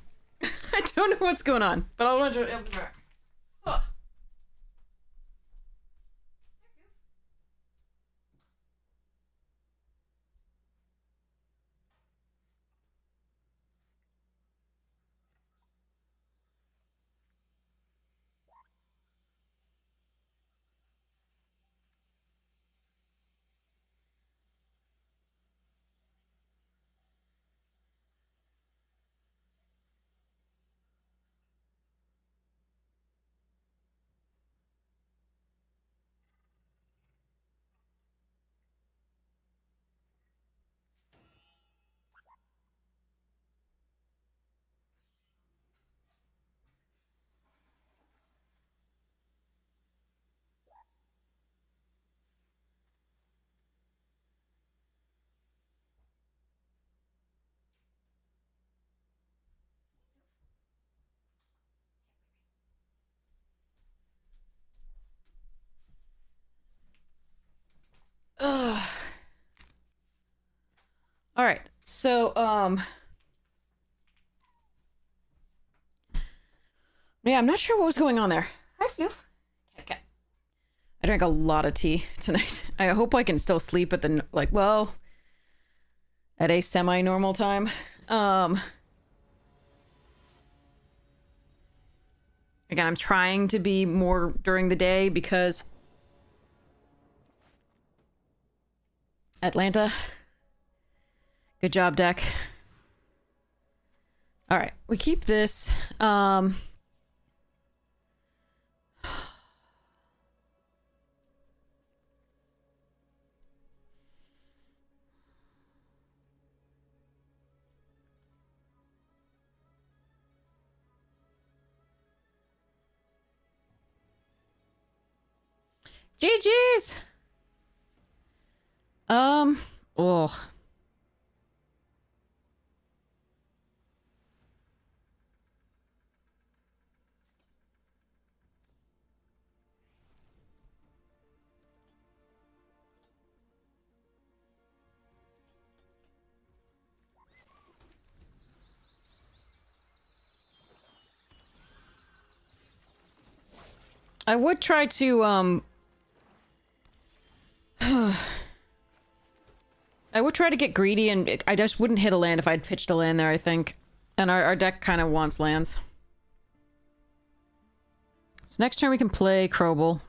I don't know what's going on, but I'll be right back. Ugh. All right. So, yeah, I'm not sure what was going on there. Hi, Floof. Okay. I drank a lot of tea tonight. I hope I can still sleep at the, like, well, at a semi-normal time. Again, I'm trying to be more during the day because Atlanta. Good job, deck. All right, we keep this. GG's. Oh. I would try to, I would try to get greedy, and I just wouldn't hit a land if I'd pitched a land there, I think. And our deck kind of wants lands. So next turn we can play Crobel.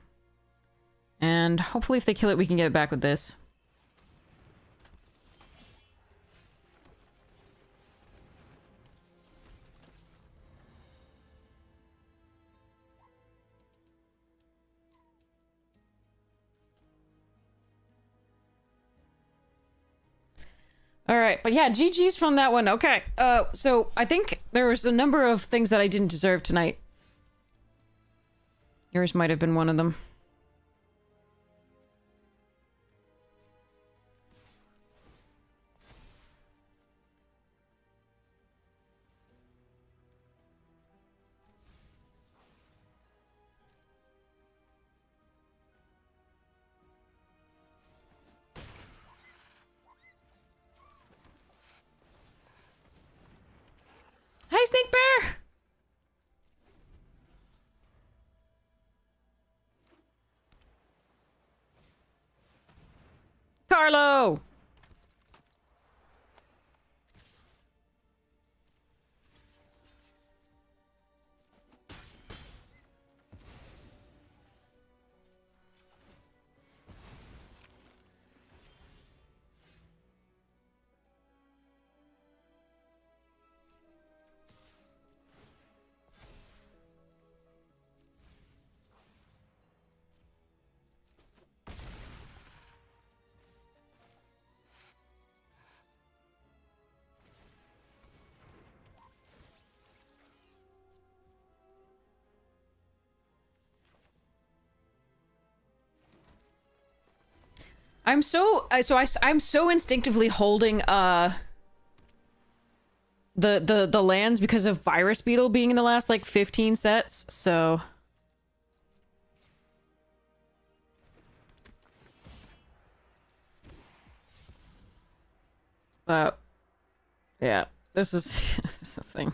And hopefully if they kill it, we can get it back with this. All right, but yeah, GG's from that one. Okay, so I think there was a number of things that I didn't deserve tonight. Yours might have been one of them. Hi, Snake Bear! Carlo! I'm so I'm so instinctively holding the lands because of Virus Beetle being in the last like 15 sets. So yeah, this is this is a thing.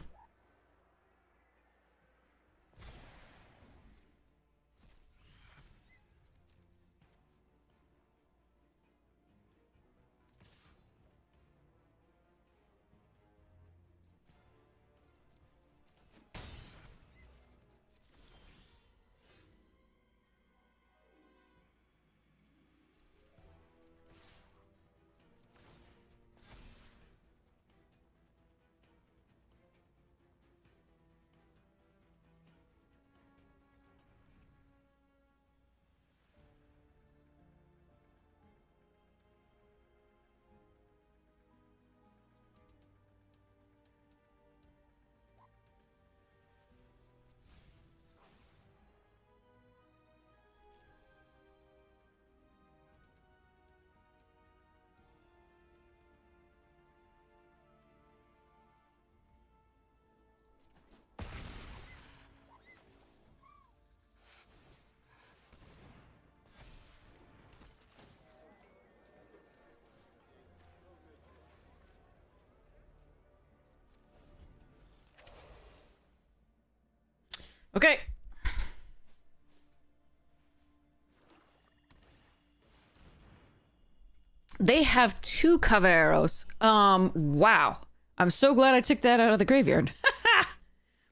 They have 2 Cavalleros. Wow. I'm so glad I took that out of the graveyard.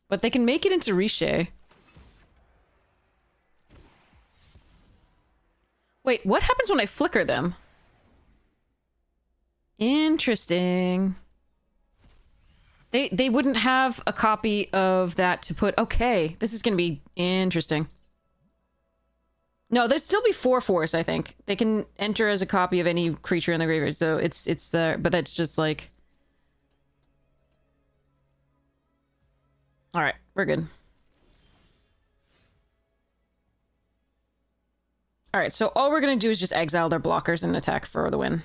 But they can make it into Riche. Wait, what happens when I flicker them? Interesting. They wouldn't have a copy of that to put... Okay, this is gonna be interesting. No, there'd still be 4/4s, I think. They can enter as a copy of any creature in the graveyard, so it's the... But that's just like... Alright, we're good. Alright, so all we're gonna do is just exile their blockers and attack for the win.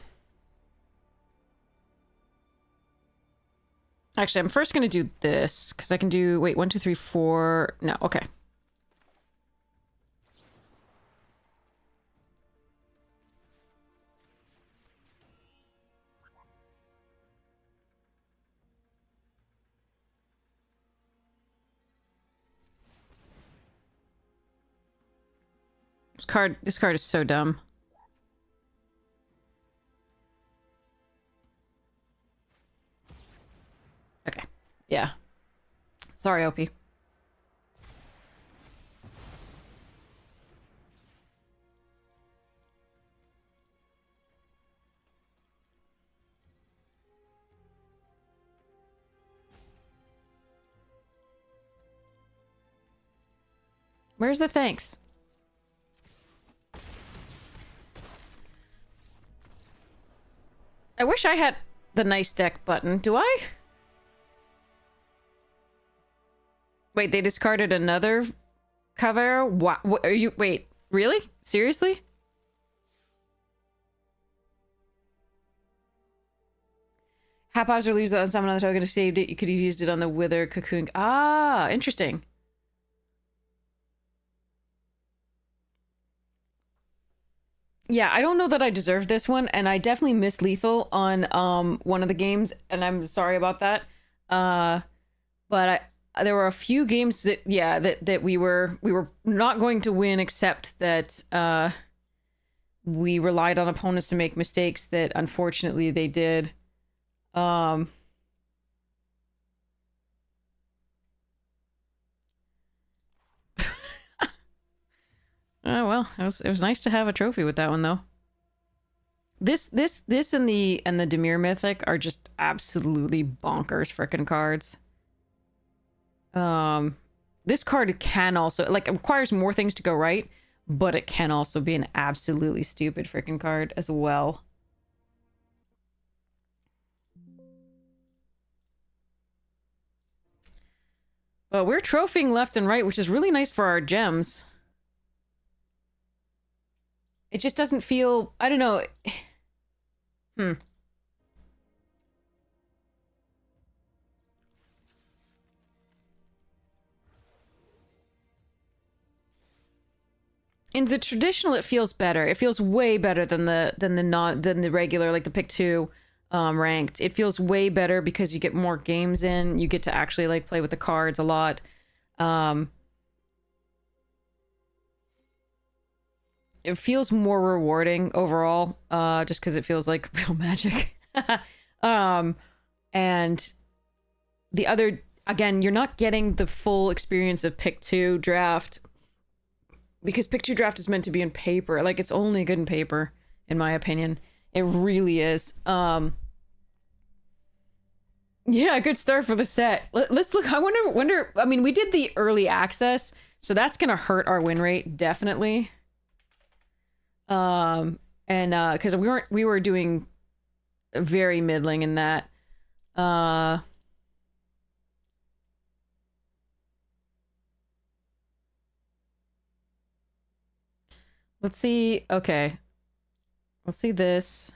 Actually, I'm first gonna do this, because I can do... Wait, 1, 2, 3, 4... No, okay. This card is so dumb. Okay. Yeah. Sorry, OP. Where's the thanks? I wish I had the nice deck button. Do I? Wait, they discarded another Cavalero? What are you... Wait, really? Seriously? Haphazard leaves on summon on the token to saved it. You could have used it on the Wither Cocoon. Ah, interesting. Yeah, I don't know that I deserved this one, and I definitely missed lethal on one of the games, and I'm sorry about that. But there were a few games that that we were not going to win, except that we relied on opponents to make mistakes that unfortunately they did. Oh well, it was nice to have a trophy with that one though. This and the Dimir Mythic are just absolutely bonkers frickin' cards. This card can also, like, it requires more things to go right, but it can also be an absolutely stupid frickin' card as well. But we're trophying left and right, which is really nice for our gems. It just doesn't feel... I don't know. In the traditional, it feels better. It feels way better than the regular, like the pick 2 ranked. It feels way better because you get more games in. You get to actually like play with the cards a lot. It feels more rewarding overall, just because it feels like real Magic. And the other, again, you're not getting the full experience of pick 2 draft, because pick 2 draft is meant to be in paper. Like, it's only good in paper, in my opinion. It really is. Yeah, good start for the set. Let's look. I wonder. I mean, we did the early access, so that's gonna hurt our win rate definitely. And because we were doing very middling in that. Let's see. Okay. Let's see this.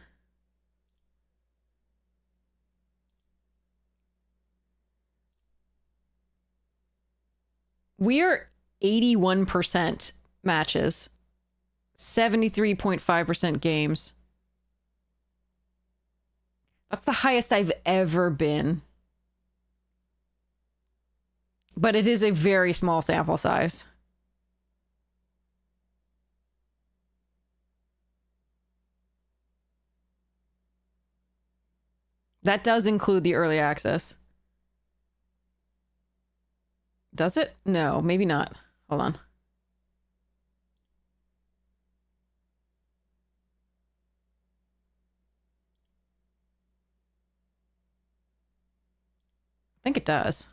We are 81% matches. 73.5% games. That's the highest I've ever been. But it is a very small sample size. That does include the early access. Does it? No, maybe not. Hold on. I think it does.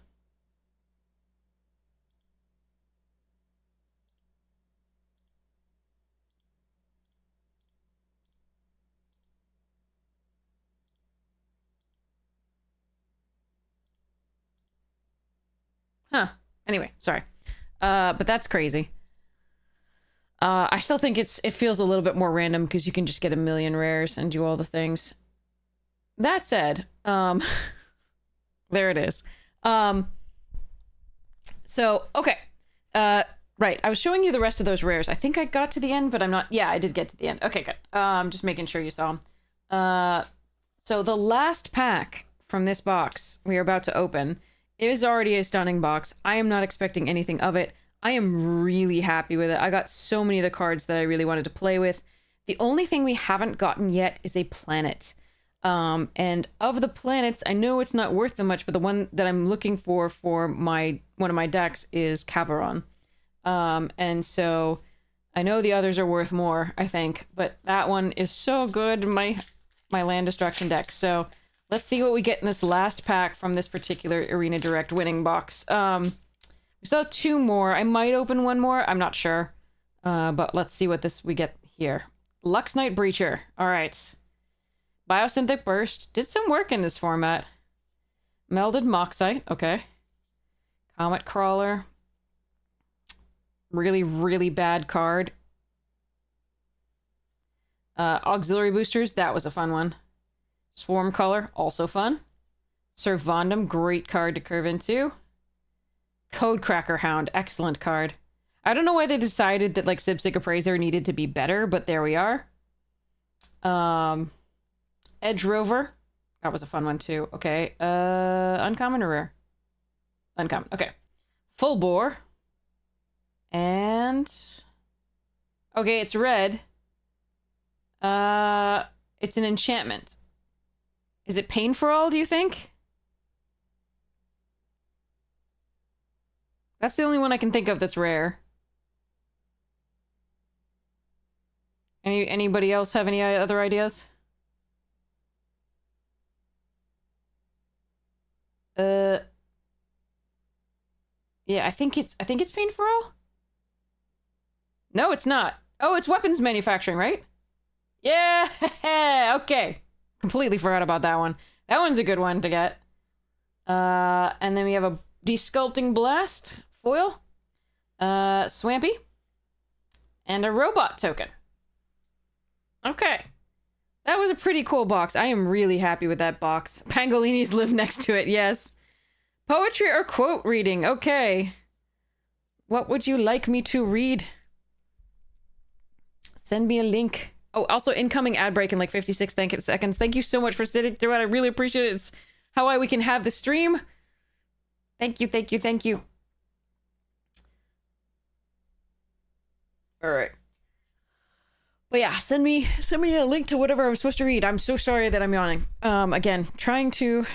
Huh. Anyway, sorry. But that's crazy. I still think it feels a little bit more random because you can just get a million rares and do all the things. That said, there it is. So, okay. Right. I was showing you the rest of those rares. I think I got to the end, but I'm not. Yeah, I did get to the end. Okay, good. Just making sure you saw them. So the last pack from this box we are about to open is already a stunning box. I am not expecting anything of it. I am really happy with it. I got so many of the cards that I really wanted to play with. The only thing we haven't gotten yet is a planet. And of the planets, I know it's not worth that much, but the one that I'm looking for one of my decks is Cavaron. And so I know the others are worth more, I think, but that one is so good in my land destruction deck. So let's see what we get in this last pack from this particular Arena Direct winning box. We still have 2 more. I might open 1 more. I'm not sure. But let's see what we get here. Lux Knight Breacher. All right. Biosynthetic Burst. Did some work in this format. Melded Moxite. Okay. Comet Crawler. Really, really bad card. Auxiliary Boosters. That was a fun one. Swarm Color. Also fun. Servandum. Great card to curve into. Codecracker Hound. Excellent card. I don't know why they decided that, like, Sipsig Appraiser needed to be better, but there we are. Edge Rover. That was a fun one, too. Okay. Uncommon or rare? Uncommon. Okay. Full Bore. And... okay, it's red. It's an enchantment. Is it Pain for All, do you think? That's the only one I can think of that's rare. Anybody else have any other ideas? Yeah, I think it's Pain for All. No, it's not. Oh, it's weapons manufacturing, right? Yeah, okay. Completely forgot about that one. That one's a good one to get. And then we have a Desculpting Blast foil, Swampy, and a robot token. Okay. That was a pretty cool box. I am really happy with that box. Pangolinis live next to it, yes. Poetry or quote reading. Okay. What would you like me to read? Send me a link. Oh, also incoming ad break in like 56 seconds. Thank you so much for sitting through it. I really appreciate it. It's how we can have the stream. Thank you, thank you, thank you. All right. But yeah, send me a link to whatever I'm supposed to read. I'm so sorry that I'm yawning. Again, trying to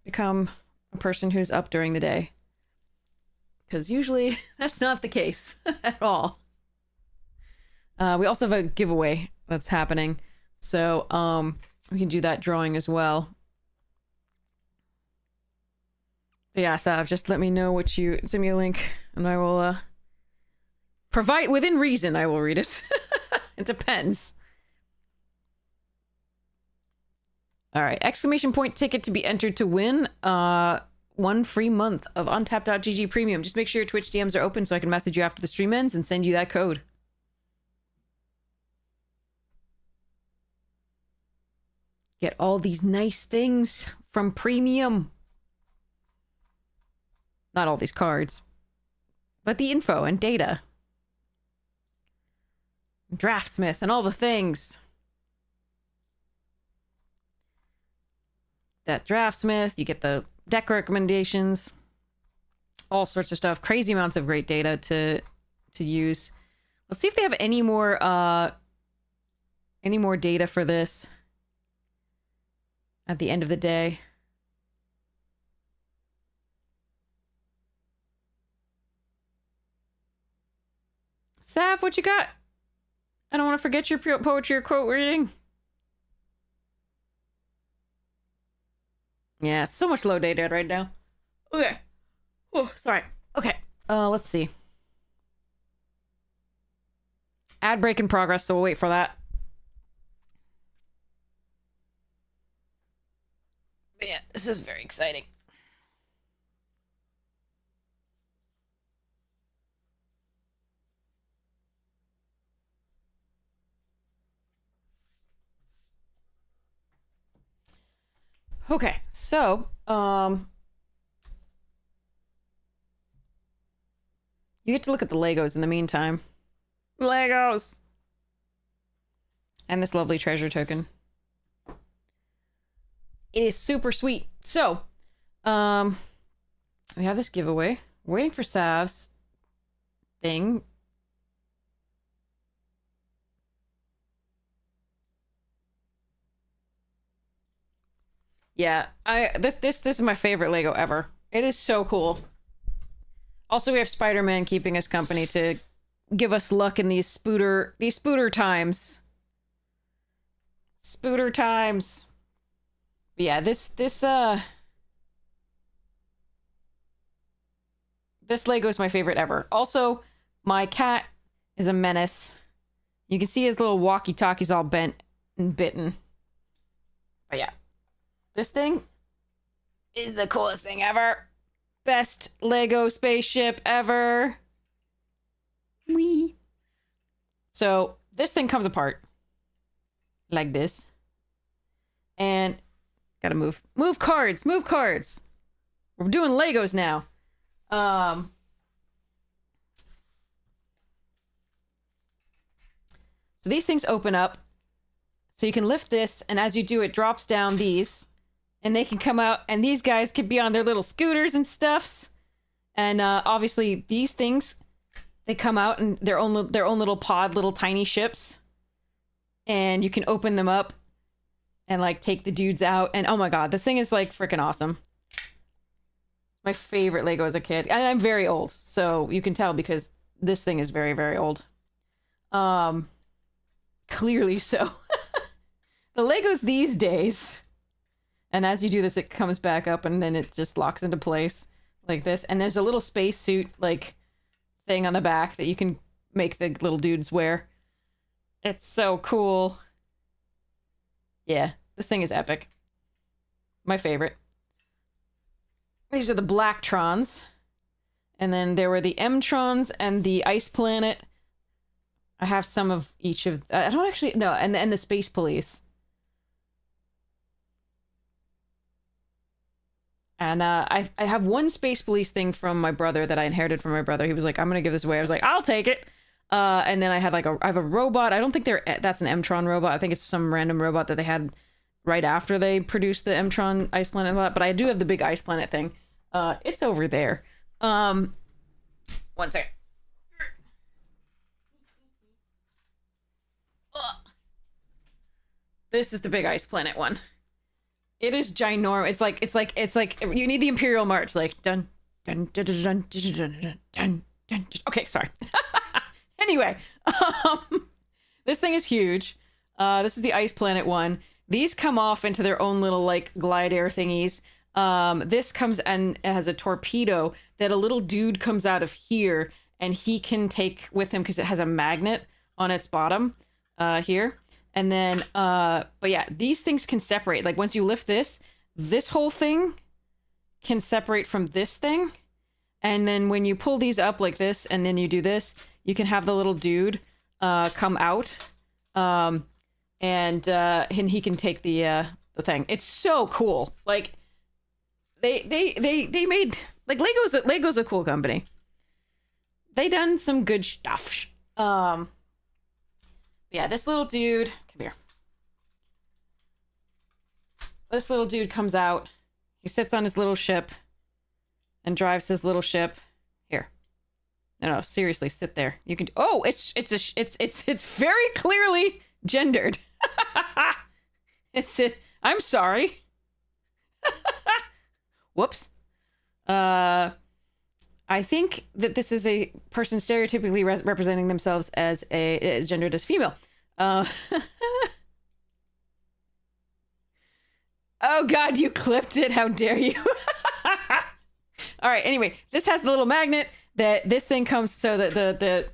become a person who's up during the day. Because usually that's not the case at all. We also have a giveaway that's happening. So, we can do that drawing as well. But yeah, Sav, just let me know what you... send me a link, and I will, provide... within reason, I will read it. It depends. Alright, exclamation point ticket to be entered to win, 1 free month of Untapped.gg Premium. Just make sure your Twitch DMs are open so I can message you after the stream ends and send you that code. Get all these nice things from Premium. Not all these cards, but the info and data. Draftsmith and all the things. That Draftsmith, you get the deck recommendations, all sorts of stuff. Crazy amounts of great data to use. Let's see if they have any more data for this at the end of the day. Saf, what you got? I don't want to forget your poetry or quote reading. Yeah, it's so much low data right now. Okay. Oh, sorry. Okay. Let's see. Ad break in progress, so we'll wait for that. But yeah, this is very exciting. Okay, so, you get to look at the Legos in the meantime. Legos! And this lovely treasure token. It is super sweet. So, we have this giveaway. We're waiting for Sav's thing. Yeah, this is my favorite Lego ever. It is so cool. Also, we have Spider-Man keeping us company to give us luck in these spooder times. Spooder times. But yeah, this Lego is my favorite ever. Also, my cat is a menace. You can see his little walkie-talkie's all bent and bitten. But yeah. This thing is the coolest thing ever. Best Lego spaceship ever. Wee. So this thing comes apart like this. And gotta move cards. We're doing Legos now. So these things open up. So you can lift this, and as you do, it drops down these. And they can come out, and these guys could be on their little scooters and stuffs. And obviously, these things, they come out in their own little pod, little tiny ships. And you can open them up and like take the dudes out. And oh my god, this thing is like freaking awesome. My favorite Lego as a kid. And I'm very old, so you can tell because this thing is very, very old. Clearly so. The Legos these days. And as you do this, it comes back up and then it just locks into place like this. And there's a little spacesuit like thing on the back that you can make the little dudes wear. It's so cool. Yeah, this thing is epic. My favorite. These are the Blacktron. And then there were the M-Trons and the Ice Planet. I have some of each of... I don't actually... No, and the Space Police. And I have one Space Police thing from my brother that I inherited from my brother. He was like, I'm gonna give this away. I was like, I'll take it. And then I had I have a robot. I don't think that's an M-Tron robot. I think it's some random robot that they had right after they produced the M-Tron Ice Planet lot. But I do have the big Ice Planet thing. It's over there. One second. This is the big Ice Planet one. It is ginormous. It's like you need the Imperial March, like dun dun dun dun dun dun dun dun dun. Okay, sorry. Anyway, this thing is huge. This is the Ice Planet one. These come off into their own little like glide air thingies. This comes and it has a torpedo that a little dude comes out of here and he can take with him because it has a magnet on its bottom here. And then, but yeah, these things can separate. Like once you lift this whole thing can separate from this thing. And then when you pull these up like this and then you do this, you can have the little dude come out. And he can take the thing. It's so cool. Like they made like Lego's a cool company. They done some good stuff. Yeah, this little dude, come here. This little dude comes out. He sits on his little ship and drives his little ship. Here. No, seriously, sit there. You can. Oh, it's very clearly gendered. I'm sorry. Whoops. I I think that this is a person stereotypically representing themselves as as gendered as female. Oh God, you clipped it. How dare you? All right. Anyway, this has the little magnet that this thing comes, so that the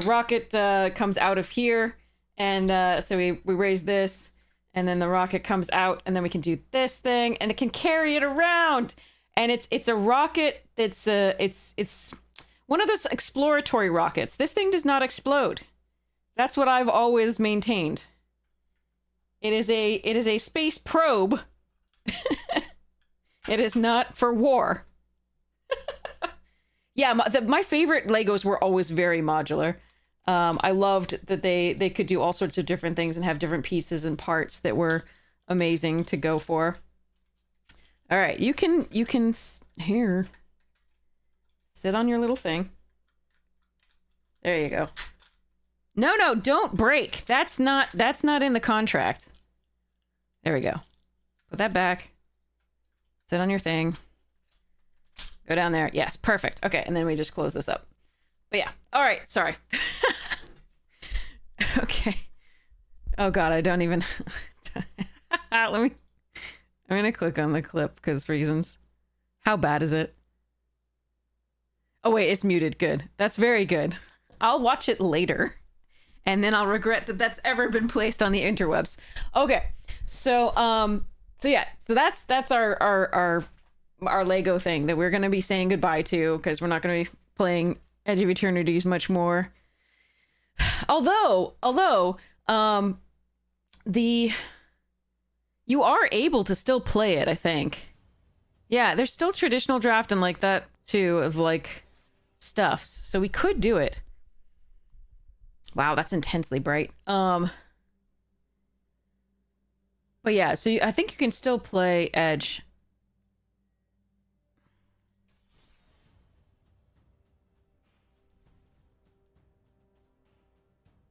rocket comes out of here, and so we raise this, and then the rocket comes out, and then we can do this thing, and it can carry it around. And it's a rocket that's it's one of those exploratory rockets. This thing does not explode. That's what I've always maintained. It is a space probe. It is not for war. Yeah, my favorite Legos were always very modular. I loved that they could do all sorts of different things and have different pieces and parts that were amazing to go for. All right, you can here sit on your little thing. There you go. No, don't break. That's not in the contract. There we go. Put that back. Sit on your thing. Go down there. Yes, perfect. Okay, and then we just close this up. But yeah. All right, sorry. Okay. Oh God, I don't even. I'm gonna click on the clip because reasons. How bad is it? Oh wait, it's muted. Good. That's very good. I'll watch it later, and then I'll regret that that's ever been placed on the interwebs. Okay, so yeah, so that's our Lego thing that we're gonna be saying goodbye to, because we're not gonna be playing Edge of Eternities much more. Although you are able to still play it, I think. Yeah, there's still traditional draft and like that too, of like stuffs. So we could do it. Wow, that's intensely bright. But yeah, so I think you can still play Edge.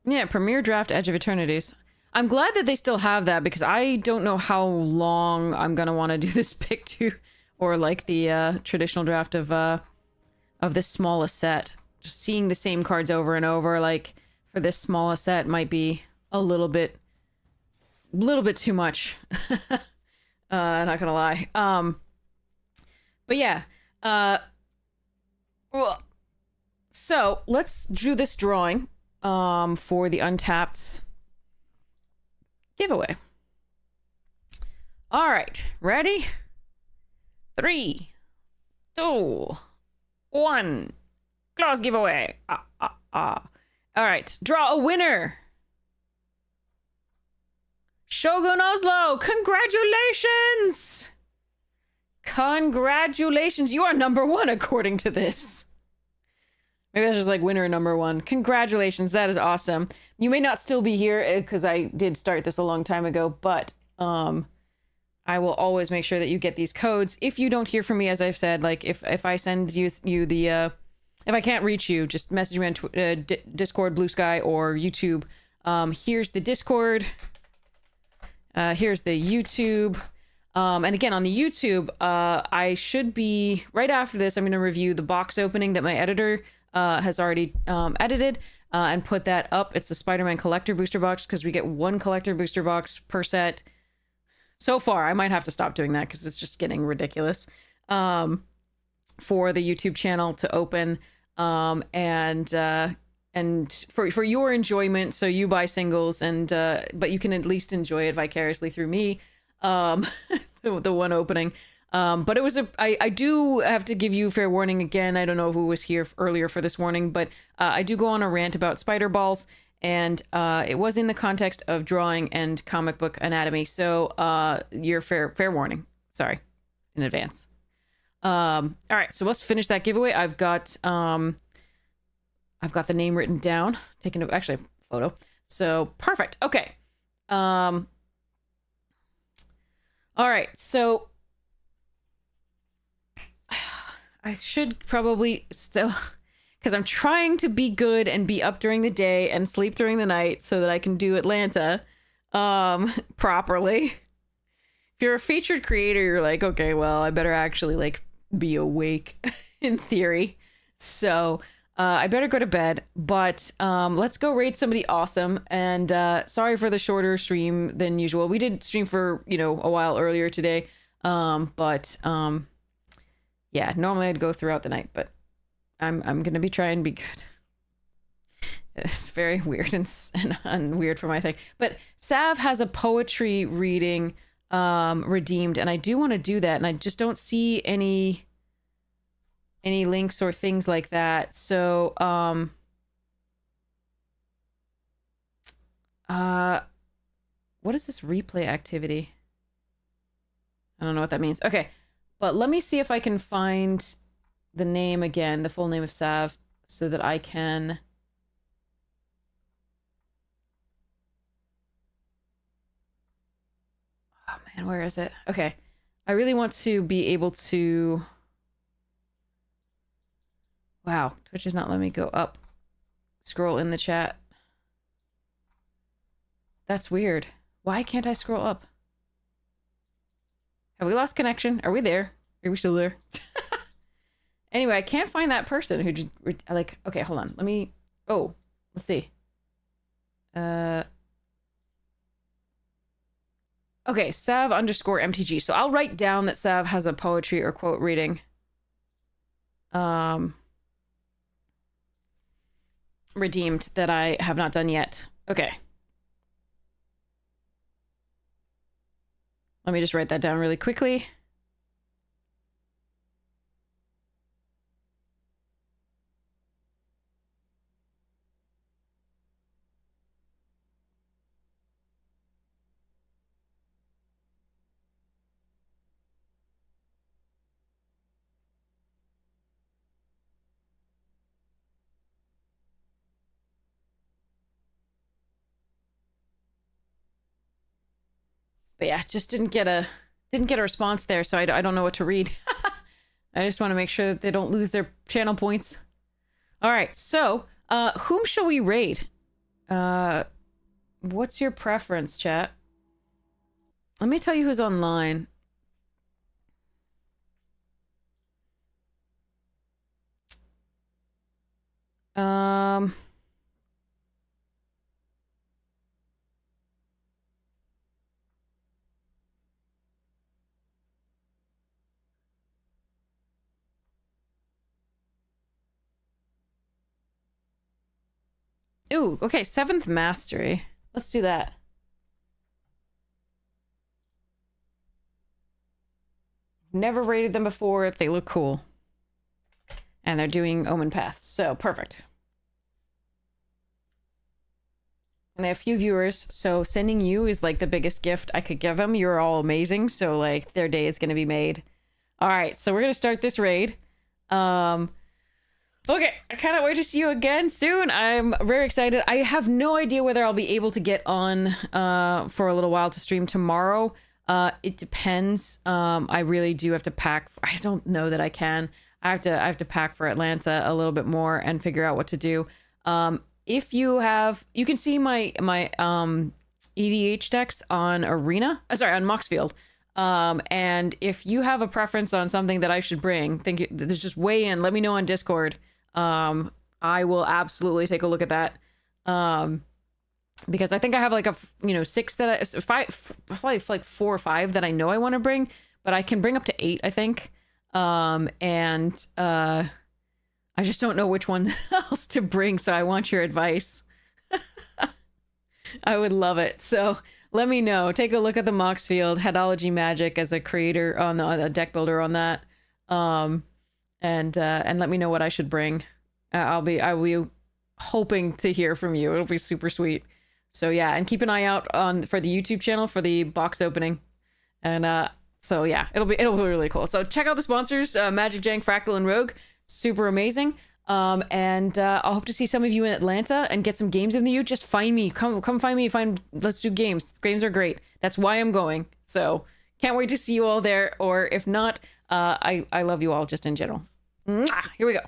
Yeah, Premier Draft Edge of Eternities. I'm glad that they still have that, because I don't know how long I'm gonna want to do this pick to, or like the traditional draft of this smallest set. Just seeing the same cards over and over, like for this smallest set, might be a little bit too much. Not gonna lie. But yeah. Well, so let's do this drawing for the Untapped giveaway. All right, ready? 3, 2, 1. Close giveaway. All right, draw a winner. Shogun Oslo, congratulations! Congratulations, you are #1 according to this. Maybe that's just like winner #1. Congratulations, that is awesome. You may not still be here because I did start this a long time ago, but I will always make sure that you get these codes. If you don't hear from me, as I've said, like if I send you the if I can't reach you, just message me on Discord, Blue Sky, or YouTube. Here's the Discord. Here's the YouTube. And again, on the YouTube, I should be, right after this, I'm going to review the box opening that my editor has already edited and put that up. It's the Spider-Man collector booster box, because we get 1 collector booster box per set. So far, I might have to stop doing that because it's just getting ridiculous. For the YouTube channel to open, and for your enjoyment, so you buy singles, and but you can at least enjoy it vicariously through me. The one opening. But it was I do have to give you fair warning again. I don't know who was here earlier for this warning, but I do go on a rant about spider balls, and it was in the context of drawing and comic book anatomy. So your fair warning. Sorry in advance. All right, so let's finish that giveaway. I've got the name written down, taken actually a photo. So perfect. Okay. All right, so I should probably still, because I'm trying to be good and be up during the day and sleep during the night so that I can do Atlanta properly. If you're a featured creator, you're like, okay, well, I better actually like be awake in theory. So I better go to bed, but let's go raid somebody awesome. And sorry for the shorter stream than usual. We did stream for, you know, a while earlier today. But yeah, normally I'd go throughout the night, but I'm going to be trying to be good. It's very weird and weird for my thing. But Sav has a poetry reading redeemed, and I do want to do that, and I just don't see any links or things like that. So what is this replay activity? I don't know what that means. Okay, but let me see if I can find the name again, the full name of Sav, so that I can oh man, where is it? Okay, I really want to be able to wow, Twitch is not letting me go up. Scroll in the chat. That's weird. Why can't I scroll up? Have we lost connection? Are we there? Are we still there? Anyway, I can't find that person who just, like, okay, hold on. Let me, oh, let's see. Okay, Sav underscore MTG. So I'll write down that Sav has a poetry or quote reading. Redeemed that I have not done yet. Okay. Let me just write that down really quickly. But yeah, just didn't get a response there, so I don't know what to read. I just want to make sure that they don't lose their channel points. All right, so whom shall we raid? What's your preference, chat? Let me tell you who's online. Ooh, okay, 7th Mastery. Let's do that. Never rated them before. They look cool. And they're doing Omen Paths, so perfect. And they have few viewers, so sending you is like the biggest gift I could give them. You're all amazing, so like their day is gonna be made. All right, so we're gonna start this raid. Okay, I cannot wait to see you again soon. I'm very excited. I have no idea whether I'll be able to get on for a little while to stream tomorrow. It depends. I really do have to pack. I don't know that I can. I have to pack for Atlanta a little bit more and figure out what to do. If you have, you can see my EDH decks on Arena. Sorry, on Moxfield. And if you have a preference on something that I should bring, just weigh in. Let me know on Discord. I will absolutely take a look at that. Because I think I have like 6 that probably like 4 or 5 that I know I want to bring, but I can bring up to 8, I think. I just don't know which one else to bring, so I want your advice. I would love it. So let me know. Take a look at the Moxfield Headology Magic as a creator on the deck builder on that. And let me know what I should bring. I'll be hoping to hear from you. It'll be super sweet. So yeah, and keep an eye out for the YouTube channel for the box opening. And so yeah, it'll be really cool. So check out the sponsors, Magic Jank, Fractal, and Rogue. Super amazing. And I'll hope to see some of you in Atlanta and get some games in the U. Just find me. Come find me. Let's do games. Games are great. That's why I'm going. So can't wait to see you all there. Or if not, I love you all just in general. Here we go.